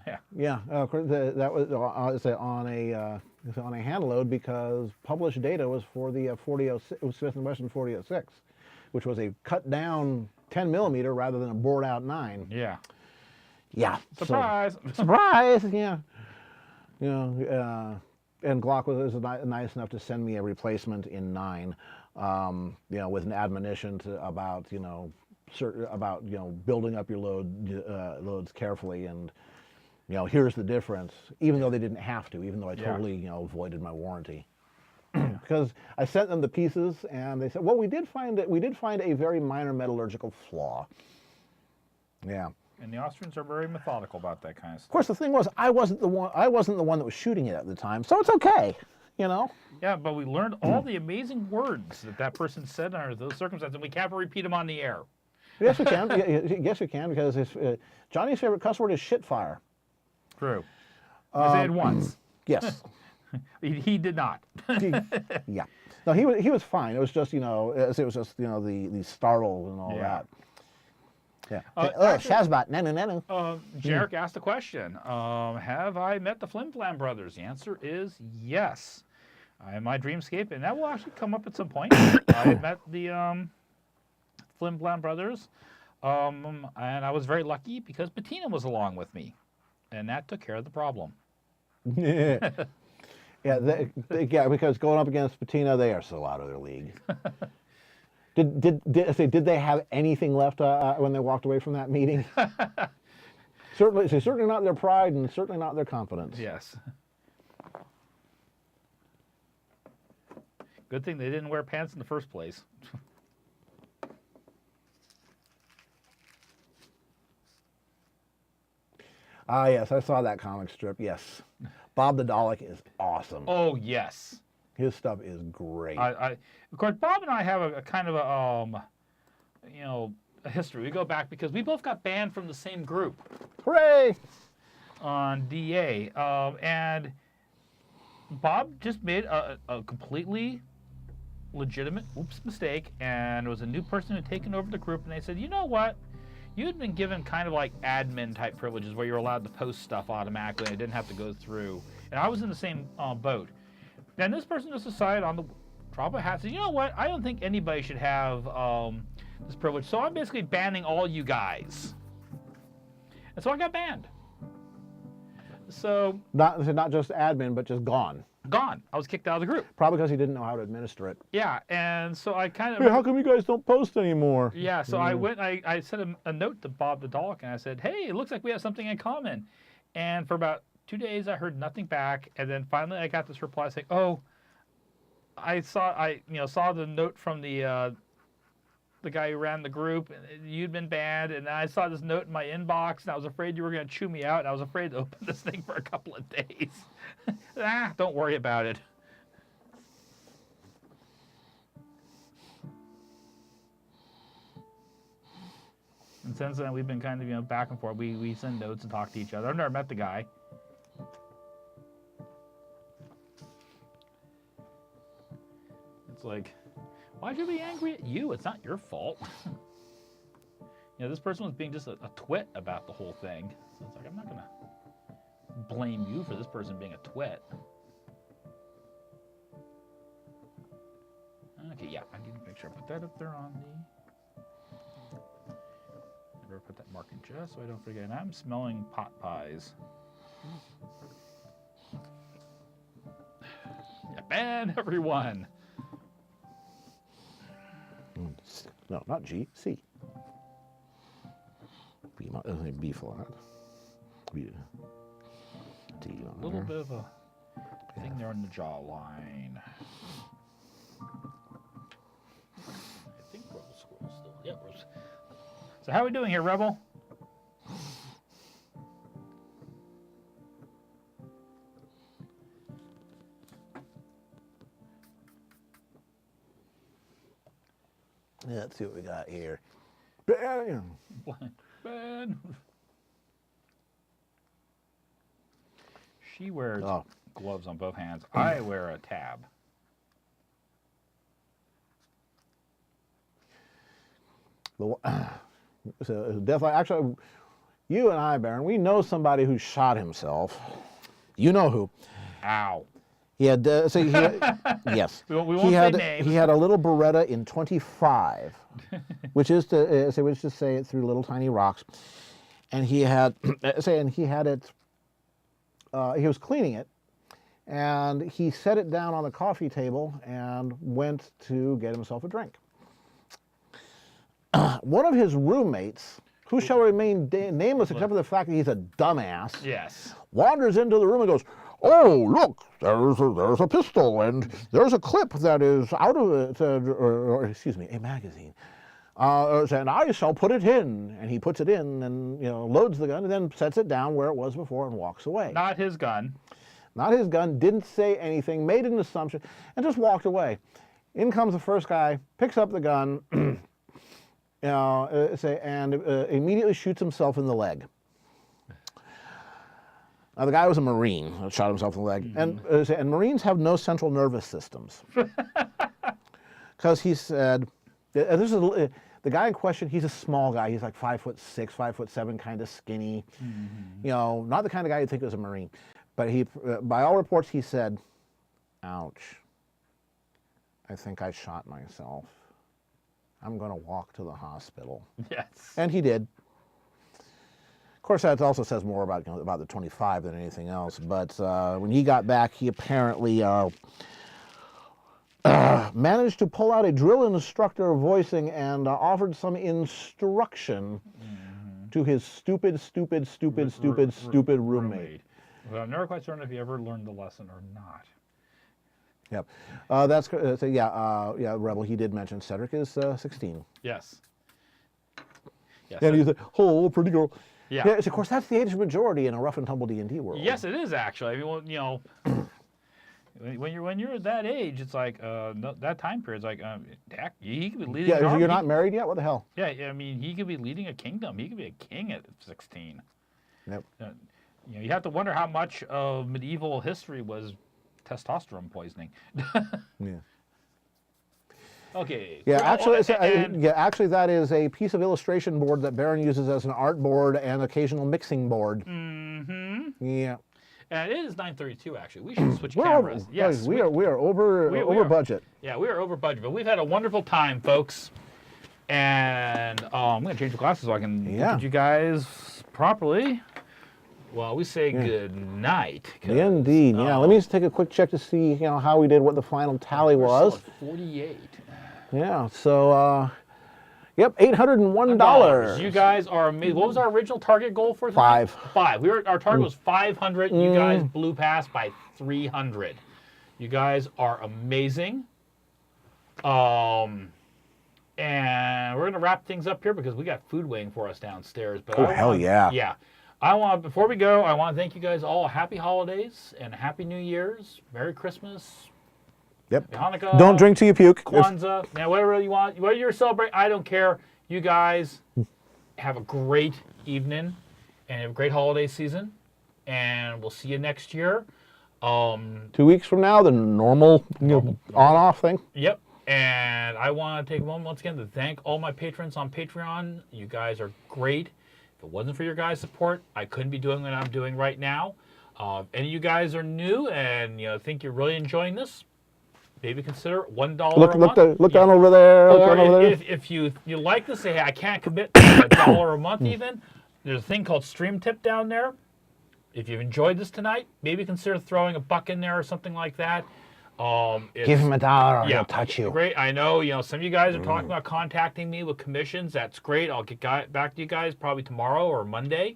Speaker 3: Yeah.
Speaker 2: Yeah, that was on a hand load because published data was for the 4006. It was Smith & Wesson 4006, which was a cut down 10 millimeter rather than a bored out 9.
Speaker 3: Yeah.
Speaker 2: Yeah.
Speaker 3: Surprise.
Speaker 2: Surprise. Yeah. And Glock was nice enough to send me a replacement in 9. With an admonition about building up your loads carefully, and here's the difference. Even though they didn't have to, even though I totally avoided my warranty, because I sent them the pieces and they said, well, we did find a very minor metallurgical flaw. Yeah.
Speaker 3: And the Austrians are very methodical about that kind of
Speaker 2: Of
Speaker 3: stuff.
Speaker 2: course, the thing was, I wasn't the one that was shooting it at the time, so it's okay.
Speaker 3: Yeah, but we learned all the amazing words that person said under those circumstances, and we can't repeat them on the air.
Speaker 2: Yes, we can. Yes, we can, because Johnny's favorite cuss word is shitfire.
Speaker 3: True. I said it once.
Speaker 2: Yes.
Speaker 3: He did not.
Speaker 2: Yeah. No, he was fine. It was just the startle and all that. Yeah. Shazbot, nanu.
Speaker 3: Jarek asked a question. Have I met the Flim Flam brothers? The answer is yes. I am my dreamscape, and that will actually come up at some point. I met the Flim Flam brothers, and I was very lucky because Bettina was along with me, and that took care of the problem.
Speaker 2: Yeah. Yeah, because going up against Bettina, they are so out of their league. Did they have anything left when they walked away from that meeting? Certainly not their pride, and certainly not their confidence.
Speaker 3: Yes. Good thing they didn't wear pants in the first place.
Speaker 2: Ah, yes, I saw that comic strip. Yes, Bob the Dalek is awesome.
Speaker 3: Oh yes.
Speaker 2: His stuff is great.
Speaker 3: Of course, Bob and I have a kind of a history. We go back because we both got banned from the same group.
Speaker 2: Hooray!
Speaker 3: On DA, and Bob just made a completely legitimate mistake, and it was a new person who had taken over the group, and they said, you know what? You'd been given kind of like admin type privileges where you're allowed to post stuff automatically and it didn't have to go through. And I was in the same boat. And this person just decided on the drop of a hat, said, you know what? I don't think anybody should have this privilege. So I'm basically banning all you guys. And so I got banned. So
Speaker 2: not just admin, but just gone.
Speaker 3: Gone. I was kicked out of the group.
Speaker 2: Probably because he didn't know how to administer it.
Speaker 3: Yeah, and so I kind of...
Speaker 2: Hey, how come you guys don't post anymore?
Speaker 3: Yeah, so I went, I sent a note to Bob the Dalek, and I said, hey, it looks like we have something in common. And for about 2 days, I heard nothing back. And then finally, I got this reply saying, "Oh, I saw the note from the guy who ran the group, and you'd been banned, and I saw this note in my inbox, and I was afraid you were going to chew me out, and I was afraid to open this thing for a couple of days." Don't worry about it. And since then, we've been kind of, back and forth. We send notes and talk to each other. I've never met the guy. It's like, why should I be angry at you? It's not your fault. This person was being just a twit about the whole thing. So it's like, I'm not going to blame you for this person being a twit. Okay, yeah, I need to make sure I put that up there on the... I better put that mark in just so I don't forget. And I'm smelling pot pies. Yeah, ban everyone.
Speaker 2: No, not G, C. B flat. B. D on
Speaker 3: A little
Speaker 2: there.
Speaker 3: bit of a thing there on the jawline. I think Rebel Squirrel's still. Yeah, Rebel. So how are we doing here, Rebel?
Speaker 2: Yeah, let's see what we got here.
Speaker 3: Ben. She wears gloves on both hands. I wear a tab.
Speaker 2: So definitely, actually, you and I, Baron, we know somebody who shot himself. You know who?
Speaker 3: Ow.
Speaker 2: He had, yes.
Speaker 3: We won't say names.
Speaker 2: He had a little Beretta in 25, which is to say it through little tiny rocks, and he had, he was cleaning it, and he set it down on the coffee table and went to get himself a drink. One of his roommates, who shall remain nameless except for the fact that he's a dumbass,
Speaker 3: Yes.
Speaker 2: wanders into the room and goes, "Oh, look, there's a pistol, and there's a clip that is out of it, or excuse me, a magazine. And I shall put it in." And he puts it in and, loads the gun and then sets it down where it was before and walks away.
Speaker 3: Not his gun.
Speaker 2: Not his gun, didn't say anything, made an assumption, and just walked away. In comes the first guy, picks up the gun, and immediately shoots himself in the leg. Now, the guy was a Marine that shot himself in the leg. Mm-hmm. And Marines have no central nervous systems. Because he said, the guy in question, he's a small guy. He's like 5'6", 5'7", kind of skinny. Mm-hmm. Not the kind of guy you'd think was a Marine. But he, by all reports, he said, "Ouch, I think I shot myself. I'm going to walk to the hospital."
Speaker 3: Yes.
Speaker 2: And he did. Of course, that also says more about the 25 than anything else. But when he got back, he apparently managed to pull out a drill instructor voicing and offered some instruction to his stupid roommate.
Speaker 3: Well, I'm never quite certain if he ever learned the lesson or not.
Speaker 2: Yep. Rebel, he did mention Cedric is 16.
Speaker 3: Yes. Yes.
Speaker 2: And he's like, "Oh, pretty girl."
Speaker 3: Yeah.
Speaker 2: Yes, of course, that's the age majority in a rough and tumble D&D world.
Speaker 3: Yes, it is actually. I mean, when you're that age, it's like that time period. It's like, heck, he could be leading.
Speaker 2: Yeah, you're not married yet. What the hell?
Speaker 3: Yeah, I mean, he could be leading a kingdom. He could be a king at 16.
Speaker 2: Yep.
Speaker 3: You have to wonder how much of medieval history was testosterone poisoning.
Speaker 2: Yeah.
Speaker 3: Okay.
Speaker 2: Yeah, actually, that is a piece of illustration board that Baron uses as an art board and occasional mixing board.
Speaker 3: Mm-hmm.
Speaker 2: Yeah.
Speaker 3: And it is 9:32. Actually, we should switch cameras.
Speaker 2: Yes, we are over budget.
Speaker 3: Yeah, we are over budget, but we've had a wonderful time, folks. And I'm going to change the glasses so I can look at you guys properly. Well, we say good night.
Speaker 2: Indeed. Yeah. Let me just take a quick check to see how we did, what the final tally was.
Speaker 3: Still at 48.
Speaker 2: Yeah. So Yep, $801.
Speaker 1: You guys are amazing. What was our original target goal for tonight?
Speaker 2: 5.
Speaker 1: Our target was 500. You guys blew past by 300. You guys are amazing. And we're gonna wrap things up here because we got food waiting for us downstairs. But
Speaker 2: hell yeah!
Speaker 1: Yeah, before we go, I want to thank you guys all. Happy holidays and Happy New Year's. Merry Christmas.
Speaker 2: Yep.
Speaker 1: Hanukkah.
Speaker 2: Don't drink till you puke.
Speaker 1: Kwanzaa. Now, whatever you want, whatever you're celebrating, I don't care. You guys have a great evening and a great holiday season. And we'll see you next year.
Speaker 2: 2 weeks from now, the normal on-off thing.
Speaker 1: Yep. And I want to take a moment once again to thank all my patrons on Patreon. You guys are great. If it wasn't for your guys' support, I couldn't be doing what I'm doing right now. If any of you guys are new and think you're really enjoying this, maybe consider $1 a month.
Speaker 2: Look down over there.
Speaker 1: Or if you like this, say, hey, I can't commit to $1 a month even, there's a thing called Stream Tip down there. If you've enjoyed this tonight, maybe consider throwing $1 in there or something like that.
Speaker 2: Give him $1 or he'll touch you.
Speaker 1: Great. I know, some of you guys are talking about contacting me with commissions. That's great. I'll get back to you guys probably tomorrow or Monday.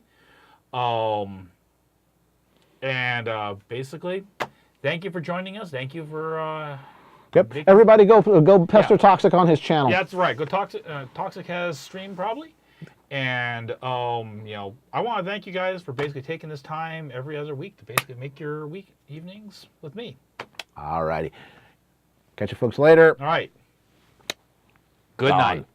Speaker 1: Basically, thank you for joining us. Thank you for...
Speaker 2: Yep. Everybody go pester Toxic on his channel.
Speaker 1: Yeah, that's right. Go Toxic. Toxic has stream probably. And, I want to thank you guys for basically taking this time every other week to basically make your evenings with me.
Speaker 2: All righty. Catch you folks later.
Speaker 1: All right. Good night.